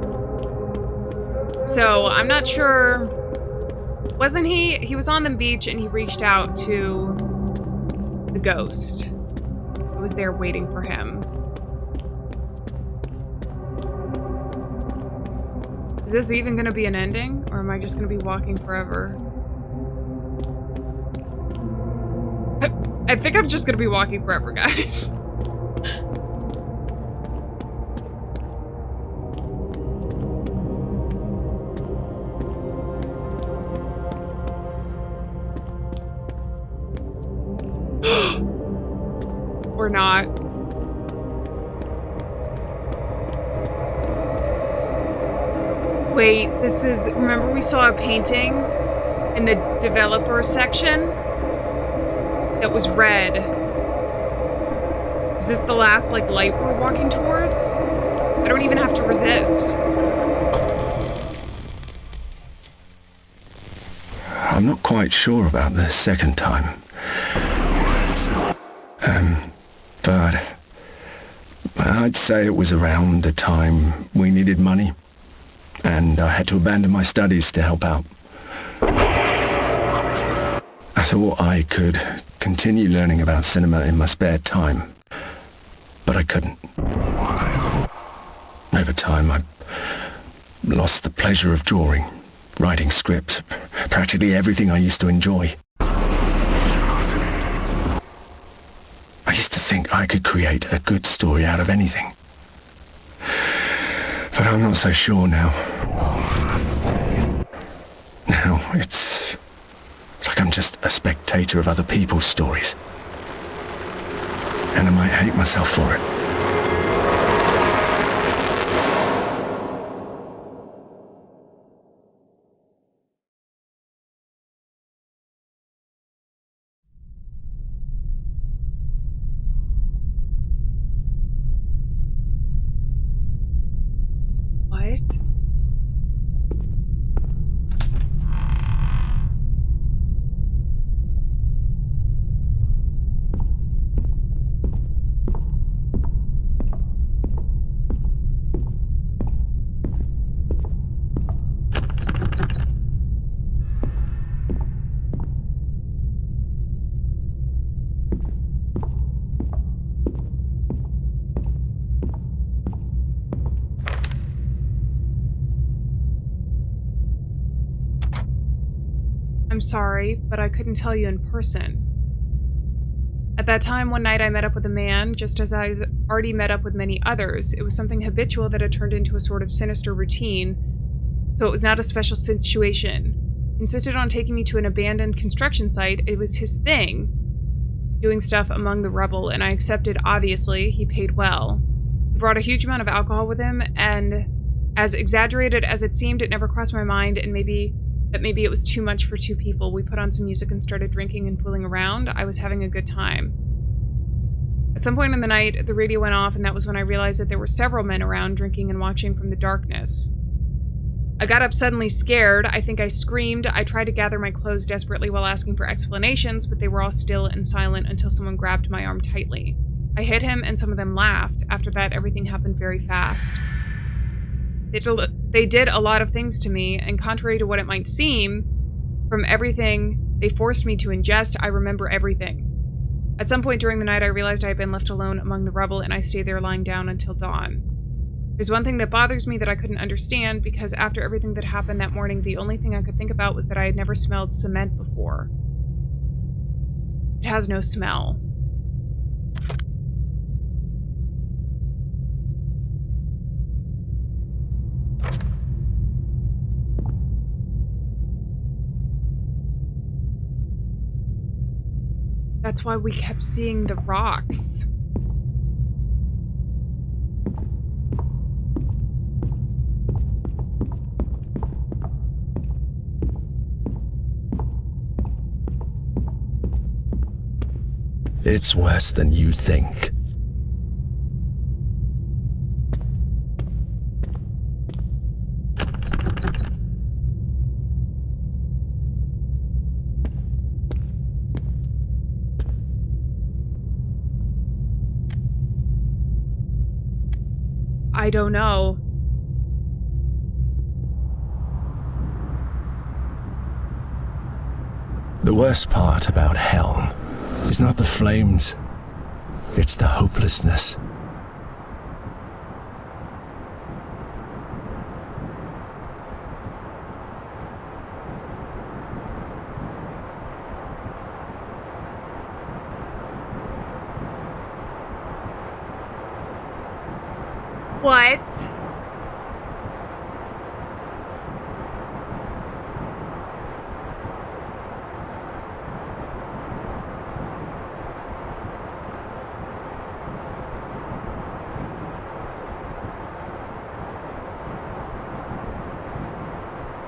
So, I'm not sure. Wasn't he? He was on the beach and he reached out to the ghost. I was there waiting for him. Is this even going to be an ending? Or am I just going to be walking forever? I think I'm just going to be walking forever, guys. Or not. Wait, this is... Remember we saw a painting in the developer section that was red. Is this the last, like, light we're walking towards? I don't even have to resist. I'm not quite sure about the second time. But I'd say it was around the time we needed money, and I had to abandon my studies to help out. I thought I could continue learning about cinema in my spare time, but I couldn't. Over time, I lost the pleasure of drawing, writing scripts, practically everything I used to enjoy. I used to think I could create a good story out of anything. But I'm not so sure now. Now, it's like I'm just a spectator of other people's stories. And I might hate myself for it. What? I'm sorry, but I couldn't tell you in person. At that time, one night I met up with a man, just as I already met up with many others. It was something habitual that had turned into a sort of sinister routine, so it was not a special situation. He insisted on taking me to an abandoned construction site. It was his thing, doing stuff among the rubble, and I accepted, obviously. He paid well. He brought a huge amount of alcohol with him, and as exaggerated as it seemed, it never crossed my mind, and maybe it was too much for two people. We put on some music and started drinking and fooling around. I was having a good time. At some point in the night, the radio went off, and that was when I realized that there were several men around drinking and watching from the darkness. I got up suddenly scared. I think I screamed. I tried to gather my clothes desperately while asking for explanations, but they were all still and silent until someone grabbed my arm tightly. I hit him, and some of them laughed. After that, everything happened very fast. They did a lot of things to me, and contrary to what it might seem, from everything they forced me to ingest, I remember everything. At some point during the night, I realized I had been left alone among the rubble, and I stayed there lying down until dawn. There's one thing that bothers me that I couldn't understand, because after everything that happened that morning, the only thing I could think about was that I had never smelled cement before. It has no smell. That's why we kept seeing the rocks. It's worse than you think. I don't know. The worst part about hell is not the flames, it's the hopelessness. What?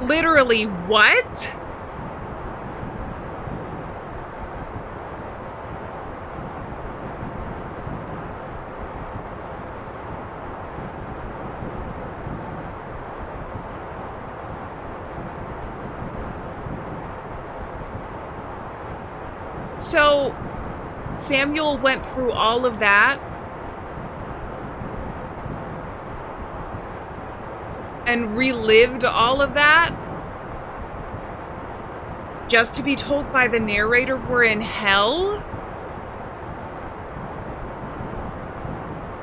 Literally, what? So, Samuel went through all of that and relived all of that just to be told by the narrator we're in hell?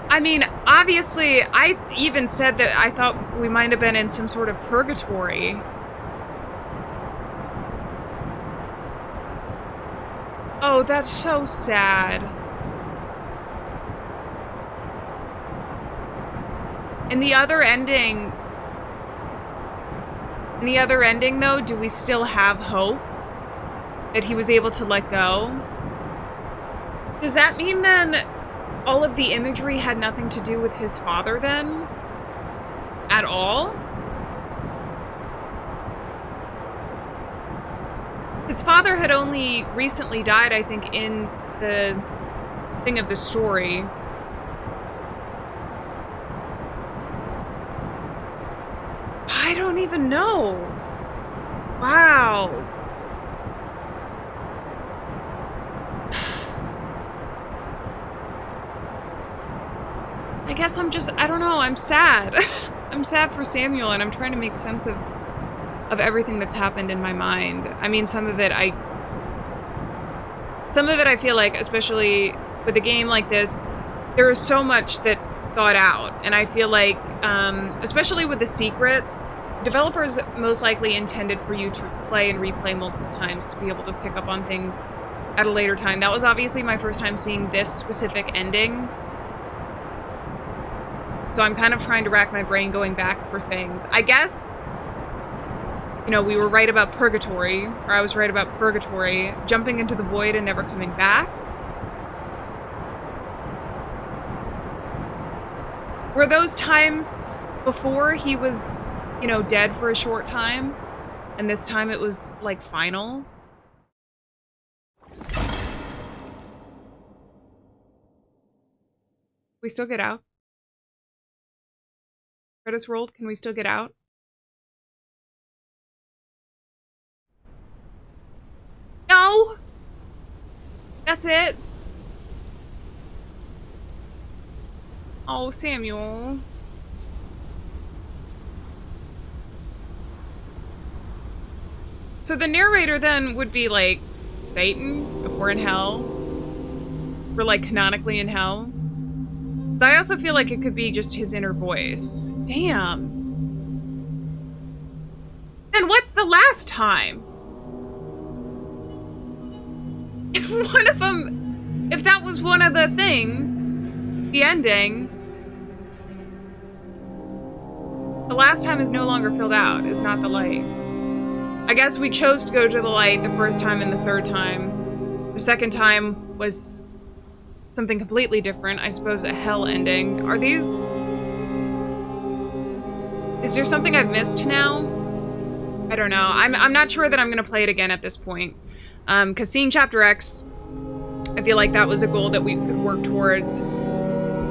I mean, obviously, I even said that I thought we might have been in some sort of purgatory. Oh, that's so sad. In the other ending, though, do we still have hope that he was able to let go? Does that mean then all of the imagery had nothing to do with his father then? At all? His father had only recently died, I think, in the thing of the story. I don't even know. Wow. I guess I don't know, I'm sad. I'm sad for Samuel, and I'm trying to make sense of everything that's happened in my mind. I mean, some of it I feel like, especially with a game like this, there is so much that's thought out, and I feel like, especially with the secrets, developers most likely intended for you to play and replay multiple times to be able to pick up on things at a later time. That was obviously my first time seeing this specific ending, so I'm kind of trying to rack my brain going back for things. I guess, you know, we were right about purgatory, or I was right about purgatory, jumping into the void and never coming back. Were those times before he was, you know, dead for a short time, and this time it was, like, final? We still get out? Credits rolled, can we still get out? No! That's it? Oh, Samuel. So the narrator then would be like Satan if we're in hell. We're like canonically in hell. So I also feel like it could be just his inner voice. Damn. And what's the last time? If one of them, if that was one of the things, the ending, the last time is no longer filled out, is not the light. I guess we chose to go to the light the first time and the third time. The second time was something completely different. I suppose a hell ending. Are these... Is there something I've missed now? I don't know. I'm not sure that I'm going to play it again at this point. Because seeing Chapter X, I feel like that was a goal that we could work towards.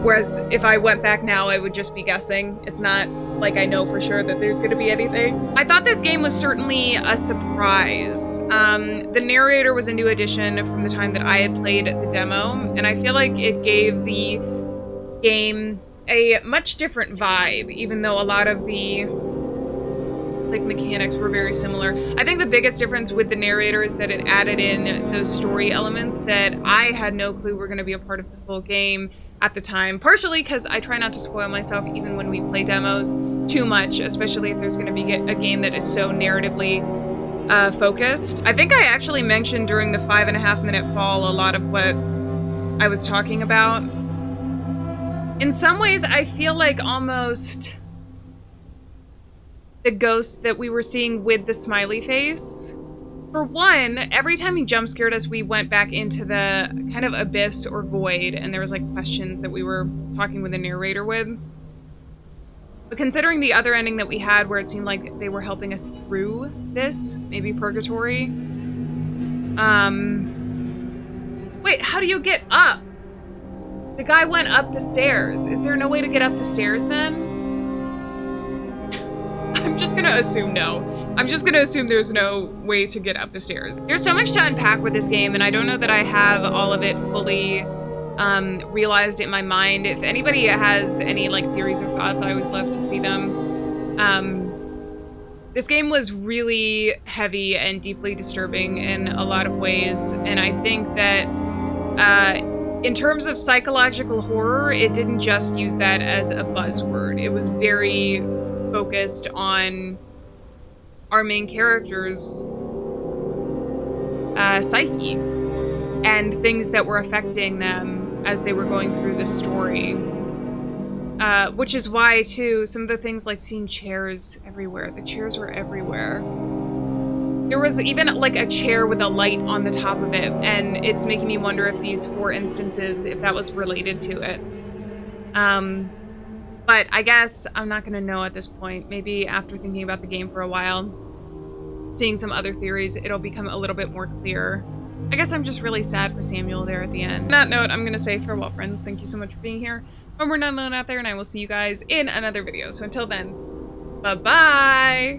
Whereas if I went back now, I would just be guessing. It's not like I know for sure that there's going to be anything. I thought this game was certainly a surprise. The narrator was a new addition from the time that I had played the demo, and I feel like it gave the game a much different vibe, even though a lot of the mechanics were very similar. I think the biggest difference with the narrator is that it added in those story elements that I had no clue were going to be a part of the full game at the time, partially because I try not to spoil myself even when we play demos too much, especially if there's going to be a game that is so narratively focused. I think I actually mentioned during the 5.5 minute fall a lot of what I was talking about. In some ways, I feel like almost the ghost that we were seeing with the smiley face. For one, every time he jump scared us, we went back into the kind of abyss or void, and there was like questions that we were talking with the narrator with. But considering the other ending that we had where it seemed like they were helping us through this, maybe purgatory. Wait, how do you get up? The guy went up the stairs. Is there no way to get up the stairs then? I'm just gonna assume no. I'm just gonna assume there's no way to get up the stairs. There's so much to unpack with this game, and I don't know that I have all of it fully realized in my mind. If anybody has any like theories or thoughts, I always love to see them. This game was really heavy and deeply disturbing in a lot of ways, and I think that in terms of psychological horror, it didn't just use that as a buzzword. It was very focused on our main character's psyche and things that were affecting them as they were going through the story. Which is why, too, some of the things like seeing chairs everywhere. The chairs were everywhere. There was even like a chair with a light on the top of it, and it's making me wonder if these 4 instances, if that was related to it. But I guess I'm not gonna know at this point. Maybe after thinking about the game for a while, seeing some other theories, it'll become a little bit more clear. I guess I'm just really sad for Samuel there at the end. On that note, I'm gonna say farewell, friends. Thank you so much for being here. Remember, we're not alone out there, and I will see you guys in another video. So until then, bye-bye!